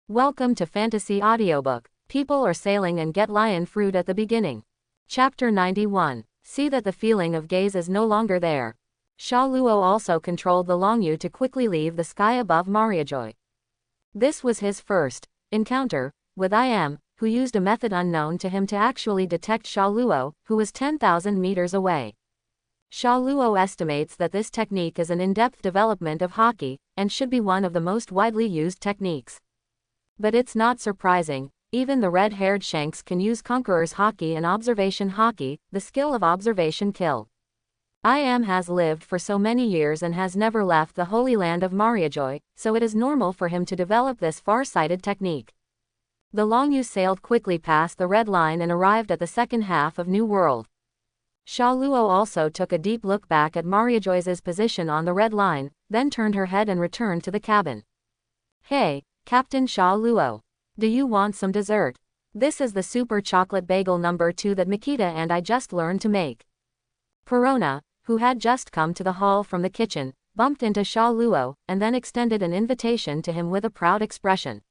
Welcome to Fantasy Audiobook. People are sailing and get lion fruit at the beginning. Chapter 91. See that the feeling of gaze is no longer there. Sha Luo also controlled the Longyu to quickly leave the sky above Mariajoy. This was his first encounter with I Am, who used a method unknown to him to actually detect Sha Luo, who was 10,000 meters away. Sha Luo estimates that this technique is an in-depth development of Haki, and should be one of the most widely used techniques. But it's not surprising, even the red-haired Shanks can use Conqueror's Haki and Observation Haki, the skill of observation kill. I Am has lived for so many years and has never left the holy land of Mariajoy, so it is normal for him to develop this far-sighted technique. The Longyu sailed quickly past the red line and arrived at the second half of New World. Sha Luo also took a deep look back at Mariajoy's position on the red line, then turned her head and returned to the cabin. Hey, Captain Sha Luo. Do you want some dessert? This is the super chocolate bagel number 2 that Makita and I just learned to make. Perona, who had just come to the hall from the kitchen, bumped into Sha Luo, and then extended an invitation to him with a proud expression.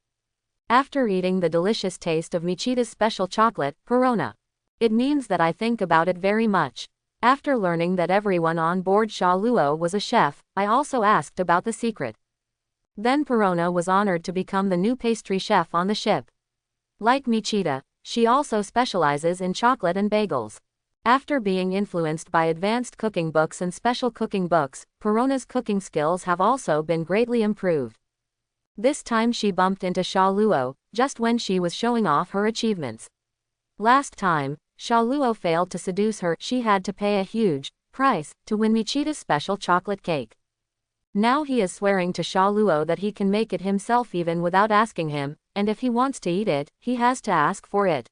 After eating the delicious taste of Michita's special chocolate, Perona. It means that I think about it very much. After learning that everyone on board Sha Luo was a chef, I also asked about the secret. Then Perona was honored to become the new pastry chef on the ship. Like Michita, she also specializes in chocolate and bagels. After being influenced by advanced cooking books and special cooking books, Perona's cooking skills have also been greatly improved. This time she bumped into Sha Luo, just when she was showing off her achievements. Last time, Sha Luo failed to seduce her. She had to pay a huge price to win Michita's special chocolate cake. Now he is swearing to Sha Luo that he can make it himself even without asking him, and if he wants to eat it, he has to ask for it.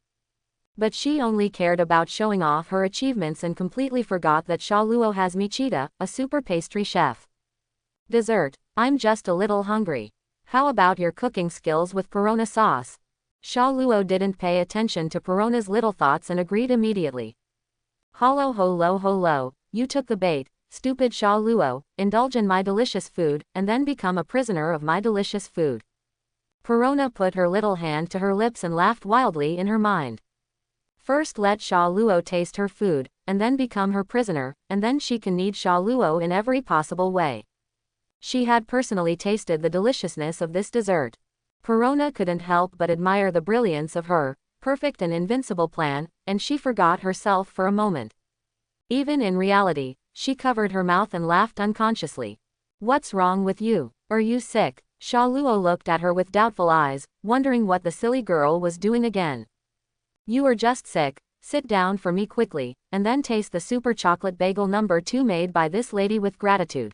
But she only cared about showing off her achievements and completely forgot that Sha Luo has Michita, a super pastry chef. Dessert. I'm just a little hungry. How about your cooking skills with Perona sauce? Sha Luo didn't pay attention to Perona's little thoughts and agreed immediately. Holo, you took the bait. Stupid Sha Luo, indulge in my delicious food, and then become a prisoner of my delicious food. Perona put her little hand to her lips and laughed wildly in her mind. First let Sha Luo taste her food, and then become her prisoner, and then she can knead Sha Luo in every possible way. She had personally tasted the deliciousness of this dessert. Perona couldn't help but admire the brilliance of her perfect and invincible plan, and she forgot herself for a moment. Even in reality, she covered her mouth and laughed unconsciously. What's wrong with you? Are you sick? Sha Luo looked at her with doubtful eyes, wondering what the silly girl was doing again. You are just sick. Sit down for me quickly, and then taste the super chocolate bagel number 2 made by this lady with gratitude.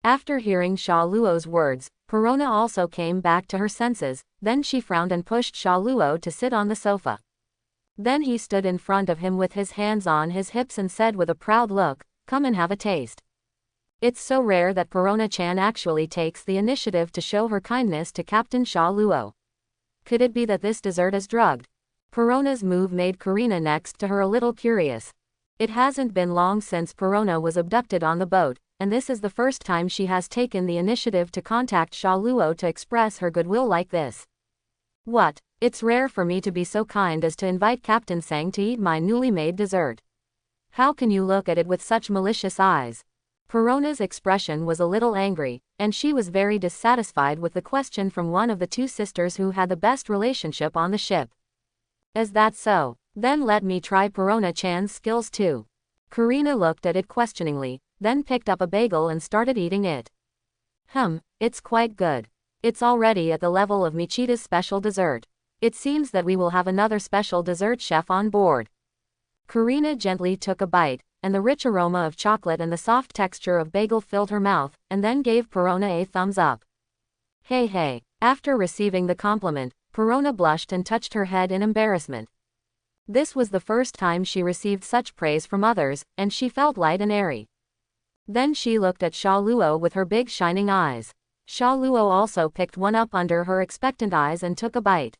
After hearing Sha Luo's words, Perona also came back to her senses, then she frowned and pushed Sha Luo to sit on the sofa. Then he stood in front of him with his hands on his hips and said with a proud look, "Come and have a taste." It's so rare that Perona-chan actually takes the initiative to show her kindness to Captain Sha Luo. Could it be that this dessert is drugged? Perona's move made Karina next to her a little curious. It hasn't been long since Perona was abducted on the boat, and this is the first time she has taken the initiative to contact Sha Luo to express her goodwill like this. What? It's rare for me to be so kind as to invite Captain Sang to eat my newly made dessert. How can you look at it with such malicious eyes? Perona's expression was a little angry, and she was very dissatisfied with the question from one of the two sisters who had the best relationship on the ship. Is that so? Then let me try Perona-chan's skills too. Karina looked at it questioningly, then picked up a bagel and started eating it. It's quite good. It's already at the level of Michita's special dessert. It seems that we will have another special dessert chef on board. Karina gently took a bite, and the rich aroma of chocolate and the soft texture of bagel filled her mouth, and then gave Perona a thumbs up. Hey. After receiving the compliment, Perona blushed and touched her head in embarrassment. This was the first time she received such praise from others, and she felt light and airy. Then she looked at Sha Luo with her big shining eyes. Sha Luo also picked one up under her expectant eyes and took a bite.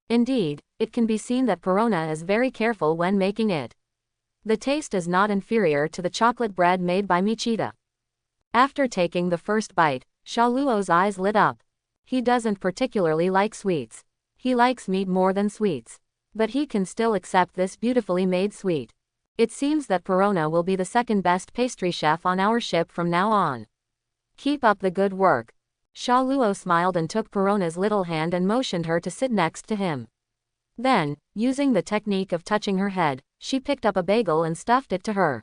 Indeed, it can be seen that Perona is very careful when making it. The taste is not inferior to the chocolate bread made by Michita. After taking the first bite, Sha Luo's eyes lit up. He doesn't particularly like sweets. He likes meat more than sweets. But he can still accept this beautifully made sweet. It seems that Perona will be the second best pastry chef on our ship from now on. Keep up the good work. Sha Luo smiled and took Perona's little hand and motioned her to sit next to him. Then, using the technique of touching her head, she picked up a bagel and stuffed it to her.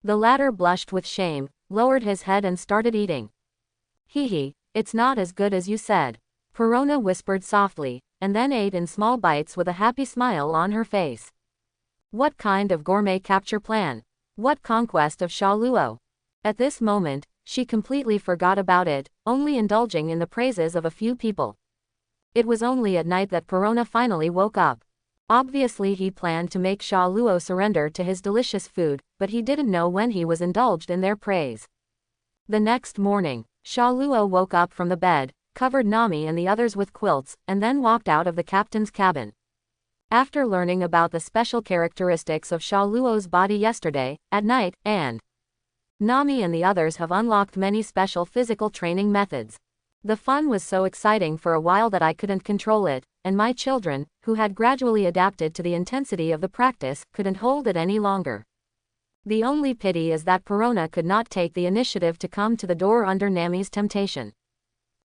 The latter blushed with shame, lowered his head and started eating. Hee, it's not as good as you said. Perona whispered softly, and then ate in small bites with a happy smile on her face. What kind of gourmet capture plan? What conquest of Sha Luo? At this moment, she completely forgot about it, only indulging in the praises of a few people. It was only at night that Perona finally woke up. Obviously he planned to make Sha Luo surrender to his delicious food, but he didn't know when he was indulged in their praise. The next morning, Sha Luo woke up from the bed, covered Nami and the others with quilts, and then walked out of the captain's cabin. After learning about the special characteristics of Sha Luo's body yesterday, at night, and Nami and the others have unlocked many special physical training methods. The fun was so exciting for a while that I couldn't control it, and my children, who had gradually adapted to the intensity of the practice, couldn't hold it any longer. The only pity is that Perona could not take the initiative to come to the door under Nami's temptation.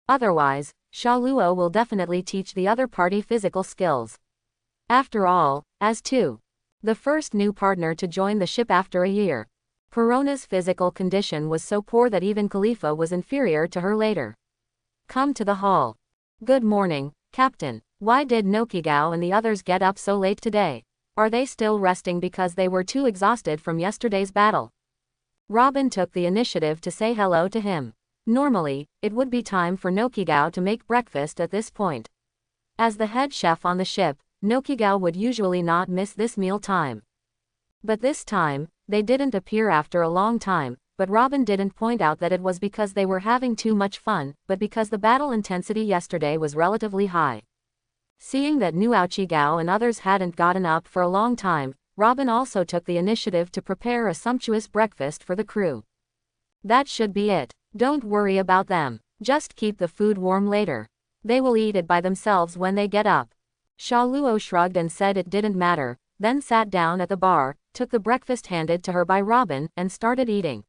Otherwise, Sha Luo will definitely teach the other party physical skills. After all, as the first new partner to join the ship after a year, Perona's physical condition was so poor that even Khalifa was inferior to her later. Come to the hall. Good morning, Captain. Why did Nokigao and the others get up so late today? Are they still resting because they were too exhausted from yesterday's battle? Robin took the initiative to say hello to him. Normally, it would be time for Nokigao to make breakfast at this point. As the head chef on the ship, Nokigao would usually not miss this meal time. But this time, they didn't appear after a long time, but Robin didn't point out that it was because they were having too much fun, but because the battle intensity yesterday was relatively high. Seeing that Nuochigao and others hadn't gotten up for a long time, Robin also took the initiative to prepare a sumptuous breakfast for the crew. That should be it. Don't worry about them. Just keep the food warm later. They will eat it by themselves when they get up. Sha Luo shrugged and said it didn't matter, then sat down at the bar, took the breakfast handed to her by Robin, and started eating.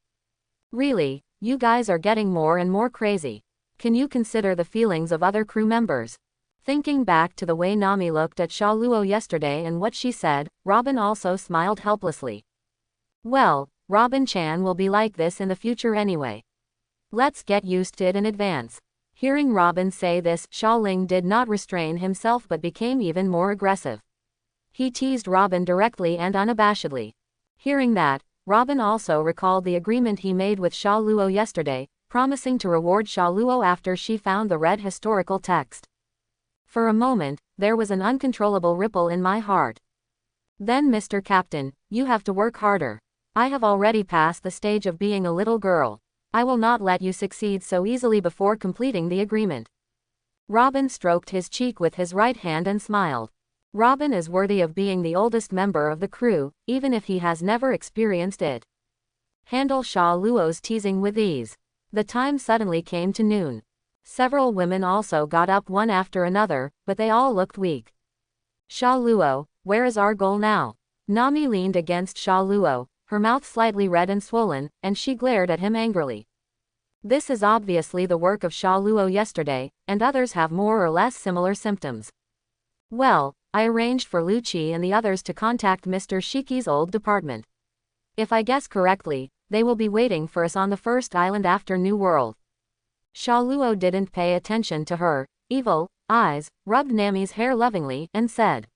Really, you guys are getting more and more crazy. Can you consider the feelings of other crew members? Thinking back to the way Nami looked at Sha Luo yesterday and what she said, Robin also smiled helplessly. Well, Robin-chan will be like this in the future anyway. Let's get used to it in advance. Hearing Robin say this, Sha Ling did not restrain himself but became even more aggressive. He teased Robin directly and unabashedly. Hearing that, Robin also recalled the agreement he made with Sha Luo yesterday, promising to reward Sha Luo after she found the red historical text. For a moment, there was an uncontrollable ripple in my heart. Then Mr. Captain, you have to work harder. I have already passed the stage of being a little girl. I will not let you succeed so easily before completing the agreement. Robin stroked his cheek with his right hand and smiled. Robin is worthy of being the oldest member of the crew, even if he has never experienced it. Handle Sha Luo's teasing with ease. The time suddenly came to noon. Several women also got up one after another, but they all looked weak. Sha Luo, where is our goal now? Nami leaned against Sha Luo, her mouth slightly red and swollen, and she glared at him angrily. This is obviously the work of Sha Luo yesterday, and others have more or less similar symptoms. Well, I arranged for Lu Qi and the others to contact Mr. Shiki's old department. If I guess correctly, they will be waiting for us on the first island after New World. Sha Luo didn't pay attention to her evil eyes, rubbed Nami's hair lovingly, and said,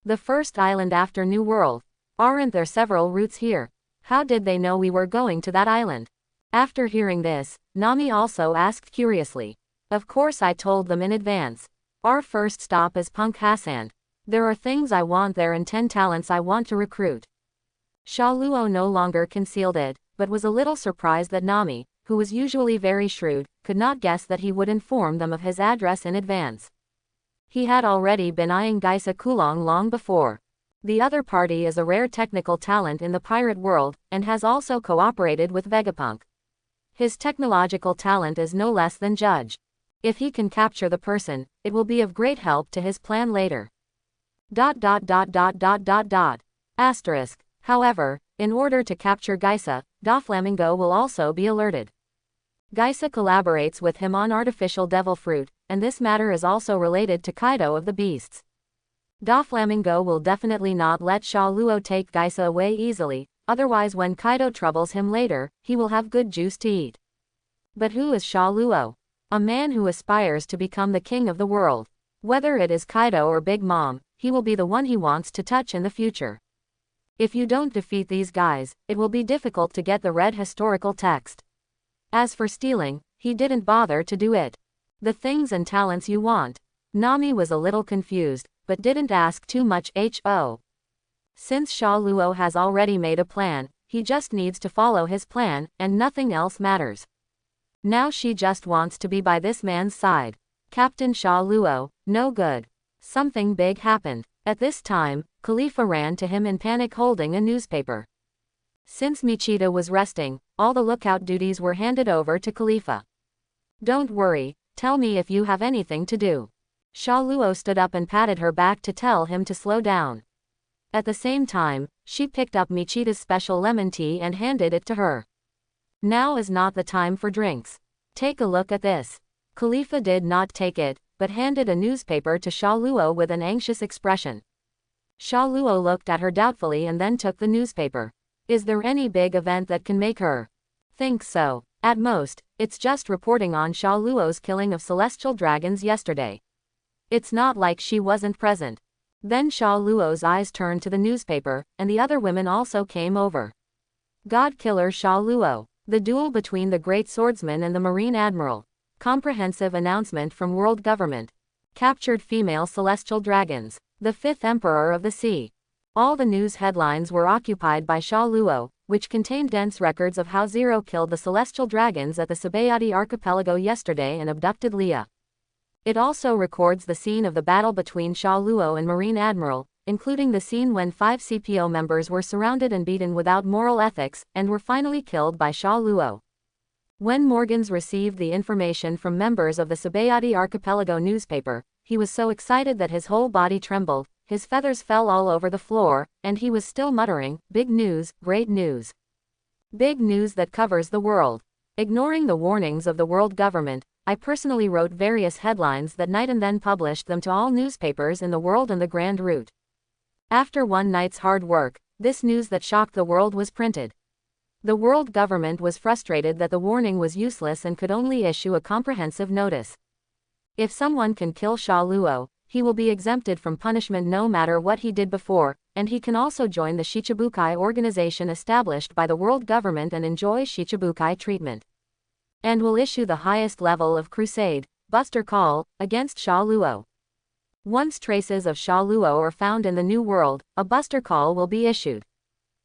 "The first island after New World. Aren't there several routes here? How did they know we were going to that island?" After hearing this, Nami also asked curiously. Of course I told them in advance. Our first stop is Punk Hassan. There are things I want there and 10 talents I want to recruit. Sha Luo no longer concealed it, but was a little surprised that Nami, who was usually very shrewd, could not guess that he would inform them of his address in advance. He had already been eyeing Geisa Kulong long before. The other party is a rare technical talent in the pirate world, and has also cooperated with Vegapunk. His technological talent is no less than judged. If he can capture the person, it will be of great help to his plan later. Asterisk. However, in order to capture Geisa, Doflamingo will also be alerted. Geisa collaborates with him on artificial devil fruit, and this matter is also related to Kaido of the Beasts. Doflamingo will definitely not let Sha Luo take Geisa away easily, otherwise when Kaido troubles him later, he will have good juice to eat. But who is Sha Luo? A man who aspires to become the king of the world. Whether it is Kaido or Big Mom, he will be the one he wants to touch in the future. If you don't defeat these guys, it will be difficult to get the red historical text. As for stealing, he didn't bother to do it. The things and talents you want. Nami was a little confused, but didn't ask too much. Since Sha Luo has already made a plan, he just needs to follow his plan, and nothing else matters. Now she just wants to be by this man's side. Captain Sha Luo, no good. Something big happened. At this time, Khalifa ran to him in panic holding a newspaper. Since Michita was resting, all the lookout duties were handed over to Khalifa. Don't worry, tell me if you have anything to do. Sha Luo stood up and patted her back to tell him to slow down. At the same time, she picked up Michita's special lemon tea and handed it to her. Now is not the time for drinks. Take a look at this. Khalifa did not take it, but handed a newspaper to Sha Luo with an anxious expression. Sha Luo looked at her doubtfully and then took the newspaper. Is there any big event that can make her think so? At most, it's just reporting on Sha Luo's killing of celestial dragons yesterday. It's not like she wasn't present. Then Sha Luo's eyes turned to the newspaper, and the other women also came over. God Killer Sha Luo. The duel between the Great Swordsman and the Marine Admiral. Comprehensive announcement from World Government. Captured female celestial dragons. The fifth Emperor of the Sea. All the news headlines were occupied by Sha Luo, which contained dense records of how Zero killed the celestial dragons at the Sabayati archipelago yesterday and abducted Leah. It also records the scene of the battle between Sha Luo and Marine Admiral, including the scene when 5 CPO members were surrounded and beaten without moral ethics, and were finally killed by Sha Luo. When Morgans received the information from members of the Sabayati archipelago newspaper, he was so excited that his whole body trembled, his feathers fell all over the floor, and he was still muttering, "Big news, great news. Big news that covers the world." Ignoring the warnings of the world government, I personally wrote various headlines that night and then published them to all newspapers in the world and the Grand Route. After one night's hard work, this news that shocked the world was printed. The world government was frustrated that the warning was useless and could only issue a comprehensive notice. If someone can kill Sha Luo, he will be exempted from punishment no matter what he did before, and he can also join the Shichibukai organization established by the world government and enjoy Shichibukai treatment. And will issue the highest level of crusade, Buster Call, against Sha Luo. Once traces of Sha Luo are found in the New World, a Buster Call will be issued.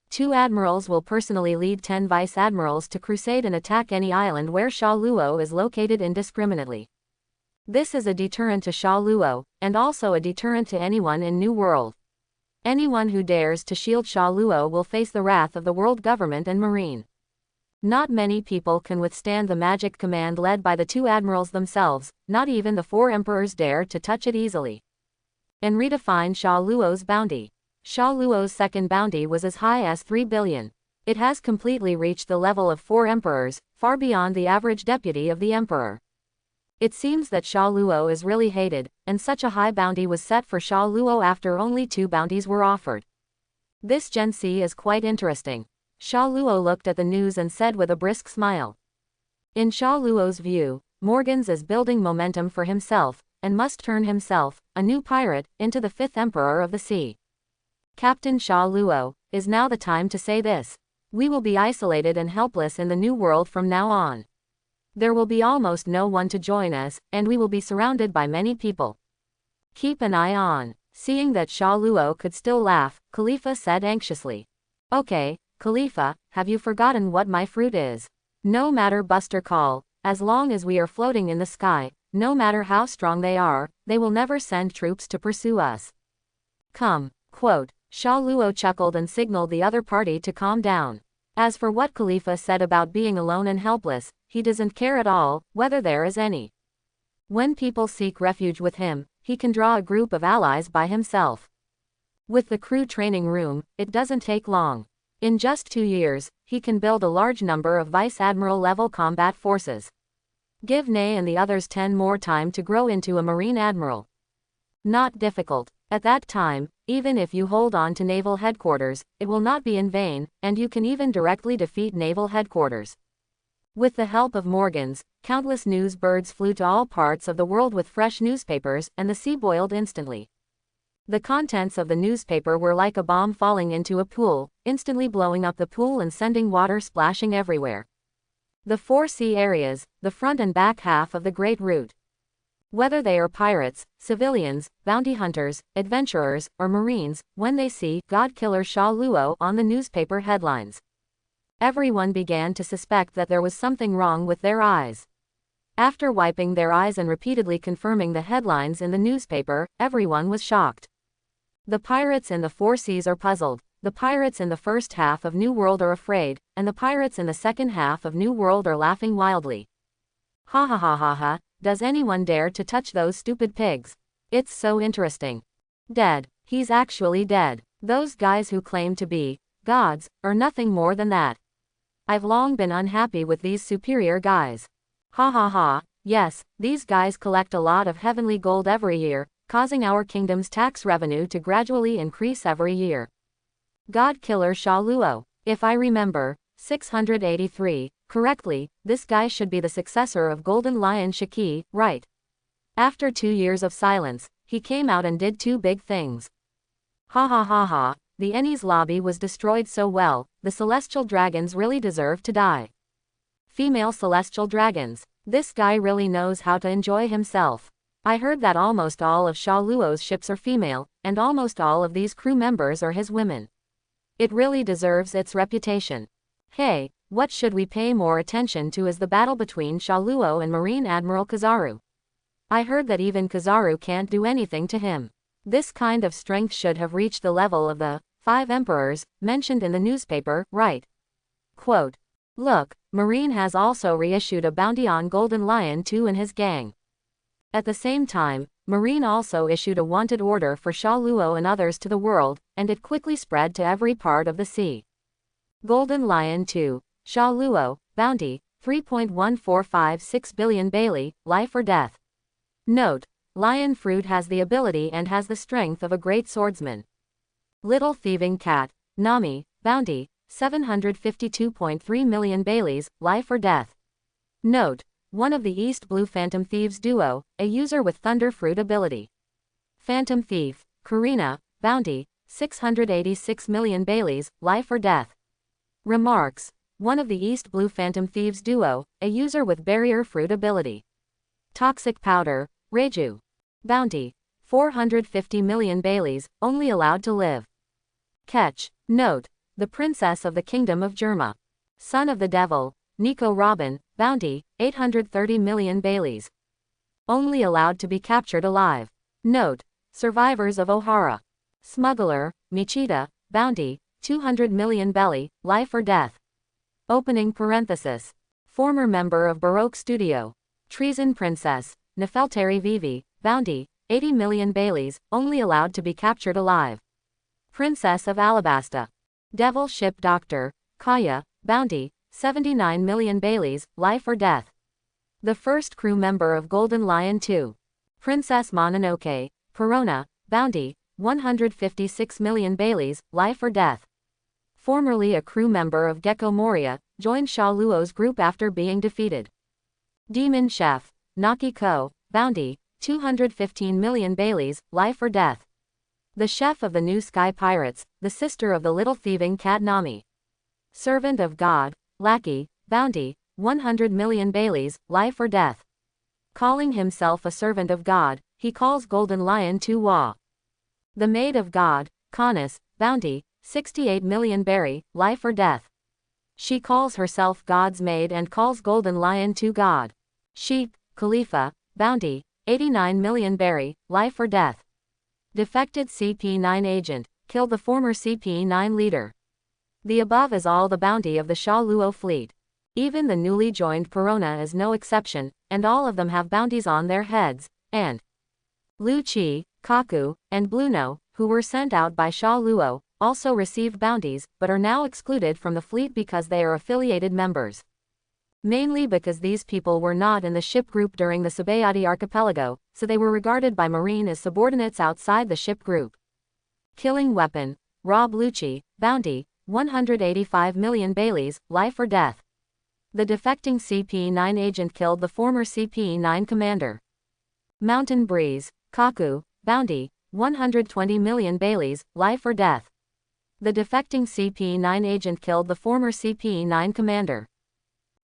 2 admirals will personally lead 10 vice admirals to crusade and attack any island where Sha Luo is located indiscriminately. This is a deterrent to Sha Luo, and also a deterrent to anyone in New World. Anyone who dares to shield Sha Luo will face the wrath of the world government and marine. Not many people can withstand the magic command led by the 2 admirals themselves, not even the 4 emperors dare to touch it easily. And redefine Sha Luo's bounty. Sha Luo's second bounty was as high as 3 billion. It has completely reached the level of 4 emperors, far beyond the average deputy of the emperor. It seems that Sha Luo is really hated, and such a high bounty was set for Sha Luo after only 2 bounties were offered. This Gen C is quite interesting. Sha Luo looked at the news and said with a brisk smile. In Sha Luo's view, Morgans is building momentum for himself, and must turn himself, a new pirate, into the 5th Emperor of the Sea. Captain Sha Luo, is now the time to say this. We will be isolated and helpless in the New World from now on. There will be almost no one to join us, and we will be surrounded by many people. Keep an eye on. Seeing that Sha Luo could still laugh, Khalifa said anxiously. Okay, Khalifa, have you forgotten what my fruit is? No matter Buster Call, as long as we are floating in the sky, no matter how strong they are, they will never send troops to pursue us. Come. Quote. Sha Luo chuckled and signaled the other party to calm down. As for what Khalifa said about being alone and helpless, he doesn't care at all, whether there is any When people seek refuge with him, he can draw a group of allies by himself. With the crew training room, it doesn't take long. In just 2 years, he can build a large number of vice admiral level combat forces. Give Ney and the others 10 more time to grow into a marine admiral. Not difficult. At that time, even if you hold on to naval headquarters, it will not be in vain, and you can even directly defeat naval headquarters. With the help of Morgans, countless news birds flew to all parts of the world with fresh newspapers, and the sea boiled instantly. The contents of the newspaper were like a bomb falling into a pool, instantly blowing up the pool and sending water splashing everywhere. The 4 sea areas, the front and back half of the Great Route. Whether they are pirates, civilians, bounty hunters, adventurers, or marines, when they see God Killer Sha Luo on the newspaper headlines, everyone began to suspect that there was something wrong with their eyes. After wiping their eyes and repeatedly confirming the headlines in the newspaper, everyone was shocked. The pirates in the 4 seas are puzzled, the pirates in the first half of New World are afraid, and the pirates in the second half of New World are laughing wildly. Ha ha ha ha ha, does anyone dare to touch those stupid pigs? It's so interesting. Dead. He's actually dead. Those guys who claim to be gods are nothing more than that. I've long been unhappy with these superior guys. Ha ha ha, yes, these guys collect a lot of heavenly gold every year, causing our kingdom's tax revenue to gradually increase every year. God Killer Sha Luo. If I remember, 683, correctly, this guy should be the successor of Golden Lion Shiki, right? After 2 years of silence, he came out and did 2 big things. Ha ha ha ha, the Ennies lobby was destroyed so well, the celestial dragons really deserve to die. Female celestial dragons. This guy really knows how to enjoy himself. I heard that almost all of Sha Luo's ships are female, and almost all of these crew members are his women. It really deserves its reputation. Hey, what should we pay more attention to is the battle between Sha Luo and Marine Admiral Kizaru. I heard that even Kizaru can't do anything to him. This kind of strength should have reached the level of the 5 emperors mentioned in the newspaper, right? Quote, look, Marine has also reissued a bounty on Golden Lion 2 and his gang. At the same time, Marine also issued a wanted order for Sha Luo and others to the world, and it quickly spread to every part of the sea. Golden Lion 2, Sha Luo, bounty, 3.1456 billion Bailey, life or death. Note, Lion Fruit has the ability and has the strength of a great swordsman. Little Thieving Cat, Nami, bounty, 752.3 million Baileys, life or death. Note, one of the East Blue Phantom Thieves duo, a user with Thunder Fruit ability. Phantom Thief, Karina, bounty, 686 million Baileys, life or death. Remarks, one of the East Blue Phantom Thieves duo, a user with Barrier Fruit ability. Toxic Powder, Reiju. Bounty, 450 million Baileys, only allowed to live. Catch. Note, the Princess of the Kingdom of Germa. Son of the Devil, Nico Robin, bounty, 830 million Baileys. Only allowed to be captured alive. Note, survivors of Ohara. Smuggler, Michita, bounty, 200 million belly, life or death. Opening parenthesis. Former member of Baroque Studio. Treason Princess, Nefeltari Vivi, bounty, 80 million Baileys, only allowed to be captured alive. Princess of Alabasta. Devil Ship Doctor, Kaya, bounty, 79 million Baileys, life or death. The first crew member of Golden Lion 2. Princess Mononoke, Perona, bounty, 156 million Baileys, life or death. Formerly a crew member of Gecko Moria, joined Sha Luo's group after being defeated. Demon Chef, Naki Ko, bounty, 215 million Baileys, life or death. The chef of the New Sky Pirates, the sister of the little thieving cat Nami. Servant of God, Lackey, bounty, 100 million Baileys, life or death. Calling himself a servant of God, he calls Golden Lion 2 Wa. The Maid of God, Canis, bounty, 68 million Berry, life or death. She calls herself God's maid and calls Golden Lion 2 God. Sheep, Khalifa, bounty, 89 million Berry, life or death. Defected CP9 agent, killed the former CP9 leader. The above is all the bounty of the Sha Luo fleet. Even the newly joined Perona is no exception, and all of them have bounties on their heads, and Lu Chi, Kaku, and Bluno, who were sent out by Sha Luo, also received bounties, but are now excluded from the fleet because they are affiliated members. Mainly because these people were not in the ship group during the Sabayati archipelago, so they were regarded by Marine as subordinates outside the ship group. Killing weapon, Rob Lucci, bounty, 185 million Baileys, life or death. The defecting CP-9 agent killed the former CP-9 commander. Mountain Breeze, Kaku, bounty, 120 million Baileys, life or death. The defecting CP-9 agent killed the former CP-9 commander.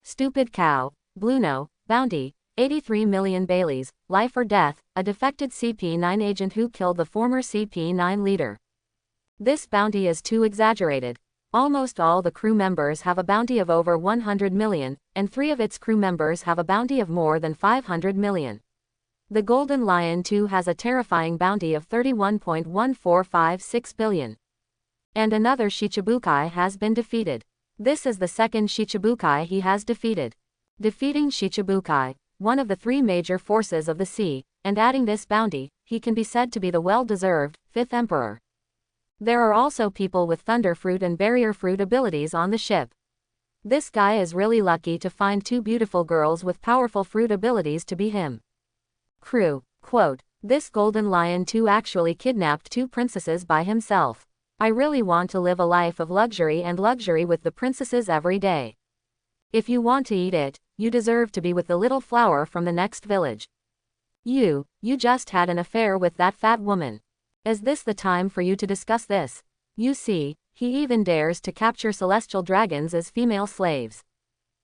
Stupid Cow, Bluno, bounty, 83 million Baileys, life or death, a defected CP-9 agent who killed the former CP-9 leader. This bounty is too exaggerated. Almost all the crew members have a bounty of over 100 million, and 3 of its crew members have a bounty of more than 500 million. The Golden Lion 2 has a terrifying bounty of 31.1456 billion. And another Shichibukai has been defeated. This is the second Shichibukai he has defeated. Defeating Shichibukai, one of the 3 major forces of the sea, and adding this bounty, he can be said to be the well-deserved 5th emperor. There are also people with thunder fruit and barrier fruit abilities on the ship. This guy is really lucky to find 2 beautiful girls with powerful fruit abilities to be him. Crew, quote, this Golden Lion 2 actually kidnapped 2 princesses by himself. I really want to live a life of luxury with the princesses every day. If you want to eat it, you deserve to be with the little flower from the next village. You just had an affair with that fat woman. Is this the time for you to discuss this? You see, he even dares to capture celestial dragons as female slaves.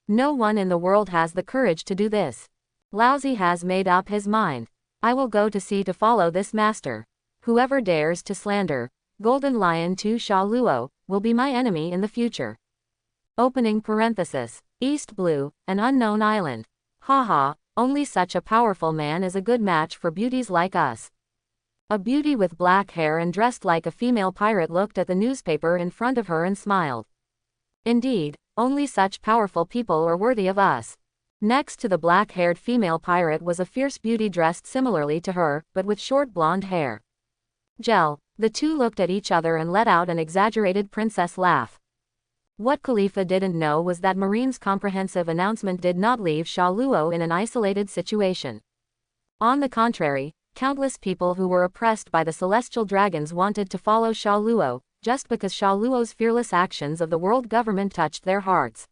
No one in the world has the courage to do this. Laozi has made up his mind. I will go to sea to follow this master. Whoever dares to slander Golden Lion 2 Sha Luo will be my enemy in the future. Opening parenthesis. East Blue, an unknown island. Haha, only such a powerful man is a good match for beauties like us. A beauty with black hair and dressed like a female pirate looked at the newspaper in front of her and smiled. Indeed, only such powerful people are worthy of us. Next to the black-haired female pirate was a fierce beauty dressed similarly to her, but with short blonde hair. Gel. The 2 looked at each other and let out an exaggerated princess laugh. What Khalifa didn't know was that Marine's comprehensive announcement did not leave Sha Luo in an isolated situation. On the contrary, countless people who were oppressed by the celestial dragons wanted to follow Sha Luo, just because Sha Luo's fearless actions of the world government touched their hearts.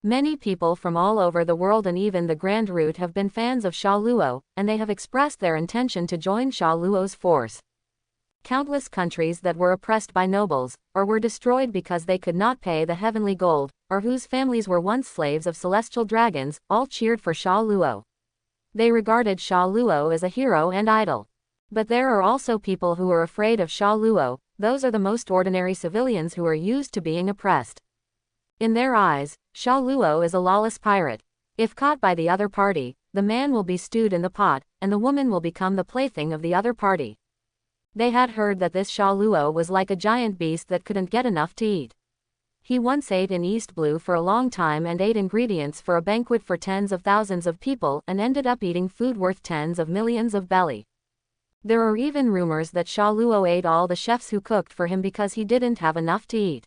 Many people from all over the world and even the Grand Route have been fans of Sha Luo, and they have expressed their intention to join Sha Luo's force. Countless countries that were oppressed by nobles, or were destroyed because they could not pay the heavenly gold, or whose families were once slaves of celestial dragons, all cheered for Sha Luo. They regarded Sha Luo as a hero and idol. But there are also people who are afraid of Sha Luo. Those are the most ordinary civilians who are used to being oppressed. In their eyes, Sha Luo is a lawless pirate. If caught by the other party, the man will be stewed in the pot, and the woman will become the plaything of the other party. They had heard that this Sha Luo was like a giant beast that couldn't get enough to eat. He once ate in East Blue for a long time and ate ingredients for a banquet for tens of thousands of people and ended up eating food worth tens of millions of belly. There are even rumors that Sha Luo ate all the chefs who cooked for him because he didn't have enough to eat.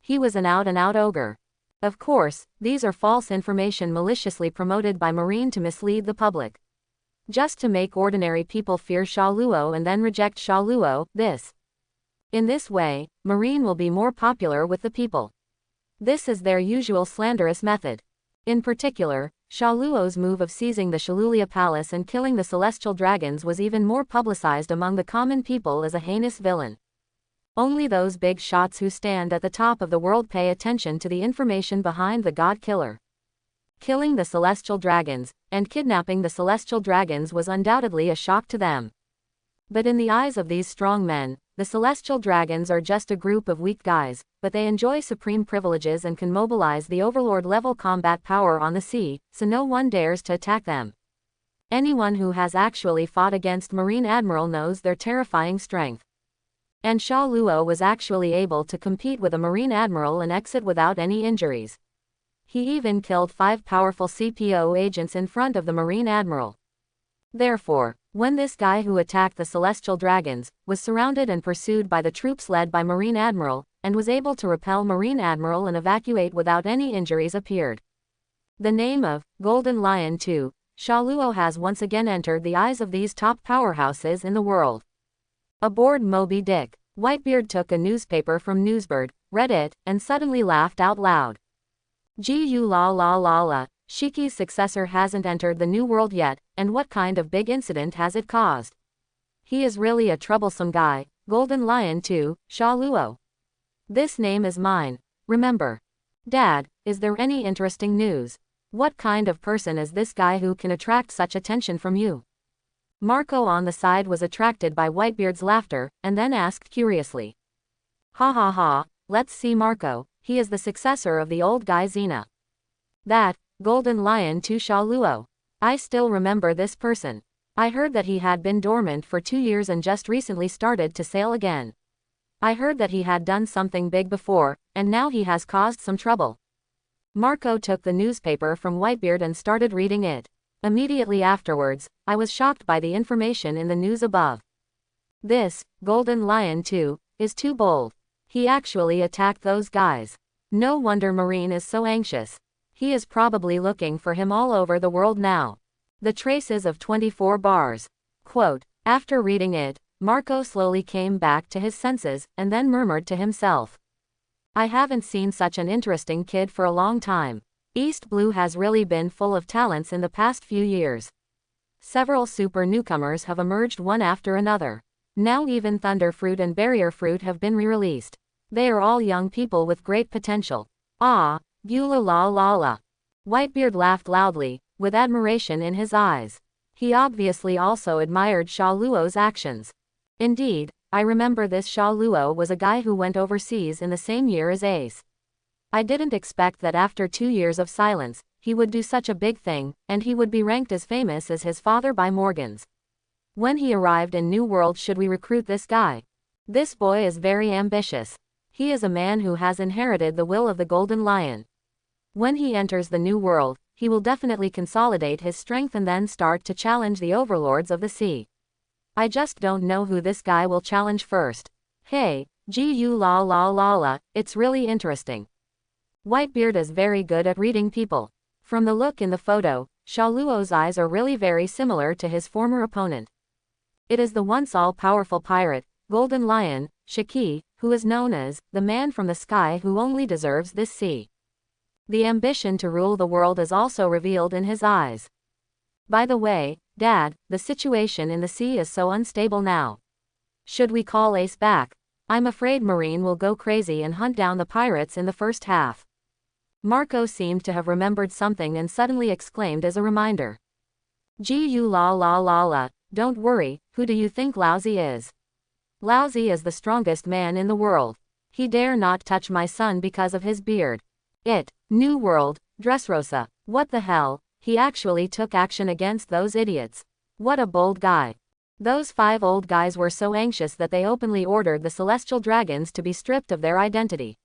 He was an out-and-out ogre. Of course, these are false information maliciously promoted by Marine to mislead the public. Just to make ordinary people fear Sha Luo and then reject Sha Luo, In this way, Marine will be more popular with the people. This is their usual slanderous method. In particular, Sha Luo's move of seizing the Shalulia Palace and killing the celestial dragons was even more publicized among the common people as a heinous villain. Only those big shots who stand at the top of the world pay attention to the information behind the God Killer. Killing the celestial dragons, and kidnapping the celestial dragons was undoubtedly a shock to them. But in the eyes of these strong men, the celestial dragons are just a group of weak guys, but they enjoy supreme privileges and can mobilize the overlord-level combat power on the sea, so no one dares to attack them. Anyone who has actually fought against Marine Admiral knows their terrifying strength. And Sha Luo was actually able to compete with a Marine Admiral and exit without any injuries. He even killed 5 powerful CPO agents in front of the Marine Admiral. Therefore, when this guy who attacked the Celestial Dragons was surrounded and pursued by the troops led by Marine Admiral, and was able to repel Marine Admiral and evacuate without any injuries appeared. The name of Golden Lion 2, Sha Luo has once again entered the eyes of these top powerhouses in the world. Aboard Moby Dick, Whitebeard took a newspaper from Newsbird, read it, and suddenly laughed out loud. Gu la la la la, Shiki's successor hasn't entered the New World yet, and what kind of big incident has it caused? He is really a troublesome guy, Golden Lion 2, Sha Luo. This name is mine, remember. Dad, is there any interesting news? What kind of person is this guy who can attract such attention from you? Marco on the side was attracted by Whitebeard's laughter, and then asked curiously. Ha ha ha, let's see Marco, he is the successor of the old guy Xena. That, Golden Lion 2 Sha Luo. I still remember this person. I heard that he had been dormant for 2 years and just recently started to sail again. I heard that he had done something big before, and now he has caused some trouble. Marco took the newspaper from Whitebeard and started reading it. Immediately afterwards, I was shocked by the information in the news above. This, Golden Lion 2, is too bold. He actually attacked those guys. No wonder Marine is so anxious. He is probably looking for him all over the world now. The traces of 24 bars. Quote, after reading it, Marco slowly came back to his senses, and then murmured to himself. I haven't seen such an interesting kid for a long time. East Blue has really been full of talents in the past few years. Several super newcomers have emerged one after another. Now even Thunder Fruit and Barrier Fruit have been re-released. They are all young people with great potential. Ah, Beulah la la la. Whitebeard laughed loudly, with admiration in his eyes. He obviously also admired Sha Luo's actions. Indeed, I remember this Sha Luo was a guy who went overseas in the same year as Ace. I didn't expect that after 2 years of silence, he would do such a big thing, and he would be ranked as famous as his father by Morgans. When he arrived in New World, should we recruit this guy? This boy is very ambitious. He is a man who has inherited the will of the Golden Lion. When he enters the New World, he will definitely consolidate his strength and then start to challenge the overlords of the sea. I just don't know who this guy will challenge first. Hey, Gu la la la la, it's really interesting. Whitebeard is very good at reading people. From the look in the photo, Sha Luo's eyes are really very similar to his former opponent. It is the once all-powerful pirate, Golden Lion, Shiki, who is known as the man from the sky who only deserves this sea. The ambition to rule the world is also revealed in his eyes. By the way, Dad, the situation in the sea is so unstable now. Should we call Ace back? I'm afraid Marine will go crazy and hunt down the pirates in the first half. Marco seemed to have remembered something and suddenly exclaimed as a reminder. Gu la la la la, don't worry, who do you think Laozi is? Laozi is the strongest man in the world. He dare not touch my son because of his beard. New World, Dressrosa, what the hell, he actually took action against those idiots. What a bold guy. Those 5 old guys were so anxious that they openly ordered the Celestial Dragons to be stripped of their identity.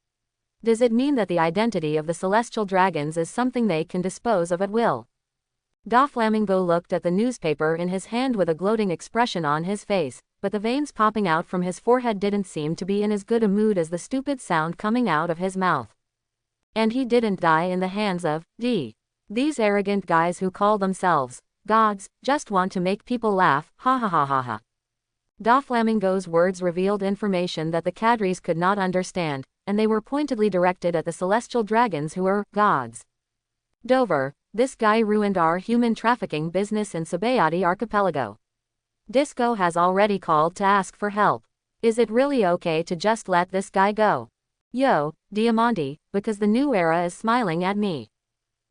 Does it mean that the identity of the Celestial Dragons is something they can dispose of at will? Doflamingo looked at the newspaper in his hand with a gloating expression on his face, but the veins popping out from his forehead didn't seem to be in as good a mood as the stupid sound coming out of his mouth. And he didn't die in the hands of these arrogant guys who call themselves gods, just want to make people laugh, ha ha ha ha ha. Doflamingo's words revealed information that the cadres could not understand, and they were pointedly directed at the Celestial Dragons who were gods. Dover, this guy ruined our human trafficking business in Sabayati Archipelago. Disco has already called to ask for help. Is it really okay to just let this guy go? Yo, Diamante, because the new era is smiling at me.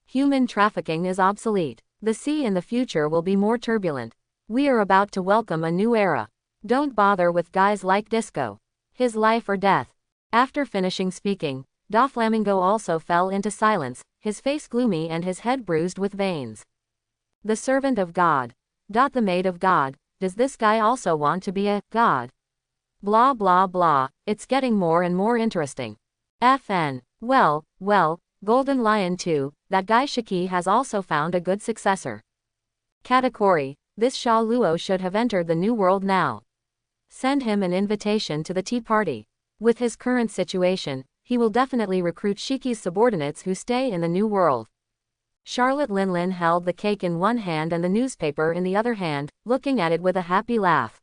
Human trafficking is obsolete. The sea in the future will be more turbulent. We are about to welcome a new era. Don't bother with guys like Disco. His life or death. After finishing speaking, Doflamingo also fell into silence, his face gloomy and his head bruised with veins. The servant of God. The maid of God. Does this guy also want to be a god? Blah blah blah, it's getting more and more interesting. FN. Well, Golden Lion too, that guy Shiki has also found a good successor. Katakuri, this Sha Luo should have entered the new world now. Send him an invitation to the tea party. With his current situation, he will definitely recruit Shiki's subordinates who stay in the new world. Charlotte Linlin held the cake in one hand and the newspaper in the other hand, looking at it with a happy laugh.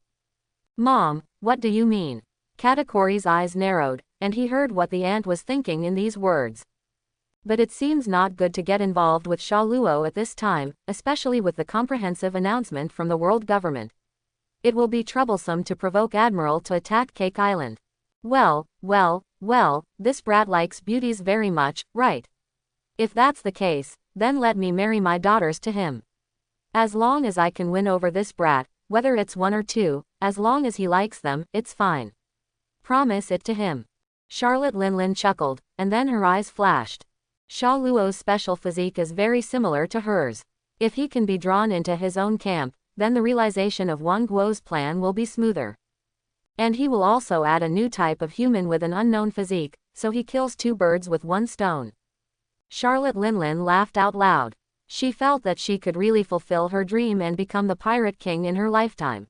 Mom, what do you mean? Katakuri's eyes narrowed, and he heard what the aunt was thinking in these words. But it seems not good to get involved with Sha Luo at this time, especially with the comprehensive announcement from the world government. It will be troublesome to provoke Admiral to attack Cake Island. Well, this brat likes beauties very much, right? If that's the case, then let me marry my daughters to him. As long as I can win over this brat, whether it's one or two, as long as he likes them, it's fine. Promise it to him. Charlotte Linlin chuckled, and then her eyes flashed. Sha Luo's special physique is very similar to hers. If he can be drawn into his own camp, then the realization of Wang Guo's plan will be smoother. And he will also add a new type of human with an unknown physique, so he kills two birds with one stone. Charlotte Linlin laughed out loud. She felt that she could really fulfill her dream and become the pirate king in her lifetime.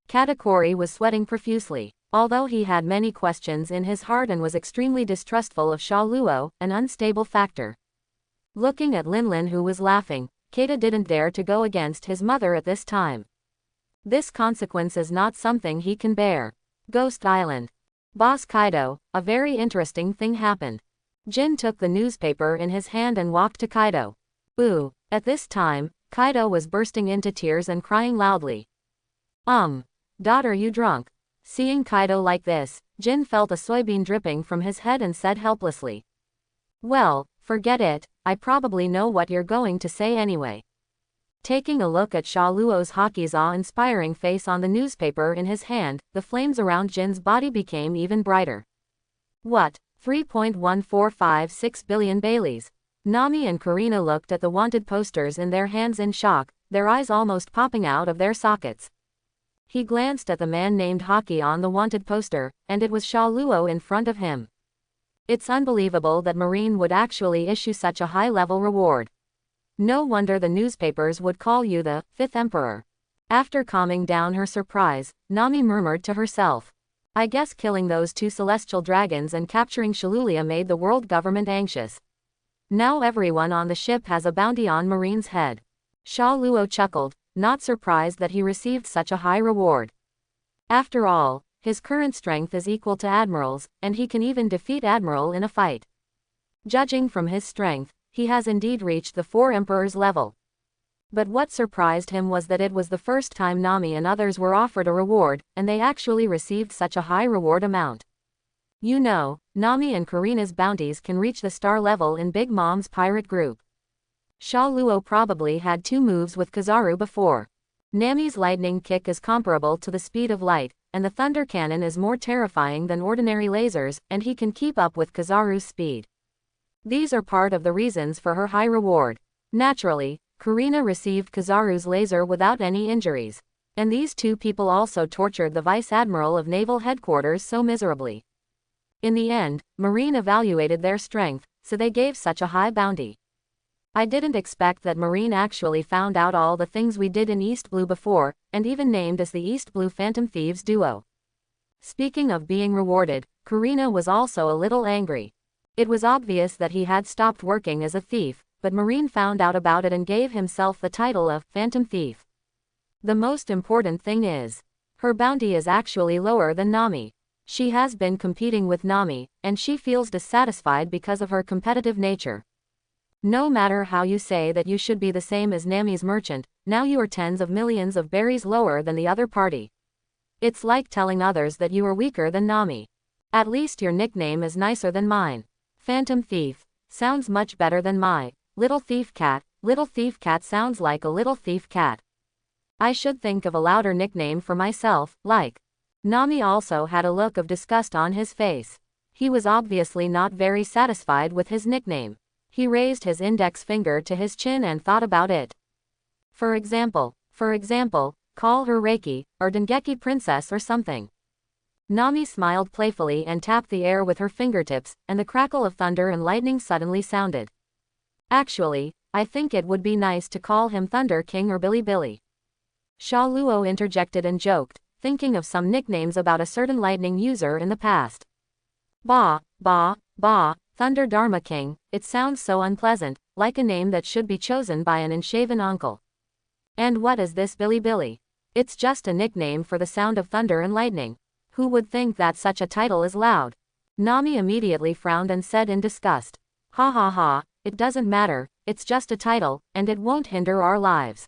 Katakuri was sweating profusely. Although he had many questions in his heart and was extremely distrustful of Sha Luo, an unstable factor. Looking at Linlin who was laughing, Keita didn't dare to go against his mother at this time. This consequence is not something he can bear. Ghost Island. Boss Kaido, a very interesting thing happened. Jin took the newspaper in his hand and walked to Kaido. Boo! At this time, Kaido was bursting into tears and crying loudly. Daughter, you drunk? Seeing Kaido like this, Jin felt a soybean dripping from his head and said helplessly. Well, forget it, I probably know what you're going to say anyway. Taking a look at Sha Luo's hockey's awe-inspiring face on the newspaper in his hand, the flames around Jin's body became even brighter. What? 3.1456 billion Baileys. Nami and Karina looked at the wanted posters in their hands in shock, their eyes almost popping out of their sockets. He glanced at the man named Hockey on the wanted poster, and it was Sha Luo in front of him. It's unbelievable that Marine would actually issue such a high-level reward. No wonder the newspapers would call you the Fifth Emperor. After calming down her surprise, Nami murmured to herself. I guess killing those two celestial dragons and capturing Shalulia made the world government anxious. Now everyone on the ship has a bounty on Marine's head. Sha Luo chuckled, not surprised that he received such a high reward. After all, his current strength is equal to Admiral's, and he can even defeat Admiral in a fight. Judging from his strength, he has indeed reached the Four Emperors level. But what surprised him was that it was the first time Nami and others were offered a reward, and they actually received such a high reward amount. You know, Nami and Karina's bounties can reach the star level in Big Mom's pirate group. Sha Luo probably had two moves with Kizaru before. Nami's lightning kick is comparable to the speed of light, and the thunder cannon is more terrifying than ordinary lasers, and he can keep up with Kizaru's speed. These are part of the reasons for her high reward. Naturally, Karina received Kizaru's laser without any injuries. And these two people also tortured the Vice Admiral of Naval Headquarters so miserably. In the end, Marine evaluated their strength, so they gave such a high bounty. I didn't expect that Marine actually found out all the things we did in East Blue before, and even named us the East Blue Phantom Thieves duo. Speaking of being rewarded, Karina was also a little angry. It was obvious that he had stopped working as a thief, but Marine found out about it and gave himself the title of Phantom Thief. The most important thing is, her bounty is actually lower than Nami. She has been competing with Nami, and she feels dissatisfied because of her competitive nature. No matter how you say that you should be the same as Nami's merchant, now you are tens of millions of berries lower than the other party. It's like telling others that you are weaker than Nami. At least your nickname is nicer than mine. Phantom Thief sounds much better than my Little Thief Cat. Little Thief Cat sounds like a little thief cat. I should think of a louder nickname for myself, like. Nami also had a look of disgust on his face. He was obviously not very satisfied with his nickname. He raised his index finger to his chin and thought about it. For example, call her Reiki, or Dengeki Princess or something. Nami smiled playfully and tapped the air with her fingertips, and the crackle of thunder and lightning suddenly sounded. Actually, I think it would be nice to call him Thunder King or Billy Billy. Sha Luo interjected and joked, thinking of some nicknames about a certain lightning user in the past. Bah, Thunder Dharma King, it sounds so unpleasant, like a name that should be chosen by an unshaven uncle. And what is this Billy Billy? It's just a nickname for the sound of thunder and lightning. Who would think that such a title is loud? Nami immediately frowned and said in disgust. Ha ha ha, it doesn't matter, it's just a title, and it won't hinder our lives.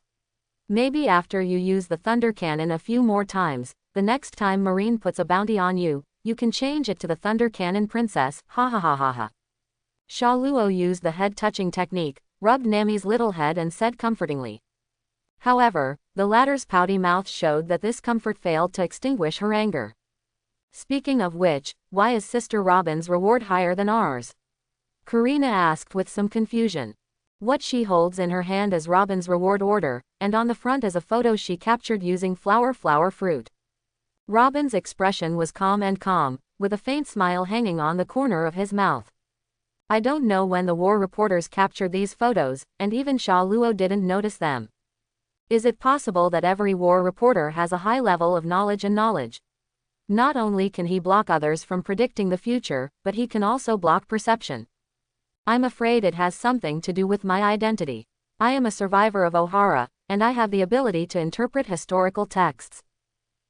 Maybe after you use the thunder cannon a few more times, the next time Marine puts a bounty on you, you can change it to the Thunder Cannon Princess, ha ha ha ha ha. Sha Luo used the head-touching technique, rubbed Nami's little head and said comfortingly. However, the latter's pouty mouth showed that this comfort failed to extinguish her anger. Speaking of which, why is Sister Robin's reward higher than ours? Karina asked with some confusion. What she holds in her hand is Robin's reward order, and on the front is a photo she captured using flower fruit. Robin's expression was calm, with a faint smile hanging on the corner of his mouth. I don't know when the war reporters captured these photos, and even Sha Luo didn't notice them. Is it possible that every war reporter has a high level of knowledge? Not only can he block others from predicting the future, but he can also block perception. I'm afraid it has something to do with my identity. I am a survivor of Ohara, and I have the ability to interpret historical texts.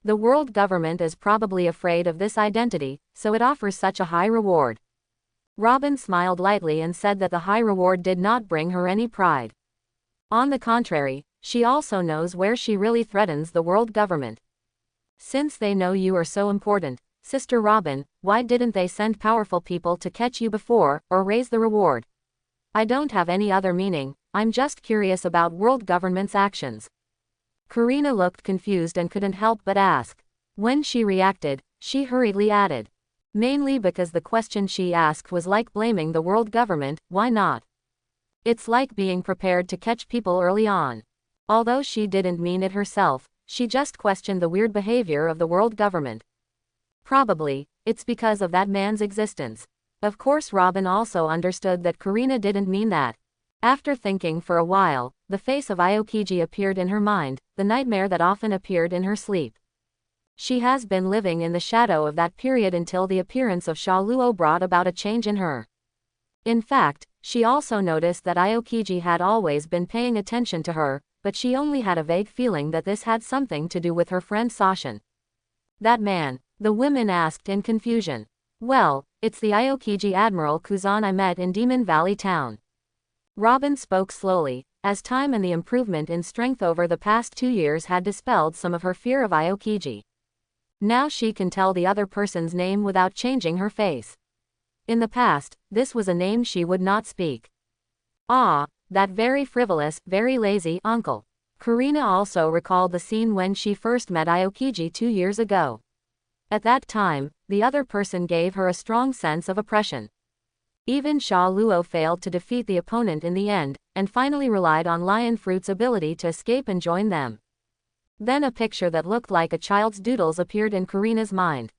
The world government is probably afraid of this identity, so it offers such a high reward. Robin smiled lightly and said that the high reward did not bring her any pride. On the contrary, she also knows where she really threatens the world government. Since they know you are so important, Sister Robin, why didn't they send powerful people to catch you before, or raise the reward? I don't have any other meaning, I'm just curious about world government's actions. Karina looked confused and couldn't help but ask. When she reacted, she hurriedly added. Mainly because the question she asked was like blaming the world government, why not? It's like being prepared to catch people early on. Although she didn't mean it herself, she just questioned the weird behavior of the world government. Probably, it's because of that man's existence. Of course Robin also understood that Karina didn't mean that. After thinking for a while, the face of Aokiji appeared in her mind, the nightmare that often appeared in her sleep. She has been living in the shadow of that period until the appearance of Sha Luo brought about a change in her. In fact, she also noticed that Aokiji had always been paying attention to her, but she only had a vague feeling that this had something to do with her friend Sashin. That man, the women asked in confusion. Well, it's the Aokiji Admiral Kuzan I met in Demon Valley Town. Robin spoke slowly, as time and the improvement in strength over the past 2 years had dispelled some of her fear of Aokiji. Now she can tell the other person's name without changing her face. In the past, this was a name she would not speak. Ah, that very frivolous, very lazy uncle. Karina also recalled the scene when she first met Aokiji 2 years ago. At that time, the other person gave her a strong sense of oppression. Even Sha Luo failed to defeat the opponent in the end, and finally relied on Lion Fruit's ability to escape and join them. Then a picture that looked like a child's doodles appeared in Karina's mind.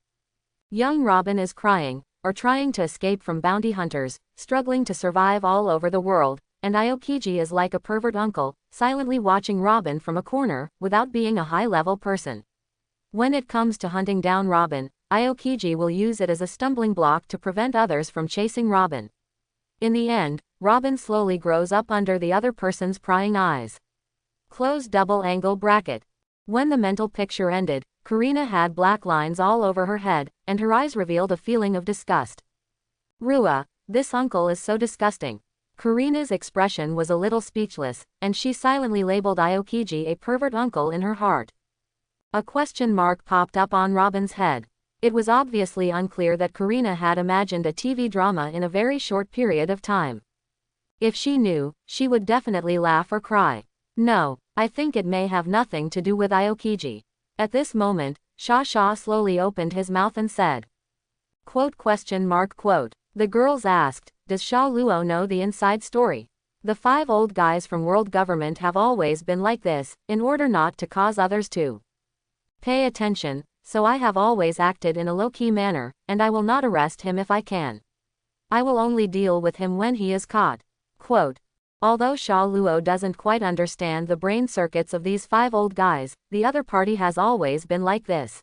Young Robin is crying, or trying to escape from bounty hunters, struggling to survive all over the world, and Aokiji is like a pervert uncle, silently watching Robin from a corner, without being a high-level person. When it comes to hunting down Robin, Aokiji will use it as a stumbling block to prevent others from chasing Robin. In the end, Robin slowly grows up under the other person's prying eyes. Close double-angle bracket. When the mental picture ended, Karina had black lines all over her head, and her eyes revealed a feeling of disgust. Rua, this uncle is so disgusting. Karina's expression was a little speechless, and she silently labeled Aokiji a pervert uncle in her heart. A question mark popped up on Robin's head. It was obviously unclear that Karina had imagined a TV drama in a very short period of time. If she knew, she would definitely laugh or cry. No, I think it may have nothing to do with Aokiji. At this moment, Sha slowly opened his mouth and said. Quote. The girls asked, does Sha Luo know the inside story? The 5 old guys from world government have always been like this, in order not to cause others to pay attention, so I have always acted in a low-key manner, and I will not arrest him if I can. I will only deal with him when he is caught. Quote. Although Sha Luo doesn't quite understand the brain circuits of these 5 old guys, the other party has always been like this.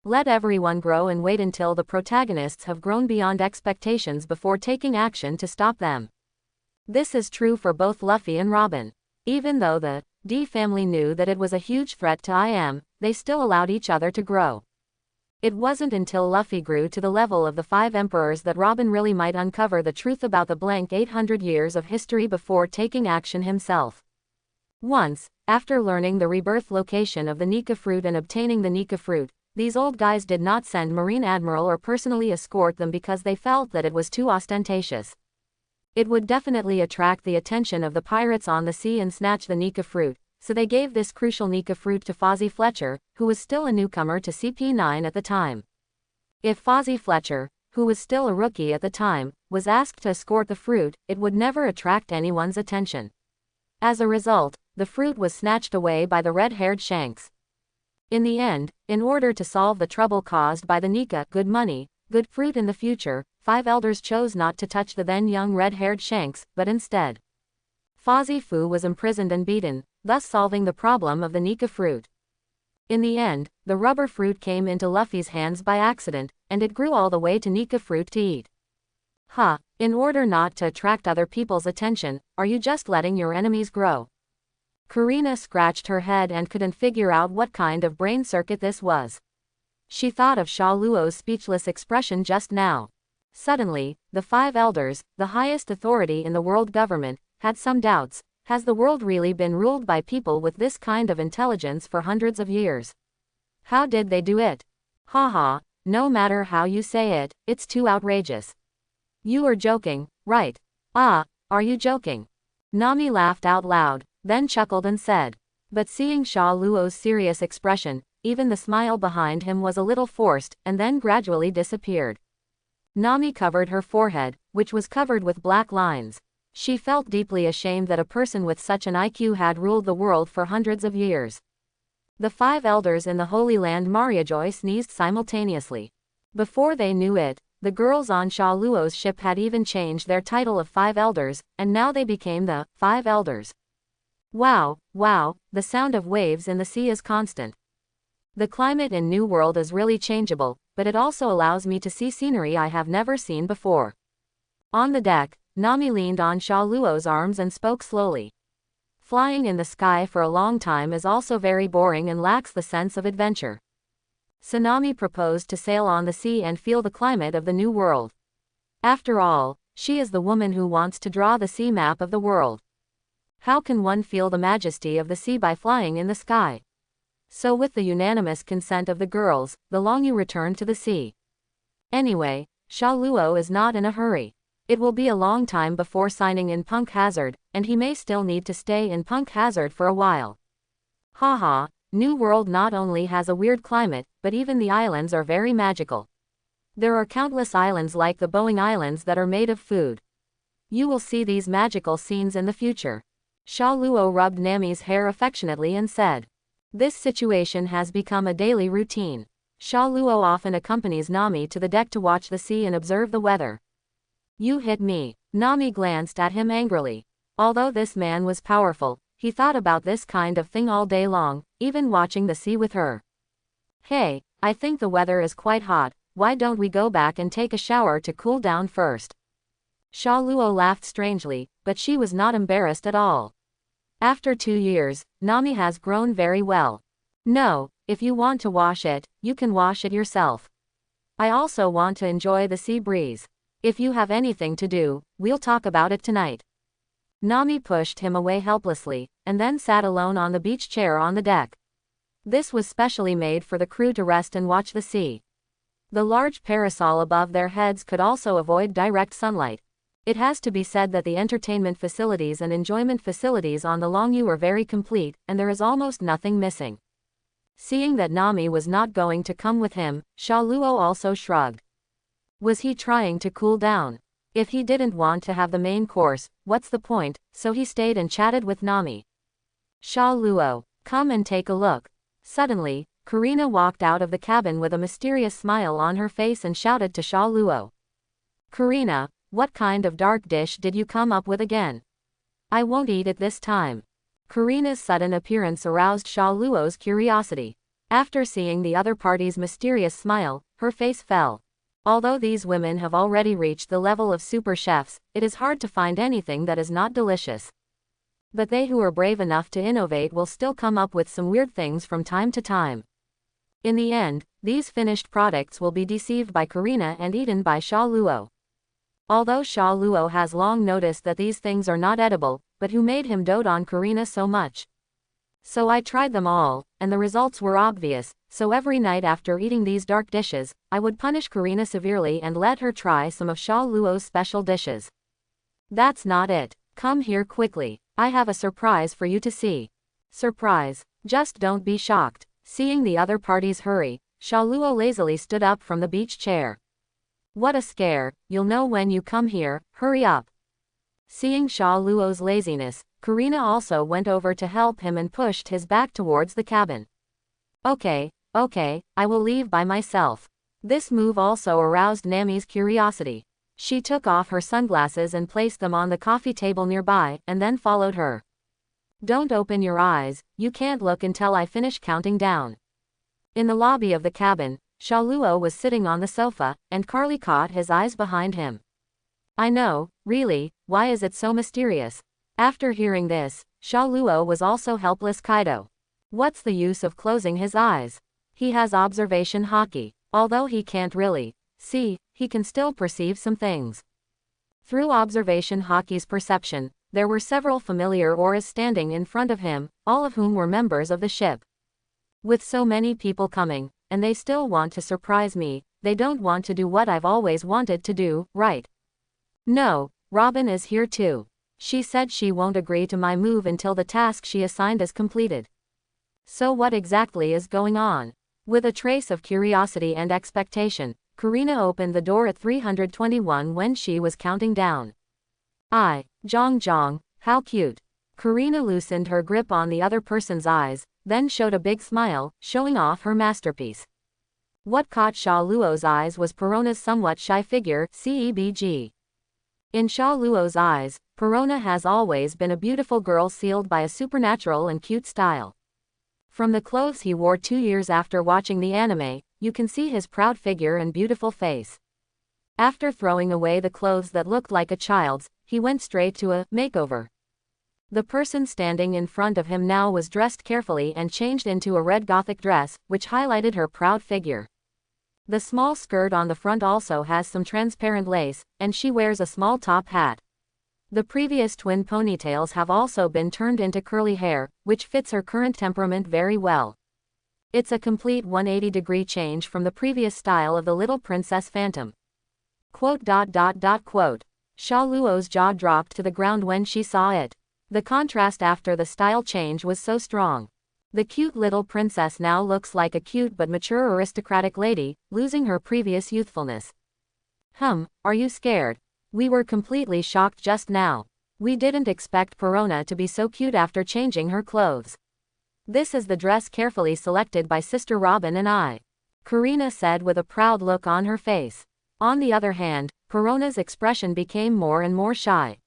Let everyone grow and wait until the protagonists have grown beyond expectations before taking action to stop them. This is true for both Luffy and Robin. Even though the D family knew that it was a huge threat to IM, they still allowed each other to grow. It wasn't until Luffy grew to the level of the 5 emperors that Robin really might uncover the truth about the blank 800 years of history before taking action himself. Once, after learning the rebirth location of the Nika fruit and obtaining the Nika fruit, these old guys did not send Marine Admiral or personally escort them because they felt that it was too ostentatious. It would definitely attract the attention of the pirates on the sea and snatch the Nika fruit, so they gave this crucial Nika fruit to Fozzie Fletcher, who was still a newcomer to CP9 at the time. If Fozzie Fletcher, who was still a rookie at the time, was asked to escort the fruit, it would never attract anyone's attention. As a result, the fruit was snatched away by the red-haired Shanks. In the end, in order to solve the trouble caused by the Nika, good money, good fruit in the future, 5 elders chose not to touch the then young red-haired Shanks, but instead. Fozzie Fu was imprisoned and beaten, thus solving the problem of the Nika fruit. In the end, the rubber fruit came into Luffy's hands by accident, and it grew all the way to Nika fruit to eat. In order not to attract other people's attention, are you just letting your enemies grow? Karina scratched her head and couldn't figure out what kind of brain circuit this was. She thought of Sha Luo's speechless expression just now. Suddenly, the 5 elders, the highest authority in the world government, had some doubts. Has the world really been ruled by people with this kind of intelligence for hundreds of years? How did they do it? Haha, no matter how you say it, it's too outrageous. You are joking, right? Ah, are you joking? Nami laughed out loud, then chuckled and said. But seeing Sha Luo's serious expression, even the smile behind him was a little forced, and then gradually disappeared. Nami covered her forehead, which was covered with black lines. She felt deeply ashamed that a person with such an IQ had ruled the world for hundreds of years. The 5 elders in the Holy Land Mariajoy sneezed simultaneously. Before they knew it, the girls on Sha Luo's ship had even changed their title of 5 elders, and now they became the 5 elders. Wow, the sound of waves in the sea is constant. The climate in New World is really changeable, but it also allows me to see scenery I have never seen before. On the deck, Nami leaned on Sha Luo's arms and spoke slowly. Flying in the sky for a long time is also very boring and lacks the sense of adventure. So Nami proposed to sail on the sea and feel the climate of the New World. After all, she is the woman who wants to draw the sea map of the world. How can one feel the majesty of the sea by flying in the sky? So with the unanimous consent of the girls, the Longyu returned to the sea. Anyway, Sha Luo is not in a hurry. It will be a long time before signing in Punk Hazard, and he may still need to stay in Punk Hazard for a while. Haha, New World not only has a weird climate, but even the islands are very magical. There are countless islands like the Boeing Islands that are made of food. You will see these magical scenes in the future. Sha Luo rubbed Nami's hair affectionately and said. This situation has become a daily routine. Sha Luo often accompanies Nami to the deck to watch the sea and observe the weather. You hit me. Nami glanced at him angrily. Although this man was powerful, he thought about this kind of thing all day long, even watching the sea with her. Hey, I think the weather is quite hot, why don't we go back and take a shower to cool down first? Sha Luo laughed strangely, but she was not embarrassed at all. After 2 years, Nami has grown very well. No, if you want to wash it, you can wash it yourself. I also want to enjoy the sea breeze. If you have anything to do, we'll talk about it tonight. Nami pushed him away helplessly, and then sat alone on the beach chair on the deck. This was specially made for the crew to rest and watch the sea. The large parasol above their heads could also avoid direct sunlight. It has to be said that the entertainment facilities and enjoyment facilities on the Longyu are very complete, and there is almost nothing missing. Seeing that Nami was not going to come with him, Sha Luo also shrugged. Was he trying to cool down? If he didn't want to have the main course, what's the point? So he stayed and chatted with Nami. Sha Luo, come and take a look. Suddenly, Karina walked out of the cabin with a mysterious smile on her face and shouted to Sha Luo. Karina, what kind of dark dish did you come up with again? I won't eat it this time. Karina's sudden appearance aroused Sha Luo's curiosity. After seeing the other party's mysterious smile, her face fell. Although these women have already reached the level of super chefs, it is hard to find anything that is not delicious. But they who are brave enough to innovate will still come up with some weird things from time to time. In the end, these finished products will be deceived by Karina and eaten by Sha Luo. Although Sha Luo has long noticed that these things are not edible, but who made him dote on Karina so much? So I tried them all, and the results were obvious, so every night after eating these dark dishes, I would punish Karina severely and let her try some of Sha Luo's special dishes. That's not it. Come here quickly. I have a surprise for you to see. Surprise. Just don't be shocked. Seeing the other parties hurry, Sha Luo lazily stood up from the beach chair. What a scare, you'll know when you come here, hurry up. Seeing Sha Luo's laziness, Karina also went over to help him and pushed his back towards the cabin. Okay, I will leave by myself. This move also aroused Nami's curiosity. She took off her sunglasses and placed them on the coffee table nearby, and then followed her. Don't open your eyes, you can't look until I finish counting down. In the lobby of the cabin, Sha Luo was sitting on the sofa, and Carly caught his eyes behind him. I know, really, why is it so mysterious? After hearing this, Sha Luo was also helpless. Kaido. What's the use of closing his eyes? He has observation haki. Although he can't really see, he can still perceive some things. Through observation haki's perception, there were several familiar auras standing in front of him, all of whom were members of the ship. With so many people coming, and they still want to surprise me, they don't want to do what I've always wanted to do, right? No, Robin is here too. She said she won't agree to my move until the task she assigned is completed. So what exactly is going on? With a trace of curiosity and expectation, Karina opened the door at 321 when she was counting down. Jong, how cute. Karina loosened her grip on the other person's eyes, then showed a big smile, showing off her masterpiece. What caught Sha Luo's eyes was Perona's somewhat shy figure, CEBG. In Sha Luo's eyes, Perona has always been a beautiful girl sealed by a supernatural and cute style. From the clothes he wore 2 years after watching the anime, you can see his proud figure and beautiful face. After throwing away the clothes that looked like a child's, he went straight to a makeover. The person standing in front of him now was dressed carefully and changed into a red gothic dress, which highlighted her proud figure. The small skirt on the front also has some transparent lace, and she wears a small top hat. The previous twin ponytails have also been turned into curly hair, which fits her current temperament very well. It's a complete 180-degree change from the previous style of the little princess phantom. Quote. Sha Luo's jaw dropped to the ground when she saw it. The contrast after the style change was so strong. The cute little princess now looks like a cute but mature aristocratic lady, losing her previous youthfulness. Are you scared? We were completely shocked just now. We didn't expect Perona to be so cute after changing her clothes. This is the dress carefully selected by Sister Robin and I. Karina said with a proud look on her face. On the other hand, Perona's expression became more and more shy.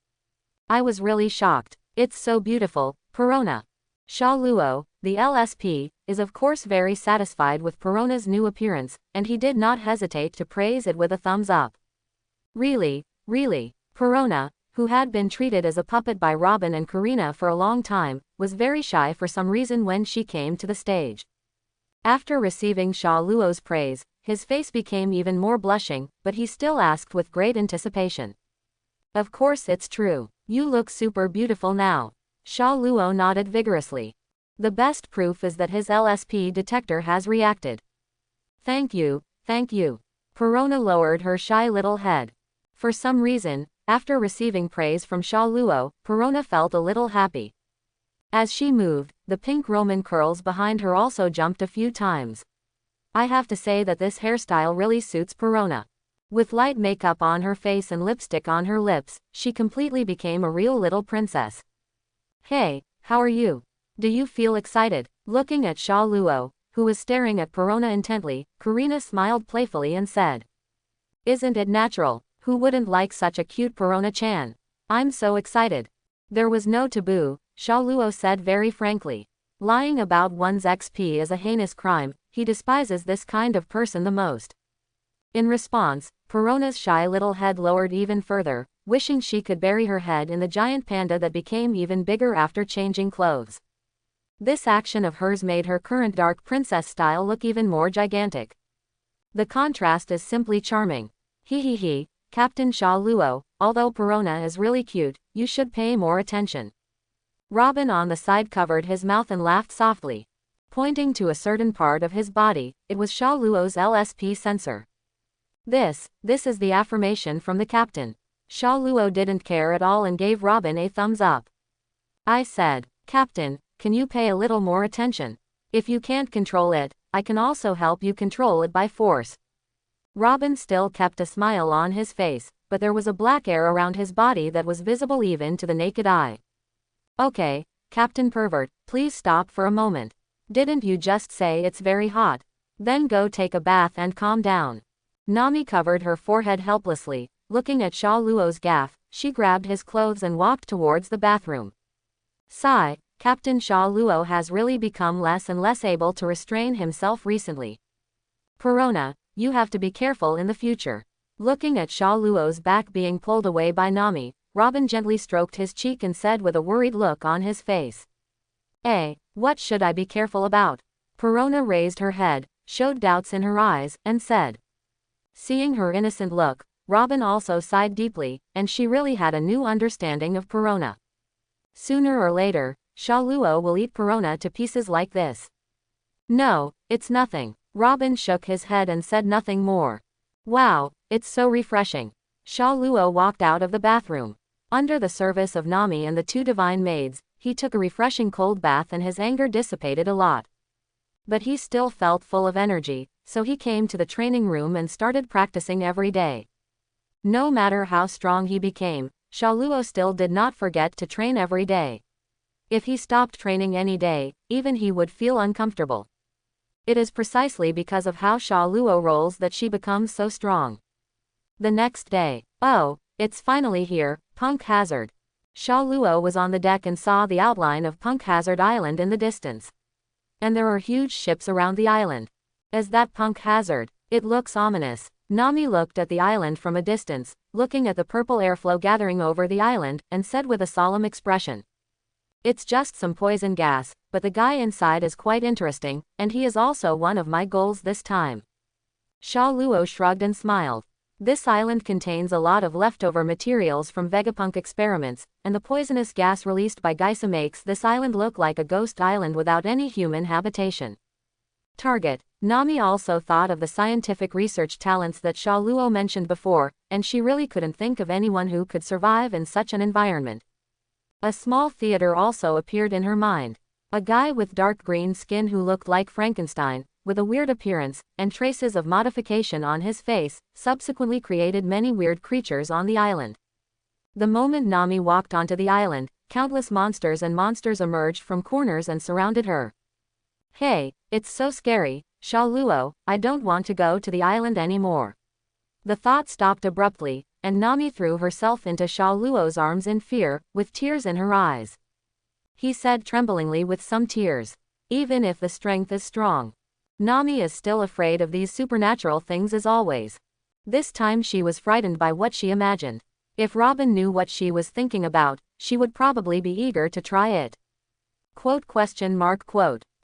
I was really shocked. It's so beautiful, Perona. Sha Luo, the LSP, is of course very satisfied with Perona's new appearance, and he did not hesitate to praise it with a thumbs up. Really. Perona, who had been treated as a puppet by Robin and Karina for a long time, was very shy for some reason when she came to the stage. After receiving Sha Luo's praise, his face became even more blushing, but he still asked with great anticipation. Of course it's true. You look super beautiful now. Sha Luo nodded vigorously. The best proof is that his LSP detector has reacted. Thank you. Perona lowered her shy little head. For some reason, after receiving praise from Sha Luo, Perona felt a little happy. As she moved, the pink Roman curls behind her also jumped a few times. I have to say that this hairstyle really suits Perona. With light makeup on her face and lipstick on her lips, she completely became a real little princess. Hey, how are you? Do you feel excited? Looking at Sha Luo, who was staring at Perona intently, Karina smiled playfully and said, "Isn't it natural? Who wouldn't like such a cute Perona-chan? I'm so excited." There was no taboo, Sha Luo said very frankly. Lying about one's XP is a heinous crime, he despises this kind of person the most. In response, Perona's shy little head lowered even further, wishing she could bury her head in the giant panda that became even bigger after changing clothes. This action of hers made her current dark princess style look even more gigantic. The contrast is simply charming. He, Captain Sha Luo, although Perona is really cute, you should pay more attention. Robin on the side covered his mouth and laughed softly. Pointing to a certain part of his body, it was Sha Luo's LSP sensor. This is the affirmation from the captain. Sha Luo didn't care at all and gave Robin a thumbs up. I said, "Captain, can you pay a little more attention? If you can't control it, I can also help you control it by force." Robin still kept a smile on his face, but there was a black air around his body that was visible even to the naked eye. "Okay, Captain Pervert, please stop for a moment. Didn't you just say it's very hot? Then go take a bath and calm down." Nami covered her forehead helplessly, looking at Sha Luo's gaffe. She grabbed his clothes and walked towards the bathroom. Sigh, Captain Sha Luo has really become less and less able to restrain himself recently. Perona, you have to be careful in the future. Looking at Sha Luo's back being pulled away by Nami, Robin gently stroked his cheek and said with a worried look on his face. What should I be careful about?" Perona raised her head, showed doubts in her eyes, and said. Seeing her innocent look, Robin also sighed deeply, and she really had a new understanding of Perona. Sooner or later, Sha Luo will eat Perona to pieces like this. "No, it's nothing." Robin shook his head and said nothing more. "Wow, it's so refreshing." Sha Luo walked out of the bathroom. Under the service of Nami and the two divine maids, he took a refreshing cold bath and his anger dissipated a lot. But he still felt full of energy, so he came to the training room and started practicing every day. No matter how strong he became, Sha Luo still did not forget to train every day. If he stopped training any day, even he would feel uncomfortable. It is precisely because of how Sha Luo rolls that she becomes so strong. The next day, "Oh, it's finally here, Punk Hazard." Sha Luo was on the deck and saw the outline of Punk Hazard Island in the distance. And there are huge ships around the island. Is that Punk Hazard? It looks ominous. Nami looked at the island from a distance, looking at the purple airflow gathering over the island, and said with a solemn expression. "It's just some poison gas, but the guy inside is quite interesting, and he is also one of my goals this time." Sha Luo shrugged and smiled. This island contains a lot of leftover materials from Vegapunk experiments, and the poisonous gas released by Geisa makes this island look like a ghost island without any human habitation. Target. Nami also thought of the scientific research talents that Sha Luo mentioned before, and she really couldn't think of anyone who could survive in such an environment. A small theater also appeared in her mind. A guy with dark green skin who looked like Frankenstein, with a weird appearance, and traces of modification on his face, subsequently created many weird creatures on the island. The moment Nami walked onto the island, countless monsters emerged from corners and surrounded her. "Hey, it's so scary, Sha Luo, I don't want to go to the island anymore." The thought stopped abruptly, and Nami threw herself into Sha Luo's arms in fear, with tears in her eyes. He said tremblingly with some tears, "Even if the strength is strong, Nami is still afraid of these supernatural things as always." This time she was frightened by what she imagined. If Robin knew what she was thinking about, she would probably be eager to try it. Quote.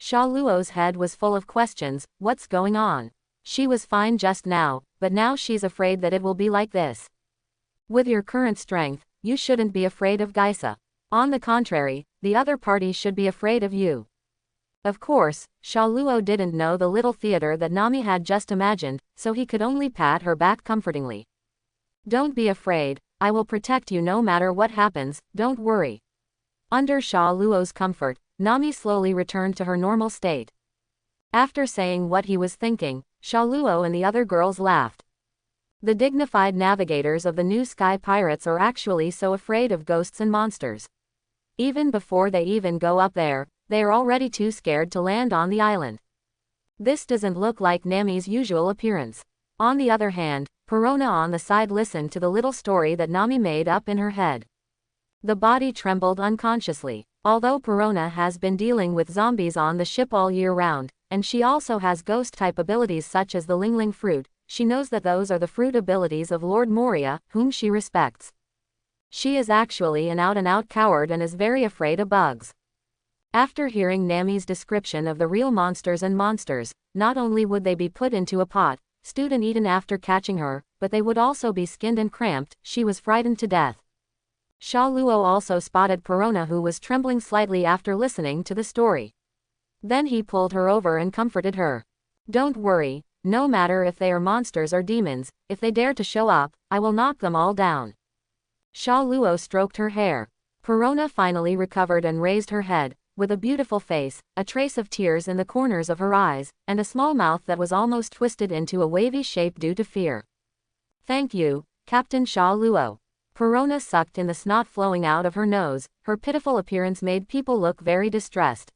Sha Luo's head was full of questions. What's going on? She was fine just now, but now she's afraid that it will be like this. With your current strength, you shouldn't be afraid of Geisa. On the contrary, the other party should be afraid of you. Of course, Sha Luo didn't know the little theater that Nami had just imagined, so he could only pat her back comfortingly. "Don't be afraid, I will protect you no matter what happens, don't worry." Under Sha Luo's comfort, Nami slowly returned to her normal state. After saying what he was thinking, Sha Luo and the other girls laughed. The dignified navigators of the new sky pirates are actually so afraid of ghosts and monsters. Even before they even go up there, they are already too scared to land on the island. This doesn't look like Nami's usual appearance. On the other hand, Perona on the side listened to the little story that Nami made up in her head. The body trembled unconsciously. Although Perona has been dealing with zombies on the ship all year round, and she also has ghost-type abilities such as the Ling Ling fruit, she knows that those are the fruit abilities of Lord Moria, whom she respects. She is actually an out-and-out coward and is very afraid of bugs. After hearing Nami's description of the real monsters and monsters, not only would they be put into a pot, stewed and eaten after catching her, but they would also be skinned and cramped. She was frightened to death. Sha Luo also spotted Perona, who was trembling slightly after listening to the story. Then he pulled her over and comforted her. Don't worry, no matter if they are monsters or demons, if they dare to show up, I will knock them all down. Sha Luo stroked her hair. Perona finally recovered and raised her head, with a beautiful face, a trace of tears in the corners of her eyes, and a small mouth that was almost twisted into a wavy shape due to fear. Thank you, Captain Sha Luo. Perona sucked in the snot flowing out of her nose. Her pitiful appearance made people look very distressed.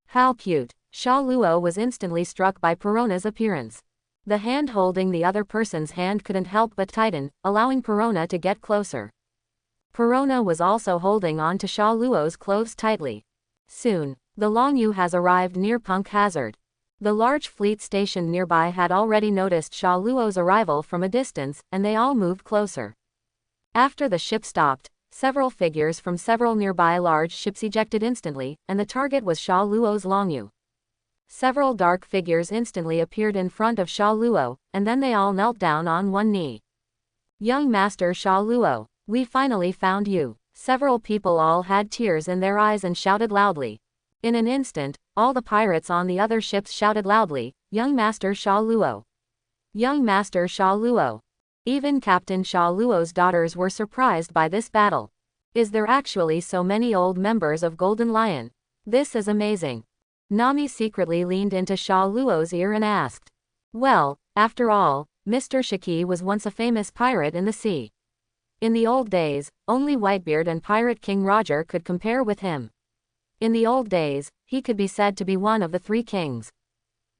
How cute. Sha Luo was instantly struck by Perona's appearance. The hand holding the other person's hand couldn't help but tighten, allowing Perona to get closer. Perona was also holding on to Sha Luo's clothes tightly. Soon, the Longyu has arrived near Punk Hazard. The large fleet stationed nearby had already noticed Sha Luo's arrival from a distance, and they all moved closer. After the ship stopped, several figures from several nearby large ships ejected instantly, and the target was Sha Luo's Longyu. Several dark figures instantly appeared in front of Sha Luo, and then they all knelt down on one knee. Young Master Sha Luo, we finally found you. Several people all had tears in their eyes and shouted loudly. In an instant, all the pirates on the other ships shouted loudly, Young Master Sha Luo. Young Master Sha Luo. Even Captain Sha Luo's daughters were surprised by this battle. Is there actually so many old members of Golden Lion? This is amazing. Nami secretly leaned into Sha Luo's ear and asked. Well, after all, Mr. Shiki was once a famous pirate in the sea. In the old days, only Whitebeard and Pirate King Roger could compare with him. In the old days, he could be said to be one of the three kings.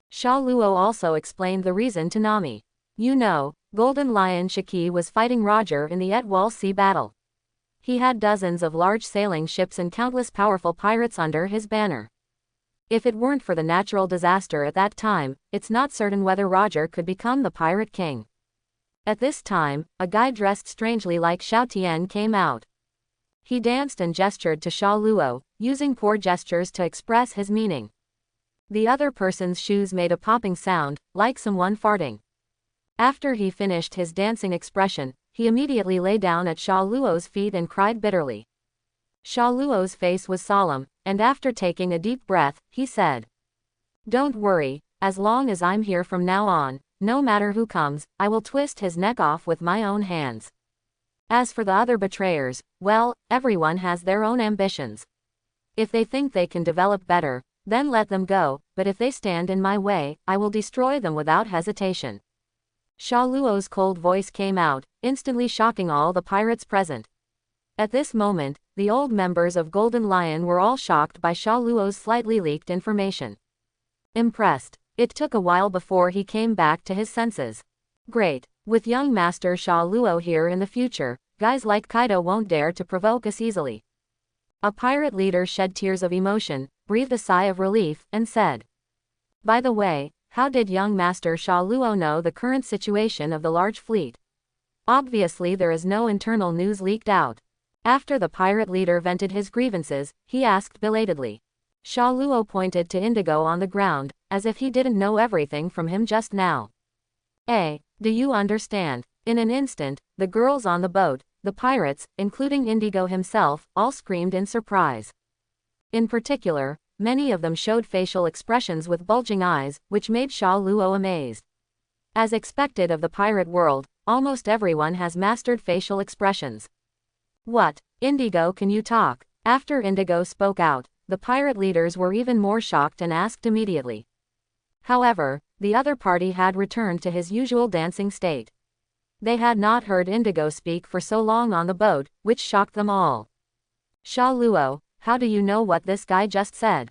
Sha Luo also explained the reason to Nami. You know, Golden Lion Shiki was fighting Roger in the Etwall Sea battle. He had dozens of large sailing ships and countless powerful pirates under his banner. If it weren't for the natural disaster at that time, it's not certain whether Roger could become the Pirate King. At this time, a guy dressed strangely like Xiao Tian came out. He danced and gestured to Sha Luo, using poor gestures to express his meaning. The other person's shoes made a popping sound, like someone farting. After he finished his dancing expression, he immediately lay down at Sha Luo's feet and cried bitterly. Sha Luo's face was solemn, and after taking a deep breath, he said, Don't worry, as long as I'm here from now on, no matter who comes, I will twist his neck off with my own hands. As for the other betrayers, well, everyone has their own ambitions. If they think they can develop better, then let them go, but if they stand in my way, I will destroy them without hesitation. Sha Luo's cold voice came out, instantly shocking all the pirates present. At this moment, the old members of Golden Lion were all shocked by Sha Luo's slightly leaked information. Impressed. It took a while before he came back to his senses. Great. With young Master Sha Luo here in the future, guys like Kaido won't dare to provoke us easily. A pirate leader shed tears of emotion, breathed a sigh of relief, and said, By the way, how did young Master Sha Luo know the current situation of the large fleet? Obviously there is no internal news leaked out. After the pirate leader vented his grievances, he asked belatedly. Sha Luo pointed to Indigo on the ground, as if he didn't know everything from him just now. Do you understand? In an instant, the girls on the boat, the pirates, including Indigo himself, all screamed in surprise. In particular, many of them showed facial expressions with bulging eyes, which made Sha Luo amazed. As expected of the pirate world, almost everyone has mastered facial expressions. What? Indigo, can you talk? After Indigo spoke out, the pirate leaders were even more shocked and asked immediately. However, the other party had returned to his usual dancing state. They had not heard Indigo speak for so long on the boat, which shocked them all. Sha Luo, how do you know what this guy just said?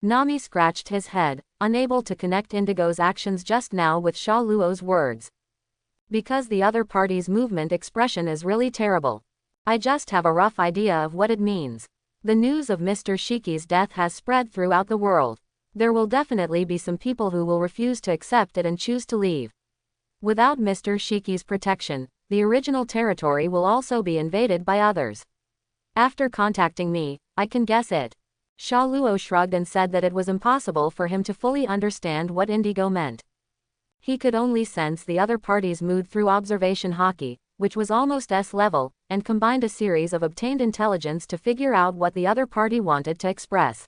Nami scratched his head. unable to connect Indigo's actions just now with Sha Luo's words. Because the other party's movement expression is really terrible. I just have a rough idea of what it means. The news of Mr. Shiki's death has spread throughout the world. There will definitely be some people who will refuse to accept it and choose to leave. Without Mr. Shiki's protection, the original territory will also be invaded by others. After contacting me, I can guess it. Sha Luo shrugged and said that it was impossible for him to fully understand what Indigo meant. He could only sense the other party's mood through observation hockey, which was almost S-level, and combined a series of obtained intelligence to figure out what the other party wanted to express.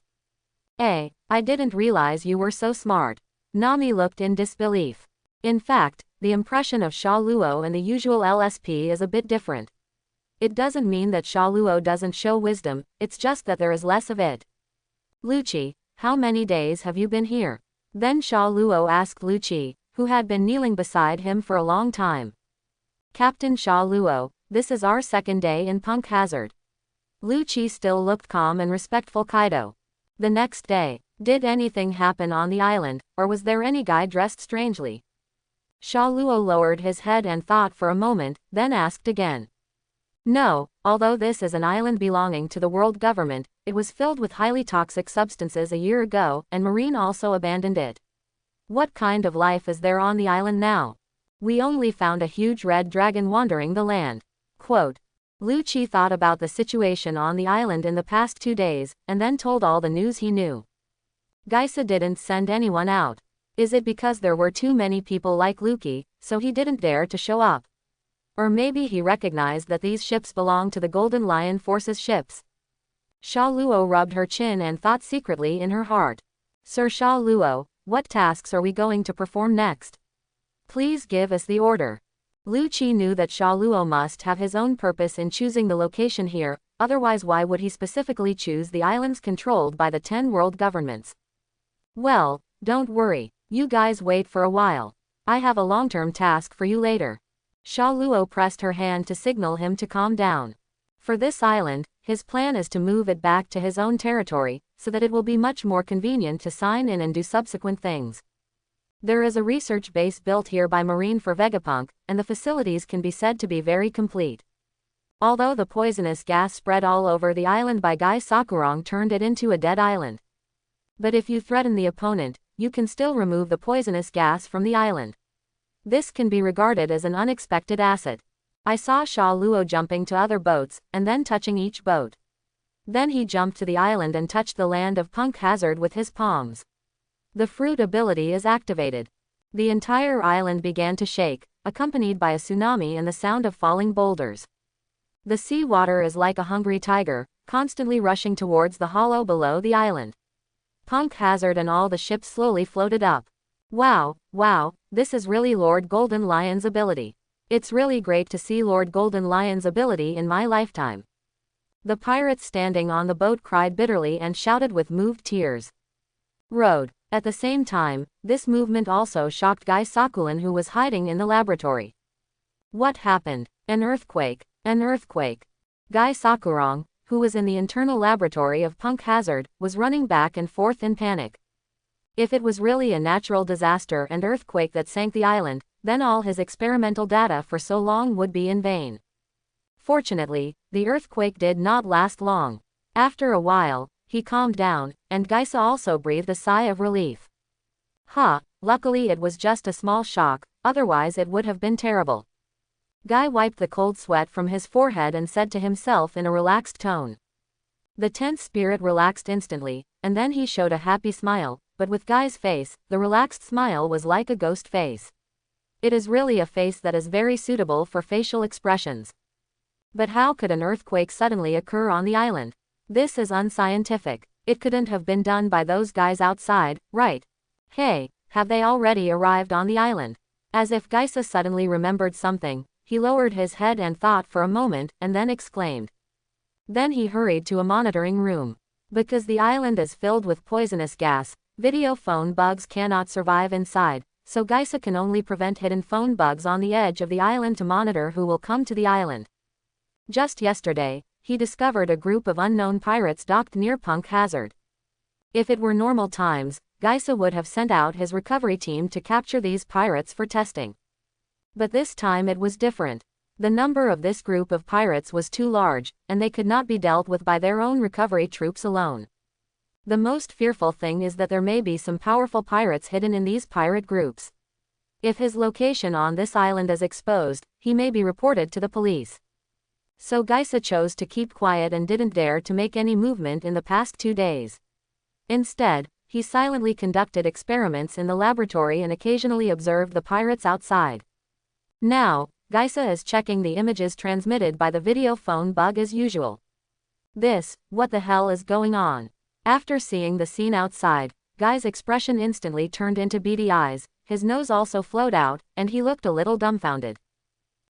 I didn't realize you were so smart. Nami looked in disbelief. In fact, the impression of Sha Luo and the usual LSP is a bit different. It doesn't mean that Sha Luo doesn't show wisdom, it's just that there is less of it. Lucci, how many days have you been here? Then Sha Luo asked Lucci, who had been kneeling beside him for a long time. Captain Sha Luo, this is our second day in Punk Hazard. Lucci still looked calm and respectful. Kaido. The next day, did anything happen on the island, or was there any guy dressed strangely? Sha Luo lowered his head and thought for a moment, then asked again. No, although this is an island belonging to the world government, it was filled with highly toxic substances a year ago, and Marine also abandoned it. What kind of life is there on the island now? We only found a huge red dragon wandering the land. Quote. Lucci thought about the situation on the island in the past 2 days, and then told all the news he knew. Geisa didn't send anyone out. Is it because there were too many people like Luki, so he didn't dare to show up? Or maybe he recognized that these ships belong to the Golden Lion Force's ships. Sha Luo rubbed her chin and thought secretly in her heart. Sir Sha Luo, what tasks are we going to perform next? Please give us the order. Lucci knew that Sha Luo must have his own purpose in choosing the location here, otherwise why would he specifically choose the islands controlled by the 10 world governments? Well, don't worry, you guys wait for a while. I have a long-term task for you later. Sha Luo pressed her hand to signal him to calm down. For this island, his plan is to move it back to his own territory, so that it will be much more convenient to sign in and do subsequent things. There is a research base built here by Marine for Vegapunk, and the facilities can be said to be very complete. Although the poisonous gas spread all over the island by Guy Sakurong turned it into a dead island. But if you threaten the opponent, you can still remove the poisonous gas from the island. This can be regarded as an unexpected asset. I saw Sha Luo jumping to other boats, and then touching each boat. Then he jumped to the island and touched the land of Punk Hazard with his palms. The fruit ability is activated. The entire island began to shake, accompanied by a tsunami and the sound of falling boulders. The sea water is like a hungry tiger, constantly rushing towards the hollow below the island. Punk Hazard and all the ships slowly floated up. Wow, this is really Lord Golden Lion's ability. It's really great to see Lord Golden Lion's ability in my lifetime. The pirates standing on the boat cried bitterly and shouted with moved tears. Road. At the same time, this movement also shocked Guy Sakulin, who was hiding in the laboratory. What happened? An earthquake. An earthquake. Guy Sakurong, who was in the internal laboratory of Punk Hazard, was running back and forth in panic. If it was really a natural disaster and earthquake that sank the island, then all his experimental data for so long would be in vain. Fortunately, the earthquake did not last long. After a while, he calmed down, and Geisa also breathed a sigh of relief. Luckily it was just a small shock, otherwise it would have been terrible. Guy wiped the cold sweat from his forehead and said to himself in a relaxed tone. The tense spirit relaxed instantly, and then he showed a happy smile, but with Guy's face, the relaxed smile was like a ghost face. It is really a face that is very suitable for facial expressions. But how could an earthquake suddenly occur on the island? This is unscientific. It couldn't have been done by those guys outside, right? Hey, have they already arrived on the island? As if Geisa suddenly remembered something, he lowered his head and thought for a moment, and then exclaimed. Then he hurried to a monitoring room. Because the island is filled with poisonous gas, video phone bugs cannot survive inside, so Geisa can only prevent hidden phone bugs on the edge of the island to monitor who will come to the island. Just yesterday, he discovered a group of unknown pirates docked near Punk Hazard. If it were normal times, Gaisa would have sent out his recovery team to capture these pirates for testing. But this time it was different. The number of this group of pirates was too large, and they could not be dealt with by their own recovery troops alone. The most fearful thing is that there may be some powerful pirates hidden in these pirate groups. If his location on this island is exposed, he may be reported to the police. So Gaisa chose to keep quiet and didn't dare to make any movement in the past 2 days. Instead, he silently conducted experiments in the laboratory and occasionally observed the pirates outside. Now, Gaisa is checking the images transmitted by the video phone bug as usual. What the hell is going on? After seeing the scene outside, Guy's expression instantly turned into beady eyes, his nose also flowed out, and he looked a little dumbfounded.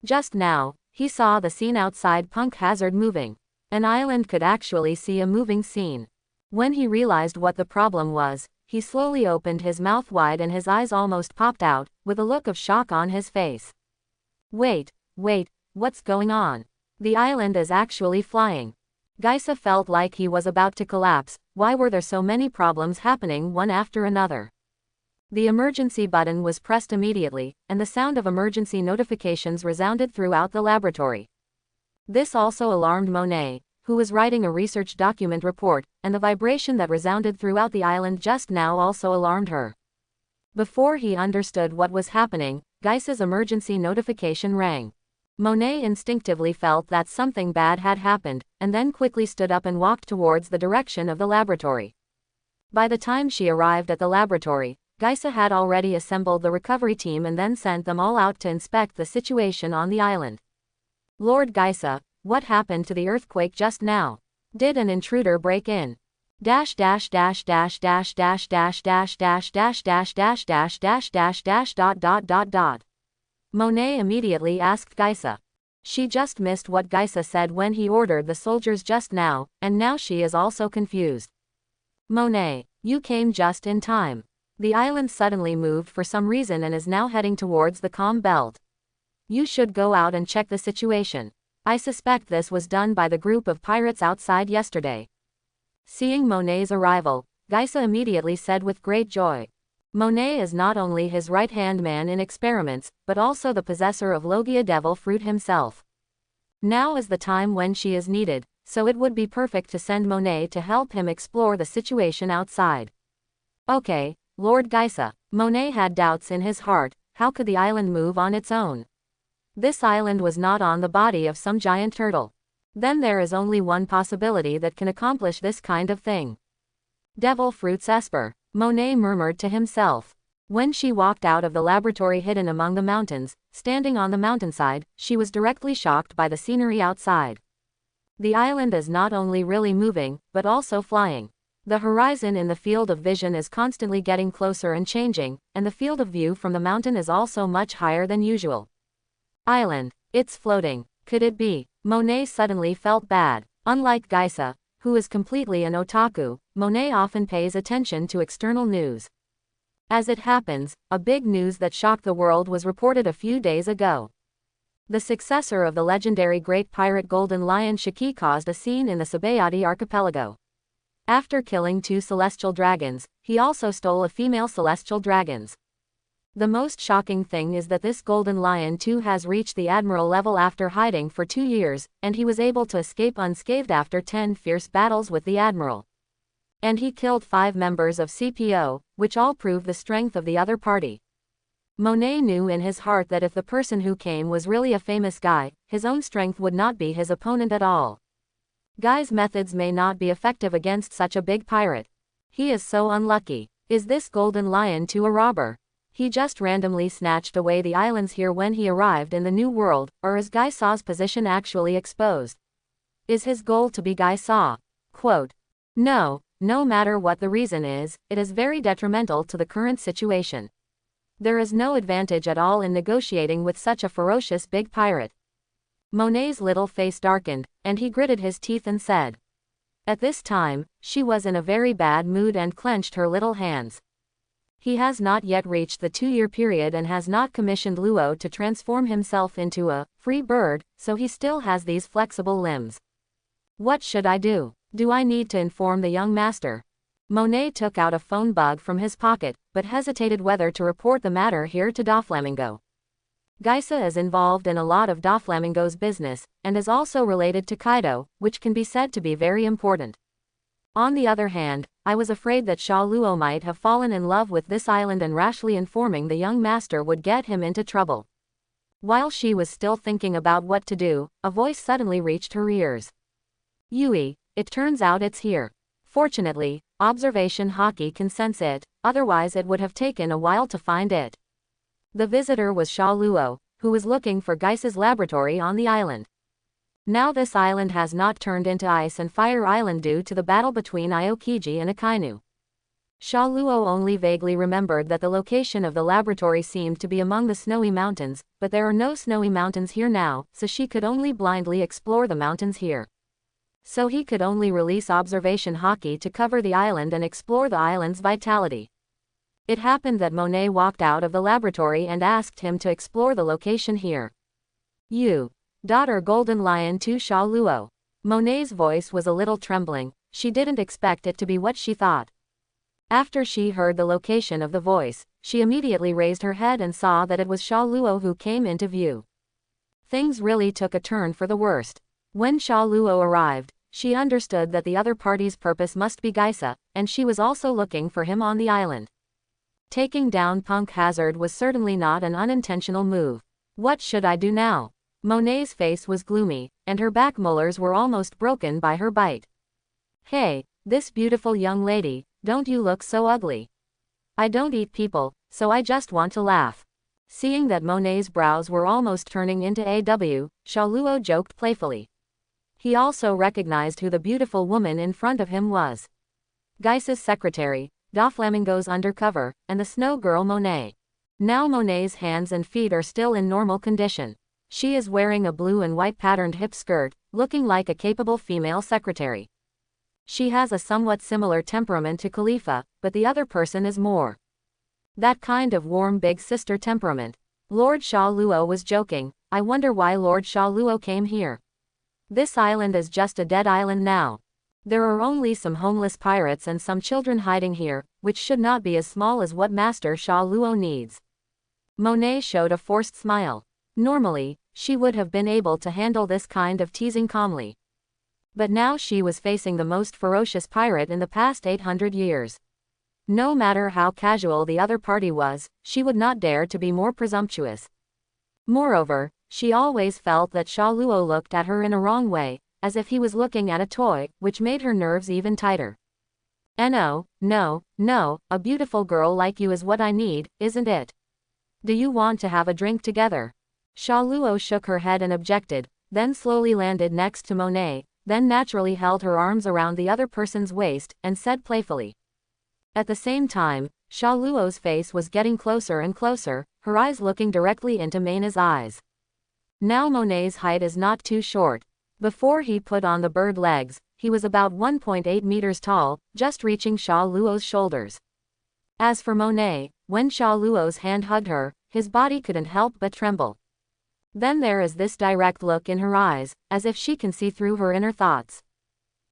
Just now, he saw the scene outside Punk Hazard moving. An island could actually see a moving scene. When he realized what the problem was, he slowly opened his mouth wide and his eyes almost popped out, with a look of shock on his face. Wait, what's going on? The island is actually flying. Gaisa felt like he was about to collapse. Why were there so many problems happening one after another? The emergency button was pressed immediately, and the sound of emergency notifications resounded throughout the laboratory. This also alarmed Monet, who was writing a research document report, and the vibration that resounded throughout the island just now also alarmed her. Before he understood what was happening, Gaisa's emergency notification rang. Monet instinctively felt that something bad had happened, and then quickly stood up and walked towards the direction of the laboratory. By the time she arrived at the laboratory, Gaisa had already assembled the recovery team and then sent them all out to inspect the situation on the island. Lord Gaisa, what happened to the earthquake just now? Did an intruder break in? Dash dash dash dash dash dash dash dash dash dash dash dash dash dash dash dash dot. Monet immediately asked Gaisa. She just missed what Gaisa said when he ordered the soldiers just now, and now she is also confused. Monet, you came just in time. The island suddenly moved for some reason and is now heading towards the calm belt. You should go out and check the situation. I suspect this was done by the group of pirates outside yesterday. Seeing Monet's arrival, Gaisa immediately said with great joy. Monet is not only his right-hand man in experiments, but also the possessor of Logia Devil Fruit himself. Now is the time when she is needed, so it would be perfect to send Monet to help him explore the situation outside. Okay, Lord Gaisa. Monet had doubts in his heart. How could the island move on its own? This island was not on the body of some giant turtle. Then there is only one possibility that can accomplish this kind of thing. Devil Fruit's Esper, Monet murmured to himself. When she walked out of the laboratory hidden among the mountains, standing on the mountainside, she was directly shocked by the scenery outside. The island is not only really moving, but also flying. The horizon in the field of vision is constantly getting closer and changing, and the field of view from the mountain is also much higher than usual. Island, it's floating. Could it be? Monet suddenly felt bad. Unlike Gaisa, who is completely an otaku, Monet often pays attention to external news. As it happens, a big news that shocked the world was reported a few days ago. The successor of the legendary great pirate Golden Lion Shiki caused a scene in the Sabayati archipelago. After killing 2 celestial dragons, he also stole a female celestial dragons. The most shocking thing is that this Golden Lion too has reached the admiral level after hiding for 2 years, and he was able to escape unscathed after 10 fierce battles with the admiral. And he killed 5 members of CPO, which all prove the strength of the other party. Monet knew in his heart that if the person who came was really a famous guy, his own strength would not be his opponent at all. Guy's methods may not be effective against such a big pirate. He is so unlucky. Is this Golden Lion too a robber? He just randomly snatched away the islands here when he arrived in the new world, or is Gaisa's position actually exposed? Is his goal to be Gaisa? Quote, no matter what the reason is, it is very detrimental to the current situation. There is no advantage at all in negotiating with such a ferocious big pirate. Monet's little face darkened, and he gritted his teeth and said. At this time, she was in a very bad mood and clenched her little hands. He has not yet reached the 2-year period and has not commissioned Luo to transform himself into a free bird, so he still has these flexible limbs. What should I do? Do I need to inform the young master? Monet took out a phone bug from his pocket, but hesitated whether to report the matter here to Doflamingo. Geisa is involved in a lot of Doflamingo's business, and is also related to Kaido, which can be said to be very important. On the other hand, I was afraid that Sha Luo might have fallen in love with this island, and rashly informing the young master would get him into trouble. While she was still thinking about what to do, a voice suddenly reached her ears. Yui, it turns out it's here. Fortunately, observation hockey can sense it, otherwise it would have taken a while to find it. The visitor was Sha Luo, who was looking for Geisa's laboratory on the island. Now this island has not turned into Ice and Fire Island due to the battle between Aokiji and Akainu. Sha Luo only vaguely remembered that the location of the laboratory seemed to be among the snowy mountains, but there are no snowy mountains here now, so she could only blindly explore the mountains here. So he could only release observation hockey to cover the island and explore the island's vitality. It happened that Monet walked out of the laboratory and asked him to explore the location here. You. Daughter Golden Lion to Sha Luo. Monet's voice was a little trembling, she didn't expect it to be what she thought. After she heard the location of the voice, she immediately raised her head and saw that it was Sha Luo who came into view. Things really took a turn for the worst. When Sha Luo arrived, she understood that the other party's purpose must be Geisa, and she was also looking for him on the island. Taking down Punk Hazard was certainly not an unintentional move. What should I do now? Monet's face was gloomy, and her back molars were almost broken by her bite. Hey, this beautiful young lady, don't you look so ugly? I don't eat people, so I just want to laugh. Seeing that Monet's brows were almost turning into AW, Sha Luo joked playfully. He also recognized who the beautiful woman in front of him was. Geisa's secretary, Doflamingo's undercover, and the snow girl Monet. Now Monet's hands and feet are still in normal condition. She is wearing a blue and white patterned hip skirt, looking like a capable female secretary. She has a somewhat similar temperament to Khalifa, but the other person is more that kind of warm big sister temperament. Lord Sha Luo was joking, I wonder why Lord Sha Luo came here. This island is just a dead island now. There are only some homeless pirates and some children hiding here, which should not be as small as what Master Sha Luo needs. Monet showed a forced smile. Normally, she would have been able to handle this kind of teasing calmly. But now she was facing the most ferocious pirate in the past 800 years. No matter how casual the other party was, she would not dare to be more presumptuous. Moreover, she always felt that Sha Luo looked at her in a wrong way, as if he was looking at a toy, which made her nerves even tighter. No, a beautiful girl like you is what I need, isn't it? Do you want to have a drink together? Sha Luo shook her head and objected, then slowly landed next to Monet, then naturally held her arms around the other person's waist, and said playfully. At the same time, Sha Luo's face was getting closer and closer, her eyes looking directly into Mayna's eyes. Now Monet's height is not too short. Before he put on the bird legs, he was about 1.8 meters tall, just reaching Sha Luo's shoulders. As for Monet, when Sha Luo's hand hugged her, his body couldn't help but tremble. Then there is this direct look in her eyes, as if she can see through her inner thoughts.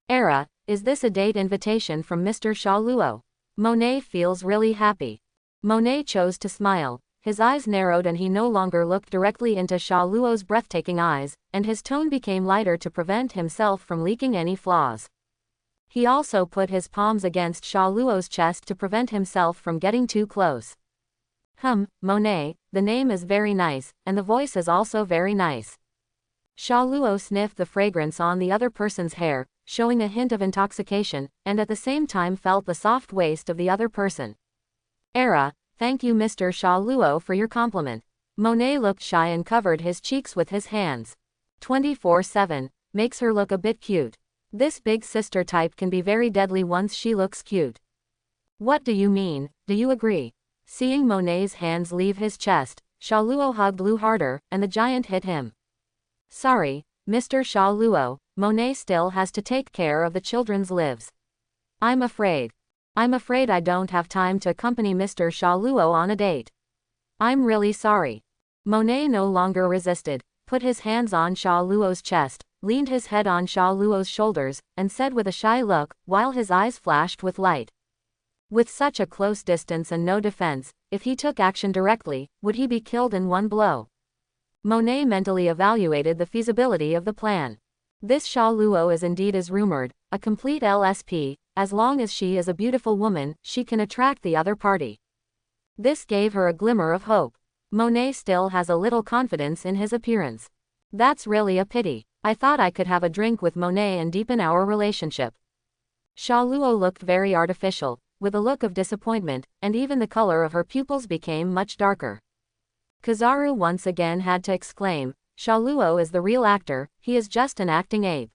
Era, is this a date invitation from Mr. Sha Luo? Monet feels really happy. Monet chose to smile, his eyes narrowed and he no longer looked directly into Sha Luo's breathtaking eyes, and his tone became lighter to prevent himself from leaking any flaws. He also put his palms against Sha Luo's chest to prevent himself from getting too close. Monet, the name is very nice, and the voice is also very nice. Sha Luo sniffed the fragrance on the other person's hair, showing a hint of intoxication, and at the same time felt the soft waist of the other person. Era, thank you Mr. Sha Luo for your compliment. Monet looked shy and covered his cheeks with his hands. 24/7, makes her look a bit cute. This big sister type can be very deadly once she looks cute. What do you mean, do you agree? Seeing Monet's hands leave his chest, Sha Luo hugged Lu harder, and the giant hit him. Sorry, Mr. Sha Luo, Monet still has to take care of the children's lives. I'm afraid I don't have time to accompany Mr. Sha Luo on a date. I'm really sorry. Monet no longer resisted, put his hands on Sha Luo's chest, leaned his head on Sha Luo's shoulders, and said with a shy look, while his eyes flashed with light. With such a close distance and no defense, if he took action directly, would he be killed in one blow? Monet mentally evaluated the feasibility of the plan. This Sha Luo is indeed as rumored, a complete LSP. As long as she is a beautiful woman, she can attract the other party. This gave her a glimmer of hope. Monet still has a little confidence in his appearance. That's really a pity. I thought I could have a drink with Monet and deepen our relationship. Sha Luo looked very artificial, with a look of disappointment, and even the color of her pupils became much darker. Kizaru once again had to exclaim, Sha Luo is the real actor, he is just an acting ape.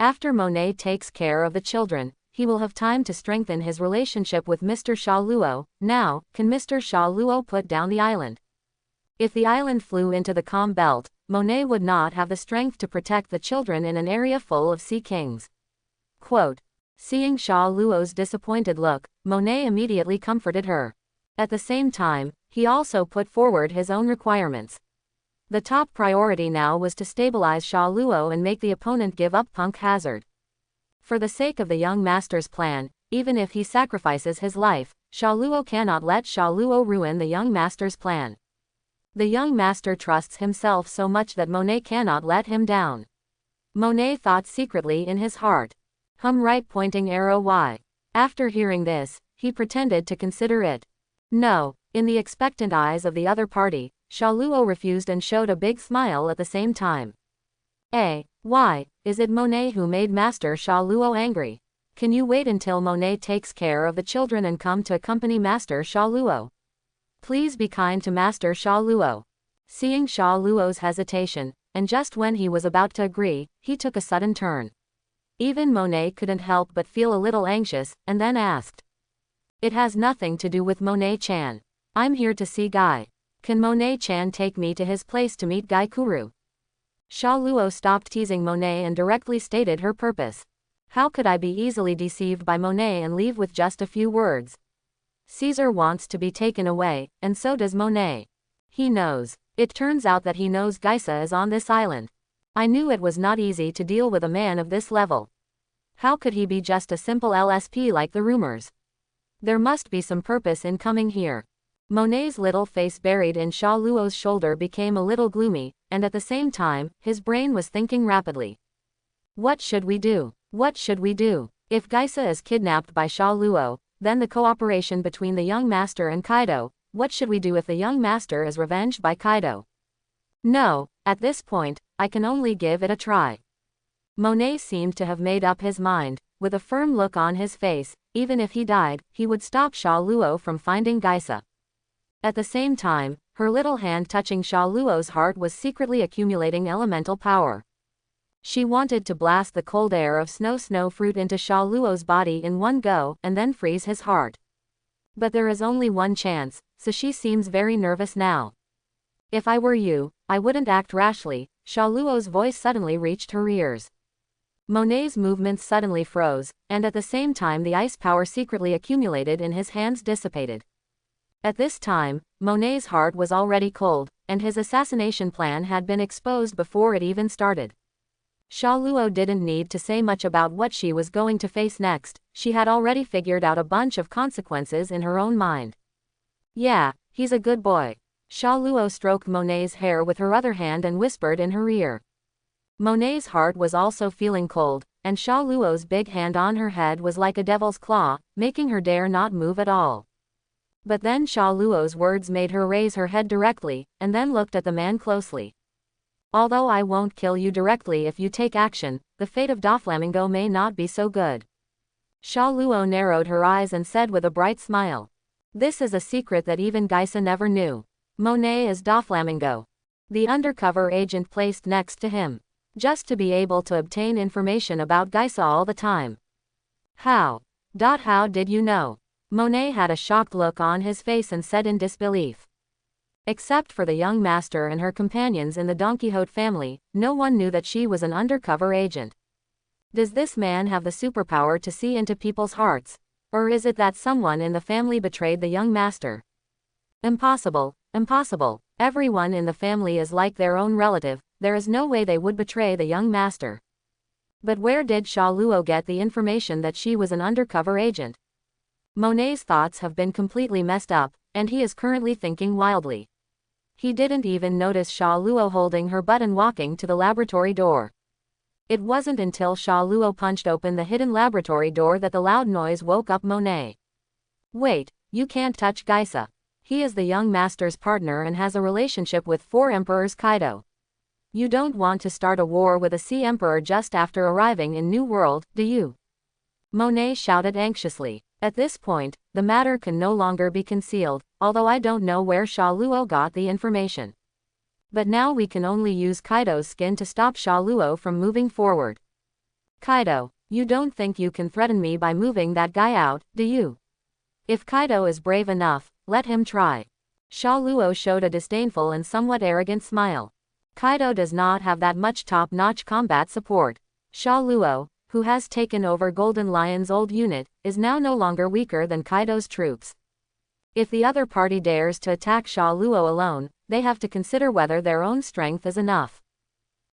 After Monet takes care of the children, he will have time to strengthen his relationship with Mr. Sha Luo. Now, can Mr. Sha Luo put down the island? If the island flew into the calm belt, Monet would not have the strength to protect the children in an area full of sea kings. Quote. Seeing Sha Luo's disappointed look, Monet immediately comforted her. At the same time, he also put forward his own requirements. The top priority now was to stabilize Sha Luo and make the opponent give up Punk Hazard. For the sake of the young master's plan, even if he sacrifices his life, Sha Luo cannot let Sha Luo ruin the young master's plan. The young master trusts himself so much that Monet cannot let him down. Monet thought secretly in his heart. Right pointing arrow Y. After hearing this, he pretended to consider it. No, in the expectant eyes of the other party, Sha Luo refused and showed a big smile at the same time. Why, is it Monet who made Master Sha Luo angry? Can you wait until Monet takes care of the children and come to accompany Master Sha Luo? Please be kind to Master Sha Luo. Seeing Sha Luo's hesitation, and just when he was about to agree, he took a sudden turn. Even Monet couldn't help but feel a little anxious, and then asked. It has nothing to do with Monet-chan. I'm here to see Guy. Can Monet-chan take me to his place to meet Guy Kuru? Sha Luo stopped teasing Monet and directly stated her purpose. How could I be easily deceived by Monet and leave with just a few words? Caesar wants to be taken away, and so does Monet. He knows. It turns out that he knows Geisa is on this island. I knew it was not easy to deal with a man of this level. How could he be just a simple LSP like the rumors? There must be some purpose in coming here. Monet's little face buried in Sha Luo's shoulder became a little gloomy, and at the same time, his brain was thinking rapidly. What should we do? What should we do? If Geisa is kidnapped by Sha Luo, then the cooperation between the young master and Kaido. What should we do if the young master is revenged by Kaido? No, at this point, I can only give it a try. Monet seemed to have made up his mind. With a firm look on his face, even if he died, he would stop Sha Luo from finding Geisa. At the same time, her little hand touching Sha Luo's heart was secretly accumulating elemental power. She wanted to blast the cold air of snow fruit into Sha Luo's body in one go, and then freeze his heart. But there is only one chance, so she seems very nervous now. If I were you, I wouldn't act rashly. Sha Luo's voice suddenly reached her ears. Monet's movements suddenly froze, and at the same time the ice power secretly accumulated in his hands dissipated. At this time, Monet's heart was already cold, and his assassination plan had been exposed before it even started. Sha Luo didn't need to say much about what she was going to face next. She had already figured out a bunch of consequences in her own mind. Yeah, he's a good boy. Sha Luo stroked Monet's hair with her other hand and whispered in her ear. Monet's heart was also feeling cold, and Sha Luo's big hand on her head was like a devil's claw, making her dare not move at all. But then Sha Luo's words made her raise her head directly, and then looked at the man closely. Although I won't kill you directly if you take action, the fate of Doflamingo may not be so good. Sha Luo narrowed her eyes and said with a bright smile. This is a secret that even Geisa never knew. Monet is Doflamingo. The undercover agent placed next to him. Just to be able to obtain information about Geisa all the time. How? How did you know? Monet had a shocked look on his face and said in disbelief. Except for the young master and her companions in the Don Quixote family, no one knew that she was an undercover agent. Does this man have the superpower to see into people's hearts? Or is it that someone in the family betrayed the young master? Impossible, impossible. Everyone in the family is like their own relative, there is no way they would betray the young master. But where did Sha Luo get the information that she was an undercover agent? Monet's thoughts have been completely messed up, and he is currently thinking wildly. He didn't even notice Sha Luo holding her butt and walking to the laboratory door. It wasn't until Sha Luo punched open the hidden laboratory door that the loud noise woke up Monet. Wait, you can't touch Geisa. He is the young master's partner and has a relationship with 4 emperors Kaido. You don't want to start a war with a sea emperor just after arriving in New World, do you? Monet shouted anxiously. At this point, the matter can no longer be concealed, although I don't know where Sha Luo got the information. But now we can only use Kaido's skin to stop Sha Luo from moving forward. Kaido, you don't think you can threaten me by moving that guy out, do you? If Kaido is brave enough, let him try. Sha Luo showed a disdainful and somewhat arrogant smile. Kaido does not have that much top-notch combat support. Sha Luo, who has taken over Golden Lion's old unit, is now no longer weaker than Kaido's troops. If the other party dares to attack Sha Luo alone, they have to consider whether their own strength is enough.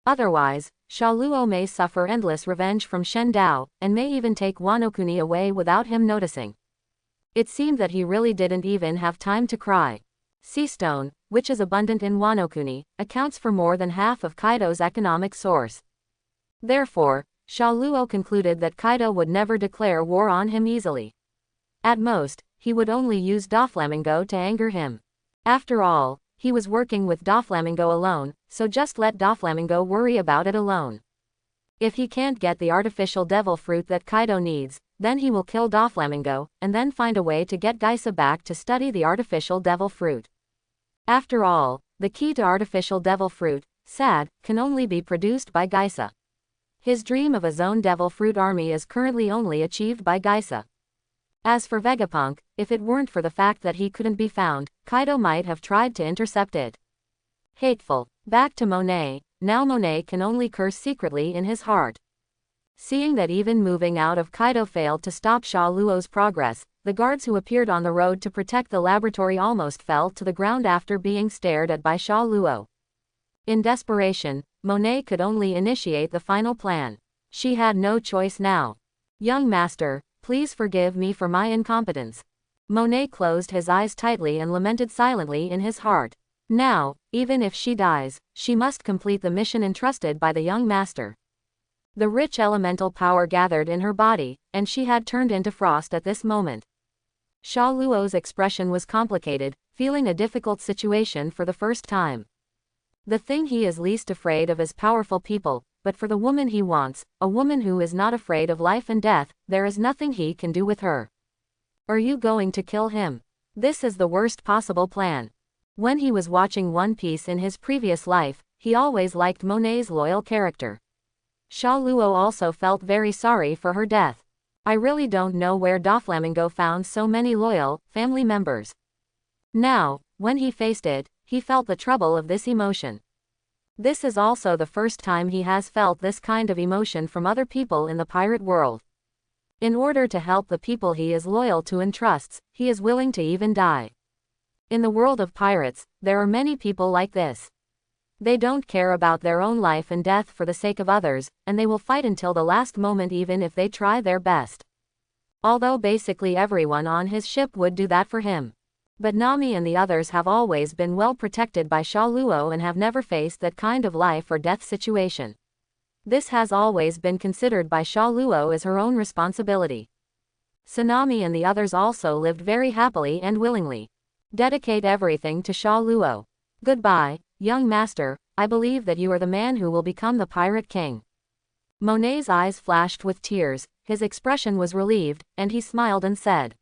Otherwise, Sha Luo may suffer endless revenge from Shen Dao, and may even take Wano Kuni away without him noticing. It seemed that he really didn't even have time to cry. Sea stone, which is abundant in Wano Kuni, accounts for more than half of Kaido's economic source. Therefore, Sha Luo concluded that Kaido would never declare war on him easily. At most, he would only use Doflamingo to anger him. After all, he was working with Doflamingo alone, so just let Doflamingo worry about it alone. If he can't get the artificial devil fruit that Kaido needs, then he will kill Doflamingo, and then find a way to get Geisa back to study the artificial devil fruit. After all, the key to artificial devil fruit, SAD, can only be produced by Geisa. His dream of a zone devil fruit army is currently only achieved by Geisa. As for Vegapunk, if it weren't for the fact that he couldn't be found, Kaido might have tried to intercept it. Hateful. Back to Monet. Now Monet can only curse secretly in his heart. Seeing that even moving out of Kaido failed to stop Sha Luo's progress, the guards who appeared on the road to protect the laboratory almost fell to the ground after being stared at by Sha Luo. In desperation, Monet could only initiate the final plan. She had no choice now. Young master, please forgive me for my incompetence. Monet closed his eyes tightly and lamented silently in his heart. Now, even if she dies, she must complete the mission entrusted by the young master. The rich elemental power gathered in her body, and she had turned into frost at this moment. Sha Luo's expression was complicated, feeling a difficult situation for the first time. The thing he is least afraid of is powerful people, but for the woman he wants, a woman who is not afraid of life and death, there is nothing he can do with her. Are you going to kill him? This is the worst possible plan. When he was watching One Piece in his previous life, he always liked Monet's loyal character. Sha Luo also felt very sorry for her death. I really don't know where Doflamingo found so many loyal family members. Now, when he faced it, he felt the trouble of this emotion. This is also the first time he has felt this kind of emotion from other people in the pirate world. In order to help the people he is loyal to and trusts, he is willing to even die. In the world of pirates, there are many people like this. They don't care about their own life and death for the sake of others, and they will fight until the last moment even if they try their best. Although basically everyone on his ship would do that for him. But Nami and the others have always been well protected by Sha Luo and have never faced that kind of life or death situation. This has always been considered by Sha Luo as her own responsibility. Nami and the others also lived very happily and willingly. Dedicate everything to Sha Luo. Goodbye, young master, I believe that you are the man who will become the Pirate King. Monet's eyes flashed with tears, his expression was relieved, and he smiled and said.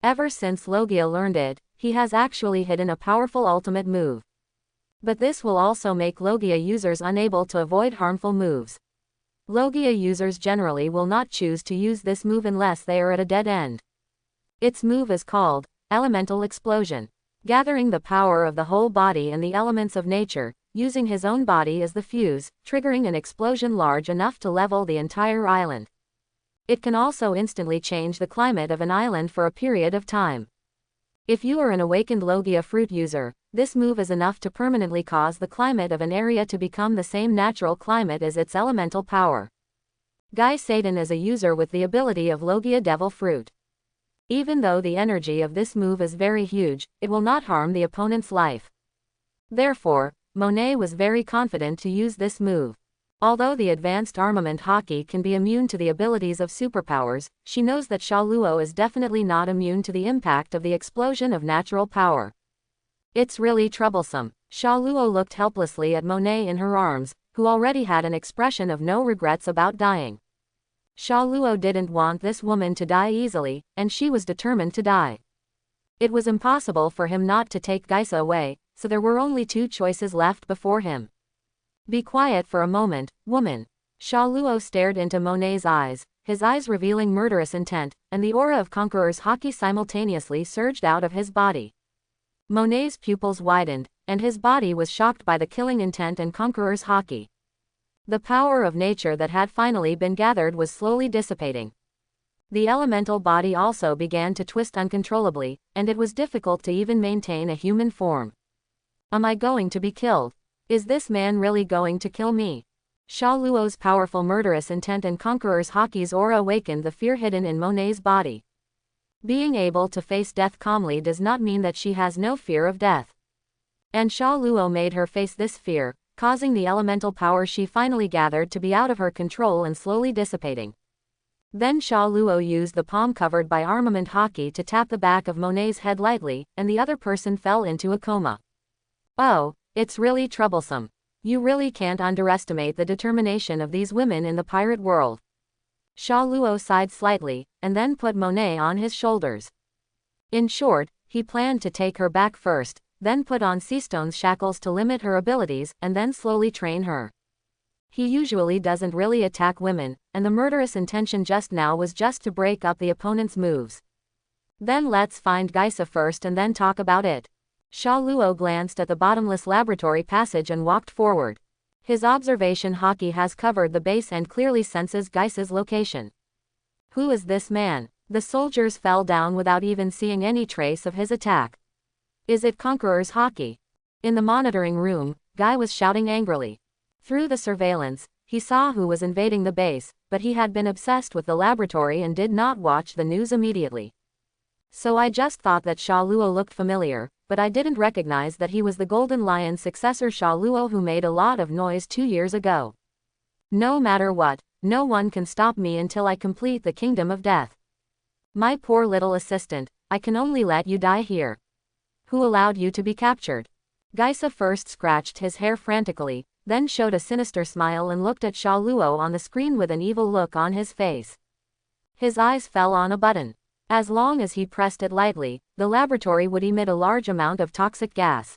Ever since Logia learned it, he has actually hidden a powerful ultimate move. But this will also make Logia users unable to avoid harmful moves. Logia users generally will not choose to use this move unless they are at a dead end. Its move is called Elemental Explosion. Gathering the power of the whole body and the elements of nature, using his own body as the fuse, triggering an explosion large enough to level the entire island. It can also instantly change the climate of an island for a period of time. If you are an awakened Logia fruit user, this move is enough to permanently cause the climate of an area to become the same natural climate as its elemental power. Guy Satan is a user with the ability of Logia Devil Fruit. Even though the energy of this move is very huge, it will not harm the opponent's life. Therefore, Monet was very confident to use this move. Although the advanced armament hockey can be immune to the abilities of superpowers, she knows that Sha Luo is definitely not immune to the impact of the explosion of natural power. It's really troublesome. Sha Luo looked helplessly at Monet in her arms, who already had an expression of no regrets about dying. Sha Luo didn't want this woman to die easily, and she was determined to die. It was impossible for him not to take Geisa away, so there were only two choices left before him. Be quiet for a moment, woman. Sha Luo stared into Monet's eyes, his eyes revealing murderous intent, and the aura of Conqueror's Haki simultaneously surged out of his body. Monet's pupils widened, and his body was shocked by the killing intent and Conqueror's Haki. The power of nature that had finally been gathered was slowly dissipating. The elemental body also began to twist uncontrollably, and it was difficult to even maintain a human form. Am I going to be killed? Is this man really going to kill me? Sha Luo's powerful murderous intent and Conqueror's Haki's aura awakened the fear hidden in Monet's body. Being able to face death calmly does not mean that she has no fear of death. And Sha Luo made her face this fear, causing the elemental power she finally gathered to be out of her control and slowly dissipating. Then Sha Luo used the palm covered by armament Haki to tap the back of Monet's head lightly, and the other person fell into a coma. Oh, it's really troublesome. You really can't underestimate the determination of these women in the pirate world. Sha Luo sighed slightly, and then put Monet on his shoulders. In short, he planned to take her back first, then put on Seastone's shackles to limit her abilities, and then slowly train her. He usually doesn't really attack women, and the murderous intention just now was just to break up the opponent's moves. Then let's find Geisa first and then talk about it. Sha Luo glanced at the bottomless laboratory passage and walked forward. His observation Haki has covered the base and clearly senses Geisa's location. Who is this man? The soldiers fell down without even seeing any trace of his attack. Is it Conqueror's Haki? In the monitoring room, Guy was shouting angrily. Through the surveillance, he saw who was invading the base, but he had been obsessed with the laboratory and did not watch the news immediately. So I just thought that Sha Luo looked familiar, but I didn't recognize that he was the Golden Lion's successor Sha Luo who made a lot of noise 2 years ago. No matter what, no one can stop me until I complete the Kingdom of Death. My poor little assistant, I can only let you die here. Who allowed you to be captured? Geisa first scratched his hair frantically, then showed a sinister smile and looked at Sha Luo on the screen with an evil look on his face. His eyes fell on a button. As long as he pressed it lightly, the laboratory would emit a large amount of toxic gas.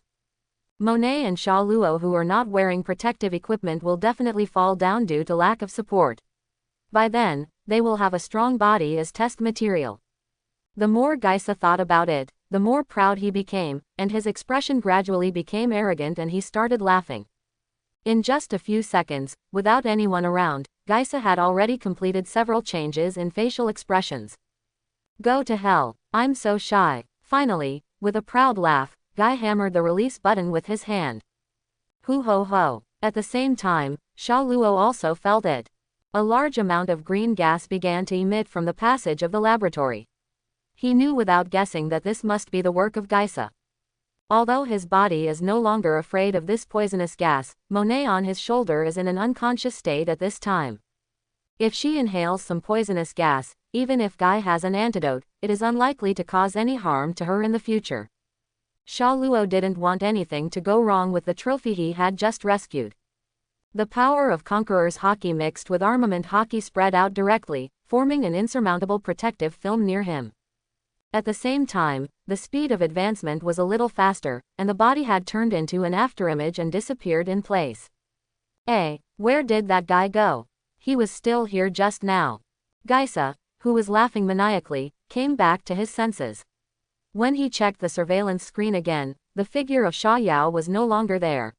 Monet and Sha Luo who are not wearing protective equipment will definitely fall down due to lack of support. By then, they will have a strong body as test material. The more Geisa thought about it, the more proud he became, and his expression gradually became arrogant and he started laughing. In just a few seconds, without anyone around, Geisa had already completed several changes in facial expressions. Go to hell, I'm so shy. Finally, with a proud laugh, Guy hammered the release button with his hand. Hoo ho ho. At the same time, Sha Luo also felt it. A large amount of green gas began to emit from the passage of the laboratory. He knew without guessing that this must be the work of Geisa. Although his body is no longer afraid of this poisonous gas, Monet on his shoulder is in an unconscious state at this time. If she inhales some poisonous gas, even if Guy has an antidote, it is unlikely to cause any harm to her in the future. Sha Luo didn't want anything to go wrong with the trophy he had just rescued. The power of Conqueror's Haki mixed with armament Haki spread out directly, forming an insurmountable protective film near him. At the same time, the speed of advancement was a little faster, and the body had turned into an afterimage and disappeared in place. Where did that guy go? He was still here just now. Geisa, who was laughing maniacally, came back to his senses. When he checked the surveillance screen again, the figure of Sha Yao was no longer there.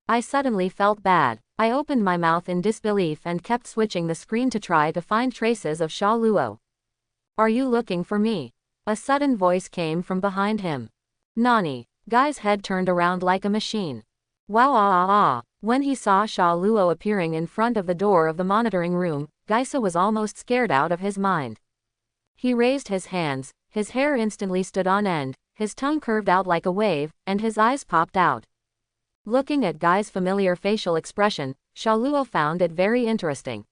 I suddenly felt bad. I opened my mouth in disbelief and kept switching the screen to try to find traces of Sha Luo. Are you looking for me? A sudden voice came from behind him. Nani? Guy's head turned around like a machine. Wow. When he saw Sha Luo appearing in front of the door of the monitoring room, Geisa was almost scared out of his mind. He raised his hands, his hair instantly stood on end, his tongue curved out like a wave, and his eyes popped out. Looking at Guy's familiar facial expression, Shaluo found it very interesting.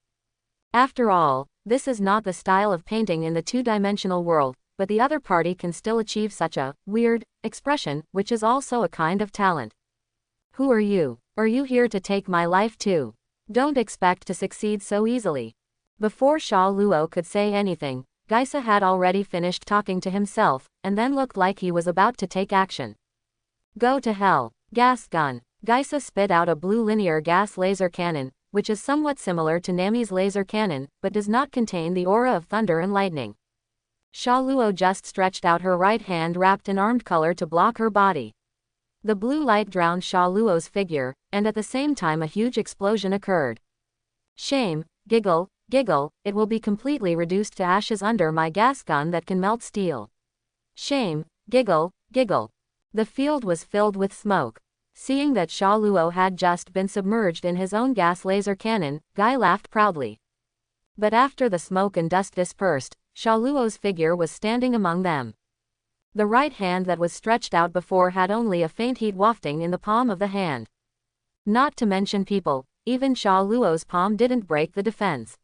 After all, this is not the style of painting in the two-dimensional world, but the other party can still achieve such a weird expression, which is also a kind of talent. Who are you? Are you here to take my life too? Don't expect to succeed so easily. Before Sha Luo could say anything, Geisa had already finished talking to himself, and then looked like he was about to take action. Go to hell. Gas gun. Geisa spit out a blue linear gas laser cannon, which is somewhat similar to Nami's laser cannon, but does not contain the aura of thunder and lightning. Sha Luo just stretched out her right hand wrapped in armed color to block her body. The blue light drowned Sha Luo's figure, and at the same time a huge explosion occurred. Shame, giggle, giggle, it will be completely reduced to ashes under my gas gun that can melt steel. Shame, giggle, giggle. The field was filled with smoke. Seeing that Sha Luo had just been submerged in his own gas laser cannon, Guy laughed proudly. But after the smoke and dust dispersed, Sha Luo's figure was standing among them. The right hand that was stretched out before had only a faint heat wafting in the palm of the hand. Not to mention people, even Sha Luo's palm didn't break the defense.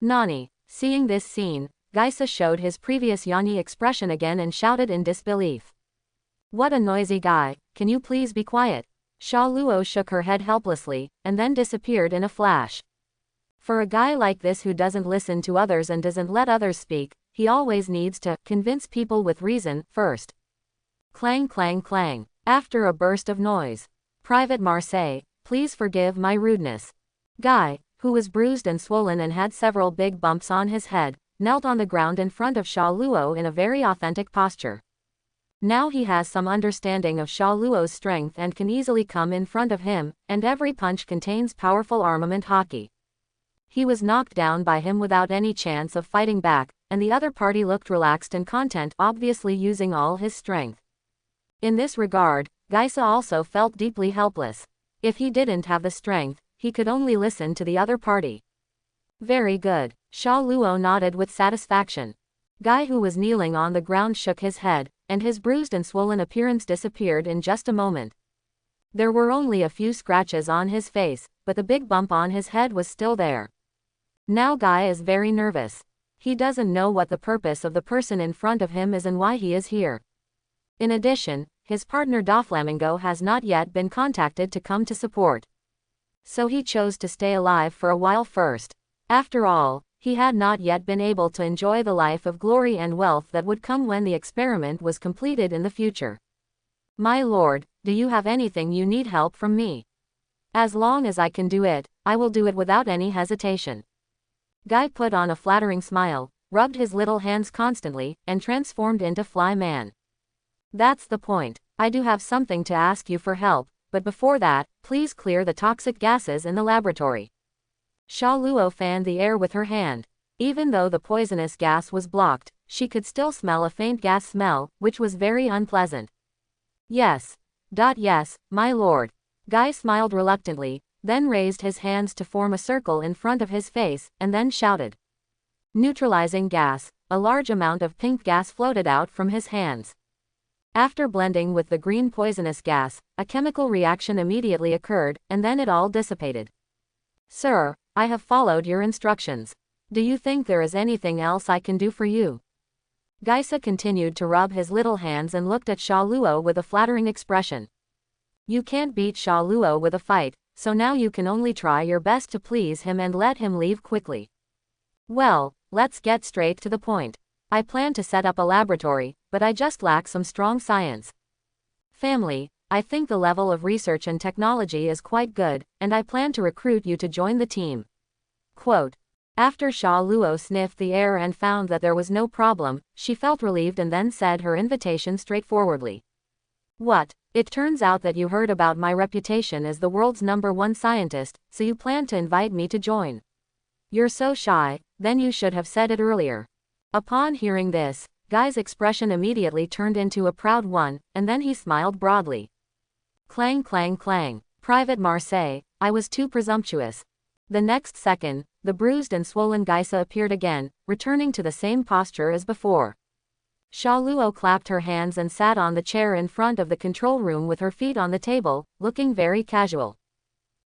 Nani. Seeing this scene, Geisa showed his previous Yanyi expression again and shouted in disbelief. What a noisy guy, can you please be quiet? Sha Luo shook her head helplessly, and then disappeared in a flash. For a guy like this who doesn't listen to others and doesn't let others speak, he always needs to convince people with reason first. Clang clang clang. After a burst of noise. Private Marseille, please forgive my rudeness. Guy, who was bruised and swollen and had several big bumps on his head, knelt on the ground in front of Sha Luo in a very authentic posture. Now he has some understanding of Sha Luo's strength and can easily come in front of him, and every punch contains powerful armament hockey. He was knocked down by him without any chance of fighting back, and the other party looked relaxed and content, obviously using all his strength. In this regard, Geisa also felt deeply helpless. If he didn't have the strength, he could only listen to the other party. Very good. Sha Luo nodded with satisfaction. Guy, who was kneeling on the ground, shook his head, and his bruised and swollen appearance disappeared in just a moment. There were only a few scratches on his face, but the big bump on his head was still there. Now Guy is very nervous. He doesn't know what the purpose of the person in front of him is and why he is here. In addition, his partner Doflamingo has not yet been contacted to come to support. So he chose to stay alive for a while first. After all, he had not yet been able to enjoy the life of glory and wealth that would come when the experiment was completed in the future. My lord, do you have anything you need help from me? As long as I can do it, I will do it without any hesitation. Guy put on a flattering smile, rubbed his little hands constantly, and transformed into Fly Man. That's the point. I do have something to ask you for help, but before that, please clear the toxic gases in the laboratory. Sha Luo fanned the air with her hand. Even though the poisonous gas was blocked, she could still smell a faint gas smell, which was very unpleasant. Yes. Yes, my lord. Guy smiled reluctantly, then raised his hands to form a circle in front of his face, and then shouted. Neutralizing gas. A large amount of pink gas floated out from his hands. After blending with the green poisonous gas, a chemical reaction immediately occurred, and then it all dissipated. Sir, I have followed your instructions. Do you think there is anything else I can do for you? Geisa continued to rub his little hands and looked at Sha Luo with a flattering expression. You can't beat Sha Luo with a fight, so now you can only try your best to please him and let him leave quickly. Well, let's get straight to the point. I plan to set up a laboratory, but I just lack some strong science. Family, I think the level of research and technology is quite good, and I plan to recruit you to join the team. Quote. After Sha Luo sniffed the air and found that there was no problem, she felt relieved and then said her invitation straightforwardly. What? It turns out that you heard about my reputation as the world's #1 scientist, so you plan to invite me to join. You're so shy, then you should have said it earlier. Upon hearing this, Guy's expression immediately turned into a proud one, and then he smiled broadly. Clang clang clang. Private Marseille, I was too presumptuous. The next second, the bruised and swollen Geisa appeared again, returning to the same posture as before. Sha Luo clapped her hands and sat on the chair in front of the control room with her feet on the table, looking very casual.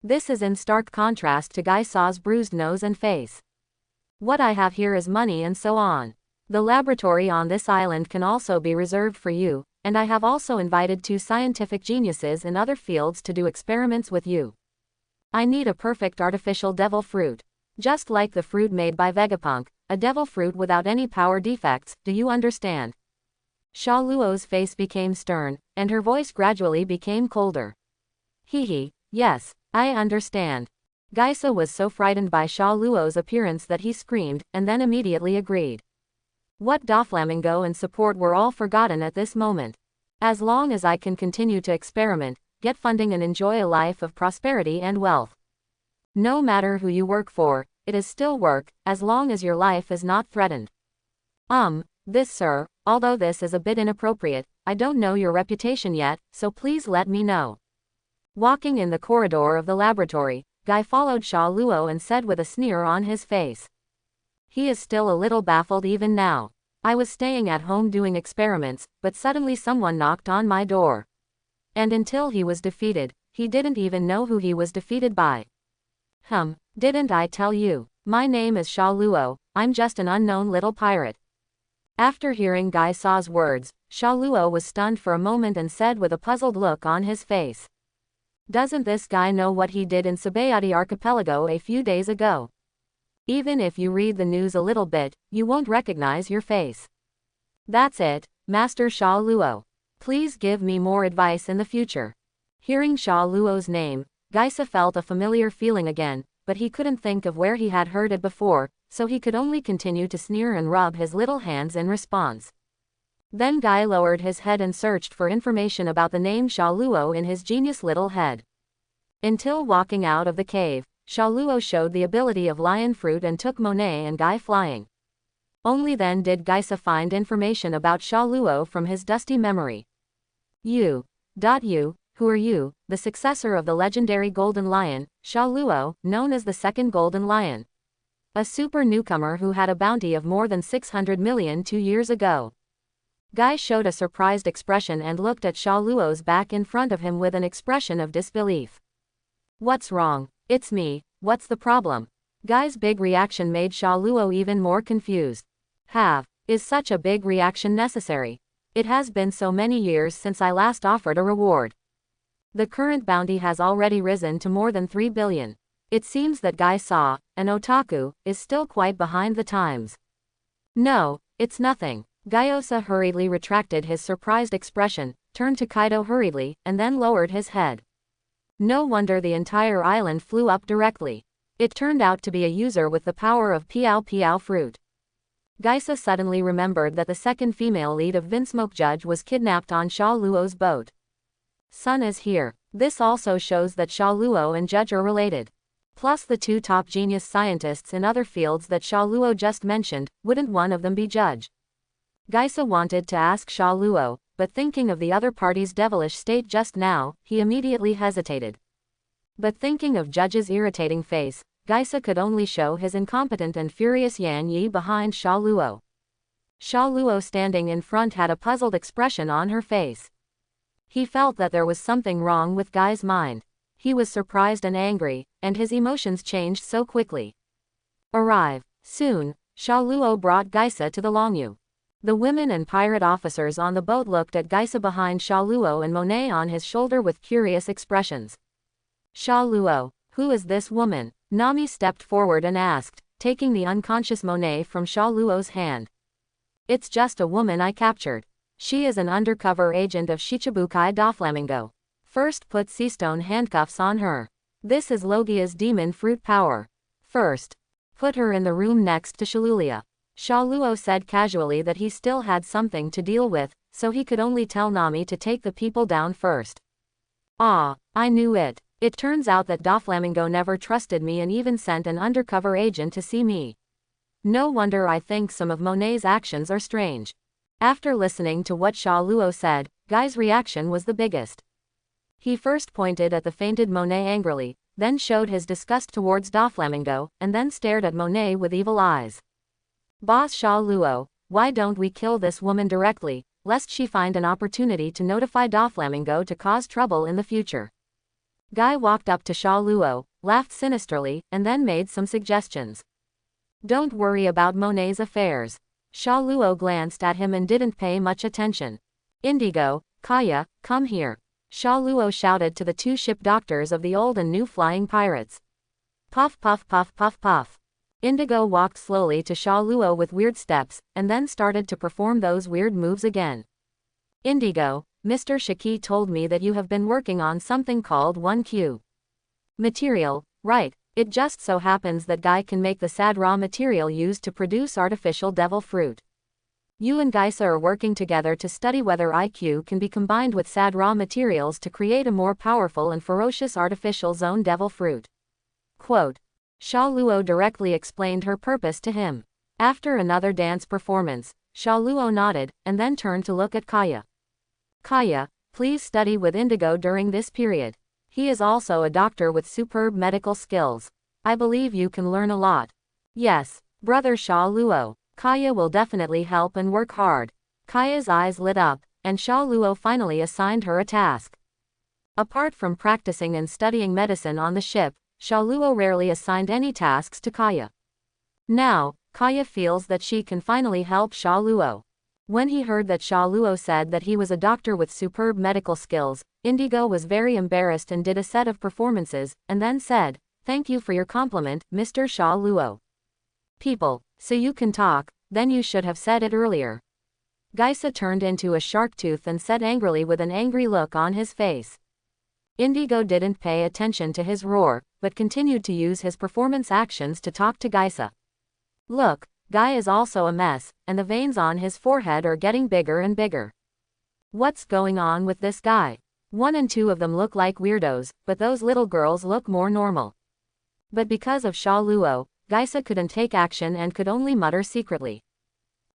This is in stark contrast to Gai Sa's bruised nose and face. What I have here is money and so on. The laboratory on this island can also be reserved for you, and I have also invited 2 scientific geniuses in other fields to do experiments with you. I need a perfect artificial devil fruit. Just like the fruit made by Vegapunk, a devil fruit without any power defects, do you understand? Sha Luo's face became stern, and her voice gradually became colder. Hee, yes, I understand. Gaisa was so frightened by Sha Luo's appearance that he screamed, and then immediately agreed. What Doflamingo and support were all forgotten at this moment. As long as I can continue to experiment, get funding and enjoy a life of prosperity and wealth. No matter who you work for, it is still work, as long as your life is not threatened. This sir, although this is a bit inappropriate, I don't know your reputation yet, so please let me know. Walking in the corridor of the laboratory, Guy followed Sha Luo and said with a sneer on his face. He is still a little baffled even now. I was staying at home doing experiments, but suddenly someone knocked on my door. And until he was defeated, he didn't even know who he was defeated by. Didn't I tell you? My name is Sha Luo, I'm just an unknown little pirate. After hearing Gai Sa's words, Sha Luo was stunned for a moment and said with a puzzled look on his face. Doesn't this guy know what he did in Sabayati Archipelago a few days ago? Even if you read the news a little bit, you won't recognize your face. That's it, Master Sha Luo. Please give me more advice in the future. Hearing Sha Luo's name, Gaisa felt a familiar feeling again, but he couldn't think of where he had heard it before, so he could only continue to sneer and rub his little hands in response. Then Guy lowered his head and searched for information about the name Sha Luo in his genius little head. Until walking out of the cave, Sha Luo showed the ability of lion fruit and took Monet and Guy flying. Only then did Gaisa find information about Sha Luo from his dusty memory. You, who are you, the successor of the legendary Golden Lion, Sha Luo, known as the Second Golden Lion. A super newcomer who had a bounty of more than 600 million 2 years ago. Guy showed a surprised expression and looked at Sha Luo's back in front of him with an expression of disbelief. What's wrong? It's me, what's the problem? Guy's big reaction made Sha Luo even more confused. Is such a big reaction necessary? It has been so many years since I last offered a reward. The current bounty has already risen to more than 3 billion. It seems that Gai Sa, an otaku, is still quite behind the times. No, it's nothing. Gyosa hurriedly retracted his surprised expression, turned to Kaido hurriedly, and then lowered his head. No wonder the entire island flew up directly. It turned out to be a user with the power of Piao Piao fruit. Gaisa suddenly remembered that the second female lead of Vinsmoke Judge was kidnapped on Sha Luo's boat. Sun is here. This also shows that Sha Luo and Judge are related. Plus the 2 top genius scientists in other fields that Sha Luo just mentioned, wouldn't one of them be Judge? Gaisa wanted to ask Sha Luo, but thinking of the other party's devilish state just now, he immediately hesitated. But thinking of Judge's irritating face, Gaisa could only show his incompetent and furious Yan Yi behind Sha Luo. Sha Luo standing in front had a puzzled expression on her face. He felt that there was something wrong with Guy's mind. He was surprised and angry, and his emotions changed so quickly. Arrive. Soon, Sha Luo brought Gaisa to the Longyu. The women and pirate officers on the boat looked at Gaisa behind Sha Luo and Monet on his shoulder with curious expressions. Sha Luo, who is this woman? Nami stepped forward and asked, taking the unconscious Monet from Sha Luo's hand. It's just a woman I captured. She is an undercover agent of Shichibukai Doflamingo. First put Seastone handcuffs on her. This is Logia's demon fruit power. First, put her in the room next to Shalulia. Sha Luo said casually that he still had something to deal with, so he could only tell Nami to take the people down first. Ah, I knew it. It turns out that Doflamingo never trusted me and even sent an undercover agent to see me. No wonder I think some of Monet's actions are strange. After listening to what Sha Luo said, Guy's reaction was the biggest. He first pointed at the fainted Monet angrily, then showed his disgust towards Doflamingo, and then stared at Monet with evil eyes. Boss Sha Luo, why don't we kill this woman directly, lest she find an opportunity to notify Doflamingo to cause trouble in the future. Guy walked up to Sha Luo, laughed sinisterly, and then made some suggestions. Don't worry about Monet's affairs. Sha Luo glanced at him and didn't pay much attention. Indigo, Kaya, come here. Sha Luo shouted to the two ship doctors of the old and new flying pirates. Puff puff puff puff puff. Indigo walked slowly to Sha Luo with weird steps, and then started to perform those weird moves again. Indigo, Mr. Shaki told me that you have been working on something called 1Q. Material, right, it just so happens that Guy can make the sad raw material used to produce artificial devil fruit. You and Geisa are working together to study whether IQ can be combined with sad raw materials to create a more powerful and ferocious artificial zone devil fruit. Quote. Sha Luo directly explained her purpose to him. After another dance performance, Sha Luo nodded, and then turned to look at Kaya. Kaya, please study with Indigo during this period. He is also a doctor with superb medical skills. I believe you can learn a lot. Yes, brother Sha Luo. Kaya will definitely help and work hard. Kaya's eyes lit up, and Sha Luo finally assigned her a task. Apart from practicing and studying medicine on the ship, Sha Luo rarely assigned any tasks to Kaya. Now, Kaya feels that she can finally help Sha Luo. When he heard that Sha Luo said that he was a doctor with superb medical skills, Indigo was very embarrassed and did a set of performances, and then said, "Thank you for your compliment, Mr. Sha Luo. People, so you can talk, then you should have said it earlier." Geisa turned into a shark tooth and said angrily with an angry look on his face. Indigo didn't pay attention to his roar, but continued to use his performance actions to talk to Geisa. Look, Guy is also a mess, and the veins on his forehead are getting bigger and bigger. What's going on with this guy? 1 and 2 of them look like weirdos, but those little girls look more normal. But because of Sha Luo, Geisa couldn't take action and could only mutter secretly.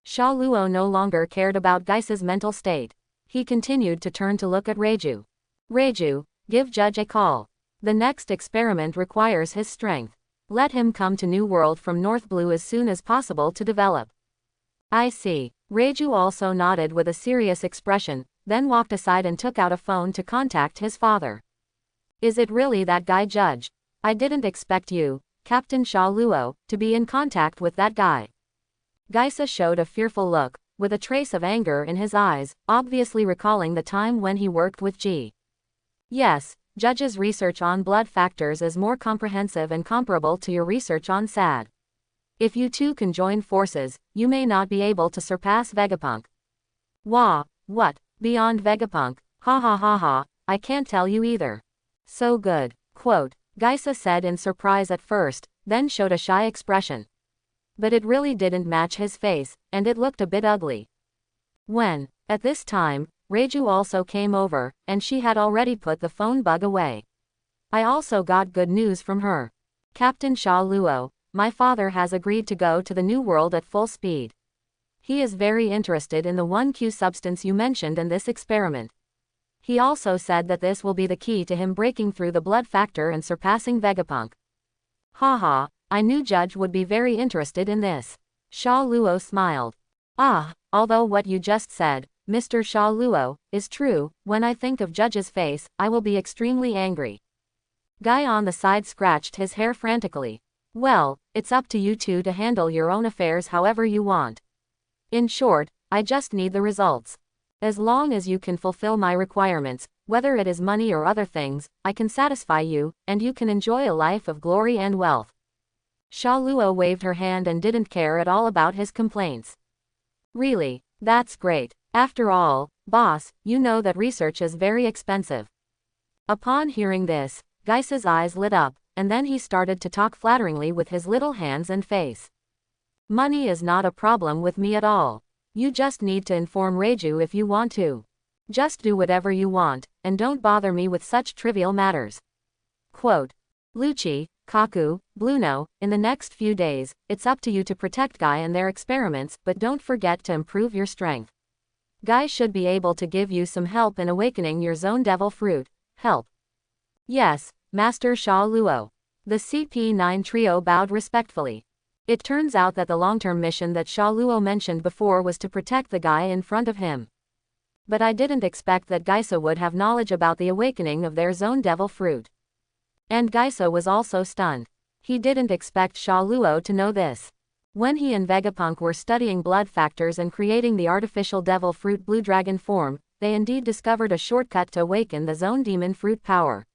Sha Luo no longer cared about Geisa's mental state. He continued to turn to look at Reiju. Reiju, give Judge a call. The next experiment requires his strength. Let him come to New World from North Blue as soon as possible to develop. I see. Reiju also nodded with a serious expression, then walked aside and took out a phone to contact his father. Is it really that guy, Judge? I didn't expect you, Captain Sha Luo, to be in contact with that guy. Geisa showed a fearful look, with a trace of anger in his eyes, obviously recalling the time when he worked with Ji. Yes, Judge's research on blood factors is more comprehensive and comparable to your research on SAD. If you two can join forces, you may not be able to surpass Vegapunk. Wah, what, beyond Vegapunk, ha ha ha ha, I can't tell you either. So good, quote, Geisa said in surprise at first, then showed a shy expression. But it really didn't match his face, and it looked a bit ugly. When, at this time, Reiju also came over, and she had already put the phone bug away. I also got good news from her. Captain Sha Luo, my father has agreed to go to the New World at full speed. He is very interested in the 1Q substance you mentioned in this experiment. He also said that this will be the key to him breaking through the blood factor and surpassing Vegapunk. Haha, I knew Judge would be very interested in this. Sha Luo smiled. Ah, although what you just said, Mr. Sha Luo, is true, when I think of Judge's face, I will be extremely angry. Guy on the side scratched his hair frantically. Well, it's up to you two to handle your own affairs however you want. In short, I just need the results. As long as you can fulfill my requirements, whether it is money or other things, I can satisfy you, and you can enjoy a life of glory and wealth. Sha Luo waved her hand and didn't care at all about his complaints. Really, that's great. After all, boss, you know that research is very expensive. Upon hearing this, Geisa's eyes lit up, and then he started to talk flatteringly with his little hands and face. Money is not a problem with me at all. You just need to inform Reiju if you want to. Just do whatever you want, and don't bother me with such trivial matters. Quote. Lucci, Kaku, Bluno, in the next few days, it's up to you to protect Guy and their experiments, but don't forget to improve your strength. Guy should be able to give you some help in awakening your zone devil fruit. Help. Yes, Master Sha Luo. The CP9 trio bowed respectfully. It turns out that the long-term mission that Sha Luo mentioned before was to protect the guy in front of him. But I didn't expect that Geisa would have knowledge about the awakening of their zone devil fruit. And Geisa was also stunned. He didn't expect Sha Luo to know this. When he and Vegapunk were studying blood factors and creating the artificial devil fruit blue dragon form, they indeed discovered a shortcut to awaken the zone demon fruit power.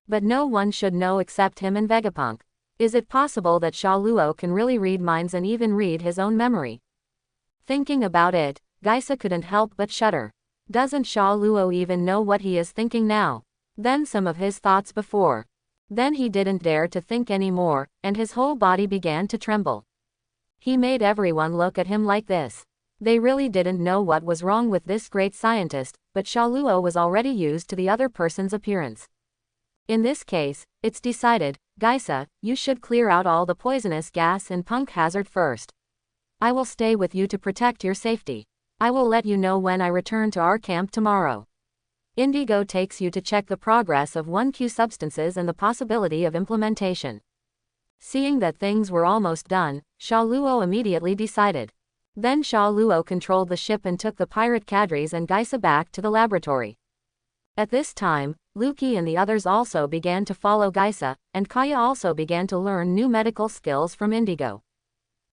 But no one should know except him and Vegapunk. Is it possible that Sha Luo can really read minds and even read his own memory? Thinking about it, Geisa couldn't help but shudder. Doesn't Sha Luo even know what he is thinking now? Then some of his thoughts before. Then he didn't dare to think anymore, and his whole body began to tremble. He made everyone look at him like this. They really didn't know what was wrong with this great scientist, but Sha Luo was already used to the other person's appearance. In this case, it's decided. Geisa, you should clear out all the poisonous gas and punk hazard first. I will stay with you to protect your safety. I will let you know when I return to our camp tomorrow. Indigo takes you to check the progress of 1Q substances and the possibility of implementation. Seeing that things were almost done, Sha Luo immediately decided. Then Sha Luo controlled the ship and took the pirate cadres and Geisa back to the laboratory. At this time, Luki and the others also began to follow Geisa, and Kaya also began to learn new medical skills from Indigo.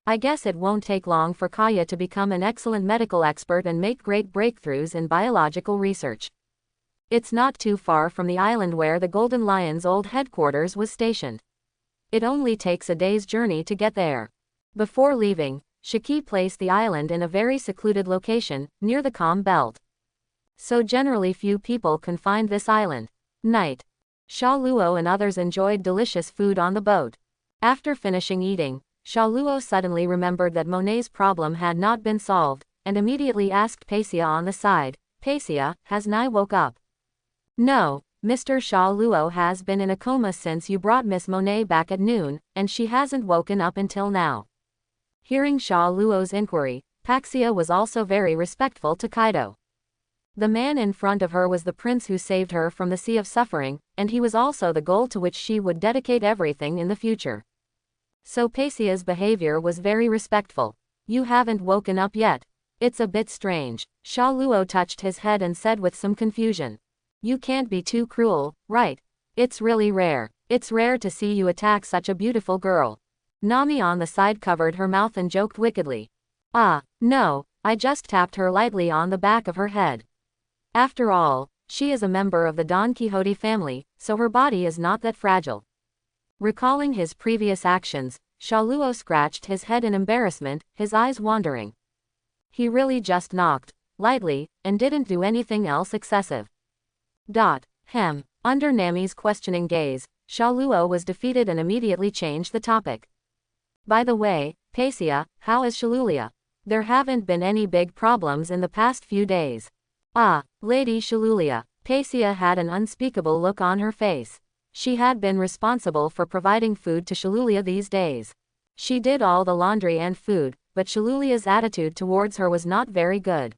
I guess it won't take long for Kaya to become an excellent medical expert and make great breakthroughs in biological research. It's not too far from the island where the Golden Lion's old headquarters was stationed. It only takes a day's journey to get there. Before leaving, Shiki placed the island in a very secluded location, near the calm belt. So generally few people can find this island. Night. Sha Luo and others enjoyed delicious food on the boat. After finishing eating, Sha Luo suddenly remembered that Monet's problem had not been solved, and immediately asked Paisia on the side, Paisia, has Nai woke up? No, Mr. Sha Luo has been in a coma since you brought Miss Monet back at noon, and she hasn't woken up until now. Hearing Sha Luo's inquiry, Paxia was also very respectful to Kaido. The man in front of her was the prince who saved her from the sea of suffering, and he was also the goal to which she would dedicate everything in the future. So Paisia's behavior was very respectful. You haven't woken up yet. It's a bit strange. Sha Luo touched his head and said with some confusion. You can't be too cruel, right? It's really rare. It's rare to see you attack such a beautiful girl. Nami on the side covered her mouth and joked wickedly. Ah, no, I just tapped her lightly on the back of her head. After all, she is a member of the Don Quixote family, so her body is not that fragile. Recalling his previous actions, Sha Luo scratched his head in embarrassment, his eyes wandering. He really just knocked, lightly, and didn't do anything else excessive. Under Nami's questioning gaze, Sha Luo was defeated and immediately changed the topic. By the way, Paisia, how is Shalulia? There haven't been any big problems in the past few days. Ah, Lady Shalulia. Paisia had an unspeakable look on her face. She had been responsible for providing food to Shalulia these days. She did all the laundry and food, but Shalulia's attitude towards her was not very good.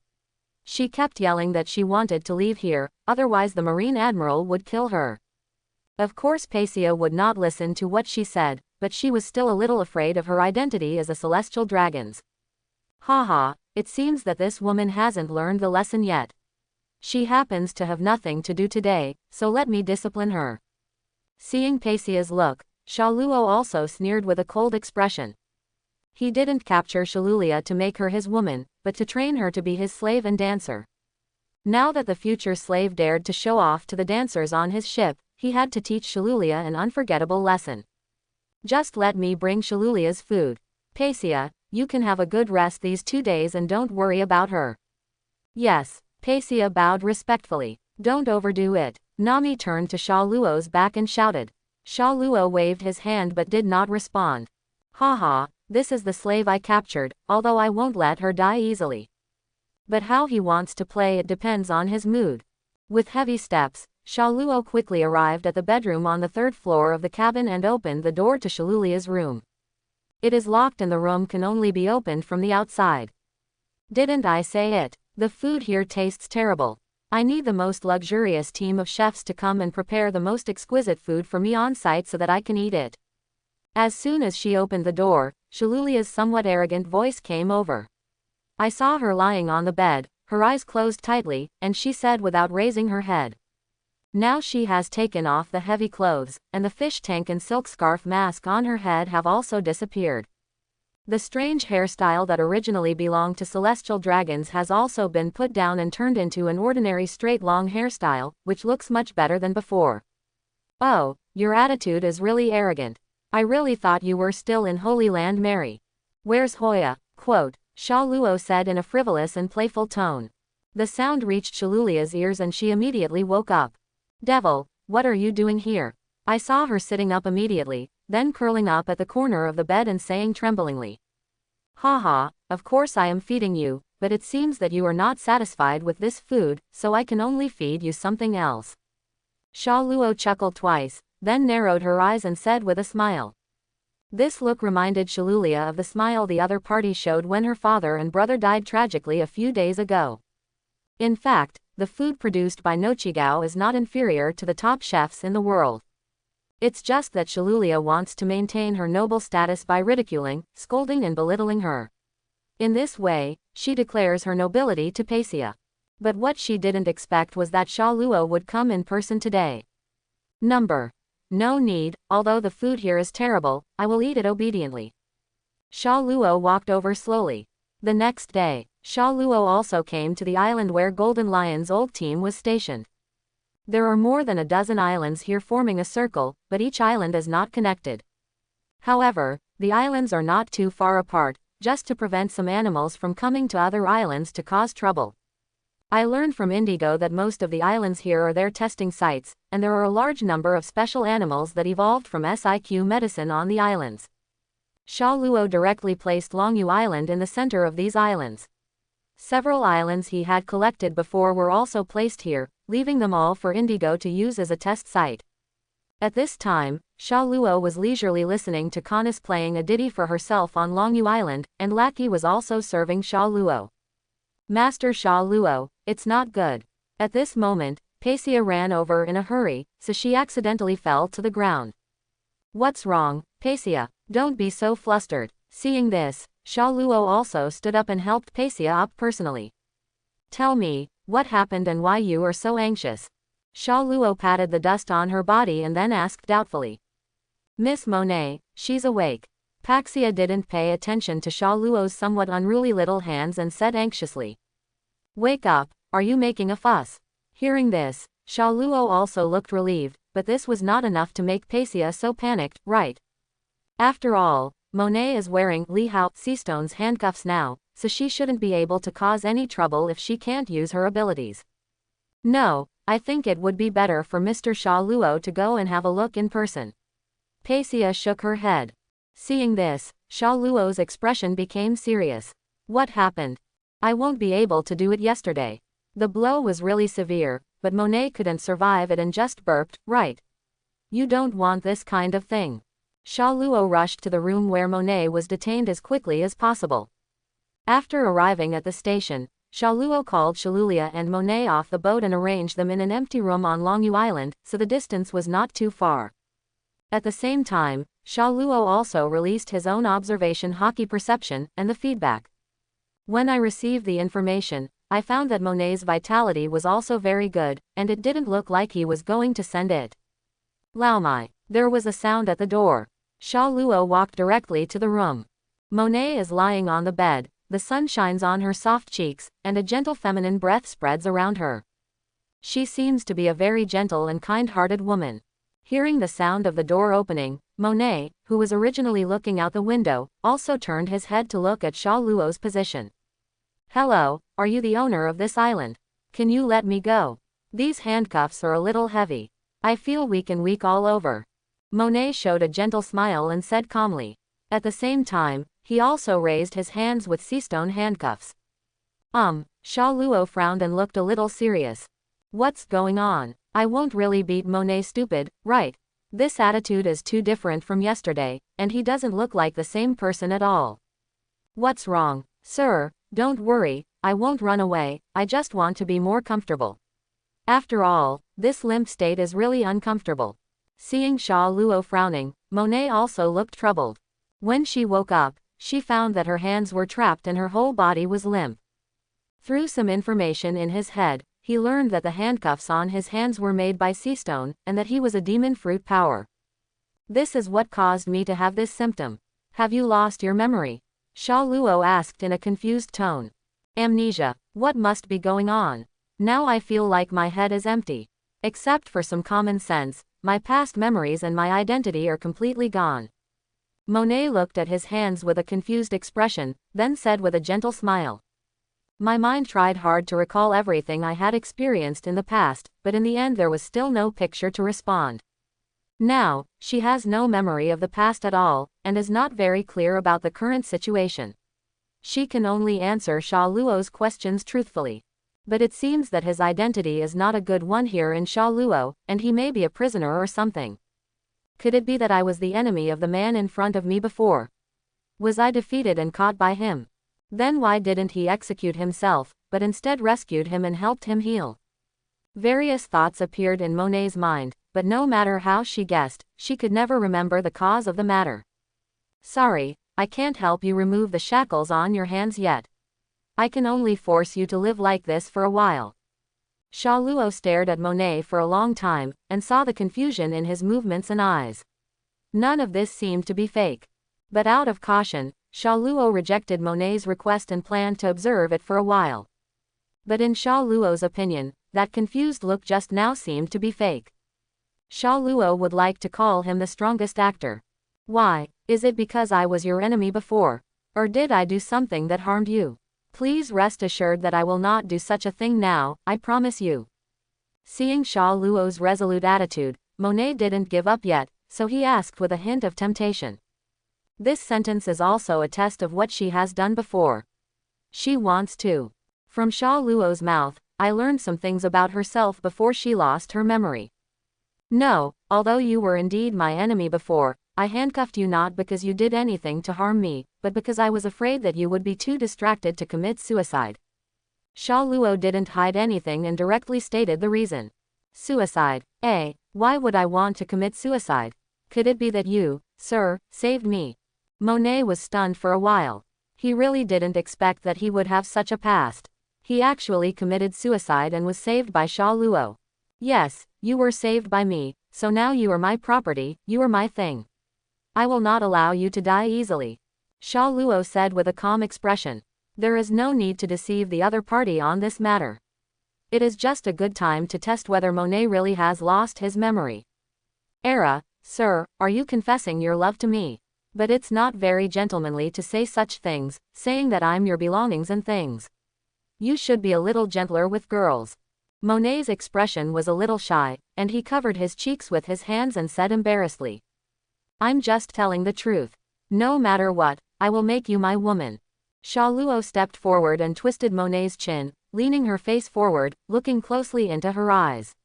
She kept yelling that she wanted to leave here, otherwise the Marine Admiral would kill her. Of course Paisia would not listen to what she said, but she was still a little afraid of her identity as a celestial dragon's. Haha, it seems that this woman hasn't learned the lesson yet. She happens to have nothing to do today, so let me discipline her. Seeing Paisia's look, Sha Luo also sneered with a cold expression. He didn't capture Shalulia to make her his woman, but to train her to be his slave and dancer. Now that the future slave dared to show off to the dancers on his ship, he had to teach Shalulia an unforgettable lesson. Just let me bring Shalulia's food. Paisia, you can have a good rest these 2 days and don't worry about her. Yes, Paisia bowed respectfully. Don't overdo it. Nami turned to Sha Luo's back and shouted. Sha Luo waved his hand but did not respond. Haha, this is the slave I captured, although I won't let her die easily. But how he wants to play it depends on his mood. With heavy steps, Sha Luo quickly arrived at the bedroom on the 3rd floor of the cabin and opened the door to Shalulia's room. It is locked and the room can only be opened from the outside. Didn't I say it? The food here tastes terrible. I need the most luxurious team of chefs to come and prepare the most exquisite food for me on site so that I can eat it. As soon as she opened the door, Shalulia's somewhat arrogant voice came over. I saw her lying on the bed, her eyes closed tightly, and she said without raising her head. Now she has taken off the heavy clothes, and the fish tank and silk scarf mask on her head have also disappeared. The strange hairstyle that originally belonged to celestial dragons has also been put down and turned into an ordinary straight long hairstyle, which looks much better than before. Oh, your attitude is really arrogant. I really thought you were still in Holy Land, Mary. Where's Hoya? Quote, Sha Luo said in a frivolous and playful tone. The sound reached Shalulia's ears and she immediately woke up. Devil, what are you doing here? I saw her sitting up immediately, then curling up at the corner of the bed and saying tremblingly. Ha ha, of course I am feeding you, but it seems that you are not satisfied with this food, so I can only feed you something else. Sha Luo chuckled twice, then narrowed her eyes and said with a smile. This look reminded Shalulia of the smile the other party showed when her father and brother died tragically a few days ago. In fact, the food produced by Nochigao is not inferior to the top chefs in the world. It's just that Shalulia wants to maintain her noble status by ridiculing, scolding and belittling her. In this way, she declares her nobility to Paisia. But what she didn't expect was that Sha Luo would come in person today. No need, although the food here is terrible, I will eat it obediently. Sha Luo walked over slowly. The next day, Sha Luo also came to the island where Golden Lion's old team was stationed. There are more than a dozen islands here forming a circle, but each island is not connected. However, the islands are not too far apart, just to prevent some animals from coming to other islands to cause trouble. I learned from Indigo that most of the islands here are their testing sites, and there are a large number of special animals that evolved from SIQ medicine on the islands. Sha Luo directly placed Longyu Island in the center of these islands. Several islands he had collected before were also placed here, leaving them all for Indigo to use as a test site. At this time, Sha Luo was leisurely listening to Canis playing a ditty for herself on Longyu Island, and Lackey was also serving Sha Luo. Master Sha Luo, it's not good. At this moment, Paisia ran over in a hurry, so she accidentally fell to the ground. What's wrong, Paisia? Don't be so flustered. Seeing this, Sha Luo also stood up and helped Paisia up personally. Tell me, what happened and why you are so anxious? Sha Luo patted the dust on her body and then asked doubtfully. Miss Monet, she's awake. Paxia didn't pay attention to Sha Luo's somewhat unruly little hands and said anxiously. Wake up, are you making a fuss? Hearing this, Sha Luo also looked relieved, but this was not enough to make Paisia so panicked, right? After all, Monet is wearing Li Hao Seastone's handcuffs now, so she shouldn't be able to cause any trouble if she can't use her abilities. No, I think it would be better for Mr. Sha Luo to go and have a look in person. Paisia shook her head. Seeing this, Sha Luo's expression became serious. What happened? I won't be able to do it yesterday. The blow was really severe, but Monet couldn't survive it and just burped, right? You don't want this kind of thing. Sha Luo rushed to the room where Monet was detained as quickly as possible. After arriving at the station, Sha Luo called Shalulia and Monet off the boat and arranged them in an empty room on Longyu Island, so the distance was not too far. At the same time, Sha Luo also released his own observation hockey perception and the feedback. When I received the information, I found that Monet's vitality was also very good, and it didn't look like he was going to send it. Lao Mai, there was a sound at the door. Sha Luo walked directly to the room. Monet is lying on the bed, the sun shines on her soft cheeks, and a gentle feminine breath spreads around her. She seems to be a very gentle and kind-hearted woman. Hearing the sound of the door opening, Monet, who was originally looking out the window, also turned his head to look at Sha Luo's position. Hello, are you the owner of this island? Can you let me go? These handcuffs are a little heavy. I feel weak and weak all over. Monet showed a gentle smile and said calmly. At the same time, he also raised his hands with seastone handcuffs. Sha Luo frowned and looked a little serious. What's going on? I won't really beat Monet stupid, right? This attitude is too different from yesterday, and he doesn't look like the same person at all. What's wrong, sir? Don't worry, I won't run away, I just want to be more comfortable. After all, this limp state is really uncomfortable. Seeing Sha Luo frowning, Monet also looked troubled. When she woke up, she found that her hands were trapped and her whole body was limp. Through some information in his head, he learned that the handcuffs on his hands were made by sea stone, and that he was a demon fruit power. This is what caused me to have this symptom. Have you lost your memory? Sha Luo asked in a confused tone. Amnesia. What must be going on? Now I feel like my head is empty. Except for some common sense, my past memories and my identity are completely gone. Monet looked at his hands with a confused expression, then said with a gentle smile. My mind tried hard to recall everything I had experienced in the past, but in the end there was still no picture to respond. Now, she has no memory of the past at all, and is not very clear about the current situation. She can only answer Sha Luo's questions truthfully. But it seems that his identity is not a good one here in Sha Luo, and he may be a prisoner or something. Could it be that I was the enemy of the man in front of me before? Was I defeated and caught by him? Then why didn't he execute himself, but instead rescued him and helped him heal? Various thoughts appeared in Monet's mind, but no matter how she guessed, she could never remember the cause of the matter. Sorry, I can't help you remove the shackles on your hands yet. I can only force you to live like this for a while. Sha Luo stared at Monet for a long time, and saw the confusion in his movements and eyes. None of this seemed to be fake. But out of caution, Sha Luo rejected Monet's request and planned to observe it for a while. But in Sha Luo's opinion, that confused look just now seemed to be fake. Sha Luo would like to call him the strongest actor. Why, is it because I was your enemy before? Or did I do something that harmed you? Please rest assured that I will not do such a thing now, I promise you. Seeing Sha Luo's resolute attitude, Monet didn't give up yet, so he asked with a hint of temptation. This sentence is also a test of what she has done before. She wants to. From Sha Luo's mouth, I learned some things about herself before she lost her memory. No, although you were indeed my enemy before, I handcuffed you not because you did anything to harm me, but because I was afraid that you would be too distracted to commit suicide. Sha Luo didn't hide anything and directly stated the reason. Suicide. Why would I want to commit suicide? Could it be that you, sir, saved me? Monet was stunned for a while. He really didn't expect that he would have such a past. He actually committed suicide and was saved by Sha Luo. Yes, you were saved by me, so now you are my property, you are my thing. I will not allow you to die easily. Sha Luo said with a calm expression. There is no need to deceive the other party on this matter. It is just a good time to test whether Monet really has lost his memory. Sir, are you confessing your love to me? But it's not very gentlemanly to say such things, saying that I'm your belongings and things. You should be a little gentler with girls. Monet's expression was a little shy, and he covered his cheeks with his hands and said embarrassedly. I'm just telling the truth. No matter what, I will make you my woman. Sha Luo stepped forward and twisted Monet's chin, leaning her face forward, looking closely into her eyes.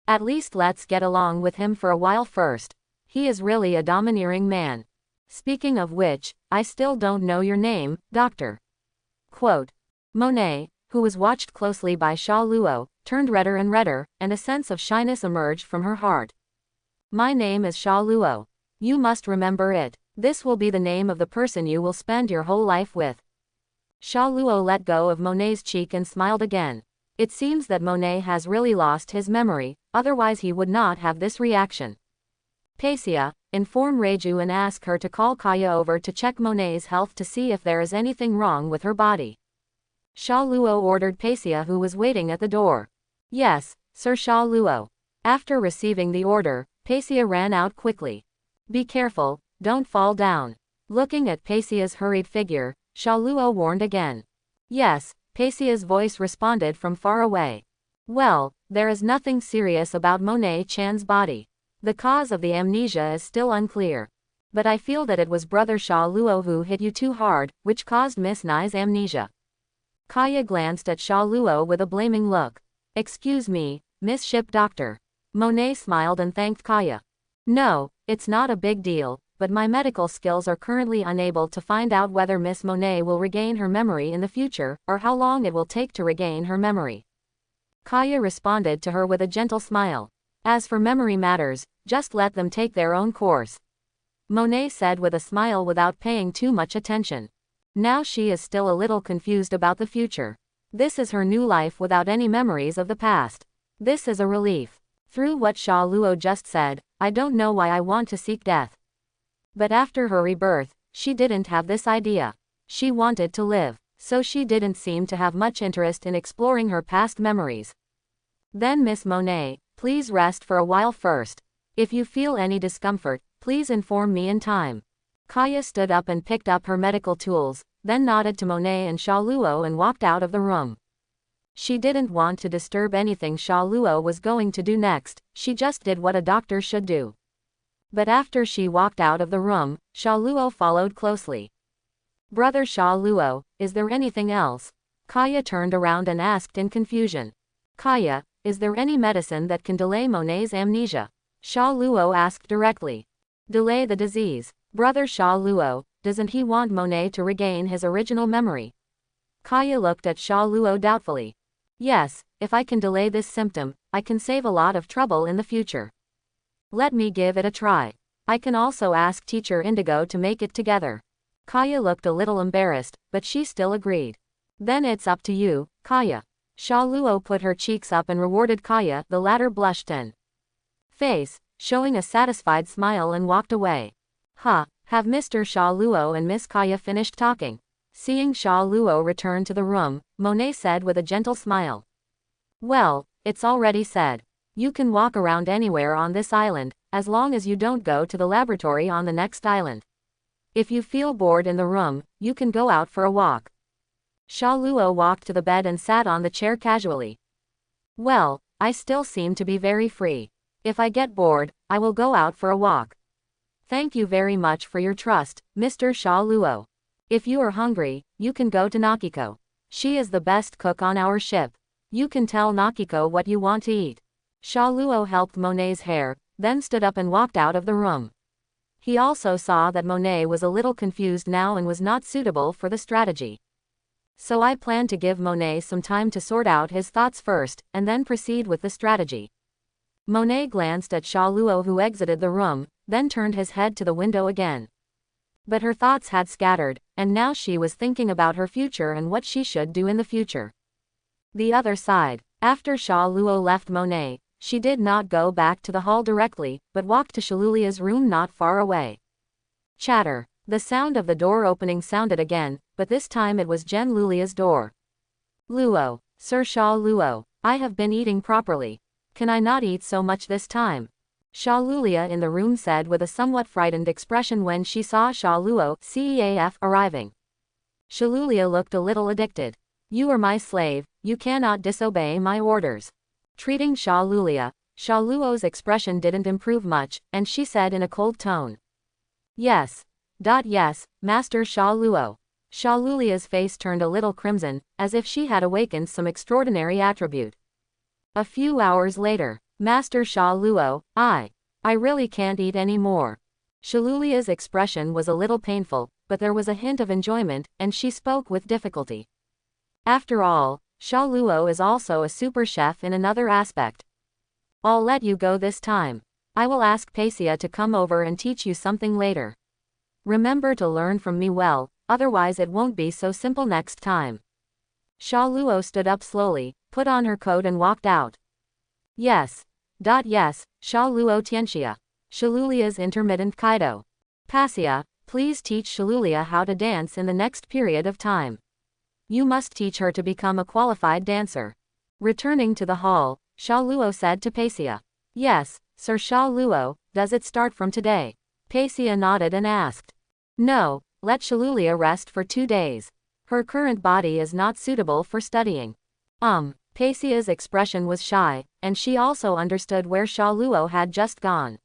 At least let's get along with him for a while first. He is really a domineering man. Speaking of which, I still don't know your name, Doctor. Quote. Monet, who was watched closely by Sha Luo, turned redder and redder, and a sense of shyness emerged from her heart. My name is Sha Luo. You must remember it. This will be the name of the person you will spend your whole life with. Sha Luo let go of Monet's cheek and smiled again. It seems that Monet has really lost his memory, otherwise he would not have this reaction. Paisia, inform Reiju and ask her to call Kaya over to check Monet's health to see if there is anything wrong with her body. Sha Luo ordered Paisia, who was waiting at the door. Yes, Sir Sha Luo. After receiving the order, Paisia ran out quickly. Be careful, don't fall down. Looking at Paisia's hurried figure, Sha Luo warned again. Yes, Paisia's voice responded from far away. Well, there is nothing serious about Monet Chan's body. The cause of the amnesia is still unclear. But I feel that it was Brother Sha Luo who hit you too hard, which caused Miss Nai's amnesia. Kaya glanced at Sha Luo with a blaming look. Excuse me, Miss Ship Doctor. Monet smiled and thanked Kaya. No, it's not a big deal, but my medical skills are currently unable to find out whether Miss Monet will regain her memory in the future, or how long it will take to regain her memory. Kaya responded to her with a gentle smile. As for memory matters, just let them take their own course. Monet said with a smile without paying too much attention. Now she is still a little confused about the future. This is her new life without any memories of the past. This is a relief. Through what Sha Luo just said, I don't know why I want to seek death. But after her rebirth, she didn't have this idea. She wanted to live, so she didn't seem to have much interest in exploring her past memories. Then Miss Monet, please rest for a while first. If you feel any discomfort, please inform me in time. Kaya stood up and picked up her medical tools, then nodded to Monet and Sha Luo and walked out of the room. She didn't want to disturb anything Sha Luo was going to do next, she just did what a doctor should do. But after she walked out of the room, Sha Luo followed closely. Brother Sha Luo, is there anything else? Kaya turned around and asked in confusion. Kaya, is there any medicine that can delay Monet's amnesia? Sha Luo asked directly. Delay the disease. Brother Sha Luo, doesn't he want Monet to regain his original memory? Kaya looked at Sha Luo doubtfully. Yes, if I can delay this symptom, I can save a lot of trouble in the future. Let me give it a try. I can also ask Teacher Indigo to make it together. Kaya looked a little embarrassed, but she still agreed. Then it's up to you, Kaya. Sha Luo put her cheeks up and rewarded Kaya, the latter blushed and face, showing a satisfied smile and walked away. Have Mr. Sha Luo and Miss Kaya finished talking? Seeing Sha Luo return to the room, Monet said with a gentle smile. Well, it's already said. You can walk around anywhere on this island, as long as you don't go to the laboratory on the next island. If you feel bored in the room, you can go out for a walk. Sha Luo walked to the bed and sat on the chair casually. Well, I still seem to be very free. If I get bored, I will go out for a walk. Thank you very much for your trust, Mr. Sha Luo. If you are hungry, you can go to Nakiko. She is the best cook on our ship. You can tell Nakiko what you want to eat. Sha Luo helped Monet's hair, then stood up and walked out of the room. He also saw that Monet was a little confused now and was not suitable for the strategy. So I plan to give Monet some time to sort out his thoughts first, and then proceed with the strategy. Monet glanced at Sha Luo who exited the room, then turned his head to the window again. But her thoughts had scattered, and now she was thinking about her future and what she should do in the future. The other side. After Sha Luo left Monet, she did not go back to the hall directly, but walked to Shalulia's room not far away. Chatter. The sound of the door opening sounded again, but this time it was Jen Lulia's door. Luo. Sir Sha Luo. I have been eating properly. Can I not eat so much this time? Sha Lulia in the room said with a somewhat frightened expression when she saw Sha Luo CEAF arriving. Shalulia looked a little addicted. You are my slave, you cannot disobey my orders. Treating Sha Lulia, Sha Luo's expression didn't improve much, and she said in a cold tone. Yes. Yes, Master Sha Luo. Sha Lulia's face turned a little crimson, as if she had awakened some extraordinary attribute. A few hours later. Master Sha Luo, I really can't eat any more. Shalulia's expression was a little painful, but there was a hint of enjoyment, and she spoke with difficulty. After all, Sha Luo is also a super chef in another aspect. I'll let you go this time. I will ask Pacia to come over and teach you something later. Remember to learn from me well, otherwise it won't be so simple next time. Sha Luo stood up slowly, put on her coat and walked out. Yes. Yes, Sha Luo Tianxia. Shalulia's intermittent Kaido. Pacia, please teach Shalulia how to dance in the next period of time. You must teach her to become a qualified dancer. Returning to the hall, Sha Luo said to Pacia. Yes, Sir Sha Luo, does it start from today? Pacia nodded and asked. No, let Shalulia rest for 2 days. Her current body is not suitable for studying. Pacia's expression was shy, and she also understood where Sha Luo had just gone.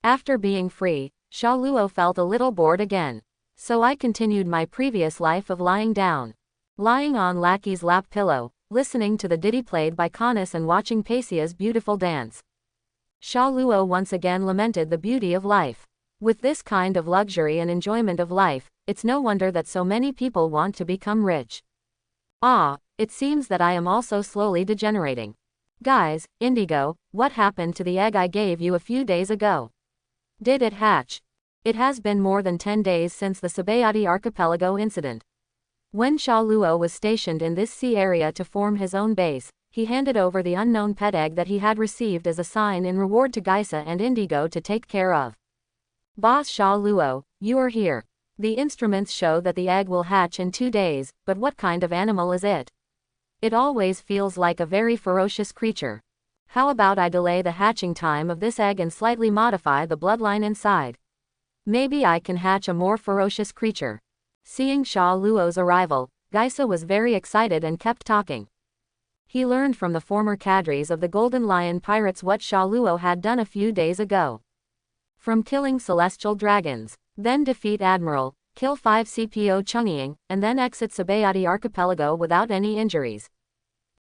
After being free, Sha Luo felt a little bored again. So I continued my previous life of lying down. Lying on Lackey's lap pillow, listening to the ditty played by Canis and watching Pacia's beautiful dance. Sha Luo once again lamented the beauty of life. With this kind of luxury and enjoyment of life, it's no wonder that so many people want to become rich. It seems that I am also slowly degenerating. Guys, Indigo, what happened to the egg I gave you a few days ago? Did it hatch? It has been more than 10 days since the Sabayati archipelago incident. When Sha Luo was stationed in this sea area to form his own base, he handed over the unknown pet egg that he had received as a sign in reward to Geisa and Indigo to take care of. Boss Sha Luo, you are here. The instruments show that the egg will hatch in 2 days, but what kind of animal is it? It always feels like a very ferocious creature. How about I delay the hatching time of this egg and slightly modify the bloodline inside? Maybe I can hatch a more ferocious creature. Seeing Sha Luo's arrival, Geisa was very excited and kept talking. He learned from the former cadres of the Golden Lion Pirates what Sha Luo had done a few days ago. From killing celestial dragons, then defeat Admiral, kill 5 CPO Chungying, and then exit Sabayati archipelago without any injuries.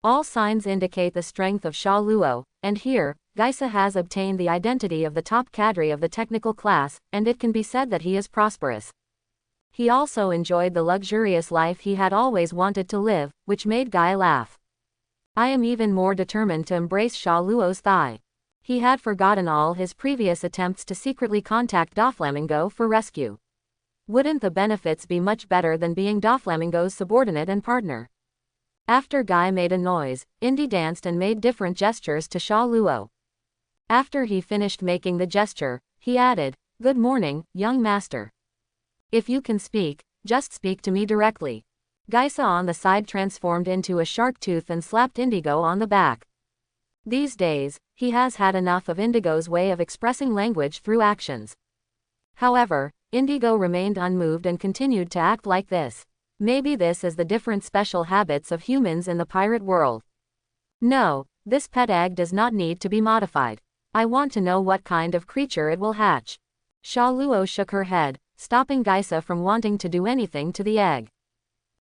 All signs indicate the strength of Sha Luo, and here, Geisa has obtained the identity of the top cadre of the technical class, and it can be said that he is prosperous. He also enjoyed the luxurious life he had always wanted to live, which made Guy laugh. I am even more determined to embrace Sha Luo's thigh. He had forgotten all his previous attempts to secretly contact Doflamingo for rescue. Wouldn't the benefits be much better than being Doflamingo's subordinate and partner? After Guy made a noise, Indy danced and made different gestures to Sha Luo. After he finished making the gesture, he added, "Good morning, young master. If you can speak, just speak to me directly." Geisa on the side transformed into a shark tooth and slapped Indigo on the back. These days, he has had enough of Indigo's way of expressing language through actions. However, Indigo remained unmoved and continued to act like this. Maybe this is the different special habits of humans in the pirate world. No, this pet egg does not need to be modified. I want to know what kind of creature it will hatch. Sha Luo shook her head, stopping Geisa from wanting to do anything to the egg.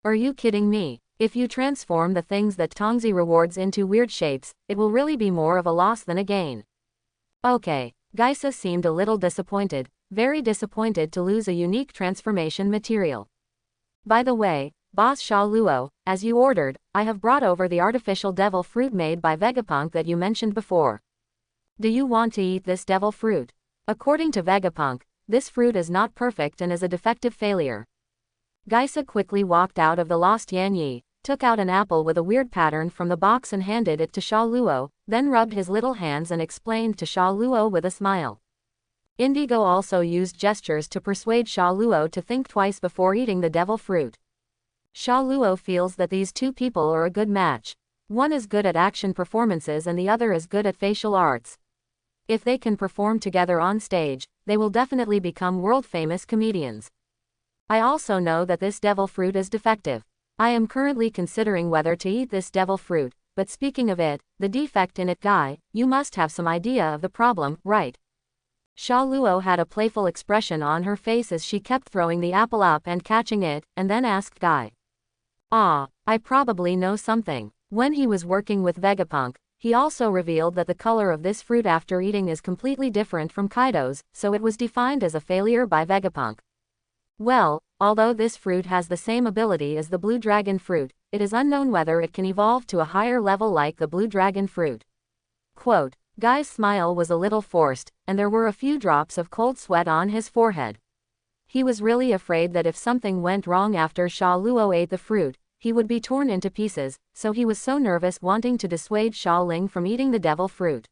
Are you kidding me? If you transform the things that Tongzi rewards into weird shapes, it will really be more of a loss than a gain. Okay, Geisa seemed a little disappointed, very disappointed to lose a unique transformation material. By the way, Boss Sha Luo, as you ordered, I have brought over the artificial devil fruit made by Vegapunk that you mentioned before. Do you want to eat this devil fruit? According to Vegapunk, this fruit is not perfect and is a defective failure. Geisa quickly walked out of the Lost Yan Yi, took out an apple with a weird pattern from the box and handed it to Sha Luo, then rubbed his little hands and explained to Sha Luo with a smile. Indigo also used gestures to persuade Sha Luo to think twice before eating the devil fruit. Sha Luo feels that these two people are a good match. One is good at action performances and the other is good at facial arts. If they can perform together on stage, they will definitely become world-famous comedians. I also know that this devil fruit is defective. I am currently considering whether to eat this devil fruit, but speaking of it, the defect in it, Guy, you must have some idea of the problem, right? Sha Luo had a playful expression on her face as she kept throwing the apple up and catching it, and then asked Guy. I probably know something. When he was working with Vegapunk, he also revealed that the color of this fruit after eating is completely different from Kaido's, so it was defined as a failure by Vegapunk. Well, although this fruit has the same ability as the blue dragon fruit, it is unknown whether it can evolve to a higher level like the blue dragon fruit. Quote, Guy's smile was a little forced, and there were a few drops of cold sweat on his forehead. He was really afraid that if something went wrong after Sha Luo ate the fruit, he would be torn into pieces, so he was so nervous wanting to dissuade Sha Ling from eating the devil fruit.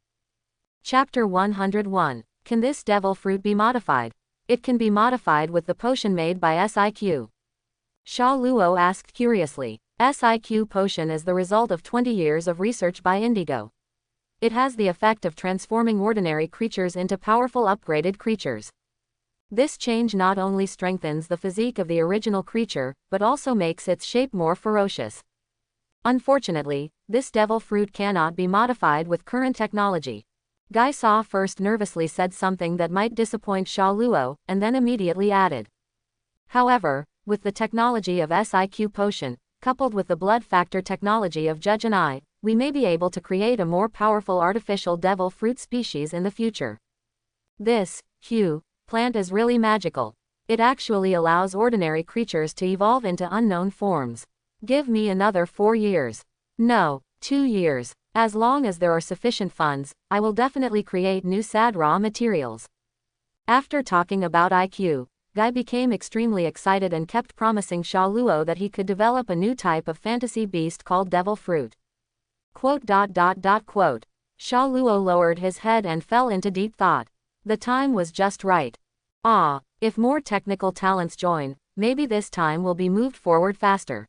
Chapter 101. Can this devil fruit be modified? It can be modified with the potion made by SIQ. Sha Luo asked curiously. SIQ potion is the result of 20 years of research by Indigo. It has the effect of transforming ordinary creatures into powerful upgraded creatures. This change not only strengthens the physique of the original creature, but also makes its shape more ferocious. Unfortunately, this devil fruit cannot be modified with current technology. Guy Saw first nervously said something that might disappoint Sha Luo, and then immediately added. However, with the technology of SIQ potion, coupled with the blood factor technology of Judge and I, we may be able to create a more powerful artificial devil fruit species in the future. This plant is really magical. It actually allows ordinary creatures to evolve into unknown forms. Give me another 4 years. No, 2 years. As long as there are sufficient funds, I will definitely create new sad raw materials. After talking about IQ, Guy became extremely excited and kept promising Sha Luo that he could develop a new type of fantasy beast called Devil Fruit. Quote. Sha Luo lowered his head and fell into deep thought. The time was just right. If more technical talents join, maybe this time will be moved forward faster.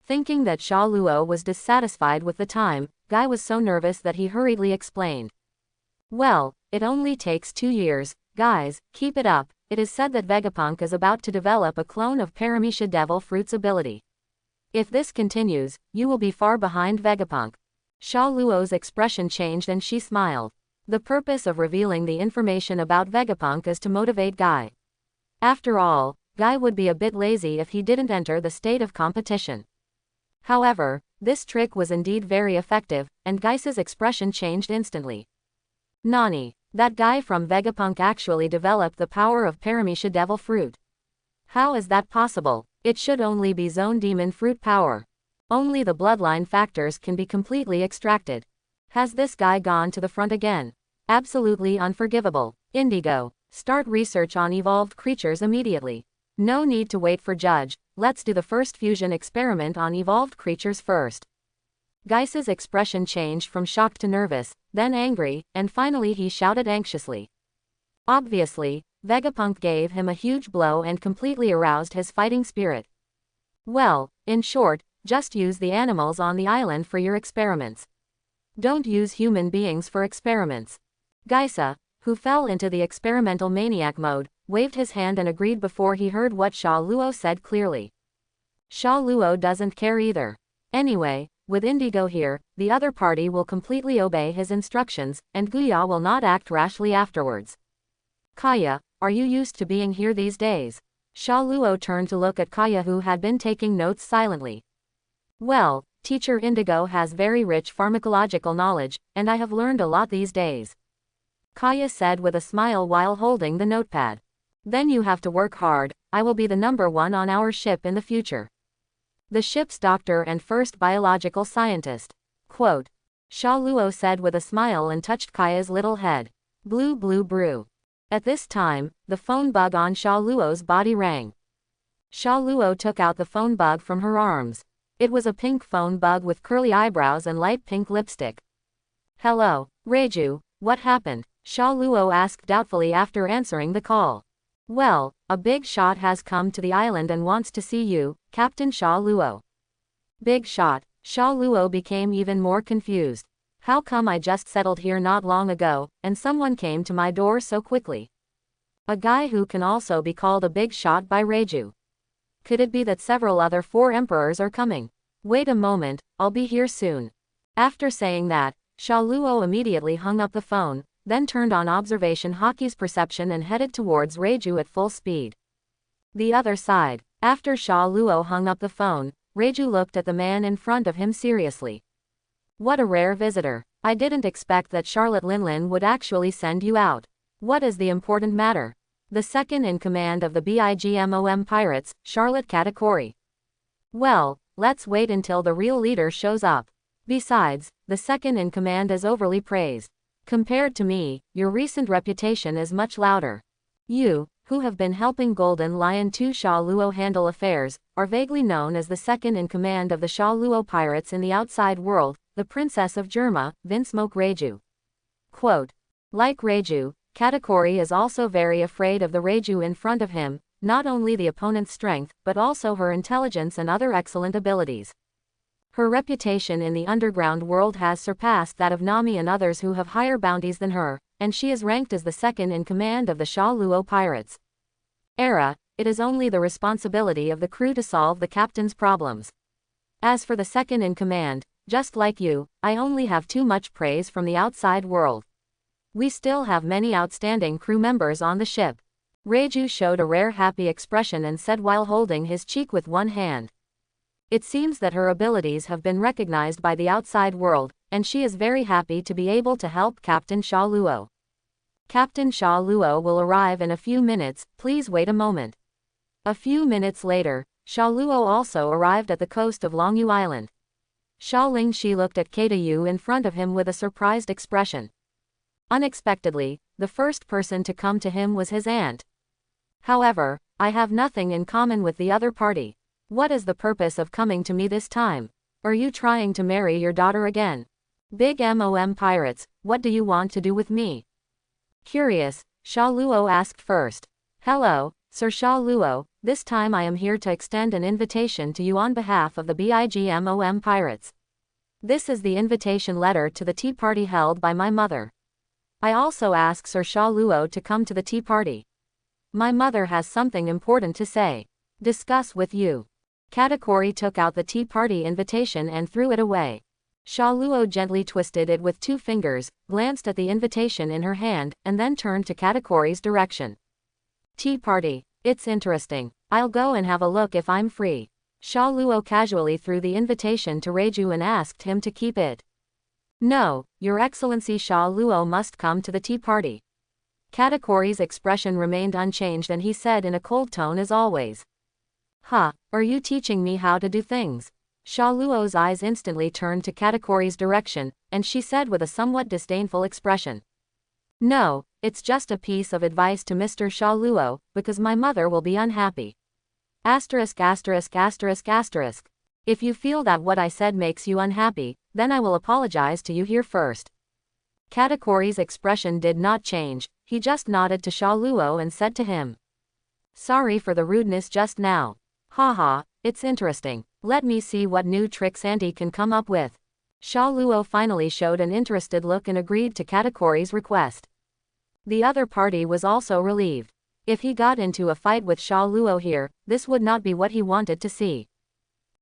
Thinking that Sha Luo was dissatisfied with the time, Guy was so nervous that he hurriedly explained. Well, it only takes 2 years, guys, keep it up. It is said that Vegapunk is about to develop a clone of Paramecia Devil Fruit's ability. If this continues, you will be far behind Vegapunk. Sha Luo's expression changed and she smiled. The purpose of revealing the information about Vegapunk is to motivate Guy. After all, Guy would be a bit lazy if he didn't enter the state of competition. However, this trick was indeed very effective, and Guy's expression changed instantly. Nani, that guy from Vegapunk actually developed the power of Paramecia Devil Fruit. How is that possible? It should only be Zone Demon Fruit power. Only the bloodline factors can be completely extracted. Has this guy gone to the front again? Absolutely unforgivable. Indigo, start research on evolved creatures immediately. No need to wait for Judge, let's do the first fusion experiment on evolved creatures first. Guy's expression changed from shocked to nervous, then angry, and finally he shouted anxiously. Obviously, Vegapunk gave him a huge blow and completely aroused his fighting spirit. Well, in short, just use the animals on the island for your experiments. Don't use human beings for experiments. Gaisa, who fell into the experimental maniac mode, waved his hand and agreed before he heard what Sha Luo said clearly. Sha Luo doesn't care either. Anyway, with Indigo here, the other party will completely obey his instructions, and Guya will not act rashly afterwards. Kaya, are you used to being here these days? Sha Luo turned to look at Kaya, who had been taking notes silently. Well, Teacher Indigo has very rich pharmacological knowledge, and I have learned a lot these days. Kaya said with a smile while holding the notepad. Then you have to work hard. I will be the #1 on our ship in the future. The ship's doctor and first biological scientist. Quote. Sha Luo said with a smile and touched Kaya's little head. Blue blue brew. At this time, the phone bug on Sha Luo's body rang. Sha Luo took out the phone bug from her arms. It was a pink phone bug with curly eyebrows and light pink lipstick. Hello, Reiju, what happened? Sha Luo asked doubtfully after answering the call. Well, a big shot has come to the island and wants to see you, Captain Sha Luo. Big shot. Sha Luo became even more confused. How come I just settled here not long ago, and someone came to my door so quickly? A guy who can also be called a big shot by Reiju. Could it be that several other 4 emperors are coming? Wait a moment, I'll be here soon. After saying that, Sha Luo immediately hung up the phone, then turned on observation hockey's perception and headed towards Reiju at full speed. The other side. After Sha Luo hung up the phone, Reiju looked at the man in front of him seriously. What a rare visitor. I didn't expect that Charlotte Linlin would actually send you out. What is the important matter? The second in command of the BIGMOM pirates, Charlotte Katakuri. Well, let's wait until the real leader shows up. Besides, the second in command is overly praised. Compared to me, your recent reputation is much louder. You, who have been helping Golden Lion 2 Sha Luo handle affairs, are vaguely known as the second in command of the Sha Luo pirates in the outside world, the Princess of Germa, Vinsmoke Reiju. Quote. Like Reiju, Katakuri is also very afraid of the Reiju in front of him, not only the opponent's strength, but also her intelligence and other excellent abilities. Her reputation in the underground world has surpassed that of Nami and others who have higher bounties than her, and she is ranked as the second in command of the Sha Luo pirates. It is only the responsibility of the crew to solve the captain's problems. As for the second in command, just like you, I only have too much praise from the outside world. We still have many outstanding crew members on the ship. Reiju showed a rare happy expression and said while holding his cheek with one hand. It seems that her abilities have been recognized by the outside world, and she is very happy to be able to help Captain Sha Luo. Captain Sha Luo will arrive in a few minutes, please wait a moment. A few minutes later, Sha Luo also arrived at the coast of Longyu Island. Sha Lingshi looked at Keita Yu in front of him with a surprised expression. Unexpectedly, the first person to come to him was his aunt. However, I have nothing in common with the other party. What is the purpose of coming to me this time? Are you trying to marry your daughter again? Big Mom pirates, what do you want to do with me? Curious, Sha Luo asked first. Hello, Sir Sha Luo, this time I am here to extend an invitation to you on behalf of the Big Mom pirates. This is the invitation letter to the tea party held by my mother. I also ask Sir Sha Luo to come to the tea party. My mother has something important to say. Discuss with you. Katakuri took out the tea party invitation and threw it away. Sha Luo gently twisted it with 2 fingers, glanced at the invitation in her hand, and then turned to Katakuri's direction. Tea party. It's interesting. I'll go and have a look if I'm free. Sha Luo casually threw the invitation to Reiju and asked him to keep it. No, Your Excellency, Sha Luo must come to the tea party. Katakuri's expression remained unchanged and he said in a cold tone as always. Huh, are you teaching me how to do things? Sha Luo's eyes instantly turned to Katakuri's direction, and she said with a somewhat disdainful expression. No, it's just a piece of advice to Mr. Sha Luo, because my mother will be unhappy. Asterisk asterisk asterisk asterisk. If you feel that what I said makes you unhappy, then I will apologize to you here first. Katakuri's expression did not change, he just nodded to Sha Luo and said to him. Sorry for the rudeness just now. Haha, it's interesting. Let me see what new tricks Auntie can come up with. Sha Luo finally showed an interested look and agreed to Katakuri's request. The other party was also relieved. If he got into a fight with Sha Luo here, this would not be what he wanted to see.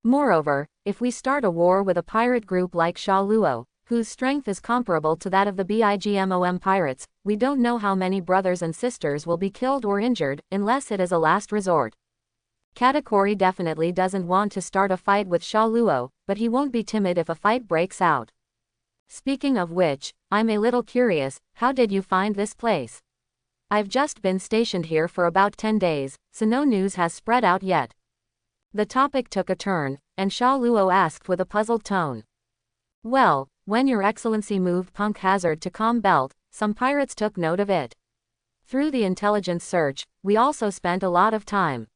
Moreover, if we start a war with a pirate group like Sha Luo, whose strength is comparable to that of the Big Mom pirates, we don't know how many brothers and sisters will be killed or injured, unless it is a last resort. Katakuri definitely doesn't want to start a fight with Sha Luo, but he won't be timid if a fight breaks out. Speaking of which, I'm a little curious, how did you find this place? I've just been stationed here for about 10 days, so no news has spread out yet. The topic took a turn, and Sha Luo asked with a puzzled tone. Well, when Your Excellency moved Punk Hazard to Calm Belt, some pirates took note of it. Through the intelligence search, we also spent a lot of time.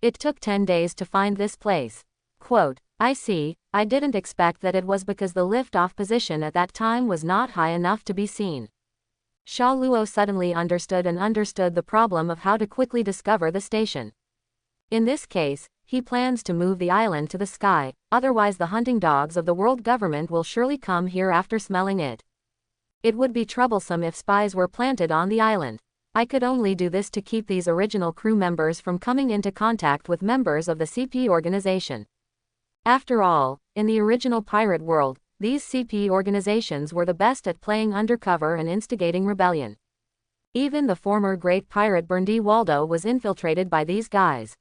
It took 10 days to find this place. Quote, I see, I didn't expect that it was because the lift-off position at that time was not high enough to be seen. Sha Luo suddenly understood the problem of how to quickly discover the station. In this case, he plans to move the island to the sky, otherwise the hunting dogs of the world government will surely come here after smelling it. It would be troublesome if spies were planted on the island. I could only do this to keep these original crew members from coming into contact with members of the CP organization. After all, in the original pirate world, these CP organizations were the best at playing undercover and instigating rebellion. Even the former great pirate Berndi Waldo was infiltrated by these guys.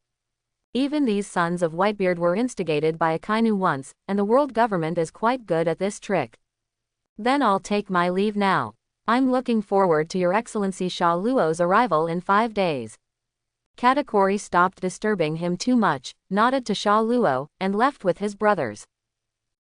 Even these sons of Whitebeard were instigated by Akainu once, and the world government is quite good at this trick. Then I'll take my leave now. I'm looking forward to Your Excellency Sha Luo's arrival in 5 days. Katakuri stopped disturbing him too much, nodded to Sha Luo, and left with his brothers.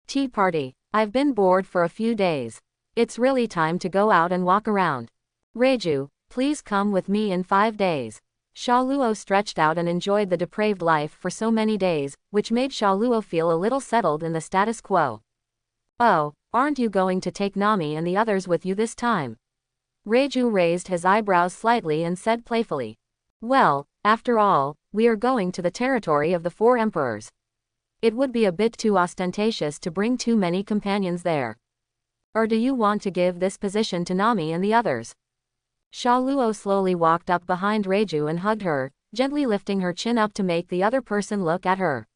Tea party. I've been bored for a few days. It's really time to go out and walk around. Reiju, please come with me in 5 days. Sha Luo stretched out and enjoyed the depraved life for so many days, which made Sha Luo feel a little settled in the status quo. Oh, aren't you going to take Nami and the others with you this time? Reiju raised his eyebrows slightly and said playfully. Well, after all, we are going to the territory of the 4 emperors. It would be a bit too ostentatious to bring too many companions there. Or do you want to give this position to Nami and the others? Sha Luo slowly walked up behind Reiju and hugged her, gently lifting her chin up to make the other person look at her.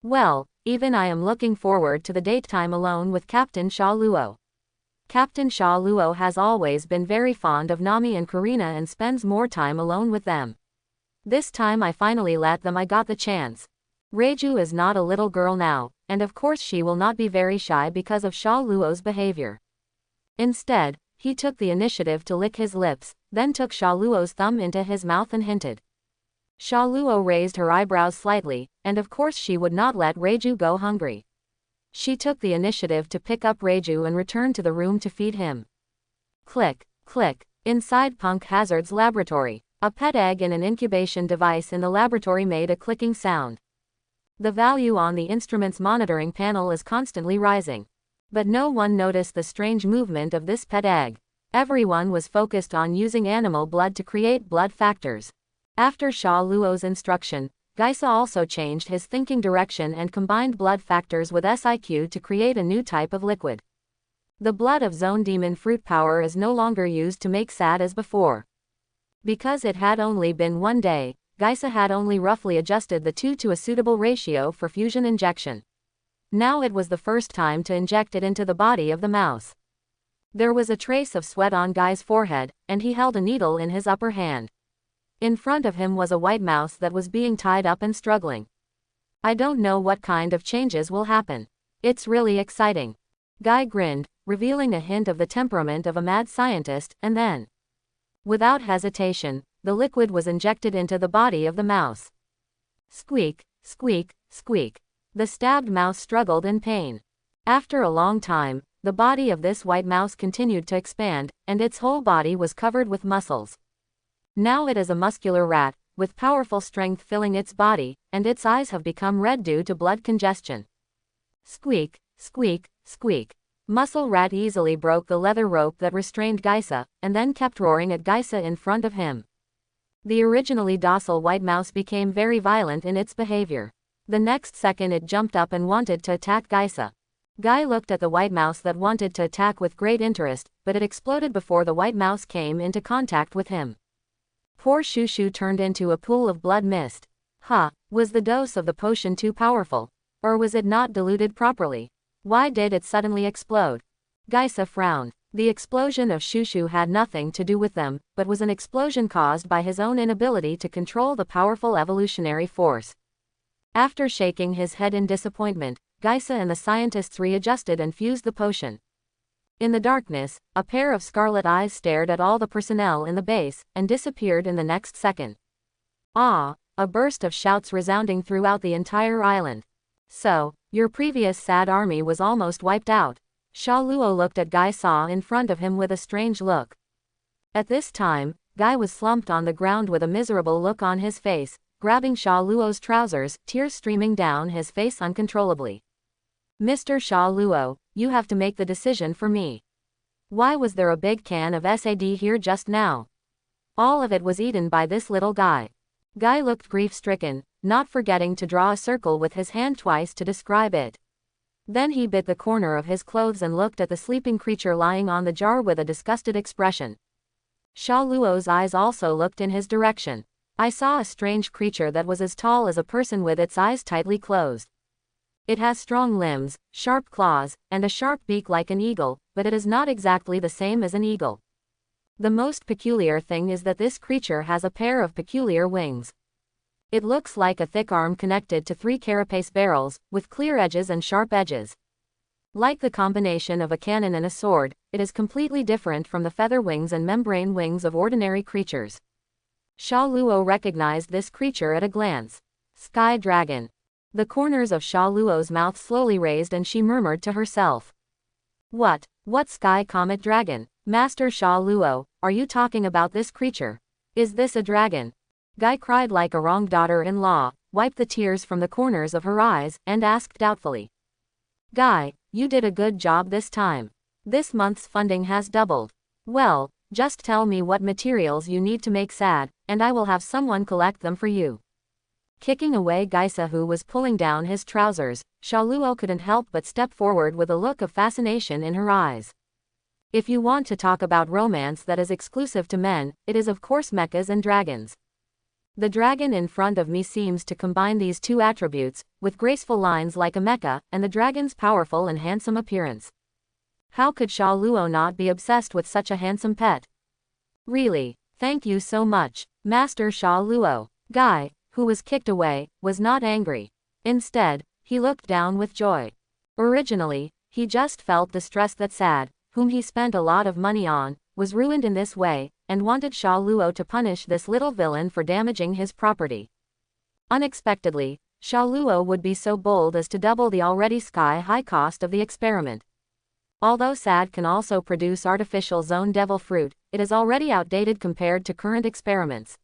Well, even I am looking forward to the date time alone with Captain Sha Luo. Captain Sha Luo has always been very fond of Nami and Karina and spends more time alone with them. This time I finally let them. I got the chance. Reiju is not a little girl now, and of course she will not be very shy because of Sha Luo's behavior. Instead, he took the initiative to lick his lips, then took Sha Luo's thumb into his mouth and hinted. Sha Luo raised her eyebrows slightly, and of course she would not let Reiju go hungry. She took the initiative to pick up Reiju and return to the room to feed him. Click, click, Inside Punk Hazard's laboratory, a pet egg in an incubation device in the laboratory made a clicking sound. The value on the instrument's monitoring panel is constantly rising. But no one noticed the strange movement of this pet egg. Everyone was focused on using animal blood to create blood factors. After Sha Luo's instruction, Geisa also changed his thinking direction and combined blood factors with SIQ to create a new type of liquid. The blood of Zone Demon Fruit Power is no longer used to make SAD as before. Because it had only been 1 day, Geisa had only roughly adjusted the two to a suitable ratio for fusion injection. Now it was the first time to inject it into the body of the mouse. There was a trace of sweat on Guy's forehead, and he held a needle in his upper hand. In front of him was a white mouse that was being tied up and struggling. I don't know what kind of changes will happen. It's really exciting. Guy grinned, revealing a hint of the temperament of a mad scientist, and then, without hesitation, the liquid was injected into the body of the mouse. Squeak, squeak, squeak. The stabbed mouse struggled in pain. After a long time, the body of this white mouse continued to expand, and its whole body was covered with muscles. Now it is a muscular rat, with powerful strength filling its body, and its eyes have become red due to blood congestion. Squeak, squeak, squeak. Muscle Rat easily broke the leather rope that restrained Geisa, and then kept roaring at Geisa in front of him. The originally docile white mouse became very violent in its behavior. The next second it jumped up and wanted to attack Geisa. Guy looked at the white mouse that wanted to attack with great interest, but it exploded before the white mouse came into contact with him. Poor Shushu turned into a pool of blood mist. Was the dose of the potion too powerful? Or was it not diluted properly? Why did it suddenly explode? Geisa frowned. The explosion of Shushu had nothing to do with them, but was an explosion caused by his own inability to control the powerful evolutionary force. After shaking his head in disappointment, Geisa and the scientists readjusted and fused the potion. In the darkness, a pair of scarlet eyes stared at all the personnel in the base, and disappeared in the next second. Ah! A burst of shouts resounding throughout the entire island. So, your previous SAD army was almost wiped out. Sha Luo looked at Guy Sa in front of him with a strange look. At this time, Guy was slumped on the ground with a miserable look on his face, grabbing Sha Luo's trousers, tears streaming down his face uncontrollably. Mr. Sha Luo, you have to make the decision for me. Why was there a big can of SAD here just now? All of it was eaten by this little guy. Guy looked grief-stricken, not forgetting to draw a circle with his hand twice to describe it. Then he bit the corner of his clothes and looked at the sleeping creature lying on the jar with a disgusted expression. Sha Luo's eyes also looked in his direction. I saw a strange creature that was as tall as a person with its eyes tightly closed. It has strong limbs, sharp claws, and a sharp beak like an eagle, but it is not exactly the same as an eagle. The most peculiar thing is that this creature has a pair of peculiar wings. It looks like a thick arm connected to 3 carapace barrels, with clear edges and sharp edges. Like the combination of a cannon and a sword, it is completely different from the feather wings and membrane wings of ordinary creatures. Sha Luo recognized this creature at a glance. Sky Dragon. The corners of Sha Luo's mouth slowly raised and she murmured to herself. What Sky Comet Dragon? Master Sha Luo, are you talking about this creature? Is this a dragon? Guy cried like a wronged daughter-in-law, wiped the tears from the corners of her eyes, and asked doubtfully. Guy, you did a good job this time. This month's funding has doubled. Well, just tell me what materials you need to make SAD, and I will have someone collect them for you. Kicking away Geisa who was pulling down his trousers, Sha Luo couldn't help but step forward with a look of fascination in her eyes. If you want to talk about romance that is exclusive to men, it is of course mechas and dragons. The dragon in front of me seems to combine these two attributes, with graceful lines like a mecha, and the dragon's powerful and handsome appearance. How could Sha Luo not be obsessed with such a handsome pet? Really, thank you so much, Master Sha Luo. Guy, who was kicked away, was not angry. Instead, he looked down with joy. Originally, he just felt distressed that SAD, whom he spent a lot of money on, was ruined in this way, and wanted Sha Luo to punish this little villain for damaging his property. Unexpectedly, Sha Luo would be so bold as to double the already sky-high cost of the experiment. Although SAD can also produce artificial zone devil fruit, it is already outdated compared to current experiments.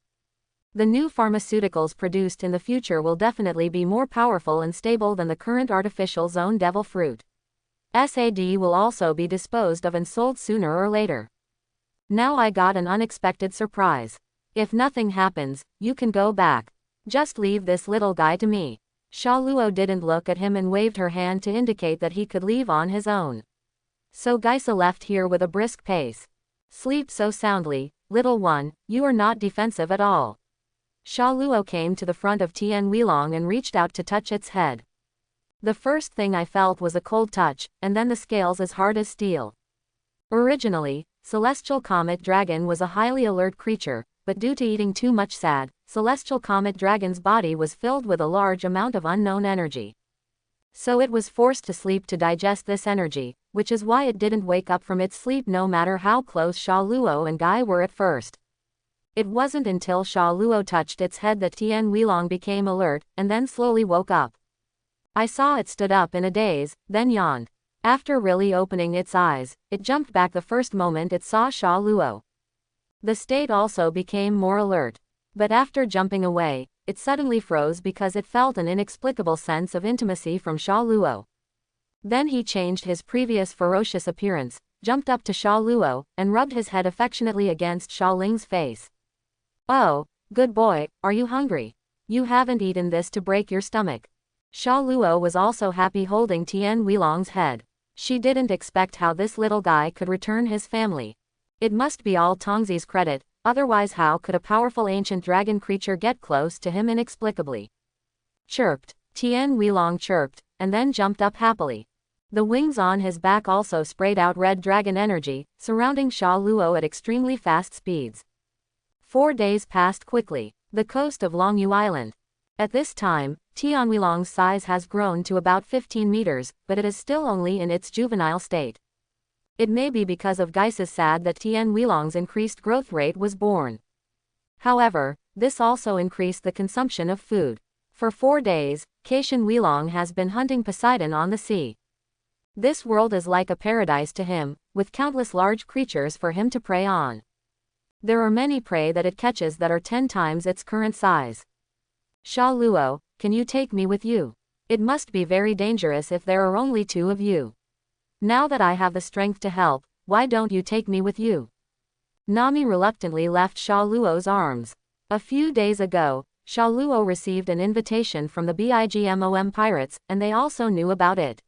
The new pharmaceuticals produced in the future will definitely be more powerful and stable than the current artificial zone devil fruit. SAD will also be disposed of and sold sooner or later. Now I got an unexpected surprise. If nothing happens, you can go back. Just leave this little guy to me. Sha Luo didn't look at him and waved her hand to indicate that he could leave on his own. So Geisa left here with a brisk pace. Sleep so soundly, little one, you are not defensive at all. Sha Luo came to the front of Tian Weilong and reached out to touch its head. The first thing I felt was a cold touch, and then the scales as hard as steel. Originally, Celestial Comet Dragon was a highly alert creature, but due to eating too much SAD, Celestial Comet Dragon's body was filled with a large amount of unknown energy. So it was forced to sleep to digest this energy, which is why it didn't wake up from its sleep no matter how close Sha Luo and Guy were at first. It wasn't until Sha Luo touched its head that Tian Weilong became alert, and then slowly woke up. I saw it stood up in a daze, then yawned. After really opening its eyes, it jumped back the first moment it saw Sha Luo. The state also became more alert. But after jumping away, it suddenly froze because it felt an inexplicable sense of intimacy from Sha Luo. Then he changed his previous ferocious appearance, jumped up to Sha Luo, and rubbed his head affectionately against Sha Ling's face. Oh, good boy, are you hungry? You haven't eaten this to break your stomach. Sha Luo was also happy holding Tian Weilong's head. She didn't expect how this little guy could return his family. It must be all Tongzi's credit, otherwise how could a powerful ancient dragon creature get close to him inexplicably? Chirped. Tian Weilong chirped, and then jumped up happily. The wings on his back also sprayed out red dragon energy, surrounding Sha Luo at extremely fast speeds. 4 days passed quickly. The coast of Longyu Island. At this time, Tian Weilong's size has grown to about 15 meters, but it is still only in its juvenile state. It may be because of Geisa's SAD that Tian Weilong's increased growth rate was born. However, this also increased the consumption of food. For 4 days, Caitian Weilong has been hunting Poseidon on the sea. This world is like a paradise to him, with countless large creatures for him to prey on. There are many prey that it catches that are 10 times its current size. Sha Luo, can you take me with you? It must be very dangerous if there are only 2 of you. Now that I have the strength to help, why don't you take me with you? Nami reluctantly left Sha Luo's arms. A few days ago, Sha Luo received an invitation from the Bigmom pirates, and they also knew about it.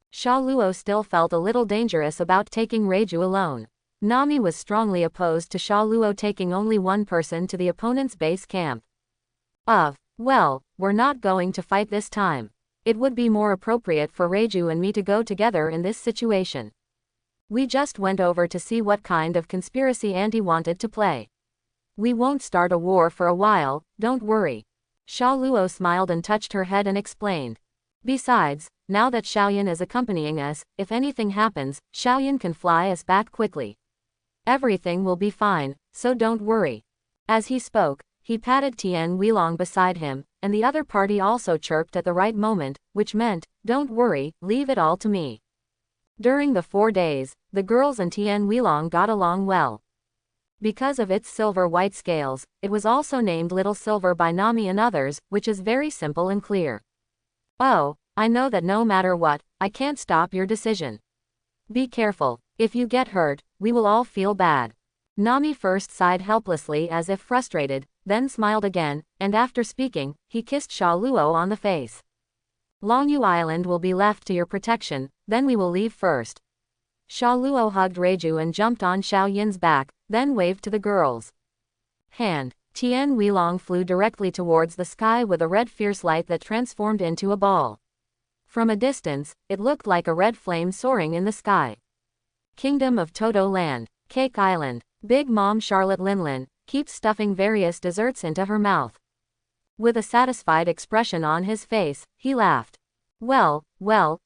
Sha Luo still felt a little dangerous about taking Reiju alone. Nami was strongly opposed to Sha Luo taking only one person to the opponent's base camp. Well, we're not going to fight this time. It would be more appropriate for Reiju and me to go together in this situation. We just went over to see what kind of conspiracy Auntie wanted to play. We won't start a war for a while, don't worry. Sha Luo smiled and touched her head and explained. Besides, now that Xiaoyan is accompanying us, if anything happens, Xiaoyan can fly us back quickly. Everything will be fine, so don't worry. As he spoke, he patted Tian Weilong beside him, and the other party also chirped at the right moment, which meant, don't worry, leave it all to me. During the 4 days, the girls and Tian Weilong got along well. Because of its silver-white scales, it was also named Little Silver by Nami and others, which is very simple and clear. Oh, I know that no matter what, I can't stop your decision. Be careful, if you get hurt, we will all feel bad. Nami first sighed helplessly as if frustrated, then smiled again, and after speaking, he kissed Sha Luo on the face. Longyu Island will be left to your protection, then we will leave first. Sha Luo hugged Reiju and jumped on Xiao Yin's back, then waved to the girls. Tian Weilong flew directly towards the sky with a red fierce light that transformed into a ball. From a distance, it looked like a red flame soaring in the sky. Kingdom of Toto Land, Cake Island. Big Mom Charlotte Linlin keeps stuffing various desserts into her mouth. With a satisfied expression on his face, he laughed. Well,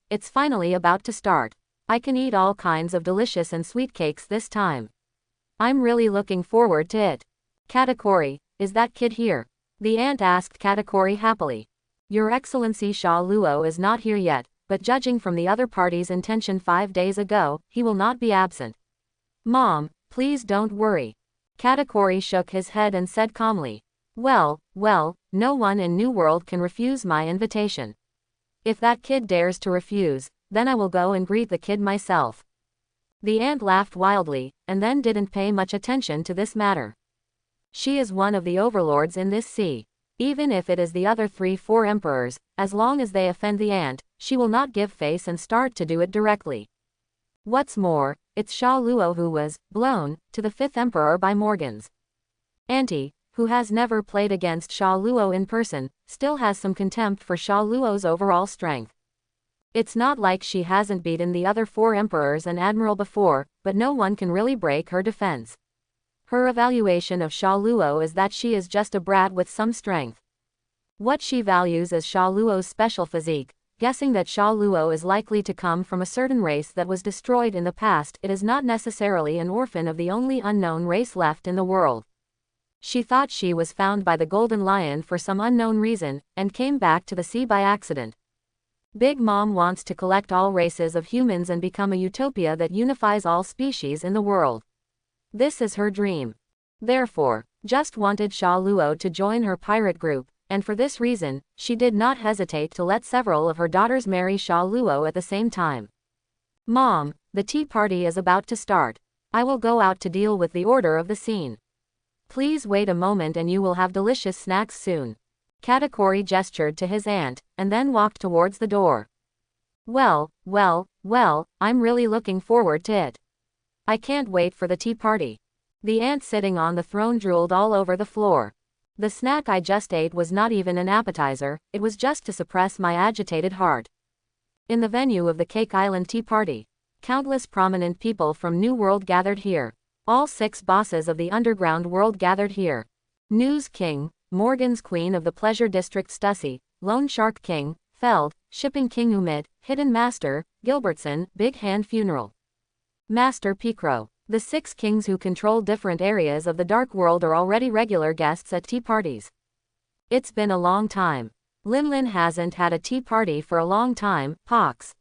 it's finally about to start. I can eat all kinds of delicious and sweet cakes this time. I'm really looking forward to it. Katakuri, is that kid here? The aunt asked Katakuri happily. Your Excellency Sha Luo is not here yet, but judging from the other party's intention 5 days ago, he will not be absent. Mom, please don't worry. Katakuri shook his head and said calmly. Well, no one in New World can refuse my invitation. If that kid dares to refuse, then I will go and greet the kid myself. The ant laughed wildly, and then didn't pay much attention to this matter. She is one of the overlords in this sea. Even if it is the other 3-4 emperors, as long as they offend the ant, she will not give face and start to do it directly. What's more, it's Sha Luo who was blown to the 5th emperor by Morgans. Auntie, who has never played against Sha Luo in person, still has some contempt for Sha Luo's overall strength. It's not like she hasn't beaten the other 4 emperors and admiral before, but no one can really break her defense. Her evaluation of Sha Luo is that she is just a brat with some strength. What she values is Sha Luo's special physique, guessing that Sha Luo is likely to come from a certain race that was destroyed in the past. It is not necessarily an orphan of the only unknown race left in the world. She thought she was found by the Golden Lion for some unknown reason, and came back to the sea by accident. Big Mom wants to collect all races of humans and become a utopia that unifies all species in the world. This is her dream. Therefore, just wanted Sha Luo to join her pirate group, and for this reason, she did not hesitate to let several of her daughters marry Sha Luo at the same time. Mom, the tea party is about to start. I will go out to deal with the order of the scene. Please wait a moment and you will have delicious snacks soon. Katakuri gestured to his aunt, and then walked towards the door. Well, I'm really looking forward to it. I can't wait for the tea party. The ant sitting on the throne drooled all over the floor. The snack I just ate was not even an appetizer, it was just to suppress my agitated heart. In the venue of the Cake Island tea party, countless prominent people from New World gathered here. All 6 bosses of the underground world gathered here. News King, Morgan's Queen of the Pleasure District Stussy, Lone Shark King, Feld, Shipping King Umid, Hidden Master, Gilbertson, Big Hand Funeral. Master Picro. The 6 kings who control different areas of the dark world are already regular guests at tea parties. It's been a long time. Linlin hasn't had a tea party for a long time, Pox.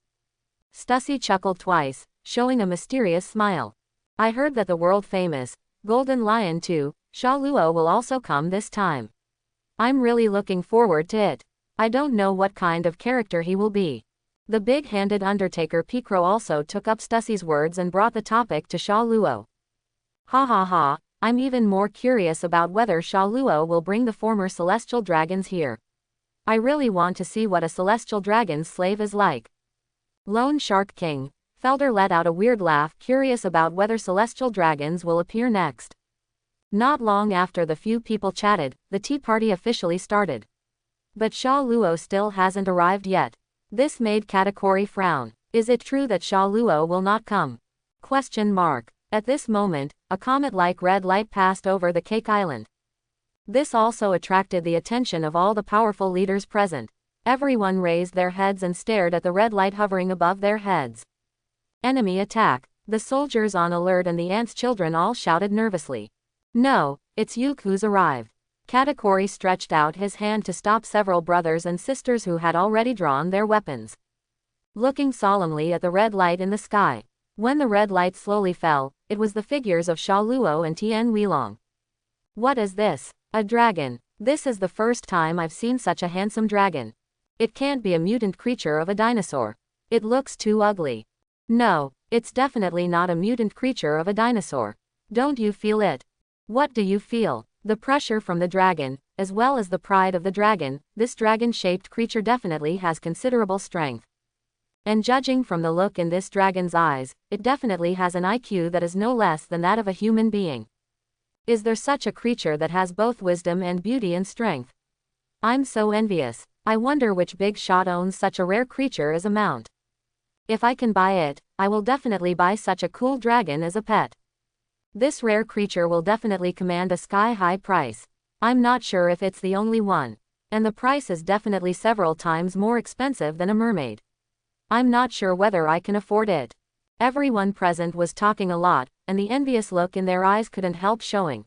Stussy chuckled twice, showing a mysterious smile. I heard that the world-famous Golden Lion 2, Sha Luo will also come this time. I'm really looking forward to it. I don't know what kind of character he will be. The big-handed Undertaker Picro also took up Stussy's words and brought the topic to Sha Luo. Ha, I'm even more curious about whether Sha Luo will bring the former celestial dragons here. I really want to see what a celestial dragon's slave is like. Lone Shark King, Felder let out a weird laugh, curious about whether celestial dragons will appear next. Not long after the few people chatted, the tea party officially started. But Sha Luo still hasn't arrived yet. This made Katakuri frown. Is it true that Sha Luo will not come? At this moment, a comet-like red light passed over the Cake Island. This also attracted the attention of all the powerful leaders present. Everyone raised their heads and stared at the red light hovering above their heads. Enemy attack. The soldiers on alert and the ants' children all shouted nervously. No, it's Yuke who's arrived. Katakuri stretched out his hand to stop several brothers and sisters who had already drawn their weapons. Looking solemnly at the red light in the sky. When the red light slowly fell, it was the figures of Sha Luo and Tian Weilong. What is this? A dragon. This is the first time I've seen such a handsome dragon. It can't be a mutant creature of a dinosaur. It looks too ugly. No, it's definitely not a mutant creature of a dinosaur. Don't you feel it? What do you feel? The pressure from the dragon, as well as the pride of the dragon. This dragon-shaped creature definitely has considerable strength. And judging from the look in this dragon's eyes, it definitely has an IQ that is no less than that of a human being. Is there such a creature that has both wisdom and beauty and strength? I'm so envious. I wonder which big shot owns such a rare creature as a mount. If I can buy it, I will definitely buy such a cool dragon as a pet. This rare creature will definitely command a sky-high price. I'm not sure if it's the only one. And the price is definitely several times more expensive than a mermaid. I'm not sure whether I can afford it. Everyone present was talking a lot, and the envious look in their eyes couldn't help showing.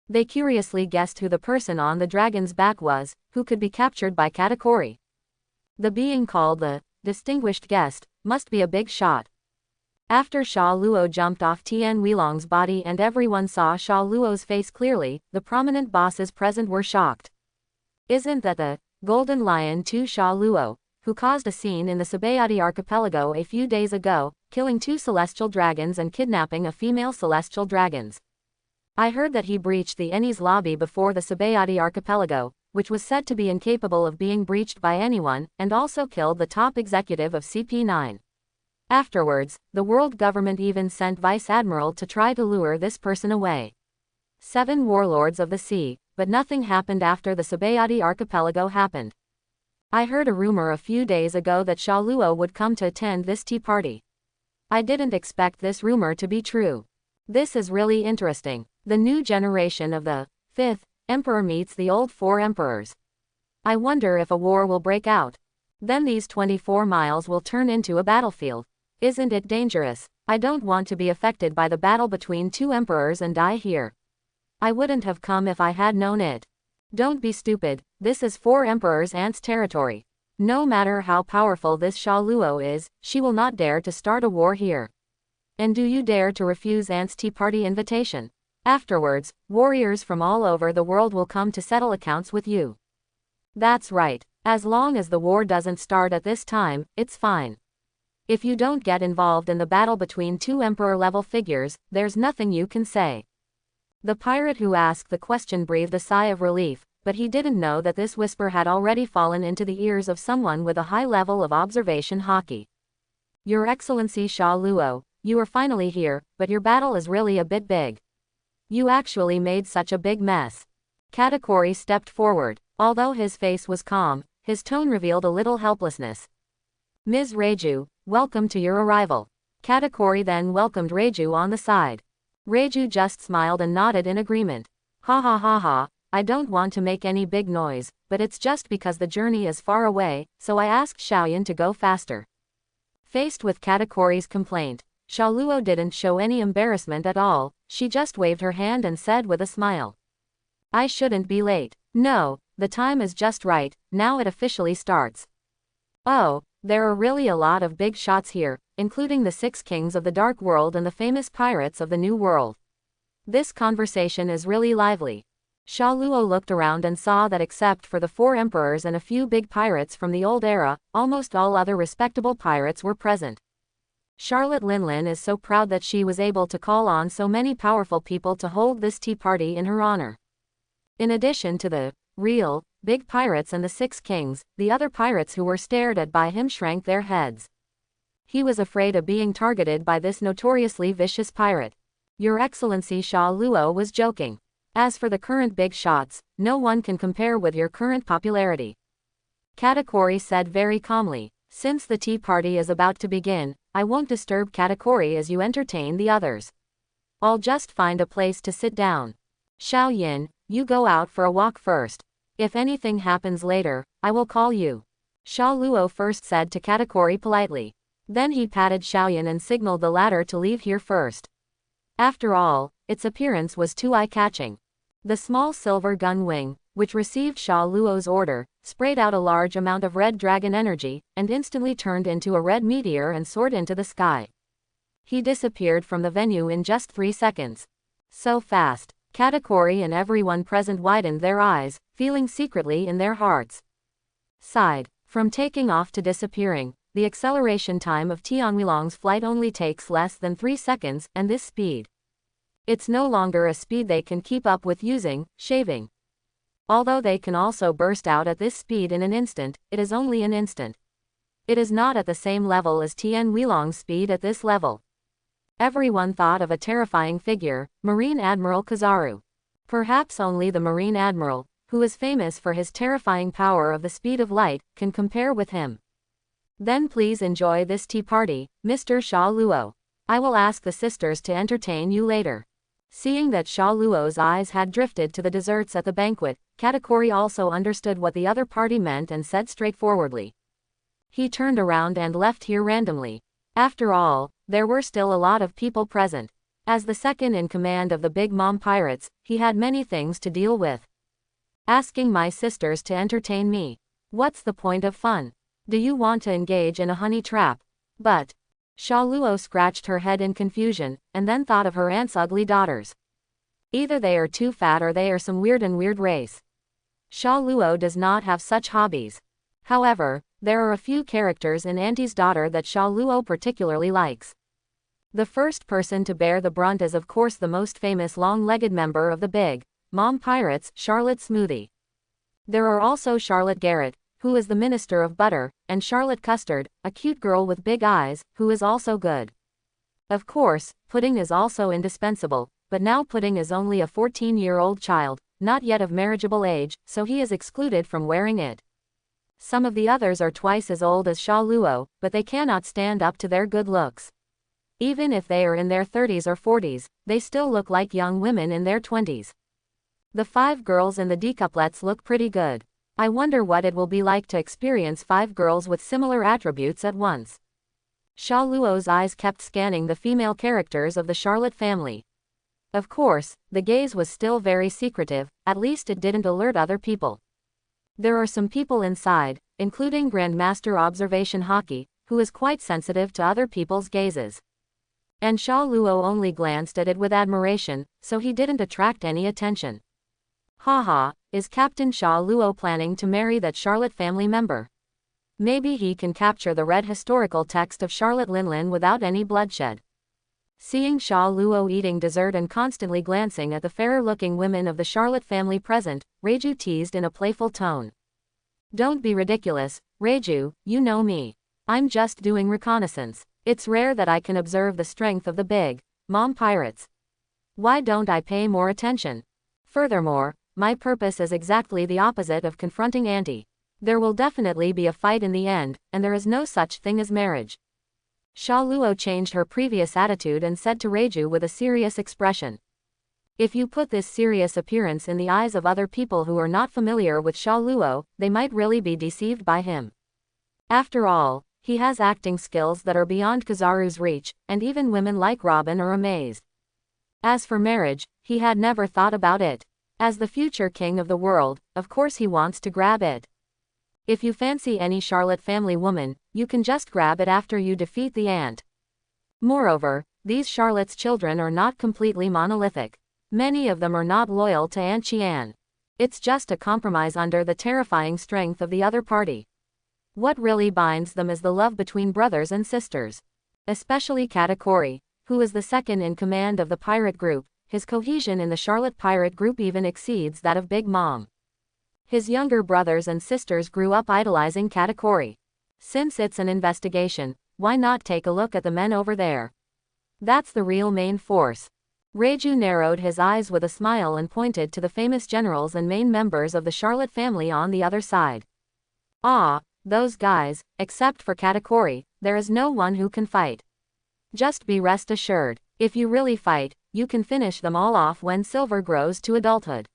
They curiously guessed who the person on the dragon's back was, who could be captured by Katakuri. The being called the distinguished guest, must be a big shot. After Sha Luo jumped off Tian Weilong's body and everyone saw Sha Luo's face clearly, the prominent bosses present were shocked. Isn't that the Golden Lion to Sha Luo, who caused a scene in the Sabayati archipelago a few days ago, killing 2 celestial dragons and kidnapping a female celestial dragons? I heard that he breached the Eni's lobby before the Sabayati archipelago, which was said to be incapable of being breached by anyone, and also killed the top executive of CP9. Afterwards, the world government even sent Vice Admiral to try to lure this person away. 7 warlords of the sea, but nothing happened after the Sabayati archipelago happened. I heard a rumor a few days ago that Sha Luo would come to attend this tea party. I didn't expect this rumor to be true. This is really interesting. The new generation of the 5th Emperor meets the old 4 emperors. I wonder if a war will break out. Then these 24 miles will turn into a battlefield. Isn't it dangerous? I don't want to be affected by the battle between 2 emperors and die here. I wouldn't have come if I had known it. Don't be stupid, this is 4 emperors' aunt's territory. No matter how powerful this Sha Luo is, she will not dare to start a war here. And do you dare to refuse aunt's tea party invitation? Afterwards, warriors from all over the world will come to settle accounts with you. That's right, as long as the war doesn't start at this time, it's fine. If you don't get involved in the battle between 2 emperor-level figures, there's nothing you can say. The pirate who asked the question breathed a sigh of relief, but he didn't know that this whisper had already fallen into the ears of someone with a high level of observation hockey. Your Excellency Sha Luo, you are finally here, but your battle is really a bit big. You actually made such a big mess. Katakuri stepped forward. Although his face was calm, his tone revealed a little helplessness. Ms. Reiju, welcome to your arrival. Katakuri then welcomed Reiju on the side. Reiju just smiled and nodded in agreement. Ha ha ha ha, I don't want to make any big noise, but it's just because the journey is far away, so I asked Xiaoyan to go faster. Faced with Katakuri's complaint, Sha Luo didn't show any embarrassment at all, she just waved her hand and said with a smile. I shouldn't be late. No, the time is just right, now it officially starts. Oh, there are really a lot of big shots here, including the 6 kings of the Dark World and the famous pirates of the New World. This conversation is really lively. Sha Luo looked around and saw that except for the 4 emperors and a few big pirates from the old era, almost all other respectable pirates were present. Charlotte Linlin is so proud that she was able to call on so many powerful people to hold this tea party in her honor. In addition to the real, big pirates and the 6 kings, the other pirates who were stared at by him shrank their heads. He was afraid of being targeted by this notoriously vicious pirate. Your Excellency Sha Luo was joking. As for the current big shots, no one can compare with your current popularity. Katakuri said very calmly. Since the tea party is about to begin, I won't disturb Katakuri as you entertain the others. I'll just find a place to sit down. Xiaoyan, you go out for a walk first. If anything happens later, I will call you. Sha Luo first said to Katakuri politely. Then he patted Xiaoyan and signaled the latter to leave here first. After all, its appearance was too eye-catching. The small silver gun wing, which received Sha Luo's order, sprayed out a large amount of red dragon energy, and instantly turned into a red meteor and soared into the sky. He disappeared from the venue in just 3 seconds. So fast. Katakuri and everyone present widened their eyes, feeling secretly in their hearts. Sighed. From taking off to disappearing, the acceleration time of Tianhuilong's flight only takes less than 3 seconds, and this speed. It's no longer a speed they can keep up with using shaving. Although they can also burst out at this speed in an instant, it is only an instant. It is not at the same level as Tianhuilong's speed at this level. Everyone thought of a terrifying figure, Marine Admiral Kizaru. Perhaps only the Marine Admiral, who is famous for his terrifying power of the speed of light, can compare with him. Then please enjoy this tea party, Mr. Sha Luo. I will ask the sisters to entertain you later. Seeing that Sha Luo's eyes had drifted to the desserts at the banquet, Katakuri also understood what the other party meant and said straightforwardly. He turned around and left here randomly. After all, there were still a lot of people present. As the second in command of the Big Mom pirates, he had many things to deal with. Asking my sisters to entertain me. What's the point of fun? Do you want to engage in a honey trap? But Sha Luo scratched her head in confusion, and then thought of her aunt's ugly daughters. Either they are too fat or they are some weird race. Sha Luo does not have such hobbies. However, there are a few characters in Auntie's daughter that Sha Luo particularly likes. The first person to bear the brunt is of course the most famous long-legged member of the Big Mom Pirates, Charlotte Smoothie. There are also Charlotte Garrett, who is the Minister of Butter, and Charlotte Custard, a cute girl with big eyes, who is also good. Of course, Pudding is also indispensable, but now Pudding is only a 14-year-old child, not yet of marriageable age, so he is excluded from wearing it. Some of the others are twice as old as Sha Luo, but they cannot stand up to their good looks. Even if they are in their 30s or 40s, they still look like young women in their 20s. The 5 girls in the decouplets look pretty good. I wonder what it will be like to experience 5 girls with similar attributes at once. Sha Luo's eyes kept scanning the female characters of the Charlotte family. Of course, the gaze was still very secretive, at least it didn't alert other people. There are some people inside, including Grandmaster Observation Hockey, who is quite sensitive to other people's gazes. And Sha Luo only glanced at it with admiration, so he didn't attract any attention. Haha, is Captain Sha Luo planning to marry that Charlotte family member? Maybe he can capture the red historical text of Charlotte Linlin without any bloodshed. Seeing Sha Luo eating dessert and constantly glancing at the fairer-looking women of the Charlotte family present, Reiju teased in a playful tone. Don't be ridiculous, Reiju, you know me. I'm just doing reconnaissance. It's rare that I can observe the strength of the Big Mom Pirates. Why don't I pay more attention? Furthermore, my purpose is exactly the opposite of confronting Auntie. There will definitely be a fight in the end, and there is no such thing as marriage. Sha Luo changed her previous attitude and said to Reiju with a serious expression. If you put this serious appearance in the eyes of other people who are not familiar with Sha Luo, they might really be deceived by him. After all, he has acting skills that are beyond Kizaru's reach, and even women like Robin are amazed. As for marriage, he had never thought about it. As the future king of the world, of course he wants to grab it. If you fancy any Charlotte family woman, you can just grab it after you defeat the aunt. Moreover, these Charlotte's children are not completely monolithic. Many of them are not loyal to Aunt Qian. It's just a compromise under the terrifying strength of the other party. What really binds them is the love between brothers and sisters. Especially Katakuri, who is the second in command of the pirate group. His cohesion in the Charlotte pirate group even exceeds that of Big Mom. His younger brothers and sisters grew up idolizing Katakuri. Since it's an investigation, why not take a look at the men over there? That's the real main force. Reiju narrowed his eyes with a smile and pointed to the famous generals and main members of the Charlotte family on the other side. Ah, those guys, except for Katakuri, there is no one who can fight. Just be rest assured, if you really fight, you can finish them all off when Silver grows to adulthood.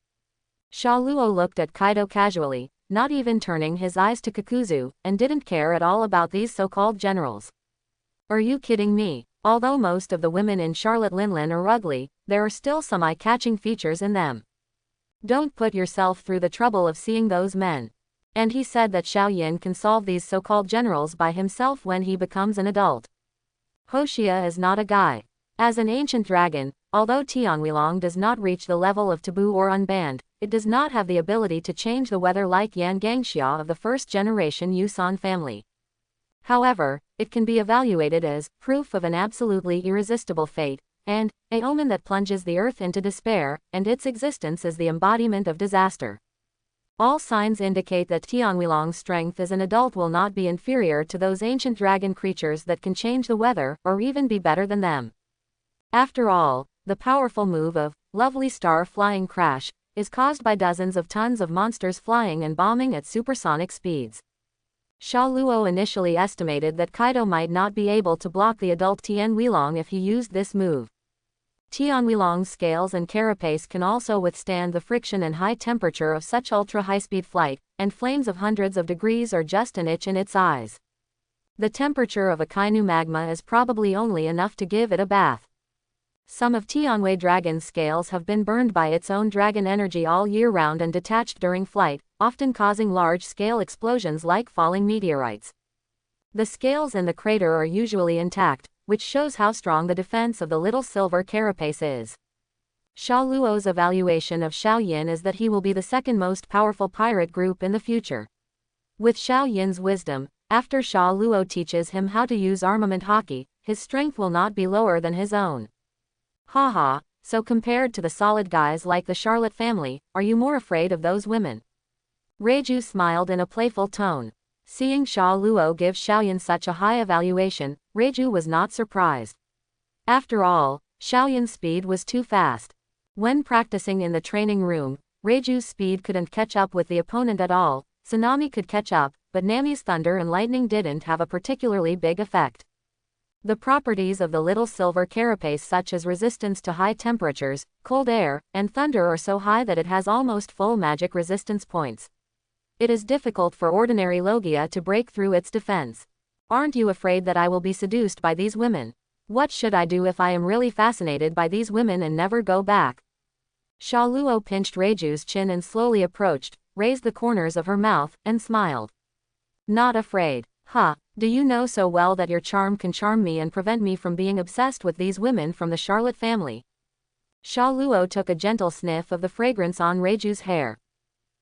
Sha Luo looked at Kaido casually, not even turning his eyes to Kakuzu, and didn't care at all about these so-called generals. Are you kidding me? Although most of the women in Charlotte Linlin are ugly, there are still some eye-catching features in them. Don't put yourself through the trouble of seeing those men. And he said that Xiaoyan can solve these so-called generals by himself when he becomes an adult. Hoshia is not a guy. As an ancient dragon, although Tianhuilong does not reach the level of taboo or unbanned, it does not have the ability to change the weather like Yan Gangxia of the first-generation Yusan family. However, it can be evaluated as proof of an absolutely irresistible fate, and an omen that plunges the earth into despair, and its existence is the embodiment of disaster. All signs indicate that Tianhuilong's strength as an adult will not be inferior to those ancient dragon creatures that can change the weather, or even be better than them. After all, the powerful move of Lovely Star Flying Crash is caused by dozens of tons of monsters flying and bombing at supersonic speeds. Sha Luo initially estimated that Kaido might not be able to block the adult Tianhuilong if he used this move. Tianhuilong's scales and carapace can also withstand the friction and high temperature of such ultra-high-speed flight, and flames of hundreds of degrees are just an itch in its eyes. The temperature of a Kainu magma is probably only enough to give it a bath. Some of Tianhui Dragon's scales have been burned by its own dragon energy all year round and detached during flight, often causing large-scale explosions like falling meteorites. The scales in the crater are usually intact, which shows how strong the defense of the little silver carapace is. Sha Luo's evaluation of Xiao Yin is that he will be the second most powerful pirate group in the future. With Xiao Yin's wisdom, after Sha Luo teaches him how to use armament hockey, his strength will not be lower than his own. Haha, so compared to the solid guys like the Charlotte family, are you more afraid of those women? Reiju smiled in a playful tone. Seeing Sha Luo give Xiaoyan such a high evaluation, Reiju was not surprised. After all, Xiaoyan's speed was too fast. When practicing in the training room, Reiju's speed couldn't catch up with the opponent at all. Tsunami could catch up, but Nami's thunder and lightning didn't have a particularly big effect. The properties of the little silver carapace, such as resistance to high temperatures, cold air, and thunder, are so high that it has almost full magic resistance points. It is difficult for ordinary Logia to break through its defense. Aren't you afraid that I will be seduced by these women? What should I do if I am really fascinated by these women and never go back? Sha Luo pinched Reiju's chin and slowly approached, raised the corners of her mouth, and smiled. Not afraid. Huh, do you know so well that your charm can charm me and prevent me from being obsessed with these women from the Charlotte family? Sha Luo took a gentle sniff of the fragrance on Reiju's hair.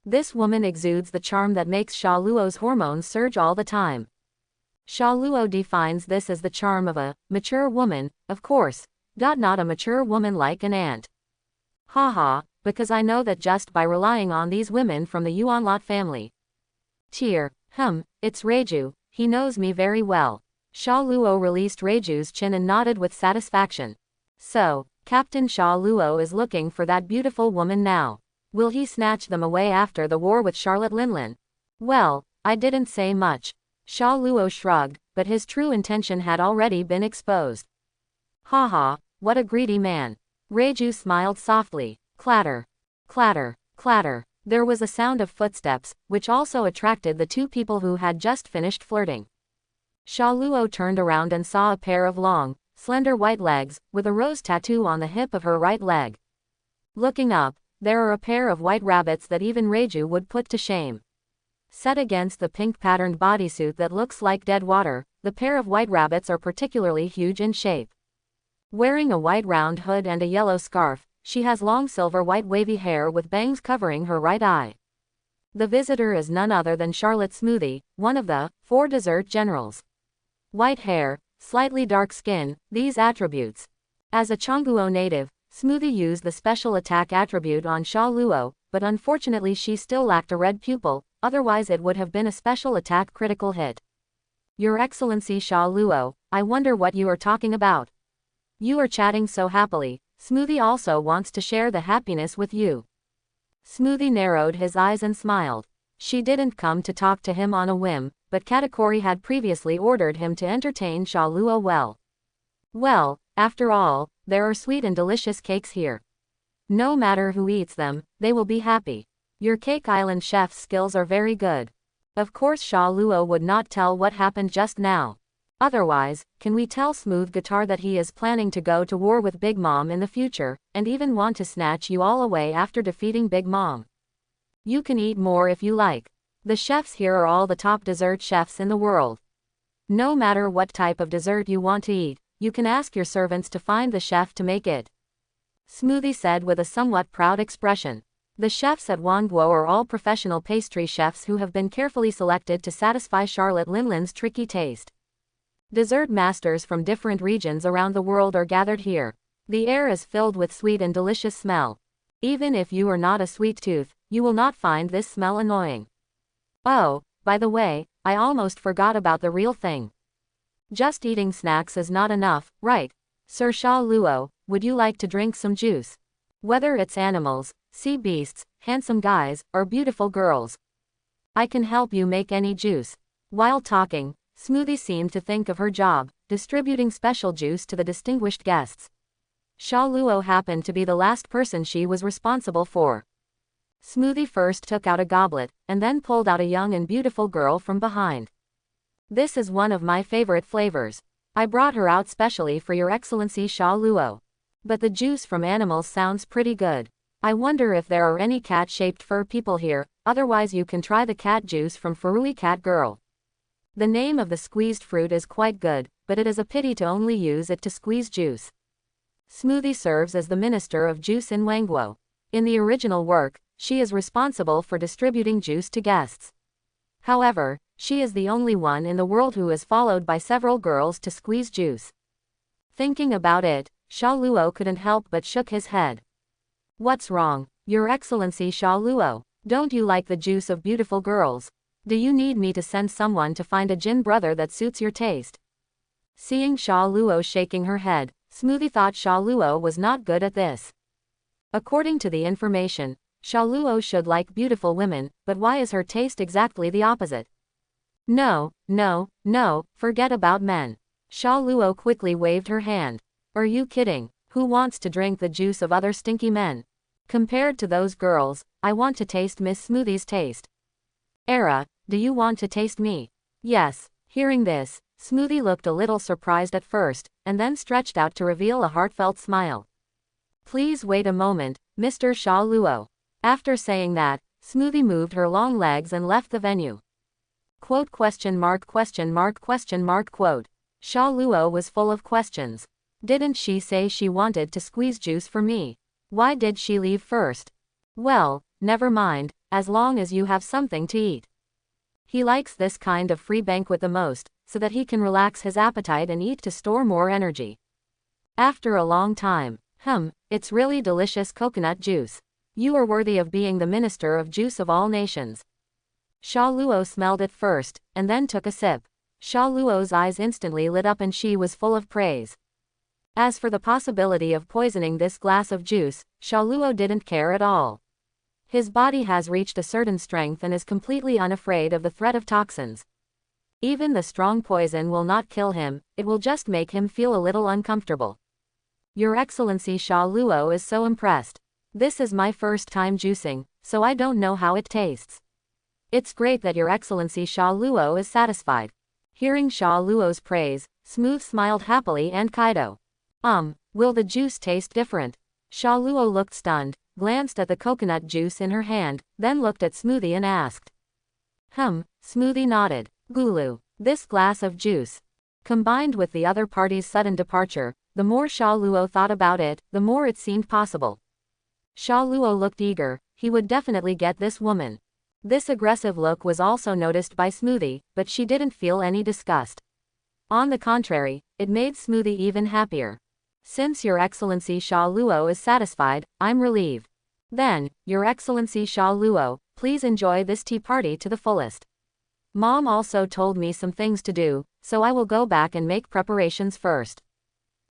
This woman exudes the charm that makes Sha Luo's hormones surge all the time. Sha Luo defines this as the charm of a mature woman, of course, not a mature woman like an ant. Haha, because I know that just by relying on these women from the Yuanlot family. Tear, it's Reiju, he knows me very well. Sha Luo released Reiju's chin and nodded with satisfaction. So, Captain Sha Luo is looking for that beautiful woman now. Will he snatch them away after the war with Charlotte Linlin? Well, I didn't say much. Sha Luo shrugged, but his true intention had already been exposed. Haha, what a greedy man. Reiju smiled softly. Clatter. Clatter. Clatter. There was a sound of footsteps, which also attracted the two people who had just finished flirting. Sha Luo turned around and saw a pair of long, slender white legs, with a rose tattoo on the hip of her right leg. Looking up, there are a pair of white rabbits that even Reiju would put to shame. Set against the pink patterned bodysuit that looks like dead water, the pair of white rabbits are particularly huge in shape. Wearing a white round hood and a yellow scarf, she has long silver white wavy hair with bangs covering her right eye. The visitor is none other than Charlotte Smoothie, one of the 4 dessert generals. White hair, slightly dark skin, these attributes. As a Changguo native, Smoothie used the special attack attribute on Sha Luo, but unfortunately she still lacked a red pupil, otherwise it would have been a special attack critical hit. Your Excellency Sha Luo, I wonder what you are talking about. You are chatting so happily. Smoothie also wants to share the happiness with you. Smoothie narrowed his eyes and smiled. She didn't come to talk to him on a whim, but Katakuri had previously ordered him to entertain Sha Luo well. Well, after all, there are sweet and delicious cakes here. No matter who eats them, they will be happy. Your Cake Island chef's skills are very good. Of course Sha Luo would not tell what happened just now. Otherwise, can we tell Smooth Guitar that he is planning to go to war with Big Mom in the future, and even want to snatch you all away after defeating Big Mom? You can eat more if you like. The chefs here are all the top dessert chefs in the world. No matter what type of dessert you want to eat, you can ask your servants to find the chef to make it. Smoothie said with a somewhat proud expression. The chefs at Wangguo are all professional pastry chefs who have been carefully selected to satisfy Charlotte Linlin's tricky taste. Dessert masters from different regions around the world are gathered here. The air is filled with sweet and delicious smell. Even if you are not a sweet tooth, you will not find this smell annoying. Oh, by the way, I almost forgot about the real thing. Just eating snacks is not enough, right? Sir Sha Luo, would you like to drink some juice? Whether it's animals, sea beasts, handsome guys, or beautiful girls, I can help you make any juice. While talking, Smoothie seemed to think of her job, distributing special juice to the distinguished guests. Sha Luo happened to be the last person she was responsible for. Smoothie first took out a goblet, and then pulled out a young and beautiful girl from behind. This is one of my favorite flavors. I brought her out specially for Your Excellency Sha Luo. But the juice from animals sounds pretty good. I wonder if there are any cat-shaped fur people here, otherwise you can try the cat juice from Furui Cat Girl. The name of the squeezed fruit is quite good, but it is a pity to only use it to squeeze juice. Smoothie serves as the minister of juice in Wangguo. In the original work, she is responsible for distributing juice to guests. However, she is the only one in the world who is followed by several girls to squeeze juice. Thinking about it, Sha Luo couldn't help but shook his head. What's wrong, Your Excellency Sha Luo? Don't you like the juice of beautiful girls? Do you need me to send someone to find a Jin brother that suits your taste? Seeing Sha Luo shaking her head, Smoothie thought Sha Luo was not good at this. According to the information, Sha Luo should like beautiful women, but why is her taste exactly the opposite? No, forget about men. Sha Luo quickly waved her hand. Are you kidding? Who wants to drink the juice of other stinky men? Compared to those girls, I want to taste Miss Smoothie's taste. Era, do you want to taste me? Yes. Hearing this, Smoothie looked a little surprised at first, and then stretched out to reveal a heartfelt smile. Please wait a moment, Mr. Sha Luo. After saying that, Smoothie moved her long legs and left the venue. Quote? Sha Luo was full of questions. Didn't she say she wanted to squeeze juice for me? Why did she leave first? Well, never mind, as long as you have something to eat. He likes this kind of free banquet the most, so that he can relax his appetite and eat to store more energy. After a long time, it's really delicious coconut juice. You are worthy of being the minister of juice of all nations. Sha Luo smelled it first, and then took a sip. Sha Luo's eyes instantly lit up and she was full of praise. As for the possibility of poisoning this glass of juice, Sha Luo didn't care at all. His body has reached a certain strength and is completely unafraid of the threat of toxins. Even the strong poison will not kill him, it will just make him feel a little uncomfortable. Your Excellency Sha Luo is so impressed. This is my first time juicing, so I don't know how it tastes. It's great that Your Excellency Sha Luo is satisfied. Hearing Sha Luo's praise, Smooth smiled happily and Kaido. Will the juice taste different? Sha Luo looked stunned, glanced at the coconut juice in her hand, then looked at Smoothie and asked. Smoothie nodded. Gulu. This glass of juice. Combined with the other party's sudden departure, the more Sha Luo thought about it, the more it seemed possible. Sha Luo looked eager, he would definitely get this woman. This aggressive look was also noticed by Smoothie, but she didn't feel any disgust. On the contrary, it made Smoothie even happier. Since Your Excellency Sha Luo is satisfied, I'm relieved. Then, Your Excellency Sha Luo, please enjoy this tea party to the fullest. Mom also told me some things to do, so I will go back and make preparations first.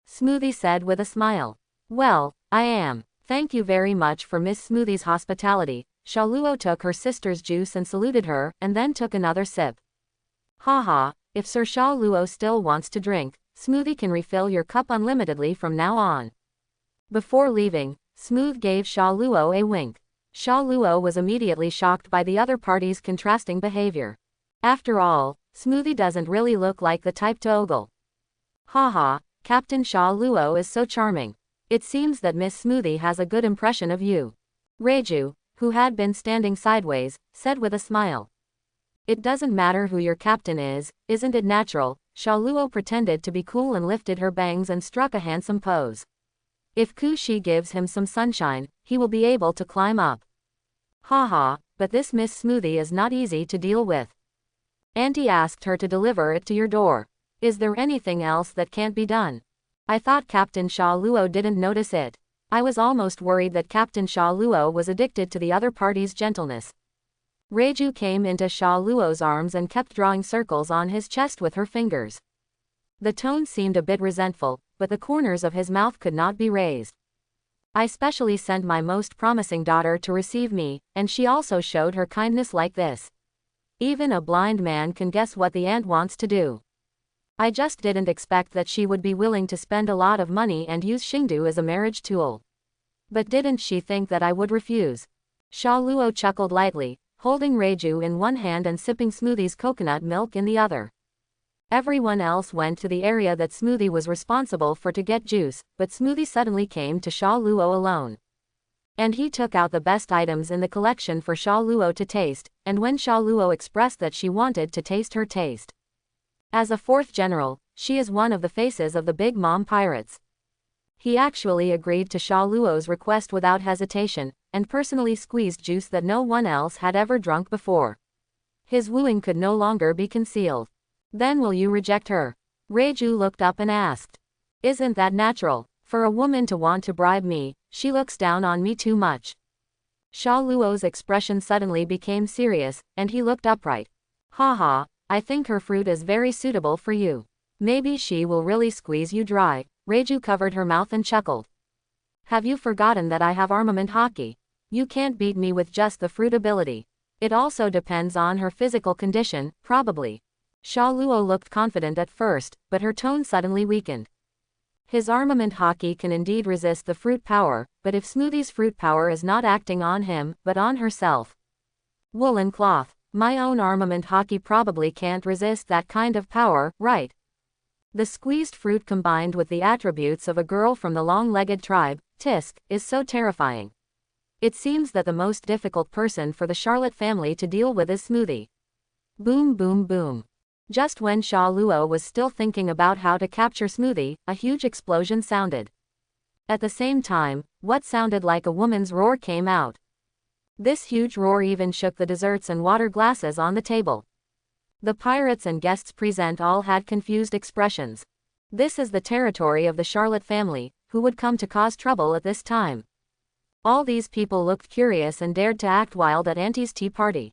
Smoothie said with a smile. Well, I am. Thank you very much for Miss Smoothie's hospitality. Sha Luo took her sister's juice and saluted her, and then took another sip. Haha, if Sir Sha Luo still wants to drink, Smoothie can refill your cup unlimitedly from now on. Before leaving, Smooth gave Sha Luo a wink. Sha Luo was immediately shocked by the other party's contrasting behavior. After all, Smoothie doesn't really look like the type to ogle. Haha, Captain Sha Luo is so charming. It seems that Miss Smoothie has a good impression of you. Reiju, who had been standing sideways, said with a smile. It doesn't matter who your captain is, isn't it natural? Sha Luo pretended to be cool and lifted her bangs and struck a handsome pose. If Ku Shi gives him some sunshine, he will be able to climb up. Haha, but this Miss Smoothie is not easy to deal with. Auntie asked her to deliver it to your door. Is there anything else that can't be done? I thought Captain Sha Luo didn't notice it. I was almost worried that Captain Sha Luo was addicted to the other party's gentleness. Reiju came into Sha Luo's arms and kept drawing circles on his chest with her fingers. The tone seemed a bit resentful, but the corners of his mouth could not be raised. I specially sent my most promising daughter to receive me, and she also showed her kindness like this. Even a blind man can guess what the aunt wants to do. I just didn't expect that she would be willing to spend a lot of money and use Xingdu as a marriage tool. But didn't she think that I would refuse? Sha Luo chuckled lightly, holding Reiju in one hand and sipping Smoothie's coconut milk in the other. Everyone else went to the area that Smoothie was responsible for to get juice, but Smoothie suddenly came to Sha Luo alone. And he took out the best items in the collection for Sha Luo to taste, and when Sha Luo expressed that she wanted to taste her taste, As a fourth general, she is one of the faces of the Big Mom pirates. He actually agreed to Sha Luo's request without hesitation, and personally squeezed juice that no one else had ever drunk before. His wooing could no longer be concealed. Then will you reject her? Reiju looked up and asked. Isn't that natural? For a woman to want to bribe me, she looks down on me too much. Sha Luo's expression suddenly became serious, and he looked upright. Haha, I think her fruit is very suitable for you. Maybe she will really squeeze you dry. Reiju covered her mouth and chuckled. Have you forgotten that I have armament hockey? You can't beat me with just the fruit ability. It also depends on her physical condition, probably. Sha Luo looked confident at first, but her tone suddenly weakened. His armament hockey can indeed resist the fruit power, but if Smoothie's fruit power is not acting on him, but on herself. Woolen cloth. My own armament hockey probably can't resist that kind of power, right? The squeezed fruit combined with the attributes of a girl from the long-legged tribe, Tisk, is so terrifying. It seems that the most difficult person for the Charlotte family to deal with is Smoothie. Boom boom boom. Just when Sha Luo was still thinking about how to capture Smoothie, a huge explosion sounded. At the same time, what sounded like a woman's roar came out. This huge roar even shook the desserts and water glasses on the table. The pirates and guests present all had confused expressions. This is the territory of the Charlotte family, who would come to cause trouble at this time. All these people looked curious and dared to act wild at Auntie's tea party.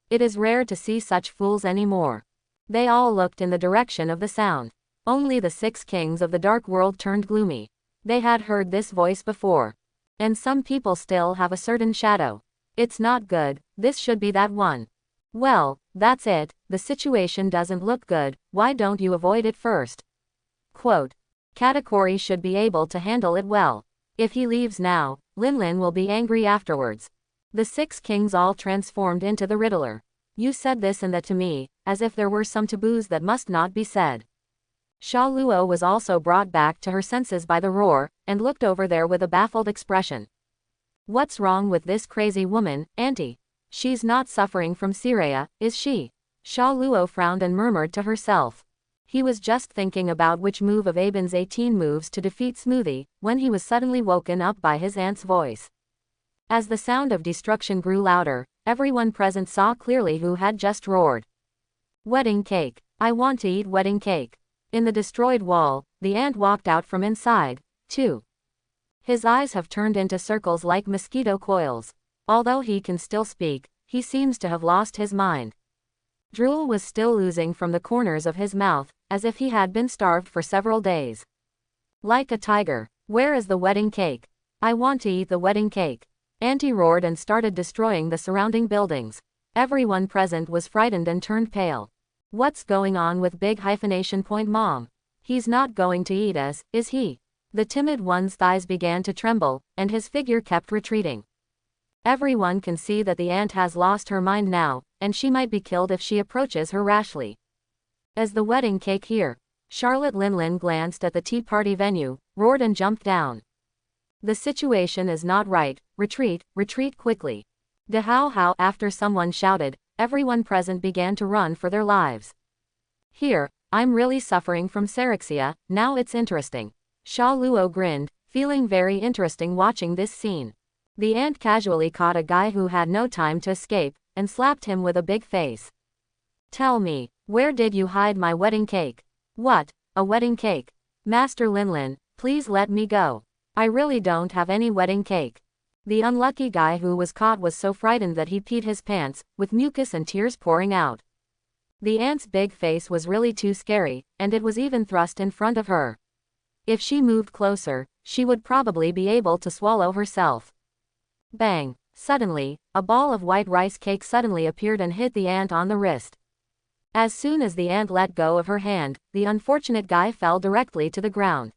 It is rare to see such fools anymore. They all looked in the direction of the sound. Only the 6 kings of the dark world turned gloomy. They had heard this voice before. And some people still have a certain shadow. It's not good, this should be that one. Well, that's it, the situation doesn't look good, why don't you avoid it first? Quote. Katakuri should be able to handle it well. If he leaves now, Linlin will be angry afterwards. The 6 kings all transformed into the Riddler. You said this and that to me, as if there were some taboos that must not be said. Sha Luo was also brought back to her senses by the roar, and looked over there with a baffled expression. What's wrong with this crazy woman, Auntie? She's not suffering from Sireya, is she? Sha Luo frowned and murmured to herself. He was just thinking about which move of Aben's 18 moves to defeat Smoothie, when he was suddenly woken up by his aunt's voice. As the sound of destruction grew louder, everyone present saw clearly who had just roared. Wedding cake. I want to eat wedding cake. In the destroyed wall, the ant walked out from inside, too. His eyes have turned into circles like mosquito coils. Although he can still speak, he seems to have lost his mind. Drool was still oozing from the corners of his mouth, as if he had been starved for several days. Like a tiger. Where is the wedding cake? I want to eat the wedding cake. Auntie roared and started destroying the surrounding buildings. Everyone present was frightened and turned pale. What's going on with Big Hyphenation Point Mom? He's not going to eat us, is he? The timid one's thighs began to tremble, and his figure kept retreating. Everyone can see that the ant has lost her mind now, and she might be killed if she approaches her rashly. As the wedding cake here, Charlotte Linlin glanced at the tea party venue, roared and jumped down. The situation is not right, retreat, retreat quickly. How after someone shouted, everyone present began to run for their lives. Here, I'm really suffering from serexia, now it's interesting. Sha Luo grinned, feeling very interesting watching this scene. The ant casually caught a guy who had no time to escape, and slapped him with a big face. Tell me, where did you hide my wedding cake? What, a wedding cake? Master Linlin, please let me go. I really don't have any wedding cake. The unlucky guy who was caught was so frightened that he peed his pants, with mucus and tears pouring out. The ant's big face was really too scary, and it was even thrust in front of her. If she moved closer, she would probably be able to swallow herself. Bang! Suddenly, a ball of white rice cake suddenly appeared and hit the ant on the wrist. As soon as the ant let go of her hand, the unfortunate guy fell directly to the ground.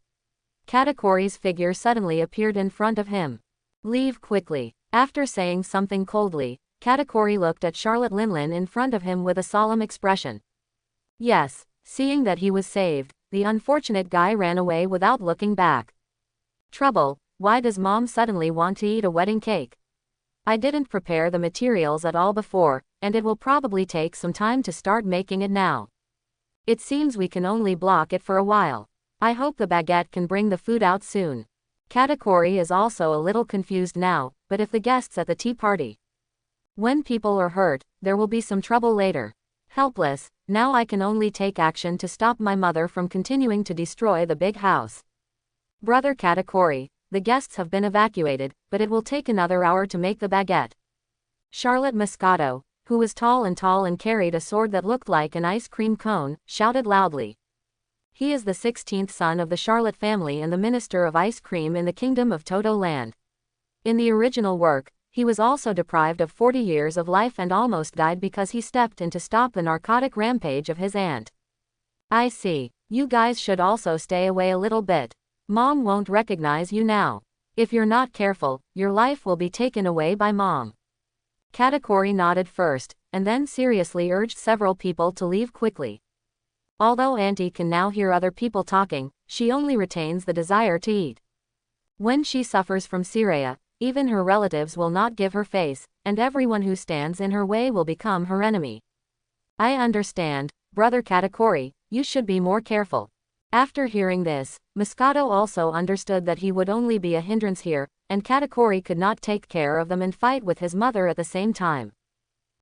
Katakuri's figure suddenly appeared in front of him. Leave quickly. After saying something coldly, Katakuri looked at Charlotte Linlin in front of him with a solemn expression. Yes, seeing that he was saved, the unfortunate guy ran away without looking back. Trouble, why does Mom suddenly want to eat a wedding cake? I didn't prepare the materials at all before, and it will probably take some time to start making it now. It seems we can only block it for a while. I hope the baguette can bring the food out soon. Katakuri is also a little confused now, but if the guests at the tea party, when people are hurt, there will be some trouble later. Helpless, now I can only take action to stop my mother from continuing to destroy the big house. Brother Katakuri, the guests have been evacuated, but it will take another hour to make the baguette. Charlotte Moscato, who was tall and carried a sword that looked like an ice cream cone, shouted loudly. He is the 16th son of the Charlotte family and the Minister of Ice Cream in the Kingdom of Toto Land. In the original work, he was also deprived of 40 years of life and almost died because he stepped in to stop the narcotic rampage of his aunt. I see. You guys should also stay away a little bit. Mom won't recognize you now. If you're not careful, your life will be taken away by Mom. Katakuri nodded first, and then seriously urged several people to leave quickly. Although Auntie can now hear other people talking, she only retains the desire to eat. When she suffers from Syria, even her relatives will not give her face, and everyone who stands in her way will become her enemy. I understand, Brother Katakuri, you should be more careful. After hearing this, Moscato also understood that he would only be a hindrance here, and Katakuri could not take care of them and fight with his mother at the same time.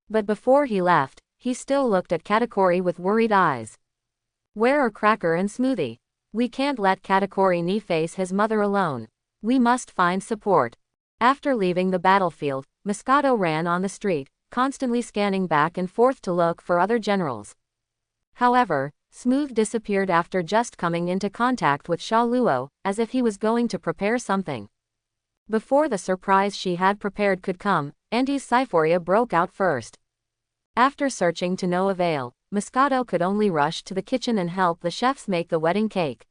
But before he left, he still looked at Katakuri with worried eyes. Where are Cracker and Smoothie? We can't let Katakuri face his mother alone. We must find support. After leaving the battlefield, Moscato ran on the street, constantly scanning back and forth to look for other generals. However, Smooth disappeared after just coming into contact with Sha Luo, as if he was going to prepare something. Before the surprise she had prepared could come, Auntie's syphoria broke out first. After searching to no avail, Moscato could only rush to the kitchen and help the chefs make the wedding cake.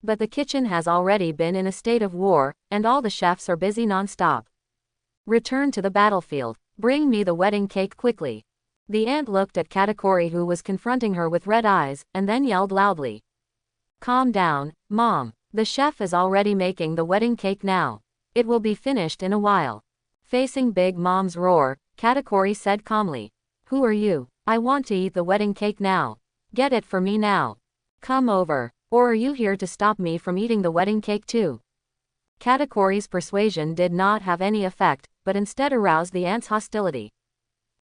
But the kitchen has already been in a state of war, and all the chefs are busy non-stop. Return to the battlefield. Bring me the wedding cake quickly. The aunt looked at Katakuri, who was confronting her with red eyes, and then yelled loudly. Calm down, Mom. The chef is already making the wedding cake now. It will be finished in a while. Facing Big Mom's roar, Katakuri said calmly. Who are you? I want to eat the wedding cake now. Get it for me now. Come over. Or are you here to stop me from eating the wedding cake too? Katakuri's persuasion did not have any effect, but instead aroused the aunt's hostility.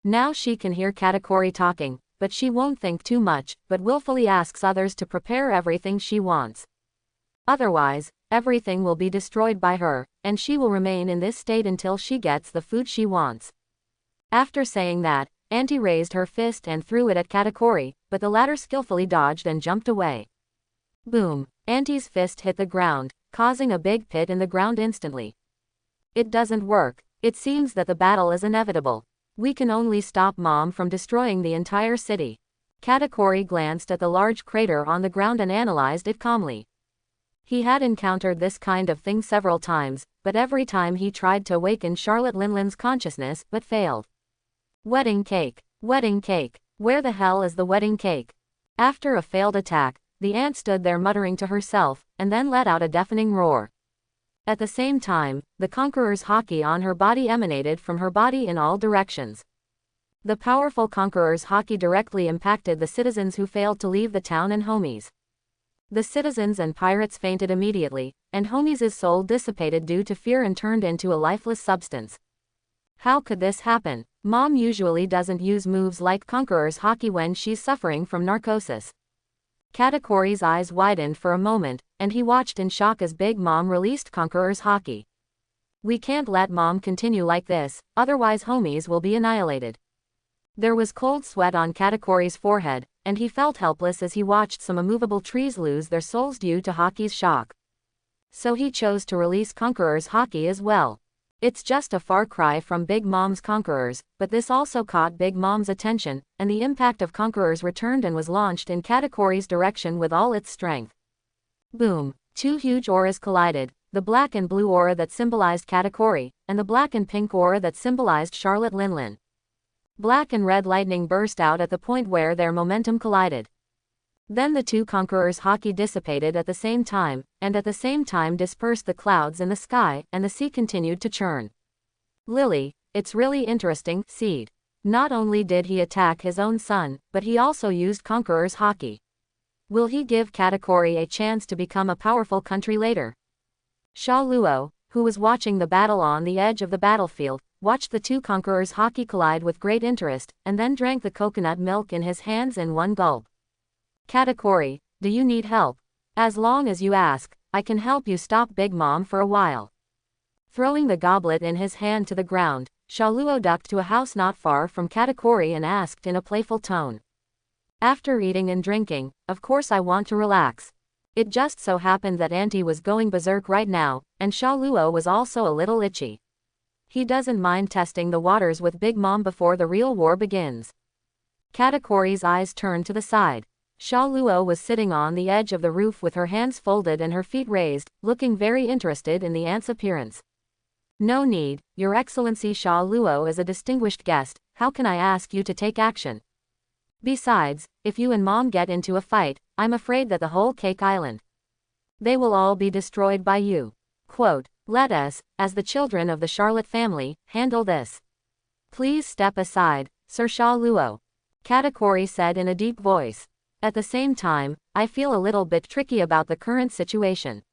Now she can hear Katakuri talking, but she won't think too much, but willfully asks others to prepare everything she wants. Otherwise, everything will be destroyed by her, and she will remain in this state until she gets the food she wants. After saying that, Auntie raised her fist and threw it at Katakuri, but the latter skillfully dodged and jumped away. Boom! Auntie's fist hit the ground, causing a big pit in the ground instantly. It doesn't work. It seems that the battle is inevitable. We can only stop Mom from destroying the entire city. Katakuri glanced at the large crater on the ground and analyzed it calmly. He had encountered this kind of thing several times, but every time he tried to awaken Charlotte Linlin's consciousness, but failed. Wedding cake. Wedding cake. Where the hell is the wedding cake? After a failed attack, the aunt stood there muttering to herself, and then let out a deafening roar. At the same time, the conqueror's haki on her body emanated from her body in all directions. The powerful conqueror's haki directly impacted the citizens who failed to leave the town and homies. The citizens and pirates fainted immediately, and homies' soul dissipated due to fear and turned into a lifeless substance. How could this happen? Mom usually doesn't use moves like conqueror's haki when she's suffering from narcosis. Katakuri's eyes widened for a moment, and he watched in shock as Big Mom released Conqueror's haki. We can't let Mom continue like this, otherwise homies will be annihilated. There was cold sweat on Katakuri's forehead, and he felt helpless as he watched some immovable trees lose their souls due to haki's shock. So he chose to release Conqueror's haki as well. It's just a far cry from Big Mom's Conquerors, but this also caught Big Mom's attention, and the impact of Conquerors returned and was launched in Katakuri's direction with all its strength. Boom! Two huge auras collided, the black and blue aura that symbolized Katakuri, and the black and pink aura that symbolized Charlotte Linlin. Black and red lightning burst out at the point where their momentum collided. Then the two conquerors' haki dissipated at the same time, and at the same time dispersed the clouds in the sky, and the sea continued to churn. Lily, it's really interesting, Seed. Not only did he attack his own son, but he also used conqueror's haki. Will he give Katakuri a chance to become a powerful country later? Sha Luo, who was watching the battle on the edge of the battlefield, watched the two conquerors hockey collide with great interest, and then drank the coconut milk in his hands in one gulp. Katakuri, do you need help? As long as you ask, I can help you stop Big Mom for a while. Throwing the goblet in his hand to the ground, Sha Luo ducked to a house not far from Katakuri and asked in a playful tone. After eating and drinking, of course I want to relax. It just so happened that Auntie was going berserk right now, and Sha Luo was also a little itchy. He doesn't mind testing the waters with Big Mom before the real war begins. Katakuri's eyes turned to the side. Sha Luo was sitting on the edge of the roof with her hands folded and her feet raised, looking very interested in the aunt's appearance. No need, Your Excellency. Sha Luo is a distinguished guest, how can I ask you to take action? Besides, if you and Mom get into a fight, I'm afraid that the whole Cake Island, they will all be destroyed by you. Quote, let us, as the children of the Charlotte family, handle this. Please step aside, Sir Sha Luo, Katakuri said in a deep voice. At the same time, I feel a little bit tricky about the current situation.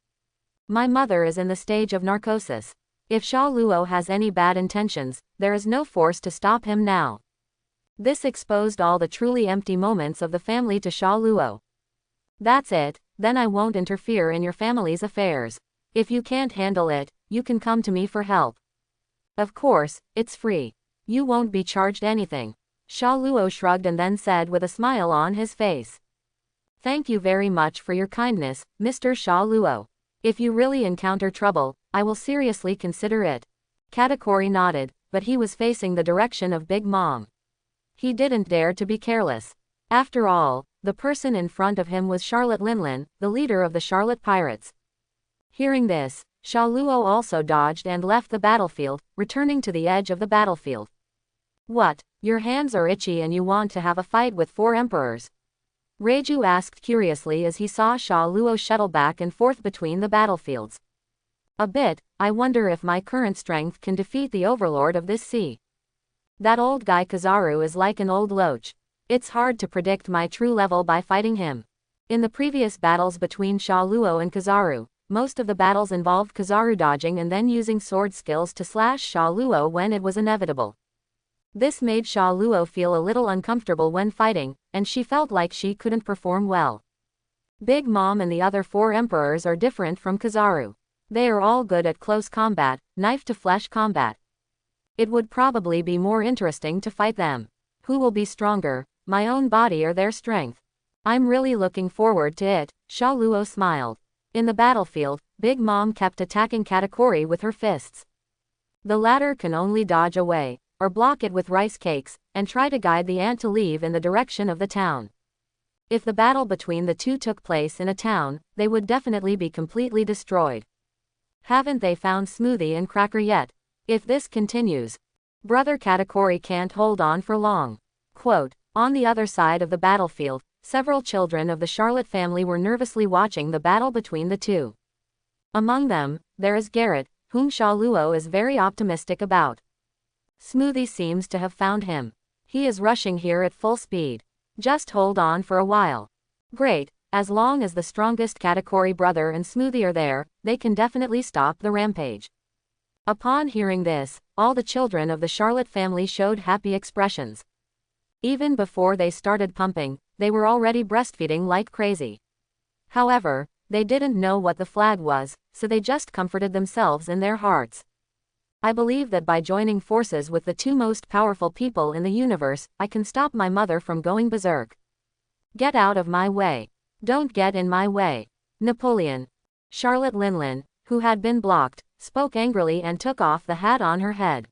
My mother is in the stage of narcosis. If Sha Luo has any bad intentions, there is no force to stop him now. This exposed all the truly empty moments of the family to Sha Luo. That's it, then I won't interfere in your family's affairs. If you can't handle it, you can come to me for help. Of course, it's free. You won't be charged anything. Sha Luo shrugged and then said with a smile on his face. Thank you very much for your kindness, Mr. Sha Luo. If you really encounter trouble, I will seriously consider it. Katakuri nodded, but he was facing the direction of Big Mom. He didn't dare to be careless. After all, the person in front of him was Charlotte Linlin, the leader of the Charlotte Pirates. Hearing this, Sha Luo also dodged and left the battlefield, returning to the edge of the battlefield. What, your hands are itchy and you want to have a fight with 4 emperors? Reiju asked curiously as he saw Sha Luo shuttle back and forth between the battlefields. A bit, I wonder if my current strength can defeat the overlord of this sea. That old guy Kizaru is like an old loach. It's hard to predict my true level by fighting him. In the previous battles between Sha Luo and Kizaru, most of the battles involved Kizaru dodging and then using sword skills to slash Sha Luo when it was inevitable. This made Sha Luo feel a little uncomfortable when fighting, and she felt like she couldn't perform well. Big Mom and the other 4 emperors are different from Kizaru. They are all good at close combat, knife-to-flesh combat. It would probably be more interesting to fight them. Who will be stronger, my own body or their strength? I'm really looking forward to it, Sha Luo smiled. In the battlefield, Big Mom kept attacking Katakuri with her fists. The latter can only dodge away, or block it with rice cakes, and try to guide the ant to leave in the direction of the town. If the battle between the two took place in a town, they would definitely be completely destroyed. Haven't they found Smoothie and Cracker yet? If this continues, Brother Katakuri can't hold on for long. Quote, on the other side of the battlefield, several children of the Charlotte family were nervously watching the battle between the two. Among them, there is Garrett, whom Sha Luo is very optimistic about. Smoothie seems to have found him. He is rushing here at full speed. Just hold on for a while. Great, as long as the strongest Katakuri brother and Smoothie are there, they can definitely stop the rampage. Upon hearing this, all the children of the Charlotte family showed happy expressions. Even before they started pumping, they were already breastfeeding like crazy. However, they didn't know what the flag was, so they just comforted themselves in their hearts. I believe that by joining forces with the 2 most powerful people in the universe, I can stop my mother from going berserk. Get out of my way. Don't get in my way. Napoleon. Charlotte Linlin, who had been blocked, spoke angrily and took off the hat on her head.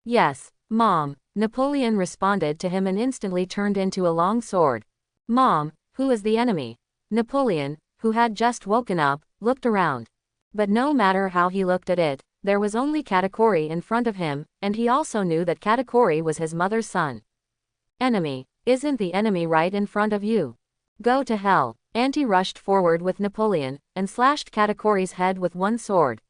Yes, Mom, Napoleon responded to him and instantly turned into a long sword. Mom, who is the enemy? Napoleon, who had just woken up, looked around. But no matter how he looked at it, there was only Katakuri in front of him, and he also knew that Katakuri was his mother's son. Enemy, isn't the enemy right in front of you? Go to hell. Auntie rushed forward with Napoleon, and slashed Katakuri's head with one sword.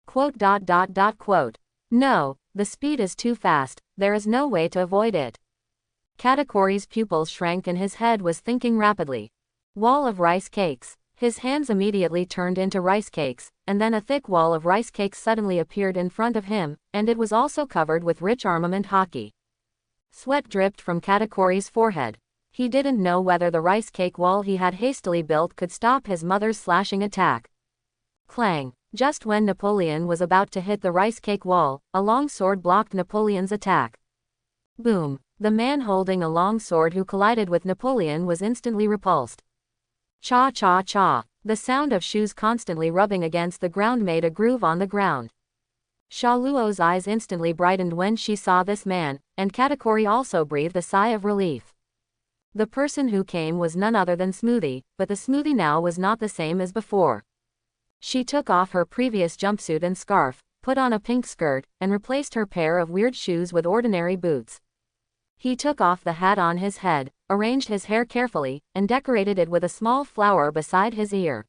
Quote. No, the speed is too fast, there is no way to avoid it. Katakuri's pupils shrank and his head was thinking rapidly. Wall of rice cakes. His hands immediately turned into rice cakes, and then a thick wall of rice cakes suddenly appeared in front of him, and it was also covered with rich armament hockey. Sweat dripped from Katakori's forehead. He didn't know whether the rice cake wall he had hastily built could stop his mother's slashing attack. Clang! Just when Napoleon was about to hit the rice cake wall, a long sword blocked Napoleon's attack. Boom! The man holding a long sword who collided with Napoleon was instantly repulsed. Cha cha cha. The sound of shoes constantly rubbing against the ground made a groove on the ground. Sha Luo's eyes instantly brightened when she saw this man, and Katakori also breathed a sigh of relief. The person who came was none other than Smoothie, but the Smoothie now was not the same as before. She took off her previous jumpsuit and scarf, put on a pink skirt, and replaced her pair of weird shoes with ordinary boots. He took off the hat on his head, arranged his hair carefully, and decorated it with a small flower beside his ear.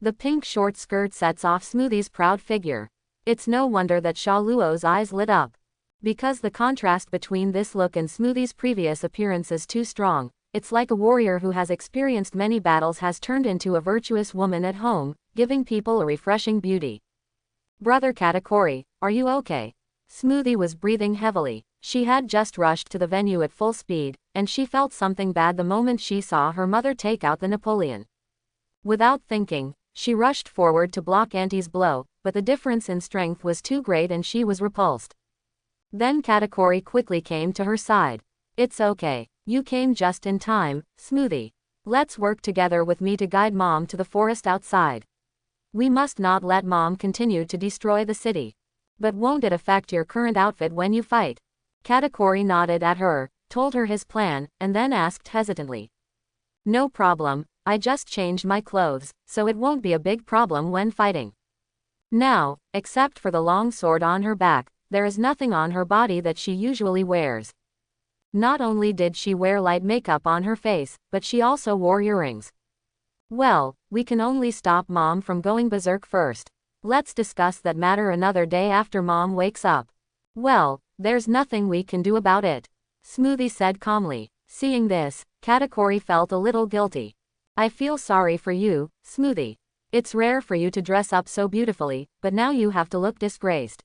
The pink short skirt sets off Smoothie's proud figure. It's no wonder that Sha Luo's eyes lit up. Because the contrast between this look and Smoothie's previous appearance is too strong, it's like a warrior who has experienced many battles has turned into a virtuous woman at home, giving people a refreshing beauty. Brother Katakori, are you okay? Smoothie was breathing heavily. She had just rushed to the venue at full speed, and she felt something bad the moment she saw her mother take out the Napoleon. Without thinking, she rushed forward to block Auntie's blow, but the difference in strength was too great and she was repulsed. Then Katakori quickly came to her side. It's okay. You came just in time, Smoothie. Let's work together with me to guide Mom to the forest outside. We must not let Mom continue to destroy the city. But won't it affect your current outfit when you fight? Katakori nodded at her, told her his plan, and then asked hesitantly. No problem, I just changed my clothes, so it won't be a big problem when fighting. Now, except for the long sword on her back, there is nothing on her body that she usually wears. Not only did she wear light makeup on her face, but she also wore earrings. Well, we can only stop Mom from going berserk first. Let's discuss that matter another day after Mom wakes up. Well, there's nothing we can do about it, Smoothie said calmly. Seeing this, Katakori felt a little guilty. I feel sorry for you, Smoothie. It's rare for you to dress up so beautifully, but now you have to look disgraced.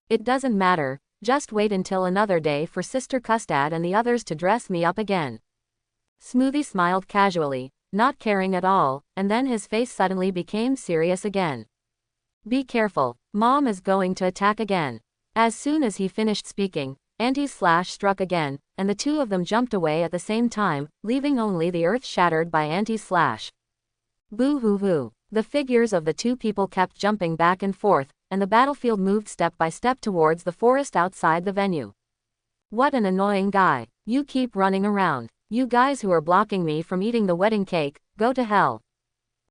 It doesn't matter, just wait until another day for Sister Custard and the others to dress me up again. Smoothie smiled casually, not caring at all, and then his face suddenly became serious again. Be careful, Mom is going to attack again. As soon as he finished speaking, Auntie's slash struck again, and the two of them jumped away at the same time, leaving only the earth shattered by Auntie's slash. Boo-hoo-hoo. The figures of the two people kept jumping back and forth, and the battlefield moved step by step towards the forest outside the venue. What an annoying guy. You keep running around. You guys who are blocking me from eating the wedding cake, go to hell.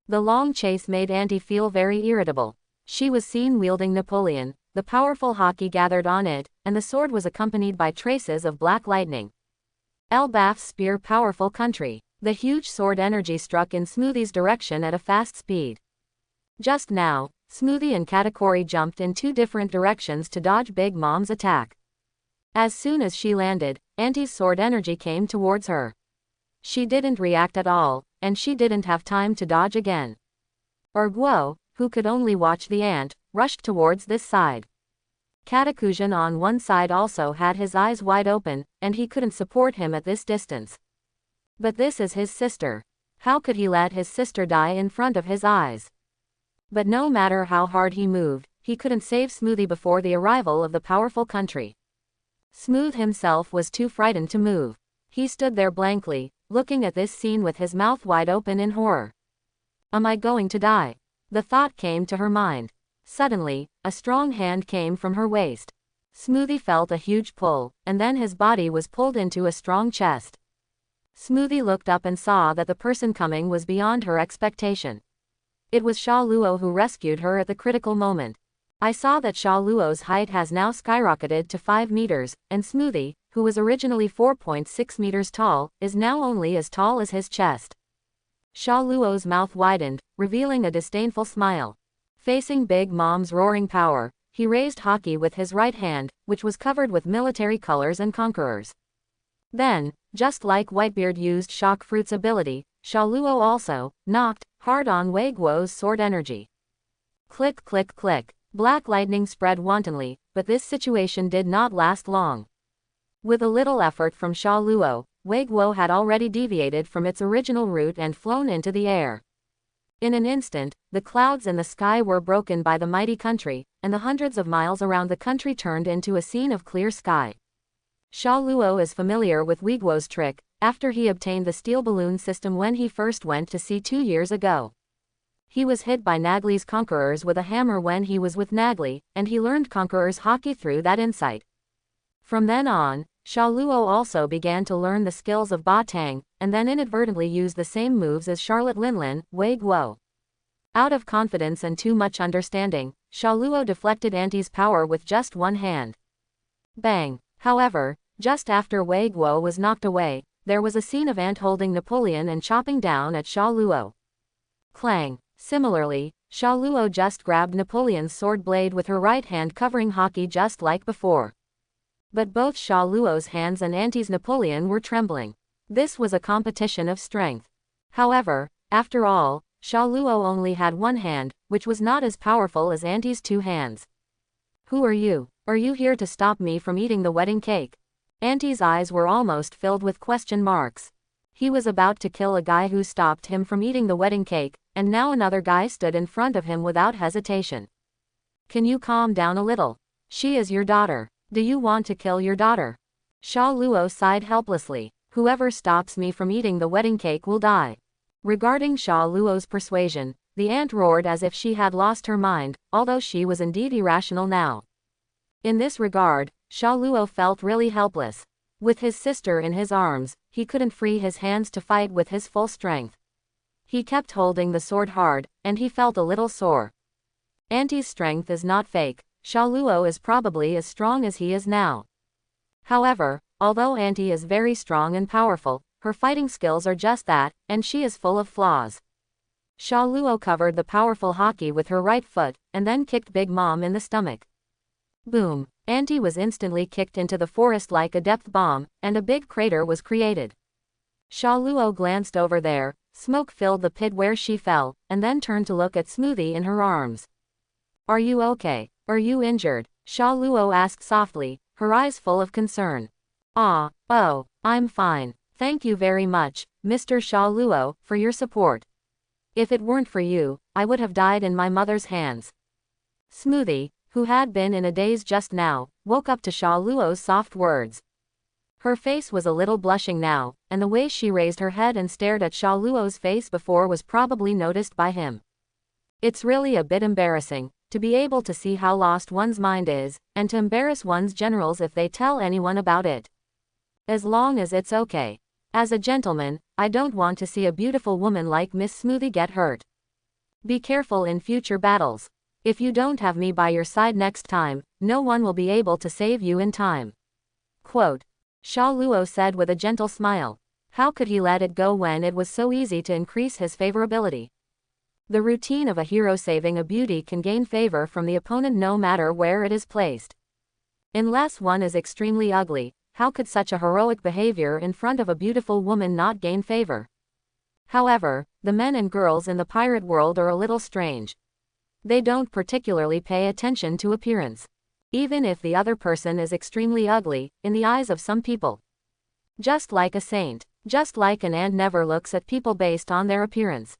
The long chase made Auntie feel very irritable. She was seen wielding Napoleon, the powerful hockey gathered on it, and the sword was accompanied by traces of black lightning. Elbaf's spear powerful country. The huge sword energy struck in Smoothie's direction at a fast speed. Just now, Smoothie and Katakori jumped in two different directions to dodge Big Mom's attack. As soon as she landed, Auntie's sword energy came towards her. She didn't react at all, and she didn't have time to dodge again. Guo, who could only watch the ant, rushed towards this side. Katakujan on one side also had his eyes wide open, and he couldn't support him at this distance. But this is his sister. How could he let his sister die in front of his eyes? But no matter how hard he moved, he couldn't save Smoothie before the arrival of the powerful country. Smooth himself was too frightened to move. He stood there blankly, looking at this scene with his mouth wide open in horror. Am I going to die? The thought came to her mind. Suddenly, a strong hand came from her waist. Smoothie felt a huge pull, and then his body was pulled into a strong chest. Smoothie looked up and saw that the person coming was beyond her expectation. It was Sha Luo who rescued her at the critical moment. I saw that Sha Luo's height has now skyrocketed to 5 meters, and Smoothie, who was originally 4.6 meters tall, is now only as tall as his chest. Sha Luo's mouth widened, revealing a disdainful smile. Facing Big Mom's roaring power, he raised hockey with his right hand, which was covered with military colors and conquerors. Then, just like Whitebeard used Shock Fruit's ability, Sha Luo also knocked hard on Wei Guo's sword energy. Click click click. Black lightning spread wantonly, but this situation did not last long. With a little effort from Sha Luo, Wei Guo had already deviated from its original route and flown into the air. In an instant, the clouds in the sky were broken by the mighty country, and the hundreds of miles around the country turned into a scene of clear sky. Sha Luo is familiar with Wei Guo's trick, after he obtained the steel balloon system when he first went to sea 2 years ago. He was hit by Nagli's conquerors with a hammer when he was with Nagli, and he learned conquerors hockey through that insight. From then on, Sha Luo also began to learn the skills of Ba Tang, and then inadvertently used the same moves as Charlotte Linlin, Wei Guo. Out of confidence and too much understanding, Sha Luo deflected Auntie's power with just one hand. Bang! However, just after Wei Guo was knocked away, there was a scene of Aunt holding Napoleon and chopping down at Sha Luo. Clang! Similarly, Sha Luo just grabbed Napoleon's sword blade with her right hand, covering hockey just like before. But both Sha Luo's hands and Auntie's Napoleon were trembling. This was a competition of strength. However, after all, Sha Luo only had one hand, which was not as powerful as Auntie's 2 hands. Who are you? Are you here to stop me from eating the wedding cake? Auntie's eyes were almost filled with question marks. He was about to kill a guy who stopped him from eating the wedding cake, and now another guy stood in front of him without hesitation. Can you calm down a little? She is your daughter. Do you want to kill your daughter? Sha Luo sighed helplessly. Whoever stops me from eating the wedding cake will die. Regarding Sha Luo's persuasion, the aunt roared as if she had lost her mind, although she was indeed irrational now. In this regard, Sha Luo felt really helpless. With his sister in his arms, he couldn't free his hands to fight with his full strength. He kept holding the sword hard, and he felt a little sore. Auntie's strength is not fake. Sha Luo is probably as strong as he is now. However, although Auntie is very strong and powerful, her fighting skills are just that, and she is full of flaws. Sha Luo covered the powerful hockey with her right foot, and then kicked Big Mom in the stomach. Boom! Auntie was instantly kicked into the forest like a depth bomb, and a big crater was created. Sha Luo glanced over there, smoke filled the pit where she fell, and then turned to look at Smoothie in her arms. Are you okay? Are you injured? Sha Luo asked softly, her eyes full of concern. Oh, I'm fine. Thank you very much, Mr. Sha Luo, for your support. If it weren't for you, I would have died in my mother's hands. Smoothie, who had been in a daze just now, woke up to Sha Luo's soft words. Her face was a little blushing now, and the way she raised her head and stared at Sha Luo's face before was probably noticed by him. It's really a bit embarrassing, to be able to see how lost one's mind is, and to embarrass one's generals if they tell anyone about it. As long as it's okay. As a gentleman, I don't want to see a beautiful woman like Miss Smoothie get hurt. Be careful in future battles. If you don't have me by your side next time, no one will be able to save you in time. Quote. Sha Luo said with a gentle smile. How could he let it go when it was so easy to increase his favorability? The routine of a hero saving a beauty can gain favor from the opponent no matter where it is placed. Unless one is extremely ugly, how could such a heroic behavior in front of a beautiful woman not gain favor? However, the men and girls in the pirate world are a little strange. They don't particularly pay attention to appearance. Even if the other person is extremely ugly, in the eyes of some people. Just like a saint, just like an ant never looks at people based on their appearance.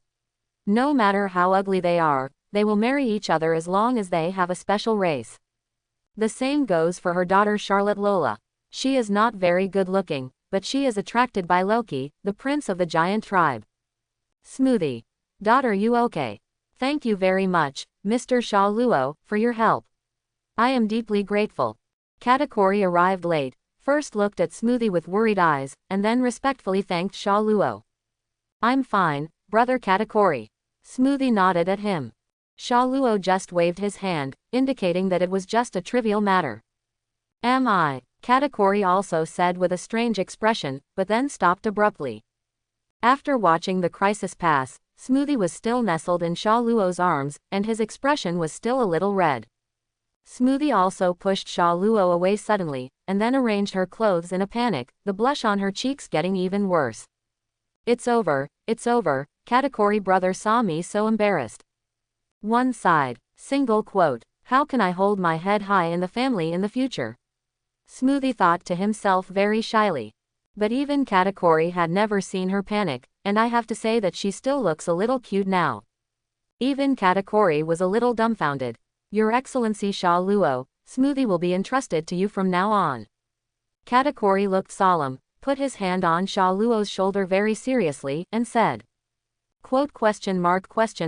No matter how ugly they are, they will marry each other as long as they have a special race. The same goes for her daughter Charlotte Lola. She is not very good looking, but she is attracted by Loki, the prince of the giant tribe. Smoothie. Daughter, you okay? Thank you very much, Mr. Sha Luo, for your help. I am deeply grateful. Katakuri arrived late, first looked at Smoothie with worried eyes, and then respectfully thanked Sha Luo. I'm fine, brother Katakuri. Smoothie nodded at him. Sha Luo just waved his hand, indicating that it was just a trivial matter. Am I? Katakuri also said with a strange expression, but then stopped abruptly. After watching the crisis pass, Smoothie was still nestled in Sha Luo's arms, and his expression was still a little red. Smoothie also pushed Sha Luo away suddenly, and then arranged her clothes in a panic, the blush on her cheeks getting even worse. It's over, Katakuri brother saw me so embarrassed. One side. Single quote. How can I hold my head high in the family in the future? Smoothie thought to himself very shyly. But even Katakuri had never seen her panic, and I have to say that she still looks a little cute now. Even Katakuri was a little dumbfounded. Your Excellency Sha Luo, Smoothie will be entrusted to you from now on. Katakuri looked solemn, put his hand on Sha Luo's shoulder very seriously, and said. Quote question mark quote.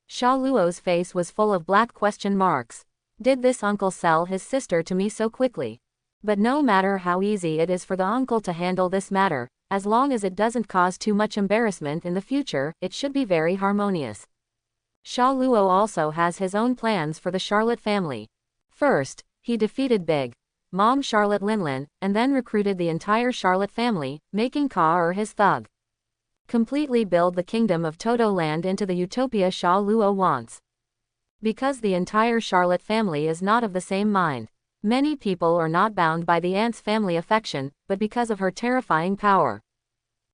Sha Luo's face was full of black question marks. Did this uncle sell his sister to me so quickly? But no matter how easy it is for the uncle to handle this matter, as long as it doesn't cause too much embarrassment in the future, it should be very harmonious. Sha Luo also has his own plans for the Charlotte family. First, he defeated Big Mom Charlotte Linlin, and then recruited the entire Charlotte family, making Ka his thug. Completely build the kingdom of Toto Land into the utopia Sha Luo wants. Because the entire Charlotte family is not of the same mind. Many people are not bound by the aunt's family affection, but because of her terrifying power.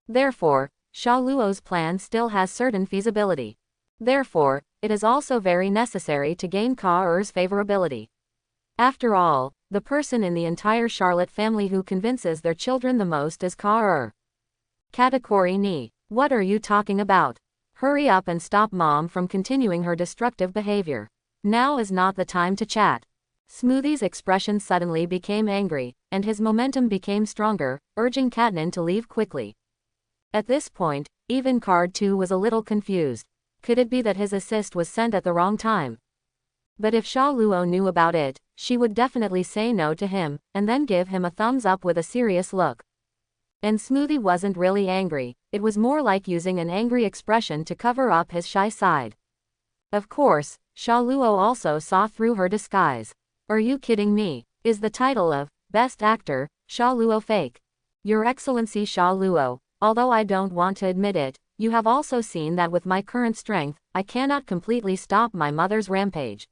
Therefore, Sha Luo's plan still has certain feasibility. Therefore, it is also very necessary to gain Ka-er's favorability. After all, the person in the entire Charlotte family who convinces their children the most is Ka-er. Katakuri ni. What are you talking about? Hurry up and stop Mom from continuing her destructive behavior. Now is not the time to chat. Smoothie's expression suddenly became angry, and his momentum became stronger, urging Katnin to leave quickly. At this point, even Card 2 was a little confused. Could it be that his assist was sent at the wrong time? But if Sha Luo knew about it, she would definitely say no to him, and then give him a thumbs up with a serious look. And Smoothie wasn't really angry, it was more like using an angry expression to cover up his shy side. Of course, Sha Luo also saw through her disguise. Are you kidding me? Is the title of Best Actor, Sha Luo fake? Your Excellency Sha Luo, although I don't want to admit it, you have also seen that with my current strength, I cannot completely stop my mother's rampage.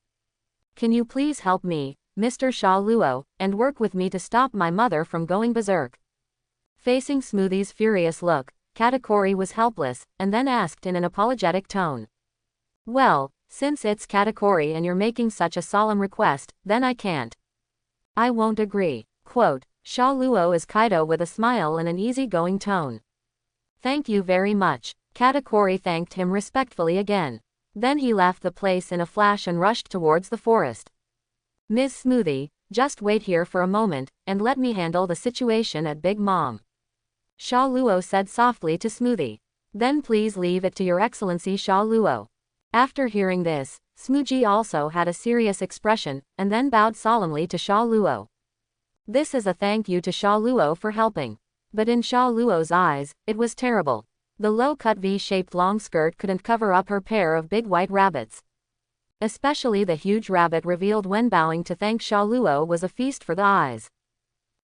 Can you please help me, Mr. Sha Luo, and work with me to stop my mother from going berserk? Facing Smoothie's furious look, Katakuri was helpless, and then asked in an apologetic tone. Well, since it's Katakuri and you're making such a solemn request, then I can't. I won't agree. Quote, Sha Luo is Kaido with a smile and an easy-going tone. Thank you very much. Katakuri thanked him respectfully again. Then he left the place in a flash and rushed towards the forest. Ms. Smoothie, just wait here for a moment, and let me handle the situation at Big Mom. Sha Luo said softly to Smoothie. Then please leave it to your Excellency Sha Luo. After hearing this, Smoothie also had a serious expression, and then bowed solemnly to Sha Luo. This is a thank you to Sha Luo for helping. But in Sha Luo's eyes, it was terrible. The low-cut V-shaped long skirt couldn't cover up her pair of big white rabbits. Especially the huge rabbit revealed when bowing to thank Sha Luo was a feast for the eyes.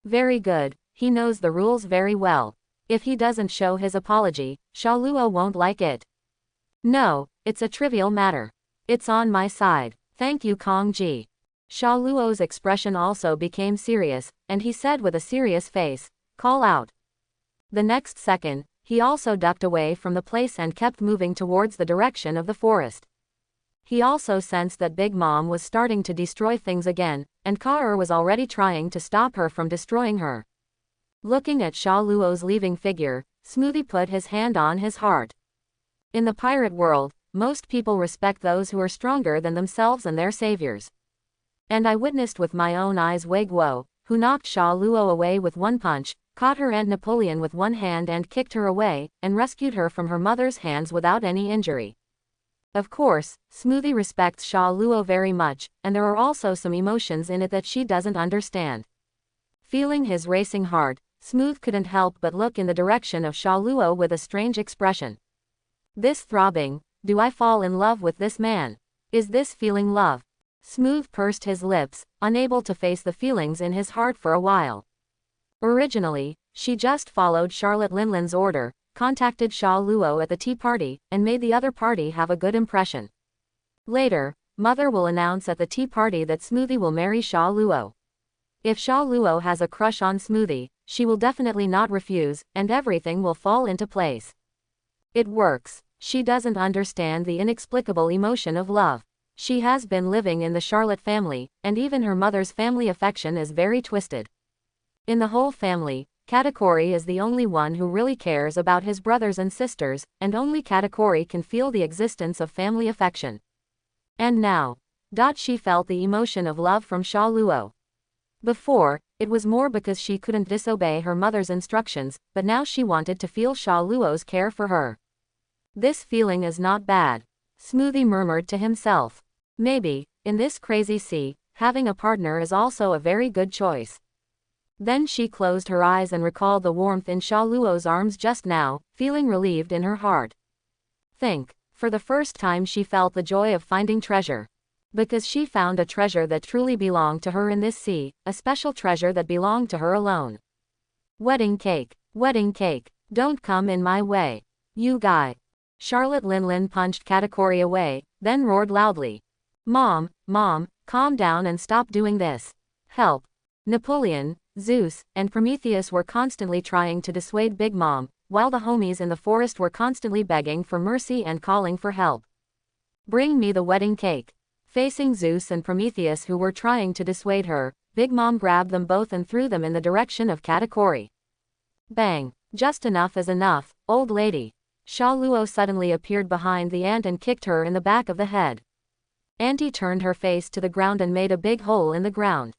Very good, he knows the rules very well. If he doesn't show his apology, Sha Luo won't like it. No, it's a trivial matter. It's on my side. Thank you Kong Ji. Sha Luo's expression also became serious, and he said with a serious face, call out. The next second, he also ducked away from the place and kept moving towards the direction of the forest. He also sensed that Big Mom was starting to destroy things again, and Ka was already trying to stop her from destroying her. Looking at Sha Luo's leaving figure, Smoothie put his hand on his heart. In the pirate world, most people respect those who are stronger than themselves and their saviors. And I witnessed with my own eyes Wei Guo, who knocked Sha Luo away with one punch, caught her Aunt Napoleon with one hand and kicked her away, and rescued her from her mother's hands without any injury. Of course, Smoothie respects Sha Luo very much, and there are also some emotions in it that she doesn't understand. Feeling his racing heart, Smooth couldn't help but look in the direction of Sha Luo with a strange expression. This throbbing, do I fall in love with this man? Is this feeling love? Smooth pursed his lips, unable to face the feelings in his heart for a while. Originally, she just followed Charlotte Linlin's order, contacted Sha Luo at the tea party, and made the other party have a good impression. Later, Mother will announce at the tea party that Smoothie will marry Sha Luo. If Sha Luo has a crush on Smoothie, she will definitely not refuse, and everything will fall into place. It works. She doesn't understand the inexplicable emotion of love. She has been living in the Charlotte family, and even her mother's family affection is very twisted. In the whole family, Katakuri is the only one who really cares about his brothers and sisters, and only Katakuri can feel the existence of family affection. And now, she felt the emotion of love from Sha Luo. Before, it was more because she couldn't disobey her mother's instructions, but now she wanted to feel Sha Luo's care for her. This feeling is not bad. Smoothie murmured to himself. Maybe, in this crazy sea, having a partner is also a very good choice. Then she closed her eyes and recalled the warmth in Sha Luo's arms just now, feeling relieved in her heart. For the first time she felt the joy of finding treasure. Because she found a treasure that truly belonged to her in this sea, a special treasure that belonged to her alone. Wedding cake, don't come in my way. You guy. Charlotte Linlin punched Katakuri away, then roared loudly. Mom, calm down and stop doing this. Help. Napoleon, Zeus, and Prometheus were constantly trying to dissuade Big Mom, while the homies in the forest were constantly begging for mercy and calling for help. Bring me the wedding cake. Facing Zeus and Prometheus who were trying to dissuade her, Big Mom grabbed them both and threw them in the direction of Katakuri. Bang! Just enough is enough, old lady. Sha Luo suddenly appeared behind the ant and kicked her in the back of the head. Auntie turned her face to the ground and made a big hole in the ground.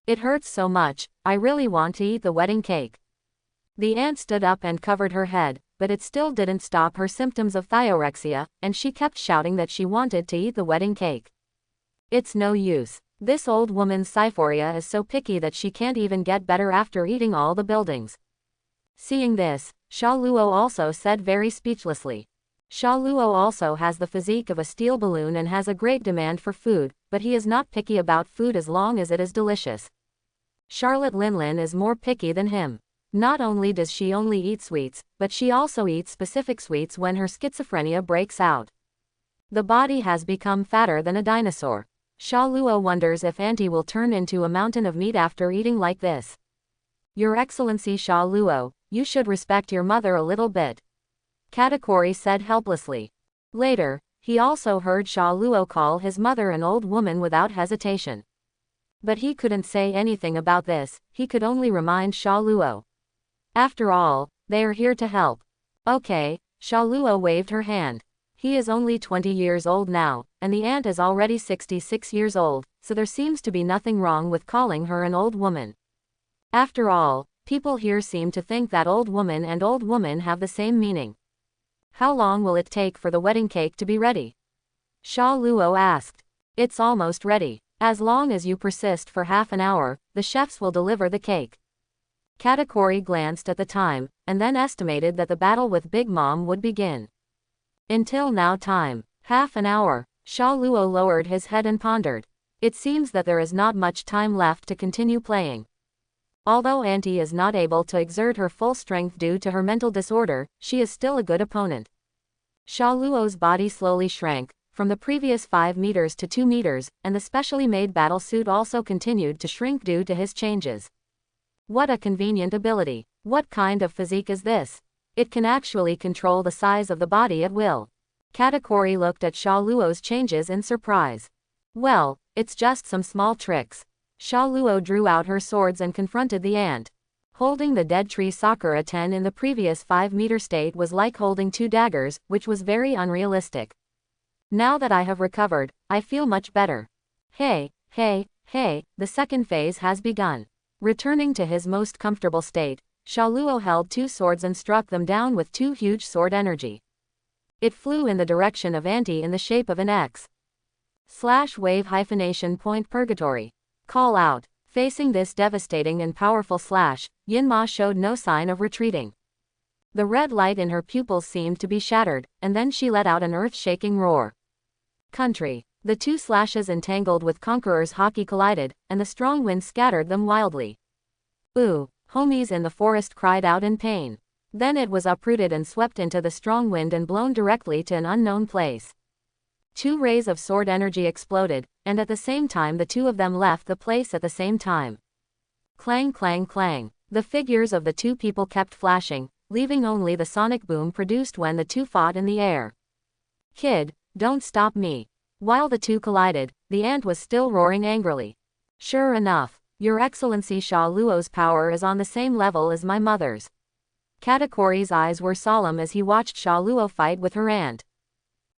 It hurts so much, I really want to eat the wedding cake. The ant stood up and covered her head, but it still didn't stop her symptoms of thyorexia, and she kept shouting that she wanted to eat the wedding cake. It's no use. This old woman's syphoria is so picky that she can't even get better after eating all the buildings. Seeing this, Sha Luo also said very speechlessly. Sha Luo also has the physique of a steel balloon and has a great demand for food, but he is not picky about food as long as it is delicious. Charlotte Linlin is more picky than him. Not only does she only eat sweets, but she also eats specific sweets when her schizophrenia breaks out. The body has become fatter than a dinosaur. Sha Luo wonders if Auntie will turn into a mountain of meat after eating like this. Your Excellency Sha Luo, you should respect your mother a little bit. Katakuri said helplessly. Later, he also heard Sha Luo call his mother an old woman without hesitation. But he couldn't say anything about this, he could only remind Sha Luo. After all, they are here to help. Okay, Sha Luo waved her hand. He is only 20 years old now, and the aunt is already 66 years old, so there seems to be nothing wrong with calling her an old woman. After all, people here seem to think that old woman and old woman have the same meaning. How long will it take for the wedding cake to be ready? Sha Luo asked. It's almost ready. As long as you persist for half an hour, the chefs will deliver the cake. Katakuri glanced at the time, and then estimated that the battle with Big Mom would begin. Until now time. Half an hour. Sha Luo lowered his head and pondered. It seems that there is not much time left to continue playing. Although Auntie is not able to exert her full strength due to her mental disorder, she is still a good opponent. Sha Luo's body slowly shrank, from the previous 5 meters to 2 meters, and the specially made battle suit also continued to shrink due to his changes. What a convenient ability. What kind of physique is this? It can actually control the size of the body at will. Katakuri looked at Sha Luo's changes in surprise. Well, it's just some small tricks. Sha Luo drew out her swords and confronted the ant. Holding the dead tree Sakura 10 in the previous 5-meter state was like holding 2 daggers, which was very unrealistic. Now that I have recovered, I feel much better. Hey, the second phase has begun. Returning to his most comfortable state, Sha Luo held 2 swords and struck them down with 2 huge sword energy. It flew in the direction of Auntie in the shape of an X. /wave -point purgatory. Call out. Facing this devastating and powerful slash, Yinma showed no sign of retreating. The red light in her pupils seemed to be shattered, and then she let out an earth-shaking roar. Country. The 2 slashes entangled with Conqueror's hockey collided, and the strong wind scattered them wildly. Ooh, homies in the forest cried out in pain. Then it was uprooted and swept into the strong wind and blown directly to an unknown place. 2 rays of sword energy exploded, and at the same time the 2 of them left the place at the same time. Clang clang clang. The figures of the two people kept flashing, leaving only the sonic boom produced when the two fought in the air. Kid, don't stop me. While the two collided, the ant was still roaring angrily. Sure enough, Your Excellency Sha Luo's power is on the same level as my mother's. Katakori's eyes were solemn as he watched Sha Luo fight with her aunt.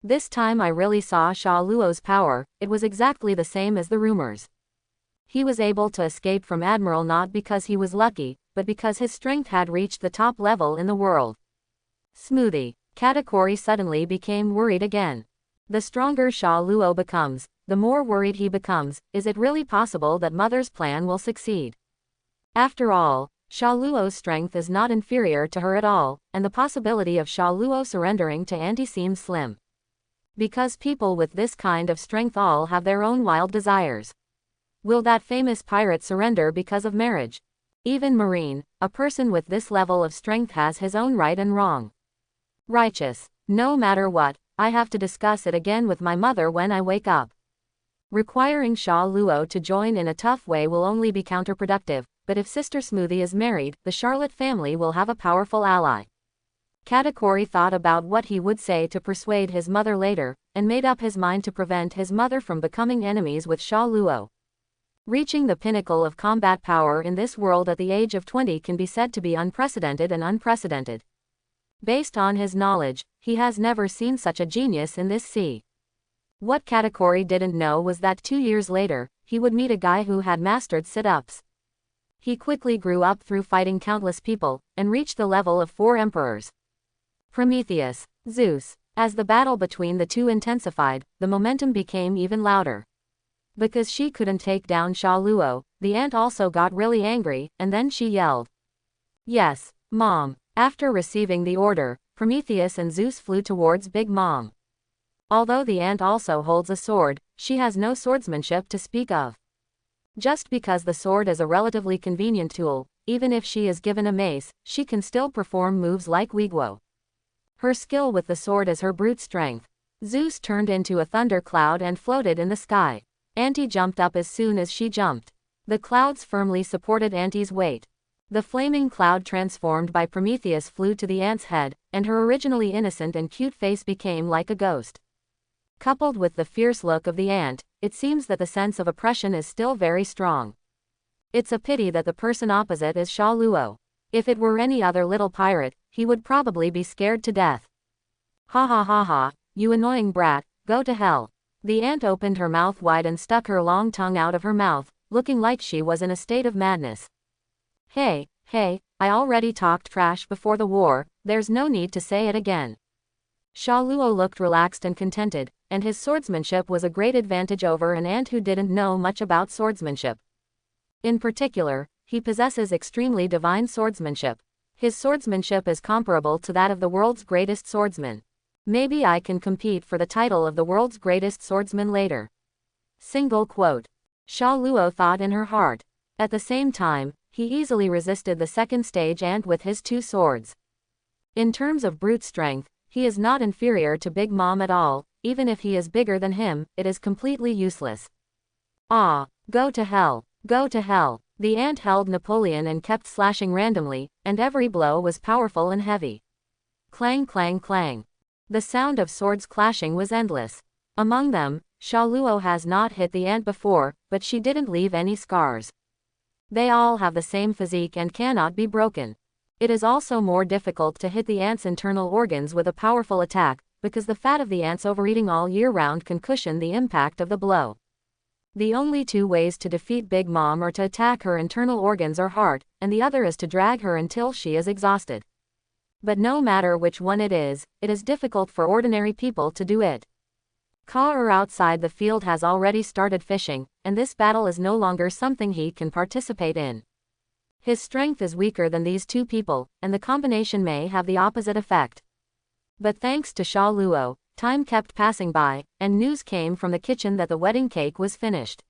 This time I really saw Sha Luo's power, it was exactly the same as the rumors. He was able to escape from Admiral not because he was lucky, but because his strength had reached the top level in the world. Smoothie. Katakori suddenly became worried again. The stronger Sha Luo becomes, the more worried he becomes. Is it really possible that mother's plan will succeed? After all, Sha Luo's strength is not inferior to her at all, and the possibility of Sha Luo surrendering to auntie seems slim. Because people with this kind of strength all have their own wild desires. Will that famous pirate surrender because of marriage? Even Marine, a person with this level of strength has his own right and wrong. Righteous. No matter what, I have to discuss it again with my mother when I wake up. Requiring Sha Luo to join in a tough way will only be counterproductive, but if Sister Smoothie is married, the Charlotte family will have a powerful ally. Katakori thought about what he would say to persuade his mother later, and made up his mind to prevent his mother from becoming enemies with Sha Luo. Reaching the pinnacle of combat power in this world at the age of 20 can be said to be unprecedented and unprecedented. Based on his knowledge, he has never seen such a genius in this sea. What Katakori didn't know was that 2 years later, he would meet a guy who had mastered sit-ups. He quickly grew up through fighting countless people, and reached the level of 4 emperors. Prometheus, Zeus. As the battle between the two intensified, the momentum became even louder. Because she couldn't take down Sha Luo, the ant also got really angry, and then she yelled. Yes, Mom. After receiving the order, Prometheus and Zeus flew towards Big Mom. Although the ant also holds a sword, she has no swordsmanship to speak of. Just because the sword is a relatively convenient tool, even if she is given a mace, she can still perform moves like Wiguo. Her skill with the sword is her brute strength. Zeus turned into a thunder cloud and floated in the sky. Auntie jumped up as soon as she jumped. The clouds firmly supported Auntie's weight. The flaming cloud transformed by Prometheus flew to the ant's head, and her originally innocent and cute face became like a ghost. Coupled with the fierce look of the ant, it seems that the sense of oppression is still very strong. It's a pity that the person opposite is Sha Luo. If it were any other little pirate, he would probably be scared to death. Ha ha ha ha, you annoying brat, go to hell. The ant opened her mouth wide and stuck her long tongue out of her mouth, looking like she was in a state of madness. Hey, I already talked trash before the war, there's no need to say it again. Sha Luo looked relaxed and contented, and his swordsmanship was a great advantage over an ant who didn't know much about swordsmanship. In particular, he possesses extremely divine swordsmanship. His swordsmanship is comparable to that of the world's greatest swordsman. Maybe I can compete for the title of the world's greatest swordsman later. Single quote. Sha Luo thought in her heart. At the same time, he easily resisted the second stage ant with his 2 swords. In terms of brute strength, he is not inferior to Big Mom at all. Even if he is bigger than him, it is completely useless. Ah, go to hell, go to hell. The ant held Napoleon and kept slashing randomly, and every blow was powerful and heavy. Clang clang clang. The sound of swords clashing was endless. Among them, Sha Luo has not hit the ant before, but she didn't leave any scars. They all have the same physique and cannot be broken. It is also more difficult to hit the ant's internal organs with a powerful attack, because the fat of the ants overeating all year round can cushion the impact of the blow. The only 2 ways to defeat Big Mom are to attack her internal organs or heart, and the other is to drag her until she is exhausted. But no matter which one it is difficult for ordinary people to do it. Ka outside the field has already started fishing, and this battle is no longer something he can participate in. His strength is weaker than these 2 people, and the combination may have the opposite effect. But thanks to Sha Luo, time kept passing by, and news came from the kitchen that the wedding cake was finished.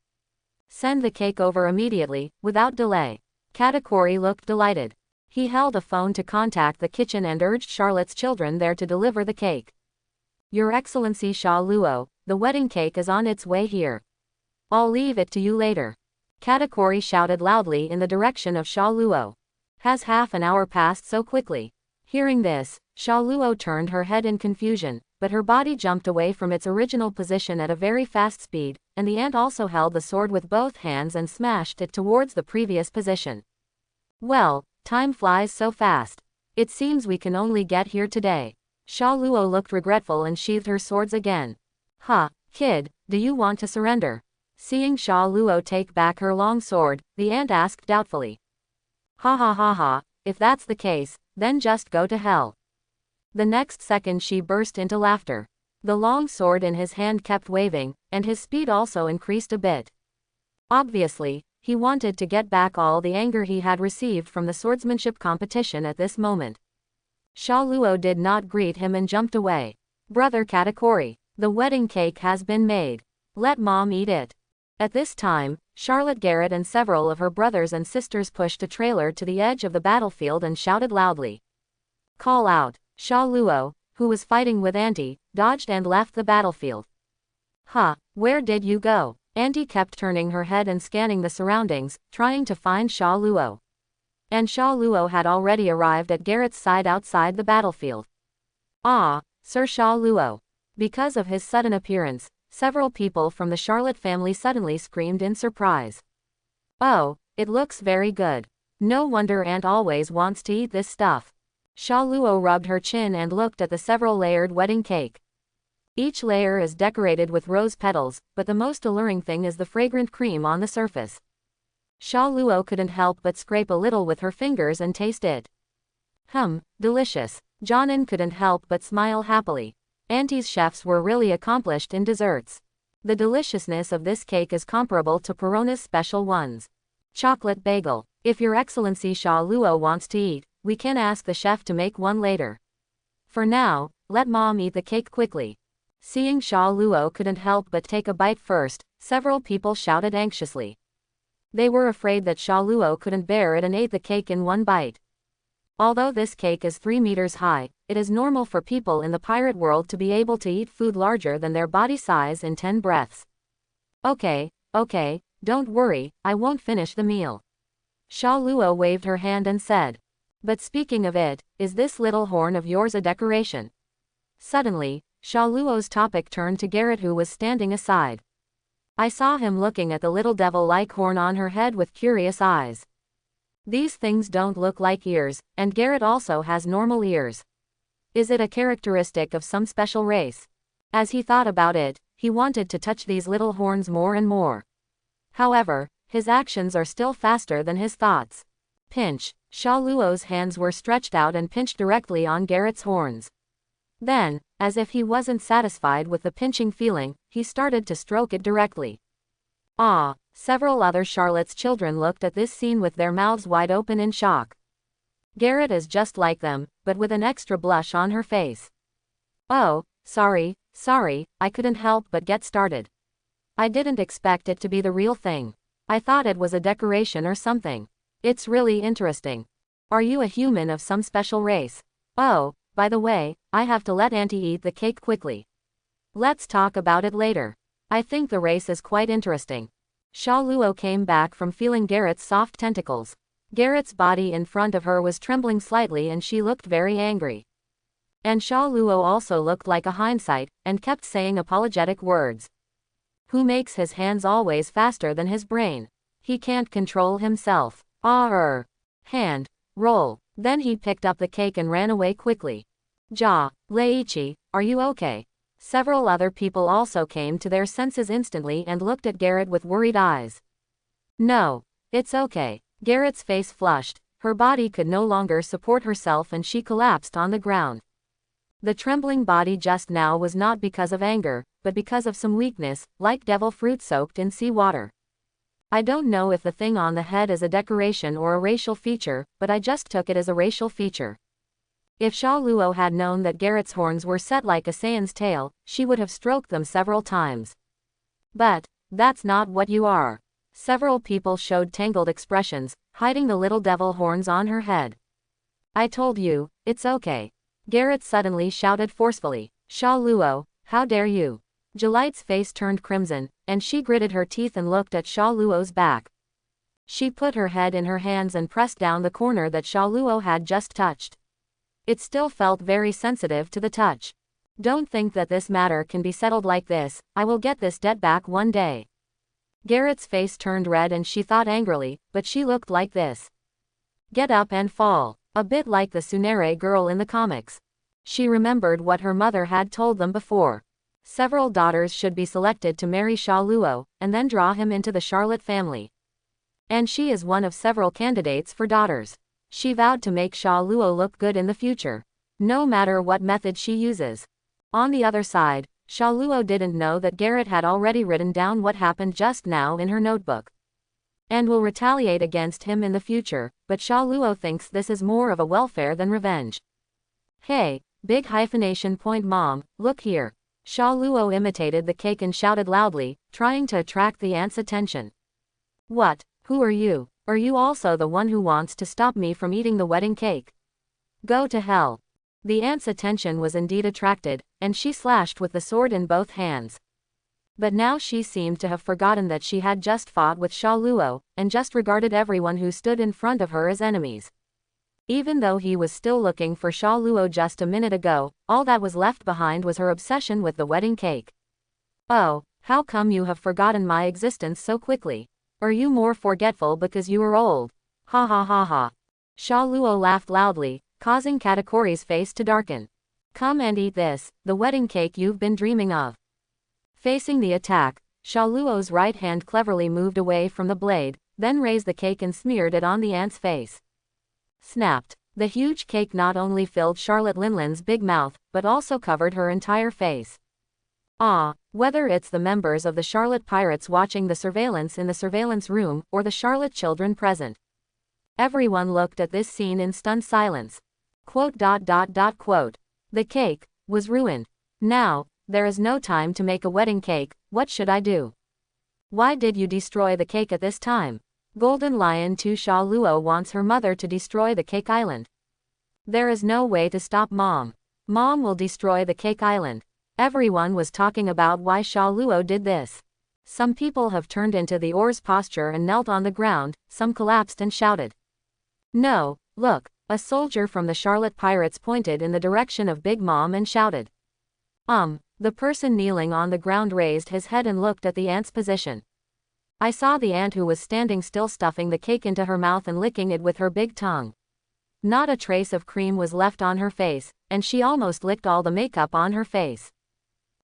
Send the cake over immediately, without delay. Katakori looked delighted. He held a phone to contact the kitchen and urged Charlotte's children there to deliver the cake. Your Excellency Sha Luo, the wedding cake is on its way here. I'll leave it to you later. Katakori shouted loudly in the direction of Sha Luo. Has half an hour passed so quickly? Hearing this, Sha Luo turned her head in confusion, but her body jumped away from its original position at a very fast speed, and the ant also held the sword with both hands and smashed it towards the previous position. Well, time flies so fast. It seems we can only get here today. Sha Luo looked regretful and sheathed her swords again. Huh, kid, do you want to surrender? Seeing Sha Luo take back her long sword, the ant asked doubtfully. Ha ha ha ha, if that's the case, then just go to hell. The next second she burst into laughter. The long sword in his hand kept waving, and his speed also increased a bit. Obviously, he wanted to get back all the anger he had received from the swordsmanship competition at this moment. Sha Luo did not greet him and jumped away. Brother Katakuri, the wedding cake has been made. Let mom eat it. At this time, Charlotte Garrett and several of her brothers and sisters pushed a trailer to the edge of the battlefield and shouted loudly. Call out. Sha Luo, who was fighting with Auntie, dodged and left the battlefield. Huh, where did you go? Auntie kept turning her head and scanning the surroundings, trying to find Sha Luo. And Sha Luo had already arrived at Garrett's side outside the battlefield. Ah, Sir Sha Luo. Because of his sudden appearance, several people from the Charlotte family suddenly screamed in surprise. Oh, it looks very good. No wonder Aunt always wants to eat this stuff. Sha Luo rubbed her chin and looked at the several layered wedding cake. Each layer is decorated with rose petals, but the most alluring thing is the fragrant cream on the surface. Sha Luo couldn't help but scrape a little with her fingers and taste it. Delicious. Jonan couldn't help but smile happily. Auntie's chefs were really accomplished in desserts. The deliciousness of this cake is comparable to Perona's special ones. Chocolate bagel. If Your Excellency Sha Luo wants to eat, we can ask the chef to make one later. For now, let mom eat the cake quickly. Seeing Sha Luo couldn't help but take a bite first, several people shouted anxiously. They were afraid that Sha Luo couldn't bear it and ate the cake in one bite. Although this cake is 3 meters high, it is normal for people in the pirate world to be able to eat food larger than their body size in 10 breaths. Okay, don't worry, I won't finish the meal. Sha Luo waved her hand and said. But speaking of it, is this little horn of yours a decoration? Suddenly, Sha Luo's topic turned to Garrett, who was standing aside. I saw him looking at the little devil-like horn on her head with curious eyes. These things don't look like ears, and Garrett also has normal ears. Is it a characteristic of some special race? As he thought about it, he wanted to touch these little horns more and more. However, his actions are still faster than his thoughts. Pinch. Sha Luo's hands were stretched out and pinched directly on Garrett's horns. Then, as if he wasn't satisfied with the pinching feeling, he started to stroke it directly. Ah! Several other Charlotte's children looked at this scene with their mouths wide open in shock. Garrett is just like them, but with an extra blush on her face. Oh, sorry, I couldn't help but get started. I didn't expect it to be the real thing. I thought it was a decoration or something. It's really interesting. Are you a human of some special race? Oh, by the way, I have to let Auntie eat the cake quickly. Let's talk about it later. I think the race is quite interesting. Sha Luo came back from feeling Garrett's soft tentacles. Garrett's body in front of her was trembling slightly and she looked very angry. And Sha Luo also looked like a hindsight, and kept saying apologetic words. Who makes his hands always faster than his brain? He can't control himself. Hand. Roll. Then he picked up the cake and ran away quickly. Leiichi, are you okay? Several other people also came to their senses instantly and looked at Garrett with worried eyes. No, it's okay. Garrett's face flushed, her body could no longer support herself and she collapsed on the ground. The trembling body just now was not because of anger, but because of some weakness, like devil fruit soaked in seawater. I don't know if the thing on the head is a decoration or a racial feature, but I just took it as a racial feature. If Sha Luo had known that Garrett's horns were set like a Saiyan's tail, she would have stroked them several times. But, that's not what you are. Several people showed tangled expressions, hiding the little devil horns on her head. I told you, it's okay. Garrett suddenly shouted forcefully. Sha Luo, how dare you? Jelite's face turned crimson, and she gritted her teeth and looked at Sha Luo's back. She put her head in her hands and pressed down the corner that Sha Luo had just touched. It still felt very sensitive to the touch. Don't think that this matter can be settled like this, I will get this debt back one day. Garrett's face turned red and she thought angrily, but she looked like this. Get up and fall. A bit like the Tsunere girl in the comics. She remembered what her mother had told them before. Several daughters should be selected to marry Sha Luo, and then draw him into the Charlotte family. And she is one of several candidates for daughters. She vowed to make Sha Luo look good in the future, no matter what method she uses. On the other side, Sha Luo didn't know that Garrett had already written down what happened just now in her notebook. And will retaliate against him in the future, but Sha Luo thinks this is more of a welfare than revenge. Hey, big hyphenation point mom, look here. Sha Luo imitated the cake and shouted loudly, trying to attract the aunt's attention. What? Who are you? Are you also the one who wants to stop me from eating the wedding cake? Go to hell. The aunt's attention was indeed attracted, and she slashed with the sword in both hands. But now she seemed to have forgotten that she had just fought with Sha Luo, and just regarded everyone who stood in front of her as enemies. Even though he was still looking for Sha Luo just a minute ago, all that was left behind was her obsession with the wedding cake. Oh, how come you have forgotten my existence so quickly? Are you more forgetful because you are old? Ha ha ha ha. Sha Luo laughed loudly, causing Katakori's face to darken. Come and eat this, the wedding cake you've been dreaming of. Facing the attack, Sha Luo's right hand cleverly moved away from the blade, then raised the cake and smeared it on the aunt's face. Snapped. The huge cake not only filled Charlotte Linlin's big mouth, but also covered her entire face. Ah, whether it's the members of the Charlotte Pirates watching the surveillance in the surveillance room, or the Charlotte children present. Everyone looked at this scene in stunned silence. Quote. The cake was ruined. Now, there is no time to make a wedding cake, what should I do? Why did you destroy the cake at this time? Golden Lion 2 Sha Luo wants her mother to destroy the cake island. There is no way to stop Mom. Mom will destroy the cake island. Everyone was talking about why Sha Luo did this. Some people have turned into the oars posture and knelt on the ground, some collapsed and shouted. No, look, a soldier from the Charlotte Pirates pointed in the direction of Big Mom and shouted. The person kneeling on the ground raised his head and looked at the aunt's position. I saw the aunt who was standing still stuffing the cake into her mouth and licking it with her big tongue. Not a trace of cream was left on her face, and she almost licked all the makeup on her face.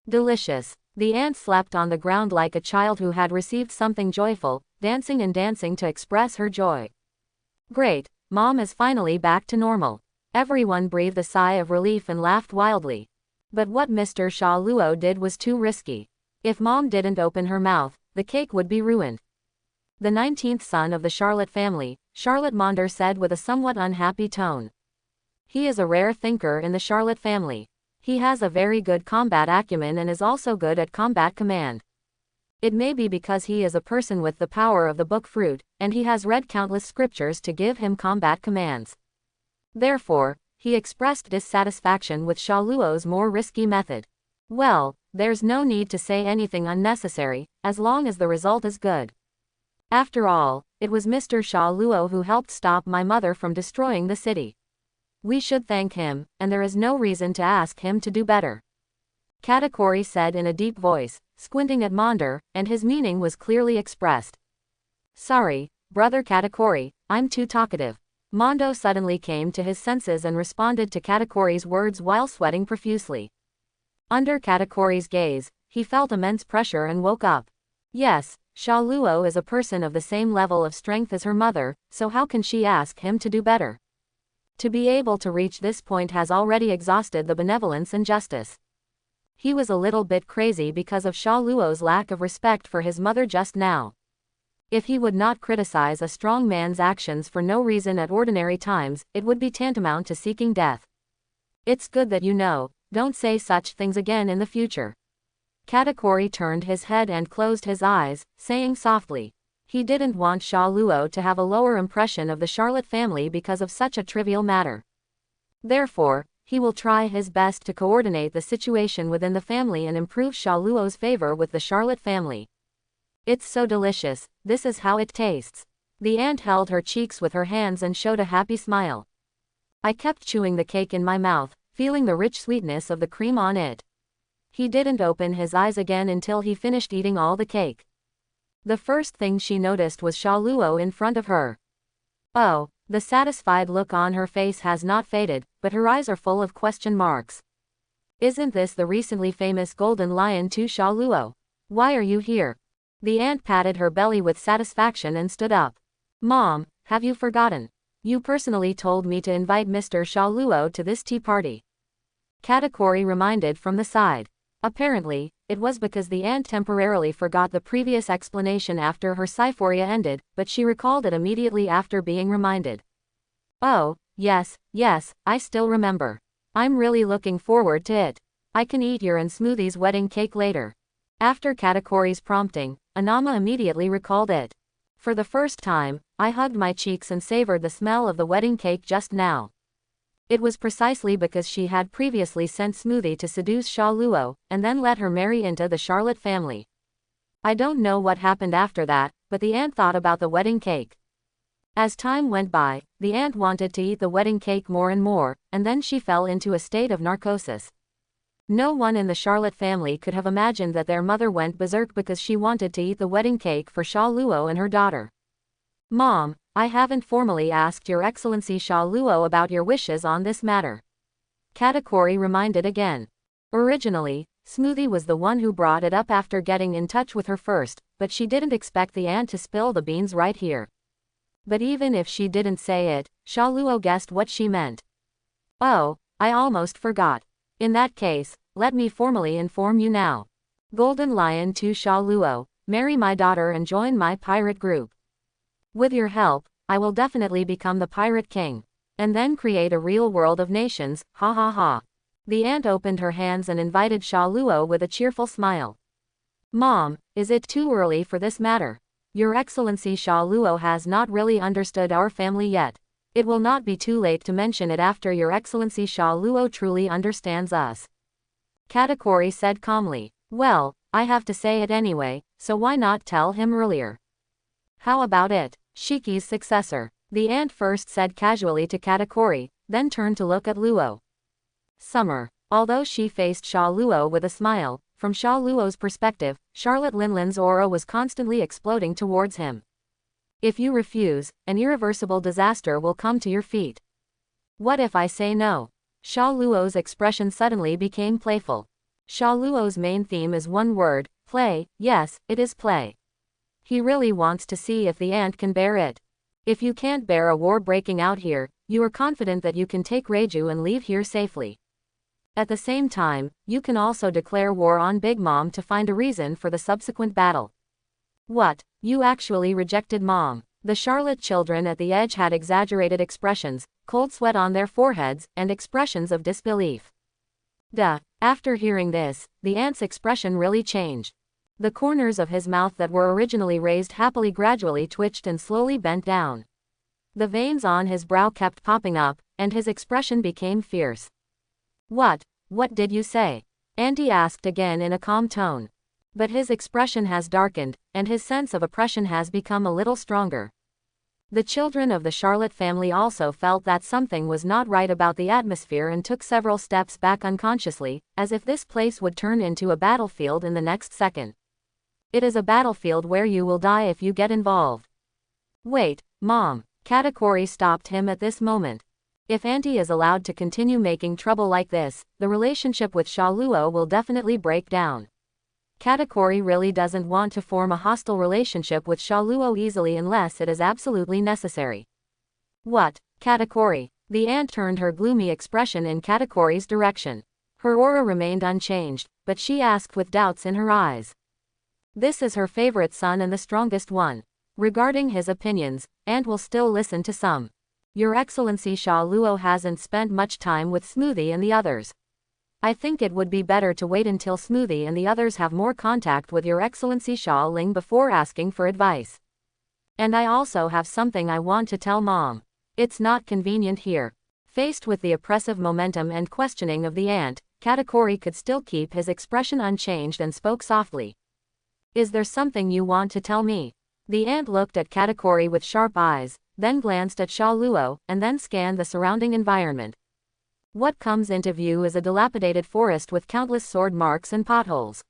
Delicious. The aunt slapped on the ground like a child who had received something joyful, dancing and dancing to express her joy. Great, Mom is finally back to normal. Everyone breathed a sigh of relief and laughed wildly. But what Mr. Sha Luo did was too risky. If Mom didn't open her mouth, the cake would be ruined. The 19th son of the Charlotte family, Charlotte Monder said with a somewhat unhappy tone. He is a rare thinker in the Charlotte family. He has a very good combat acumen and is also good at combat command. It may be because he is a person with the power of the book fruit, and he has read countless scriptures to give him combat commands. Therefore, he expressed dissatisfaction with Sha Luo's more risky method. Well, there's no need to say anything unnecessary, as long as the result is good. After all, it was Mr. Sha Luo who helped stop my mother from destroying the city. We should thank him, and there is no reason to ask him to do better. Katakori said in a deep voice, squinting at Monder, and his meaning was clearly expressed. Sorry, brother Katakori, I'm too talkative. Mondo suddenly came to his senses and responded to Katakori's words while sweating profusely. Under Katakori's gaze, he felt immense pressure and woke up. Yes, Sha Luo is a person of the same level of strength as her mother, so how can she ask him to do better? To be able to reach this point has already exhausted the benevolence and justice. He was a little bit crazy because of Sha Luo's lack of respect for his mother just now. If he would not criticize a strong man's actions for no reason at ordinary times, it would be tantamount to seeking death. It's good that you know, don't say such things again in the future. Katakori turned his head and closed his eyes, saying softly. He didn't want Sha Luo to have a lower impression of the Charlotte family because of such a trivial matter. Therefore, he will try his best to coordinate the situation within the family and improve Sha Luo's favor with the Charlotte family. It's so delicious, this is how it tastes. The aunt held her cheeks with her hands and showed a happy smile. I kept chewing the cake in my mouth, feeling the rich sweetness of the cream on it. He didn't open his eyes again until he finished eating all the cake. The first thing she noticed was Sha Luo in front of her. Oh, the satisfied look on her face has not faded, but her eyes are full of question marks. Isn't this the recently famous golden lion to Sha Luo? Why are you here? The aunt patted her belly with satisfaction and stood up. Mom, have you forgotten? You personally told me to invite Mr. Sha Luo to this tea party. Katakuri reminded from the side. Apparently, it was because the aunt temporarily forgot the previous explanation after her syphoria ended, but she recalled it immediately after being reminded. Oh, yes, I still remember. I'm really looking forward to it. I can eat your and Smoothie's wedding cake later. After Katakuri's prompting, Anama immediately recalled it. For the first time, I hugged my cheeks and savored the smell of the wedding cake just now. It was precisely because she had previously sent Smoothie to seduce Sha Luo, and then let her marry into the Charlotte family. I don't know what happened after that, but the aunt thought about the wedding cake. As time went by, the aunt wanted to eat the wedding cake more and more, and then she fell into a state of narcosis. No one in the Charlotte family could have imagined that their mother went berserk because she wanted to eat the wedding cake for Sha Luo and her daughter. Mom, I haven't formally asked Your Excellency Sha Luo about your wishes on this matter. Katakuri reminded again. Originally, Smoothie was the one who brought it up after getting in touch with her first, but she didn't expect the aunt to spill the beans right here. But even if she didn't say it, Sha Luo guessed what she meant. Oh, I almost forgot. In that case, let me formally inform you now. Golden Lion to Sha Luo, marry my daughter and join my pirate group. With your help, I will definitely become the pirate king. And then create a real world of nations, ha ha ha. The aunt opened her hands and invited Sha Luo with a cheerful smile. Mom, is it too early for this matter? Your Excellency Sha Luo has not really understood our family yet. It will not be too late to mention it after Your Excellency Sha Luo truly understands us. Katakuri said calmly. Well, I have to say it anyway, so why not tell him earlier? How about it? Shiki's successor. The aunt first said casually to Katakuri, then turned to look at Luo. Summer. Although she faced Sha Luo with a smile, from Sha Luo's perspective, Charlotte Linlin's aura was constantly exploding towards him. If you refuse, an irreversible disaster will come to your feet. What if I say no? Sha Luo's expression suddenly became playful. Sha Luo's main theme is one word, play. Yes, it is play. He really wants to see if the aunt can bear it. If you can't bear a war breaking out here, you are confident that you can take Reiju and leave here safely. At the same time, you can also declare war on Big Mom to find a reason for the subsequent battle. What? You actually rejected Mom? The Charlotte children at the edge had exaggerated expressions, cold sweat on their foreheads, and expressions of disbelief. Duh. After hearing this, the aunt's expression really changed. The corners of his mouth that were originally raised happily gradually twitched and slowly bent down. The veins on his brow kept popping up, and his expression became fierce. What did you say? Auntie asked again in a calm tone. But his expression has darkened, and his sense of oppression has become a little stronger. The children of the Charlotte family also felt that something was not right about the atmosphere and took several steps back unconsciously, as if this place would turn into a battlefield in the next second. It is a battlefield where you will die if you get involved. Wait, Mom. Katakuri stopped him at this moment. If Auntie is allowed to continue making trouble like this, the relationship with Sha Luo will definitely break down. Katakuri really doesn't want to form a hostile relationship with Sha Luo easily unless it is absolutely necessary. What? Katakuri. The aunt turned her gloomy expression in Katakuri's direction. Her aura remained unchanged, but she asked with doubts in her eyes. This is her favorite son and the strongest one. Regarding his opinions, Aunt will still listen to some. Your Excellency Sha Luo hasn't spent much time with Smoothie and the others. I think it would be better to wait until Smoothie and the others have more contact with Your Excellency Sha Ling before asking for advice. And I also have something I want to tell Mom. It's not convenient here. Faced with the oppressive momentum and questioning of the aunt, Katakuri could still keep his expression unchanged and spoke softly. Is there something you want to tell me? The aunt looked at Katakuri with sharp eyes, then glanced at Sha Luo, and then scanned the surrounding environment. What comes into view is a dilapidated forest with countless sword marks and potholes.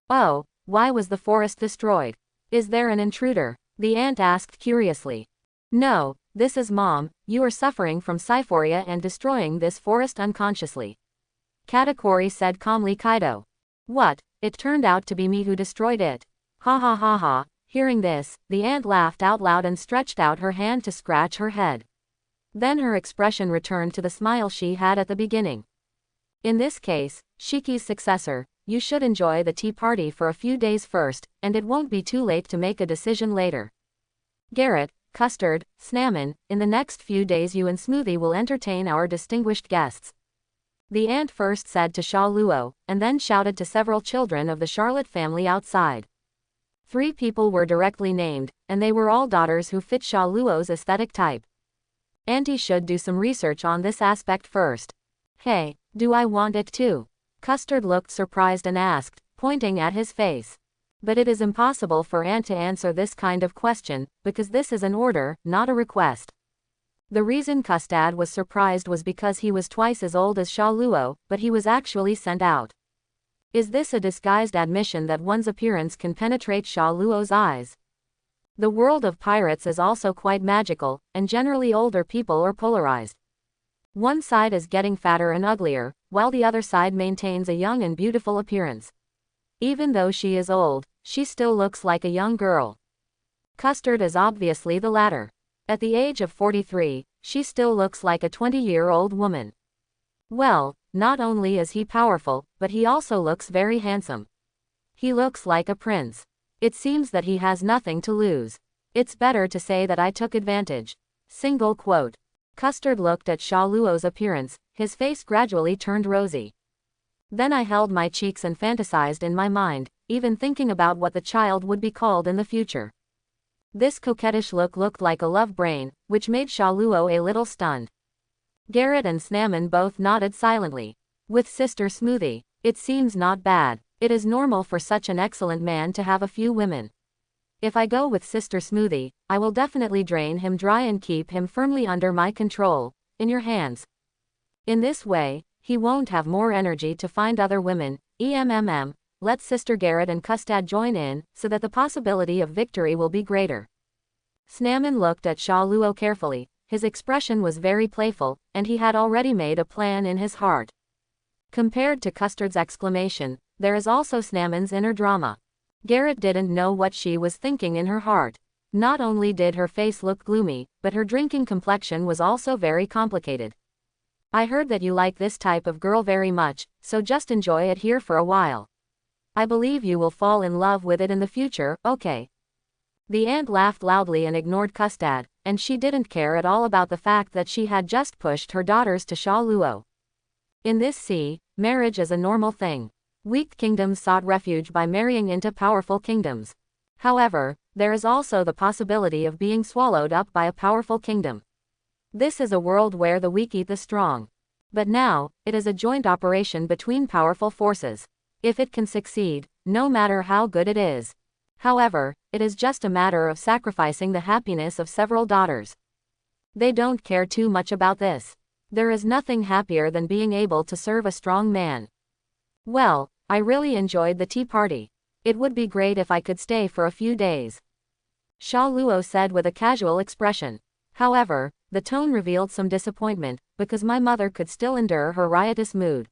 Oh, why was the forest destroyed? Is there an intruder? The aunt asked curiously. No, this is Mom, you are suffering from syphoria and destroying this forest unconsciously. Katakuri said calmly. Kaido. What, it turned out to be me who destroyed it. Ha ha ha ha. Hearing this, the aunt laughed out loud and stretched out her hand to scratch her head. Then her expression returned to the smile she had at the beginning. In this case, Shiki's successor, you should enjoy the tea party for a few days first, and it won't be too late to make a decision later. Garrett, Custard, Snamon, in the next few days you and Smoothie will entertain our distinguished guests. The aunt first said to Sha Luo, and then shouted to several children of the Charlotte family outside. 3 people were directly named, and they were all daughters who fit Sha Luo's aesthetic type. Auntie should do some research on this aspect first. Hey, do I want it too? Custard looked surprised and asked, pointing at his face. But it is impossible for Aunt to answer this kind of question, because this is an order, not a request. The reason Custard was surprised was because he was twice as old as Sha Luo, but he was actually sent out. Is this a disguised admission that one's appearance can penetrate Sha Luo's eyes? The world of pirates is also quite magical, and generally older people are polarized. One side is getting fatter and uglier, while the other side maintains a young and beautiful appearance. Even though she is old, she still looks like a young girl. Custard is obviously the latter. At the age of 43, she still looks like a 20-year-old woman. Well, not only is he powerful, but he also looks very handsome. He looks like a prince. It seems that he has nothing to lose. It's better to say that I took advantage. Single quote. Custard looked at Sha Luo's appearance, his face gradually turned rosy. Then I held my cheeks and fantasized in my mind, even thinking about what the child would be called in the future. This coquettish look looked like a love brain, which made Sha Luo a little stunned. Garrett and Snamon both nodded silently. With Sister Smoothie, it seems not bad. It is normal for such an excellent man to have a few women. If I go with Sister Smoothie, I will definitely drain him dry and keep him firmly under my control, in your hands. In this way, he won't have more energy to find other women. Let Sister Garrett and Custard join in, so that the possibility of victory will be greater. Snamon looked at Sha Luo carefully. His expression was very playful, and he had already made a plan in his heart. Compared to Custard's exclamation, there is also Snamon's inner drama. Garrett didn't know what she was thinking in her heart. Not only did her face look gloomy, but her drinking complexion was also very complicated. I heard that you like this type of girl very much, so just enjoy it here for a while. I believe you will fall in love with it in the future, okay? The aunt laughed loudly and ignored Custard, and she didn't care at all about the fact that she had just pushed her daughters to Sha Luo. In this sea, marriage is a normal thing. Weak kingdoms sought refuge by marrying into powerful kingdoms. However, there is also the possibility of being swallowed up by a powerful kingdom. This is a world where the weak eat the strong. But now, it is a joint operation between powerful forces. If it can succeed, no matter how good it is. However, it is just a matter of sacrificing the happiness of several daughters. They don't care too much about this. There is nothing happier than being able to serve a strong man. Well, I really enjoyed the tea party. It would be great if I could stay for a few days. Sha Luo said with a casual expression. However, the tone revealed some disappointment, because my mother could still endure her riotous mood.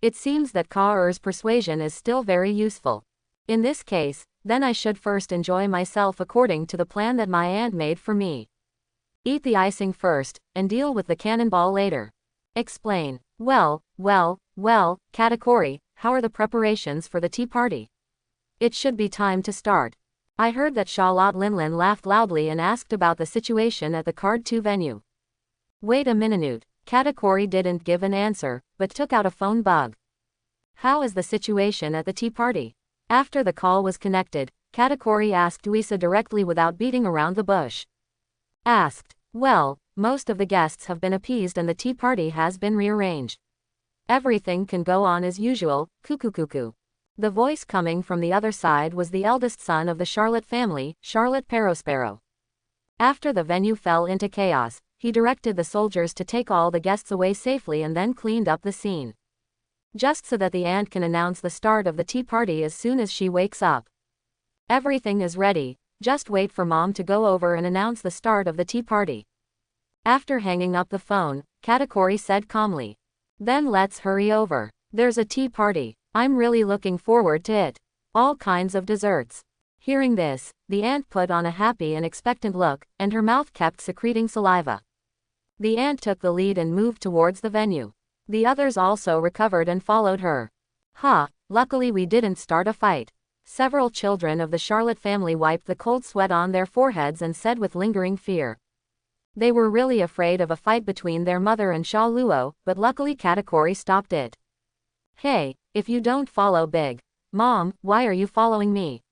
It seems that Ka-er's persuasion is still very useful. In this case, then I should first enjoy myself according to the plan that my aunt made for me. Eat the icing first, and deal with the cannonball later. Explain. Well, Katakuri, how are the preparations for the tea party? It should be time to start. I heard that Charlotte Linlin laughed loudly and asked about the situation at the Card 2 venue. Wait a minute. Katakuri didn't give an answer, but took out a phone bug. How is the situation at the tea party? After the call was connected, Katakuri asked Uisa directly without beating around the bush. Asked. Well, most of the guests have been appeased and the tea party has been rearranged. Everything can go on as usual, cuckoo. The voice coming from the other side was the eldest son of the Charlotte family, Charlotte Perosparrow. After the venue fell into chaos, he directed the soldiers to take all the guests away safely and then cleaned up the scene. Just so that the aunt can announce the start of the tea party as soon as she wakes up. Everything is ready, just wait for Mom to go over and announce the start of the tea party. After hanging up the phone, Katakuri said calmly. Then let's hurry over. There's a tea party. I'm really looking forward to it. All kinds of desserts. Hearing this, the aunt put on a happy and expectant look, and her mouth kept secreting saliva. The aunt took the lead and moved towards the venue. The others also recovered and followed her. Luckily we didn't start a fight. Several children of the Charlotte family wiped the cold sweat on their foreheads and said with lingering fear. They were really afraid of a fight between their mother and Sha Luo, but luckily Katakuri stopped it. Hey, if you don't follow Big Mom, why are you following me?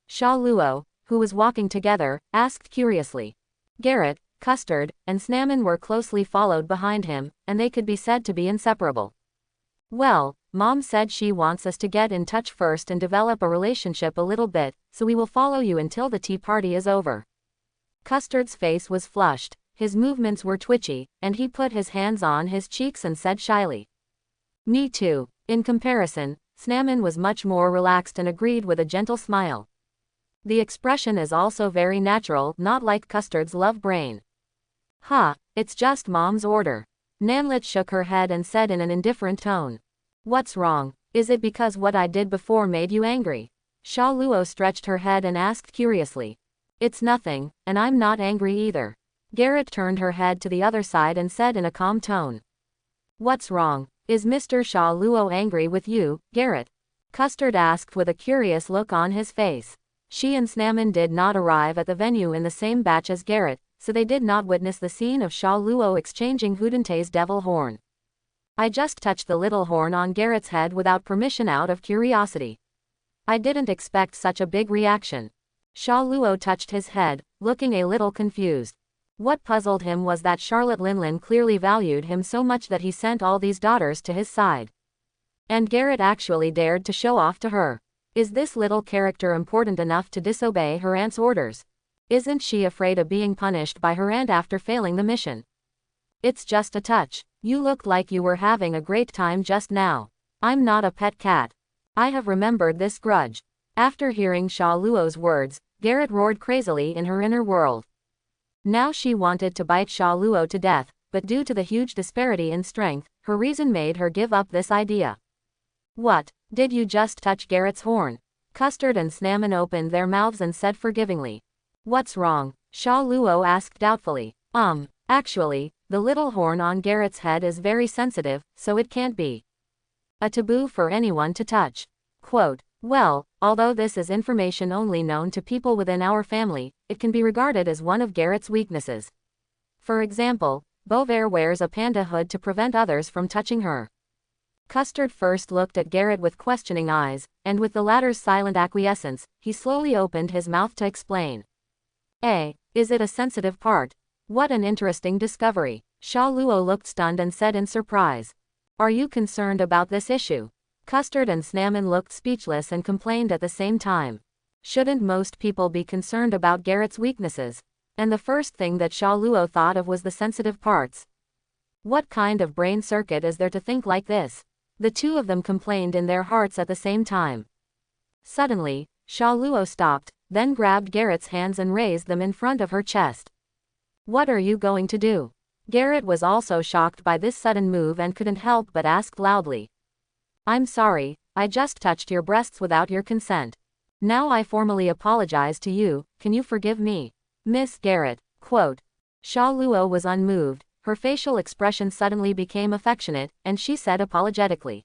Sha Luo, who was walking together, asked curiously. Garrett, Custard, and Snamon were closely followed behind him, and they could be said to be inseparable. Well, Mom said she wants us to get in touch first and develop a relationship a little bit, so we will follow you until the tea party is over. Custard's face was flushed, his movements were twitchy, and he put his hands on his cheeks and said shyly. Me too. In comparison, Snamon was much more relaxed and agreed with a gentle smile. The expression is also very natural, not like Custard's love brain. It's just Mom's order. Nanlet shook her head and said in an indifferent tone. What's wrong? Is it because what I did before made you angry? Sha Luo stretched her head and asked curiously. It's nothing, and I'm not angry either. Garrett turned her head to the other side and said in a calm tone. What's wrong? Is Mr. Sha Luo angry with you, Garrett? Custard asked with a curious look on his face. She and Snamon did not arrive at the venue in the same batch as Garrett, so they did not witness the scene of Sha Luo exchanging Hudente's devil horn. I just touched the little horn on Garrett's head without permission out of curiosity. I didn't expect such a big reaction. Sha Luo touched his head, looking a little confused. What puzzled him was that Charlotte Linlin clearly valued him so much that he sent all these daughters to his side. And Garrett actually dared to show off to her. Is this little character important enough to disobey her aunt's orders? Isn't she afraid of being punished by her aunt after failing the mission? It's just a touch. You looked like you were having a great time just now. I'm not a pet cat. I have remembered this grudge. After hearing Sha Luo's words, Garrett roared crazily in her inner world. Now she wanted to bite Sha Luo to death, but due to the huge disparity in strength, her reason made her give up this idea. What, did you just touch Garrett's horn? Custard and Snamon opened their mouths and said forgivingly. What's wrong? Sha Luo asked doubtfully. Actually, the little horn on Garrett's head is very sensitive, so it can't be a taboo for anyone to touch. Quote, well, although this is information only known to people within our family, it can be regarded as one of Garrett's weaknesses. For example, Beauvais wears a panda hood to prevent others from touching her. Custard first looked at Garrett with questioning eyes, and with the latter's silent acquiescence, he slowly opened his mouth to explain. Is it a sensitive part? What an interesting discovery. Sha Luo looked stunned and said in surprise. Are you concerned about this issue? Custard and Snamon looked speechless and complained at the same time. Shouldn't most people be concerned about Garrett's weaknesses? And the first thing that Sha Luo thought of was the sensitive parts. What kind of brain circuit is there to think like this? The two of them complained in their hearts at the same time. Suddenly, Sha Luo stopped, then grabbed Garrett's hands and raised them in front of her chest. What are you going to do? Garrett was also shocked by this sudden move and couldn't help but ask loudly. I'm sorry, I just touched your breasts without your consent. Now I formally apologize to you, can you forgive me? Miss Garrett, quote. Sha Luo was unmoved, her facial expression suddenly became affectionate, and she said apologetically.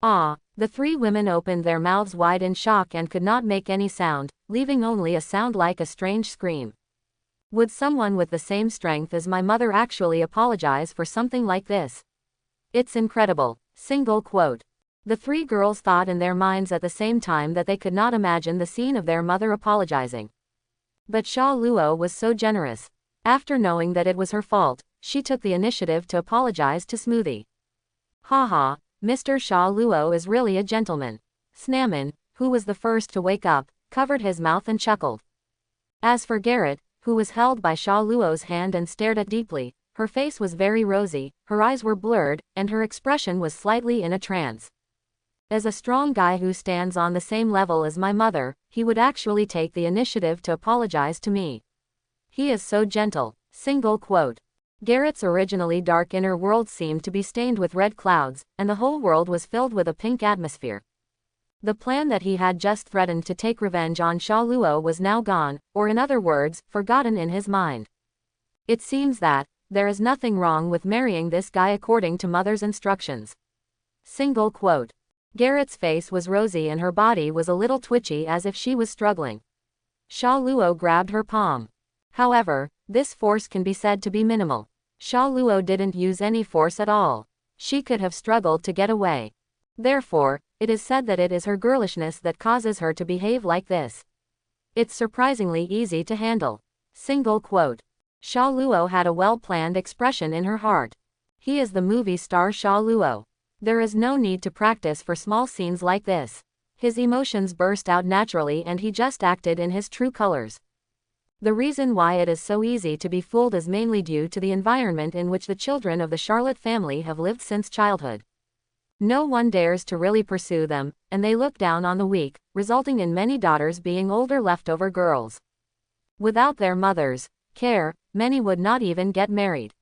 The three women opened their mouths wide in shock and could not make any sound, leaving only a sound like a strange scream. Would someone with the same strength as my mother actually apologize for something like this? It's incredible. Single quote. The three girls thought in their minds at the same time that they could not imagine the scene of their mother apologizing. But Sha Luo was so generous. After knowing that it was her fault, she took the initiative to apologize to Smoothie. Haha, Mr. Sha Luo is really a gentleman. Snamon, who was the first to wake up, covered his mouth and chuckled. As for Garrett, who was held by Sha Luo's hand and stared at deeply, her face was very rosy, her eyes were blurred, and her expression was slightly in a trance. As a strong guy who stands on the same level as my mother, he would actually take the initiative to apologize to me. He is so gentle. Single quote. Garrett's originally dark inner world seemed to be stained with red clouds, and the whole world was filled with a pink atmosphere. The plan that he had just threatened to take revenge on Sha Luo was now gone, or in other words, forgotten in his mind. It seems that there is nothing wrong with marrying this guy according to mother's instructions. Single quote. Garrett's face was rosy and her body was a little twitchy as if she was struggling. Sha Luo grabbed her palm. However, this force can be said to be minimal. Sha Luo didn't use any force at all. She could have struggled to get away. Therefore, it is said that it is her girlishness that causes her to behave like this. It's surprisingly easy to handle. Single quote. Sha Luo had a well-planned expression in her heart. He is the movie star Sha Luo. There is no need to practice for small scenes like this. His emotions burst out naturally and he just acted in his true colors. The reason why it is so easy to be fooled is mainly due to the environment in which the children of the Charlotte family have lived since childhood. No one dares to really pursue them, and they look down on the weak, resulting in many daughters being older leftover girls. Without their mothers' care, many would not even get married.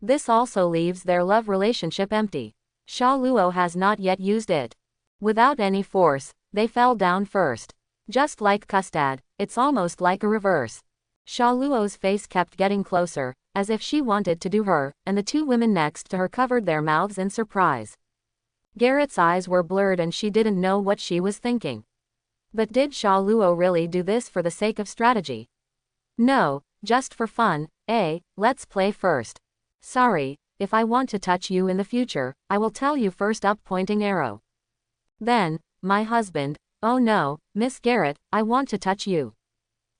This also leaves their love relationship empty. Sha Luo has not yet used it. Without any force, they fell down first. Just like Custad, it's almost like a reverse. Sha Luo's face kept getting closer, as if she wanted to do her, and the two women next to her covered their mouths in surprise. Garrett's eyes were blurred and she didn't know what she was thinking. But did Sha Luo really do this for the sake of strategy? No, just for fun. Let's play first. Sorry, if I want to touch you in the future, I will tell you first up pointing arrow. Then, my husband, oh no, Miss Garrett, I want to touch you.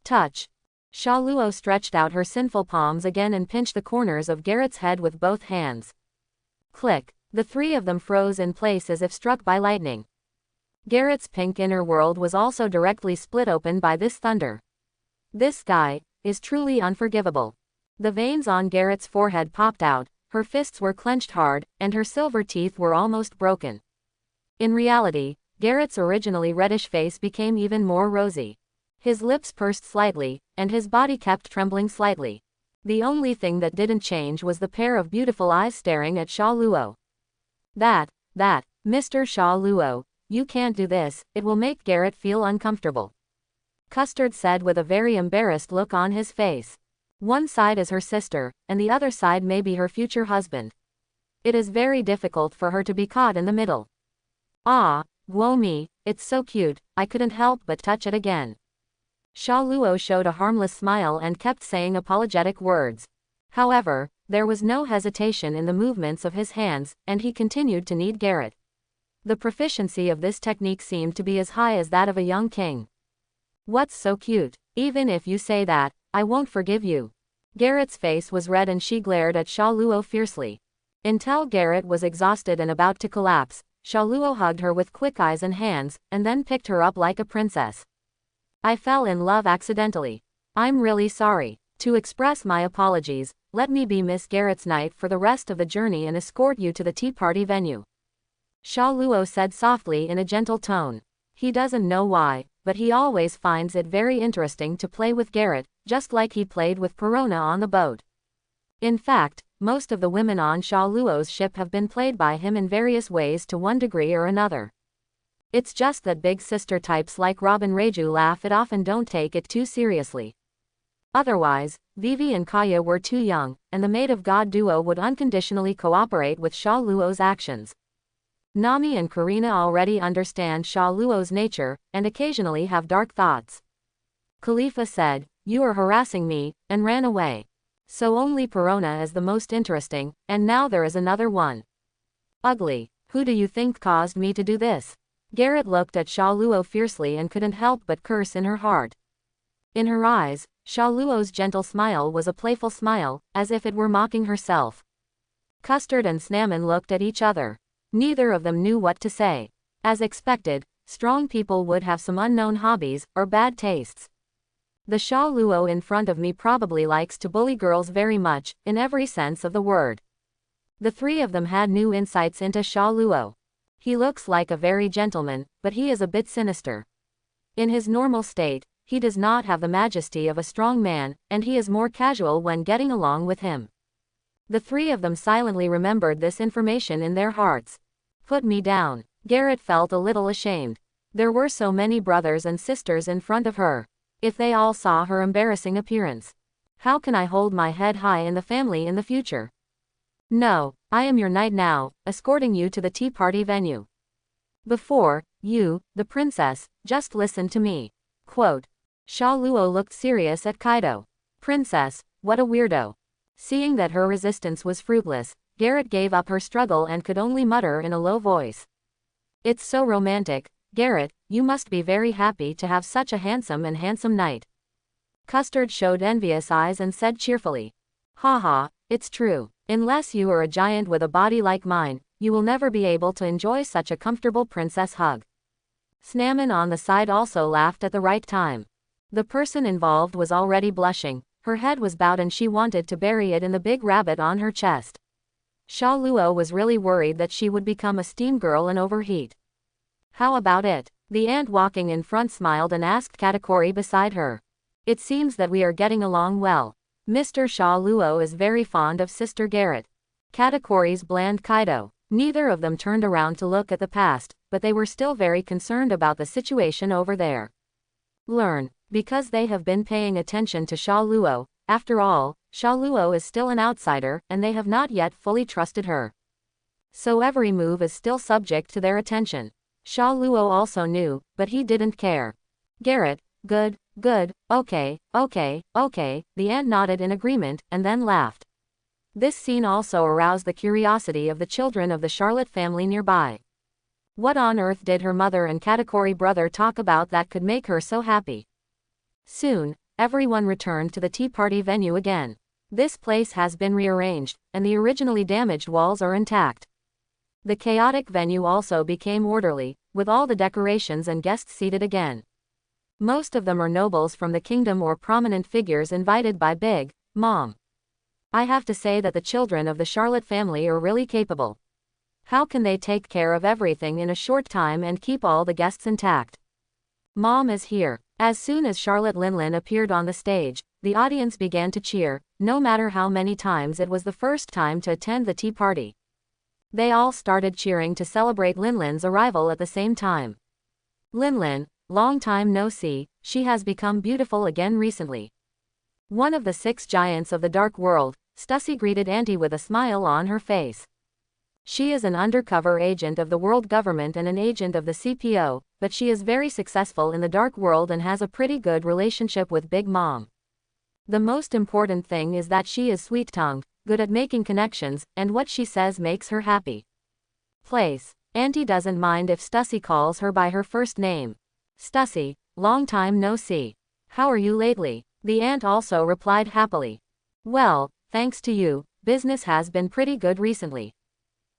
Touch. Sha Luo stretched out her sinful palms again and pinched the corners of Garrett's head with both hands. Click. The three of them froze in place as if struck by lightning. Garrett's pink inner world was also directly split open by this thunder. This guy is truly unforgivable. The veins on Garrett's forehead popped out, her fists were clenched hard, and her silver teeth were almost broken. In reality, Garrett's originally reddish face became even more rosy. His lips pursed slightly, and his body kept trembling slightly. The only thing that didn't change was the pair of beautiful eyes staring at Sha Luo. That, Mr. Sha Luo, you can't do this, it will make Garrett feel uncomfortable. Custard said with a very embarrassed look on his face. One side is her sister, and the other side may be her future husband. It is very difficult for her to be caught in the middle. Ah, Guo Mi, it's so cute, I couldn't help but touch it again. Sha Luo showed a harmless smile and kept saying apologetic words. However, there was no hesitation in the movements of his hands, and he continued to knead Garrett. The proficiency of this technique seemed to be as high as that of a young king. What's so cute? Even if you say that, I won't forgive you. Garrett's face was red and she glared at Sha Luo fiercely. Until Garrett was exhausted and about to collapse, Sha Luo hugged her with quick eyes and hands, and then picked her up like a princess. I fell in love accidentally. I'm really sorry. To express my apologies, let me be Miss Garrett's knight for the rest of the journey and escort you to the tea party venue. Sha Luo said softly in a gentle tone. He doesn't know why, but he always finds it very interesting to play with Garrett, just like he played with Perona on the boat. In fact, most of the women on Sha Luo's ship have been played by him in various ways to one degree or another. It's just that big sister types like Robin Reiju laugh it off and don't take it too seriously. Otherwise, Vivi and Kaya were too young, and the Maid of God duo would unconditionally cooperate with Sha Luo's actions. Nami and Karina already understand Sha Luo's nature, and occasionally have dark thoughts. Khalifa said, "You are harassing me," and ran away. So only Perona is the most interesting, and now there is another one. Ugly. Who do you think caused me to do this? Garrett looked at Sha Luo fiercely and couldn't help but curse in her heart. In her eyes, Sha Luo's gentle smile was a playful smile, as if it were mocking herself. Custard and Snamon looked at each other. Neither of them knew what to say. As expected, Strong people would have some unknown hobbies, or bad tastes. The Sha Luo in front of me probably likes to bully girls very much, in every sense of the word. The three of them had new insights into Sha Luo. He looks like a very gentleman, but he is a bit sinister. In his normal state, he does not have the majesty of a strong man, and he is more casual when getting along with him. The three of them silently remembered this information in their hearts. Put me down. Garrett felt a little ashamed. There were so many brothers and sisters in front of her. If they all saw her embarrassing appearance. How can I hold my head high in the family in the future? No, I am your knight now, escorting you to the tea party venue. Before, you, the princess, just listen to me. Quote. Sha Luo looked serious at Kaido. Princess, what a weirdo. Seeing that her resistance was fruitless, Garrett gave up her struggle and could only mutter in a low voice. It's so romantic, Garrett, you must be very happy to have such a handsome knight. Custard showed envious eyes and said cheerfully. Haha, it's true. Unless you are a giant with a body like mine, you will never be able to enjoy such a comfortable princess hug. Snamon on the side also laughed at the right time. The person involved was already blushing, her head was bowed and she wanted to bury it in the big rabbit on her chest. Sha Luo was really worried that she would become a steam girl and overheat. How about it? The ant walking in front smiled and asked Katakuri beside her. It seems that we are getting along well. Mr. Sha Luo is very fond of Sister Garrett. Katakuri's bland Kaido. Neither of them turned around to look at the past, but they were still very concerned about the situation over there. Learn. Because they have been paying attention to Sha Luo. After all, Sha Luo is still an outsider, and they have not yet fully trusted her. So every move is still subject to their attention. Sha Luo also knew, but he didn't care. Garrett, good, okay, the ant nodded in agreement, and then laughed. This scene also aroused the curiosity of the children of the Charlotte family nearby. What on earth did her mother and Katakuri brother talk about that could make her so happy? Soon, everyone returned to the tea party venue again. This place has been rearranged, and the originally damaged walls are intact. The chaotic venue also became orderly, with all the decorations and guests seated again. Most of them are nobles from the kingdom or prominent figures invited by Big Mom. I have to say that the children of the Charlotte family are really capable. How can they take care of everything in a short time and keep all the guests intact? Mom is here. As soon as Charlotte Linlin appeared on the stage, the audience began to cheer, no matter how many times it was the first time to attend the tea party. They all started cheering to celebrate Linlin's arrival at the same time. Linlin, long time no see, she has become beautiful again recently. One of the 6 giants of the dark world, Stussy greeted Auntie with a smile on her face. She is an undercover agent of the world government and an agent of the CPO, but she is very successful in the dark world and has a pretty good relationship with Big Mom. The most important thing is that she is sweet-tongued, good at making connections, and what she says makes her happy. Place. Auntie doesn't mind if Stussy calls her by her first name. Stussy, long time no see. How are you lately? The ant also replied happily. Well, thanks to you, business has been pretty good recently.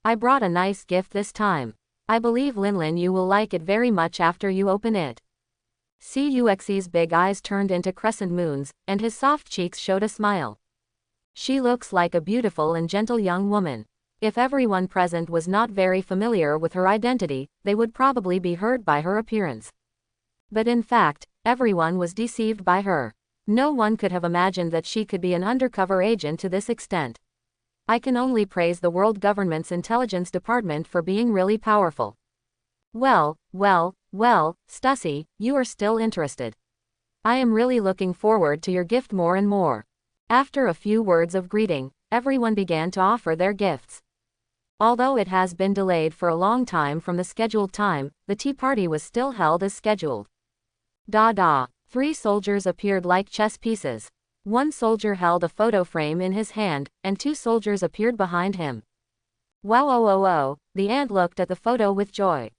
I brought a nice gift this time. I believe Linlin you will like it very much after you open it. Cux's big eyes turned into crescent moons, and his soft cheeks showed a smile. She looks like a beautiful and gentle young woman. If everyone present was not very familiar with her identity, they would probably be hurt by her appearance. But in fact, everyone was deceived by her. No one could have imagined that she could be an undercover agent to this extent. I can only praise the world government's intelligence department for being really powerful. Well, Stussy, you are still interested. I am really looking forward to your gift more and more. After a few words of greeting, everyone began to offer their gifts. Although it has been delayed for a long time from the scheduled time, the tea party was still held as scheduled. 3 soldiers appeared like chess pieces. 1 soldier held a photo frame in his hand, and 2 soldiers appeared behind him. Wow, the ant looked at the photo with joy.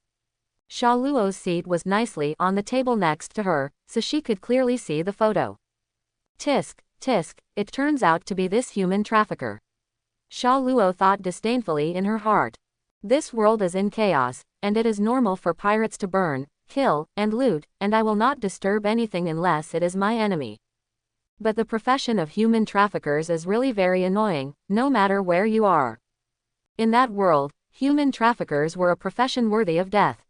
Sha Luo's seat was nicely on the table next to her, so she could clearly see the photo. Tisk, it turns out to be this human trafficker. Sha Luo thought disdainfully in her heart. This world is in chaos, and it is normal for pirates to burn, kill, and loot, and I will not disturb anything unless it is my enemy. But the profession of human traffickers is really very annoying, no matter where you are. In that world, human traffickers were a profession worthy of death.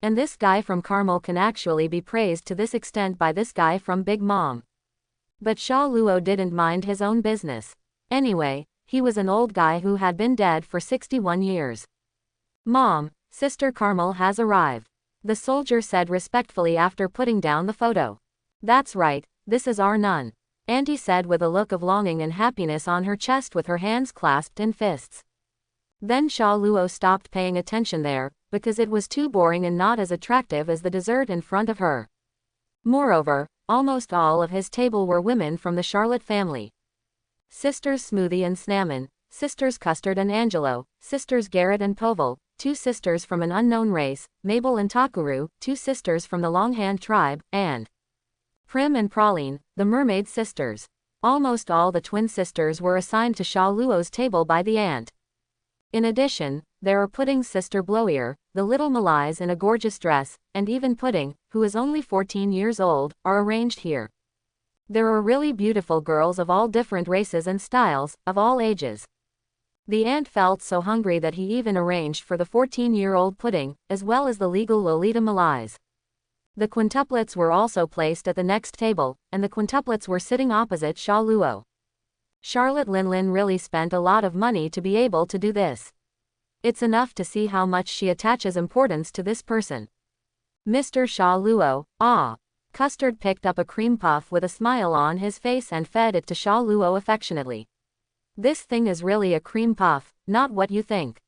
And this guy from Carmel can actually be praised to this extent by this guy from Big Mom. But Sha Luo didn't mind his own business. Anyway, he was an old guy who had been dead for 61 years. Mom, Sister Carmel has arrived, the soldier said respectfully after putting down the photo. That's right, this is our nun, Auntie said with a look of longing and happiness on her chest with her hands clasped in fists. Then Sha Luo stopped paying attention there, because it was too boring and not as attractive as the dessert in front of her. Moreover, almost all of his table were women from the Charlotte family. Sisters Smoothie and Snamon, Sisters Custard and Angelo, Sisters Garrett and Povil, 2 sisters from an unknown race, Mabel and Takuru, 2 sisters from the Longhand tribe, and Prim and Praline, the Mermaid sisters. Almost all the twin sisters were assigned to Sha Luo's table by the aunt. In addition, there are Pudding's sister Blowier, the little Malays in a gorgeous dress, and even Pudding, who is only 14 years old, are arranged here. There are really beautiful girls of all different races and styles, of all ages. The aunt felt so hungry that he even arranged for the 14-year-old Pudding, as well as the legal Lolita Malays. The quintuplets were also placed at the next table, and the quintuplets were sitting opposite Sha Luo. Charlotte Linlin really spent a lot of money to be able to do this. It's enough to see how much she attaches importance to this person. Mr. Sha Luo, ah. Custard picked up a cream puff with a smile on his face and fed it to Sha Luo affectionately. This thing is really a cream puff, not what you think.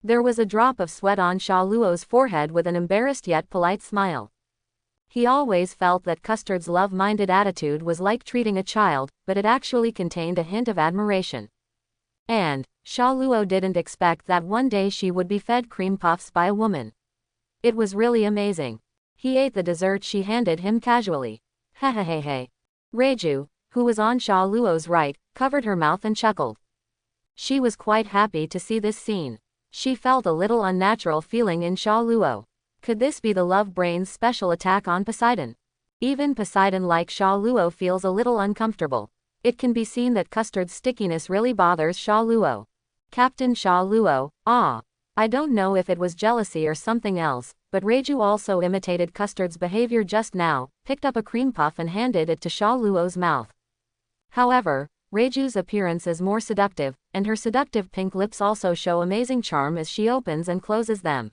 There was a drop of sweat on Sha Luo's forehead with an embarrassed yet polite smile. He always felt that Custard's love-minded attitude was like treating a child, but it actually contained a hint of admiration. And Sha Luo didn't expect that one day she would be fed cream puffs by a woman. It was really amazing. He ate the dessert she handed him casually. Hehehehe. Reiju, who was on Sha Luo's right, covered her mouth and chuckled. She was quite happy to see this scene. She felt a little unnatural feeling in Sha Luo. Could this be the Love Brain's special attack on Poseidon? Even Poseidon like Sha Luo feels a little uncomfortable. It can be seen that Custard's stickiness really bothers Sha Luo. Captain Sha Luo, ah. I don't know if it was jealousy or something else, but Reiju also imitated Custard's behavior just now, picked up a cream puff and handed it to Sha Luo's mouth. However, Reiju's appearance is more seductive, and her seductive pink lips also show amazing charm as she opens and closes them.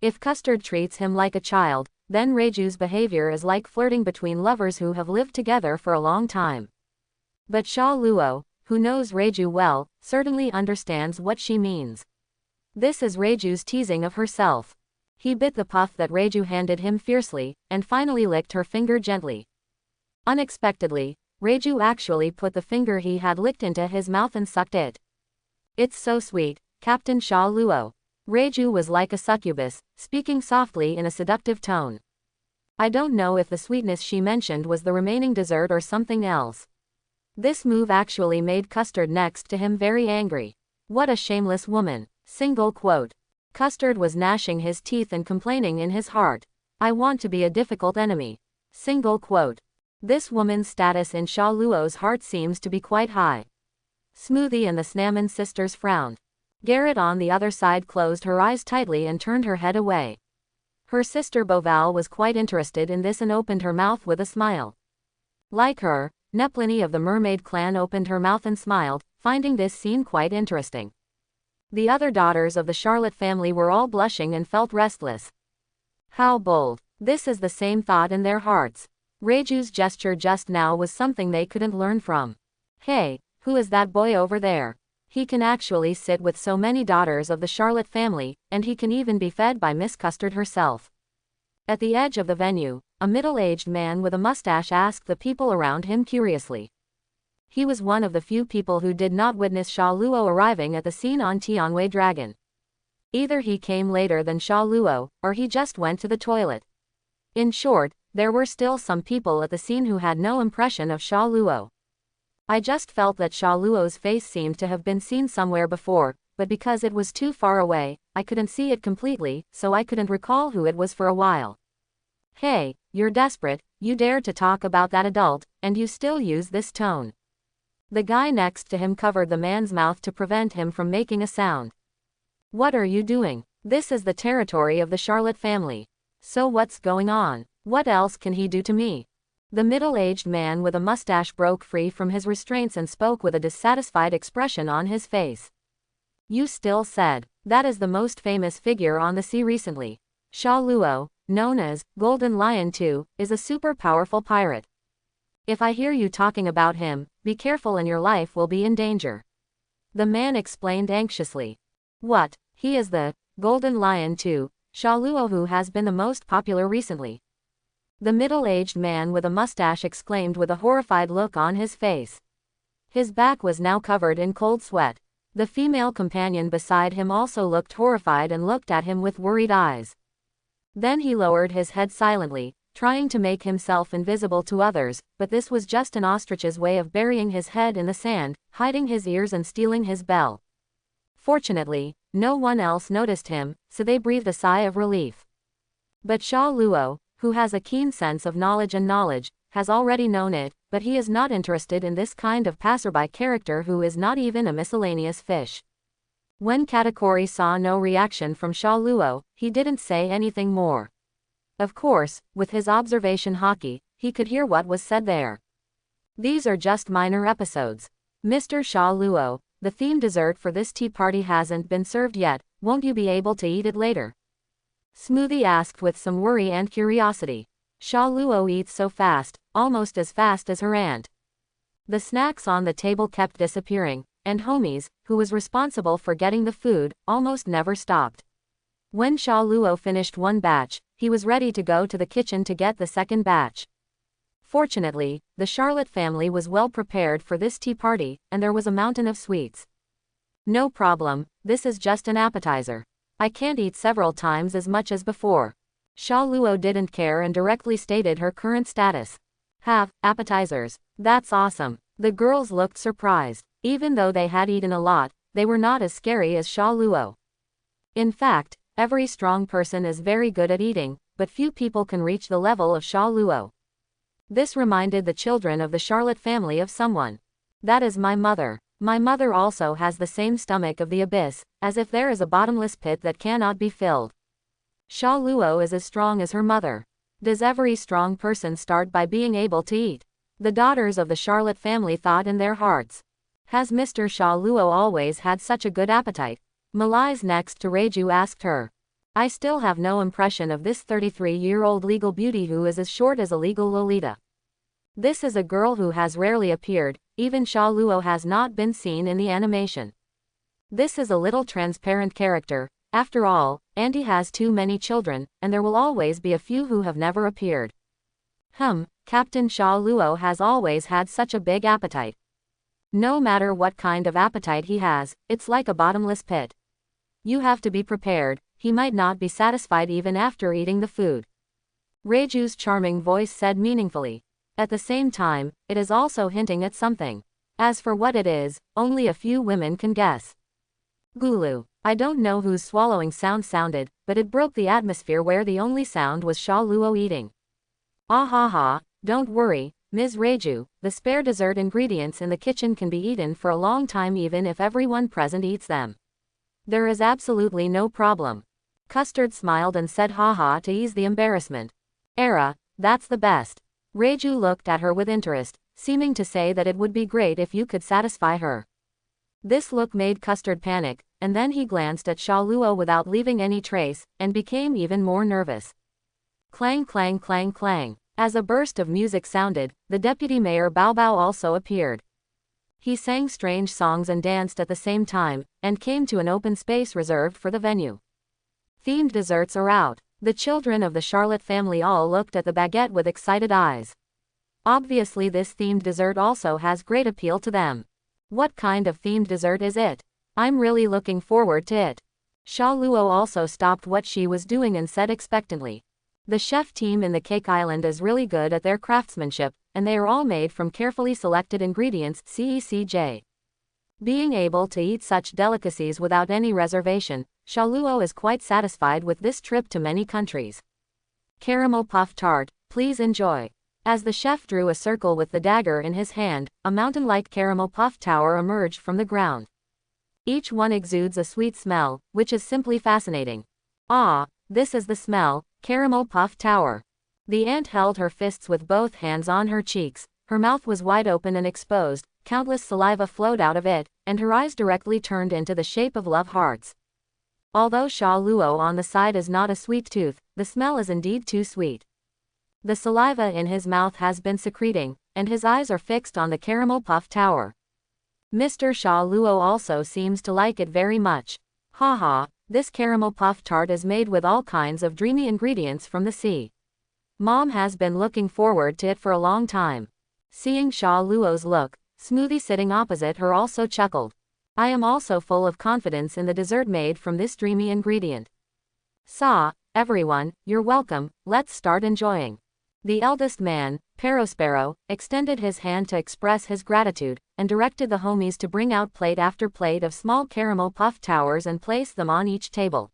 If Custard treats him like a child, then Reiju's behavior is like flirting between lovers who have lived together for a long time. But Sha Luo, who knows Reiju well, certainly understands what she means. This is Reiju's teasing of herself. He bit the puff that Reiju handed him fiercely, and finally licked her finger gently. Unexpectedly, Reiju actually put the finger he had licked into his mouth and sucked it. It's so sweet, Captain Sha Luo. Reiju was like a succubus, speaking softly in a seductive tone. I don't know if the sweetness she mentioned was the remaining dessert or something else. This move actually made Custard next to him very angry. What a shameless woman. Single quote. Custard was gnashing his teeth and complaining in his heart. I want to be a difficult enemy. Single quote. This woman's status in Sha Luo's heart seems to be quite high. Smoothie and the Snamon sisters frowned. Garrett on the other side closed her eyes tightly and turned her head away. Her sister Boval was quite interested in this and opened her mouth with a smile. Like her, Neplini of the Mermaid clan opened her mouth and smiled, finding this scene quite interesting. The other daughters of the Charlotte family were all blushing and felt restless. How bold. This is the same thought in their hearts. Reiju's gesture just now was something they couldn't learn from. Hey, who is that boy over there? He can actually sit with so many daughters of the Charlotte family, and he can even be fed by Miss Custard herself. At the edge of the venue, a middle-aged man with a mustache asked the people around him curiously. He was one of the few people who did not witness Sha Luo arriving at the scene on Tianwei Dragon. Either he came later than Sha Luo, or he just went to the toilet. In short, there were still some people at the scene who had no impression of Sha Luo. I just felt that Sha Luo's face seemed to have been seen somewhere before, but because it was too far away, I couldn't see it completely, so I couldn't recall who it was for a while. Hey, you're desperate, you dare to talk about that adult, and you still use this tone. The guy next to him covered the man's mouth to prevent him from making a sound. What are you doing? This is the territory of the Charlotte family. So what's going on? What else can he do to me? The middle-aged man with a mustache broke free from his restraints and spoke with a dissatisfied expression on his face. You still said, that is the most famous figure on the sea recently. Sha Luo, known as Golden Lion 2, is a super powerful pirate. If I hear you talking about him, be careful and your life will be in danger. The man explained anxiously. What? He is the Golden Lion 2, Sha Luo, who has been the most popular recently. The middle-aged man with a mustache exclaimed with a horrified look on his face. His back was now covered in cold sweat. The female companion beside him also looked horrified and looked at him with worried eyes. Then he lowered his head silently, trying to make himself invisible to others, but this was just an ostrich's way of burying his head in the sand, hiding his ears and stealing his bell. Fortunately, no one else noticed him, so they breathed a sigh of relief. But Sha Luo, who has a keen sense of knowledge, has already known it, but he is not interested in this kind of passerby character who is not even a miscellaneous fish. When Katakuri saw no reaction from Sha Luo, he didn't say anything more. Of course, with his observation hockey, he could hear what was said there. These are just minor episodes. Mr. Sha Luo, the theme dessert for this tea party hasn't been served yet, won't you be able to eat it later? Smoothie asked with some worry and curiosity. Sha Luo eats so fast, almost as fast as her aunt. The snacks on the table kept disappearing, and Homies, who was responsible for getting the food, almost never stopped. When Sha Luo finished one batch, he was ready to go to the kitchen to get the second batch. Fortunately, the Charlotte family was well prepared for this tea party, and there was a mountain of sweets. No problem, this is just an appetizer. I can't eat several times as much as before. Sha Luo didn't care and directly stated her current status. Have appetizers. That's awesome. The girls looked surprised. Even though they had eaten a lot, they were not as scary as Sha Luo. In fact, every strong person is very good at eating, but few people can reach the level of Sha Luo. This reminded the children of the Charlotte family of someone. That is my mother. My mother also has the same stomach of the abyss, as if there is a bottomless pit that cannot be filled. Sha Luo is as strong as her mother. Does every strong person start by being able to eat? The daughters of the Charlotte family thought in their hearts. Has Mr. Sha Luo always had such a good appetite? Malai's next to Reiju asked her. I still have no impression of this 33-year-old legal beauty who is as short as a legal Lolita. This is a girl who has rarely appeared, even Sha Luo has not been seen in the animation. This is a little transparent character. After all, Andy has too many children, and there will always be a few who have never appeared. Captain Sha Luo has always had such a big appetite. No matter what kind of appetite he has, it's like a bottomless pit. You have to be prepared, he might not be satisfied even after eating the food. Reiju's charming voice said meaningfully. At the same time, it is also hinting at something. As for what it is, only a few women can guess. Gulu. I don't know whose swallowing sound sounded, but it broke the atmosphere where the only sound was Sha Luo eating. Ah ha ha, don't worry, Ms. Reiju, the spare dessert ingredients in the kitchen can be eaten for a long time even if everyone present eats them. There is absolutely no problem. Custard smiled and said haha to ease the embarrassment. Era, that's the best. Reiju looked at her with interest, seeming to say that it would be great if you could satisfy her. This look made Custard panic, and then he glanced at Sha Luo without leaving any trace, and became even more nervous. Clang clang clang clang. As a burst of music sounded, the deputy mayor Bao Bao also appeared. He sang strange songs and danced at the same time, and came to an open space reserved for the venue. Themed desserts are out. The children of the Charlotte family all looked at the baguette with excited eyes. Obviously this themed dessert also has great appeal to them. What kind of themed dessert is it? I'm really looking forward to it. Sha Luo also stopped what she was doing and said expectantly. The chef team in the Cake Island is really good at their craftsmanship, and they are all made from carefully selected ingredients. CECJ. Being able to eat such delicacies without any reservation, Shaluo is quite satisfied with this trip to many countries. Caramel puff tart, please enjoy. As the chef drew a circle with the dagger in his hand, a mountain-like caramel puff tower emerged from the ground. Each one exudes a sweet smell, which is simply fascinating. Ah, this is the smell, caramel puff tower. The ant held her fists with both hands on her cheeks, her mouth was wide open and exposed, countless saliva flowed out of it, and her eyes directly turned into the shape of love hearts. Although Sha Luo on the side is not a sweet tooth, the smell is indeed too sweet. The saliva in his mouth has been secreting, and his eyes are fixed on the caramel puff tower. Mr. Sha Luo also seems to like it very much. Haha, this caramel puff tart is made with all kinds of dreamy ingredients from the sea. Mom has been looking forward to it for a long time. Seeing Sha Luo's look, Smoothie sitting opposite her also chuckled. I am also full of confidence in the dessert made from this dreamy ingredient. Everyone, you're welcome, let's start enjoying. The eldest man, Perospero, extended his hand to express his gratitude, and directed the homies to bring out plate after plate of small caramel puff towers and place them on each table.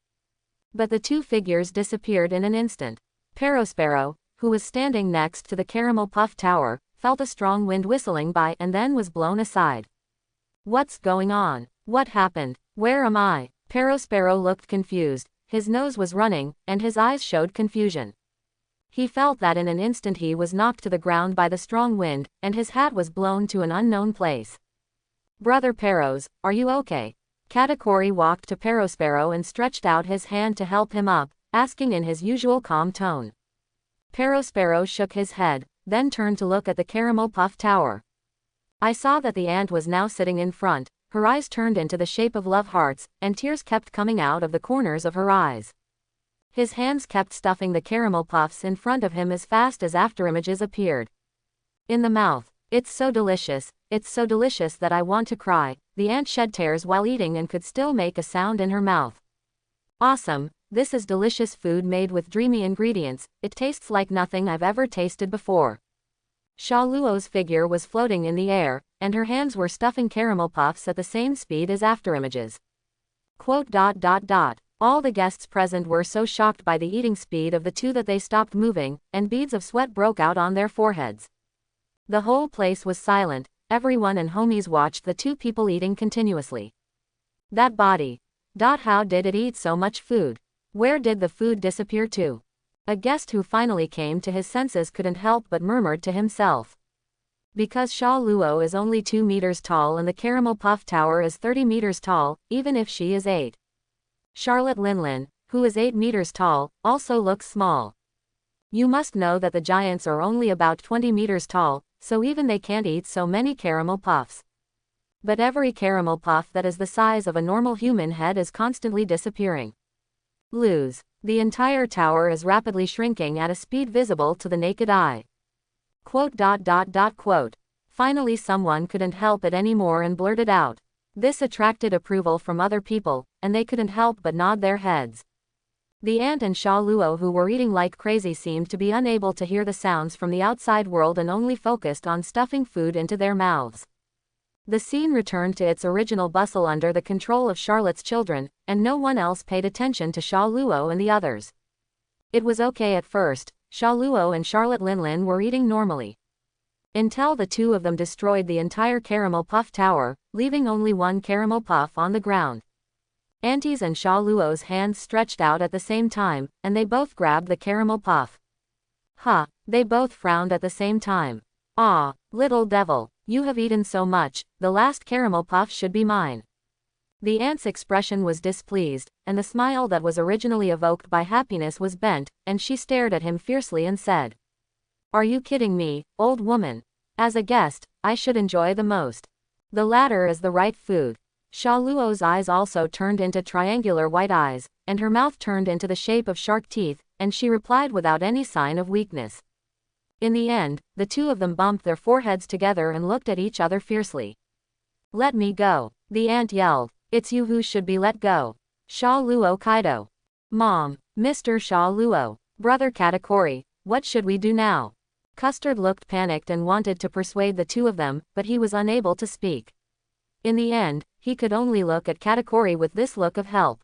But the two figures disappeared in an instant. Perospero, who was standing next to the caramel puff tower, felt a strong wind whistling by and then was blown aside. What's going on? What happened? Where am I? Perospero looked confused, his nose was running, and his eyes showed confusion. He felt that in an instant he was knocked to the ground by the strong wind, and his hat was blown to an unknown place. Brother Peros, are you okay? Katakuri walked to Perospero and stretched out his hand to help him up, asking in his usual calm tone. Perospero shook his head, then turned to look at the caramel puff tower. I saw that the ant was now sitting in front, her eyes turned into the shape of love hearts, and tears kept coming out of the corners of her eyes. His hands kept stuffing the caramel puffs in front of him as fast as afterimages appeared. In the mouth. It's so delicious that I want to cry. The ant shed tears while eating and could still make a sound in her mouth. Awesome, this is delicious food made with dreamy ingredients, it tastes like nothing I've ever tasted before. Sha Luo's figure was floating in the air, and her hands were stuffing caramel puffs at the same speed as afterimages. All the guests present were so shocked by the eating speed of the two that they stopped moving, and beads of sweat broke out on their foreheads. The whole place was silent, everyone and homies watched the two people eating continuously. That body. How did it eat so much food? Where did the food disappear to? A guest who finally came to his senses couldn't help but murmured to himself. Because Sha Luo is only 2 meters tall and the caramel puff tower is 30 meters tall, even if she is 8. Charlotte Linlin, who is 8 meters tall, also looks small. You must know that the giants are only about 20 meters tall, so even they can't eat so many caramel puffs. But every caramel puff that is the size of a normal human head is constantly disappearing. Lose. The entire tower is rapidly shrinking at a speed visible to the naked eye. Finally someone couldn't help it anymore and blurted out. This attracted approval from other people, and they couldn't help but nod their heads. The ant and Sha Luo, who were eating like crazy, seemed to be unable to hear the sounds from the outside world and only focused on stuffing food into their mouths. The scene returned to its original bustle under the control of Charlotte's children, and no one else paid attention to Sha Luo and the others. It was okay at first, Sha Luo and Charlotte Linlin were eating normally. Until the two of them destroyed the entire caramel puff tower, leaving only one caramel puff on the ground. Auntie's and Sha Luo's hands stretched out at the same time, and they both grabbed the caramel puff. They both frowned at the same time. Ah, little devil, you have eaten so much, the last caramel puff should be mine. The ant's expression was displeased, and the smile that was originally evoked by happiness was bent, and she stared at him fiercely and said, Are you kidding me, old woman? As a guest, I should enjoy the most. The latter is the right food. Sha Luo's eyes also turned into triangular white eyes, and her mouth turned into the shape of shark teeth, and she replied without any sign of weakness. In the end, the two of them bumped their foreheads together and looked at each other fiercely. Let me go, the ant yelled. It's you who should be let go. Sha Luo Kaido. Mom, Mr. Sha Luo, Brother Katakuri, what should we do now? Custard looked panicked and wanted to persuade the two of them, but he was unable to speak. In the end, he could only look at Katakuri with this look of help.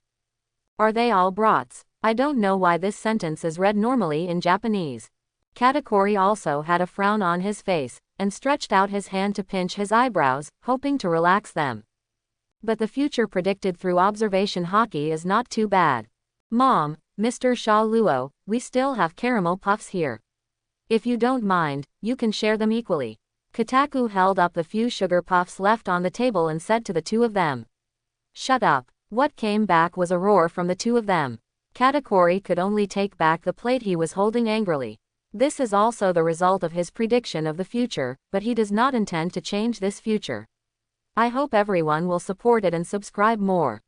Are they all brats? I don't know why this sentence is read normally in Japanese. Katakuri also had a frown on his face, and stretched out his hand to pinch his eyebrows, hoping to relax them. But the future predicted through observation hockey is not too bad. Mom, Mr. Sha Luo, we still have caramel puffs here. If you don't mind, you can share them equally. Kotaku held up the few sugar puffs left on the table and said to the two of them. Shut up. What came back was a roar from the two of them. Katakuri could only take back the plate he was holding angrily. This is also the result of his prediction of the future, but he does not intend to change this future. I hope everyone will support it and subscribe more.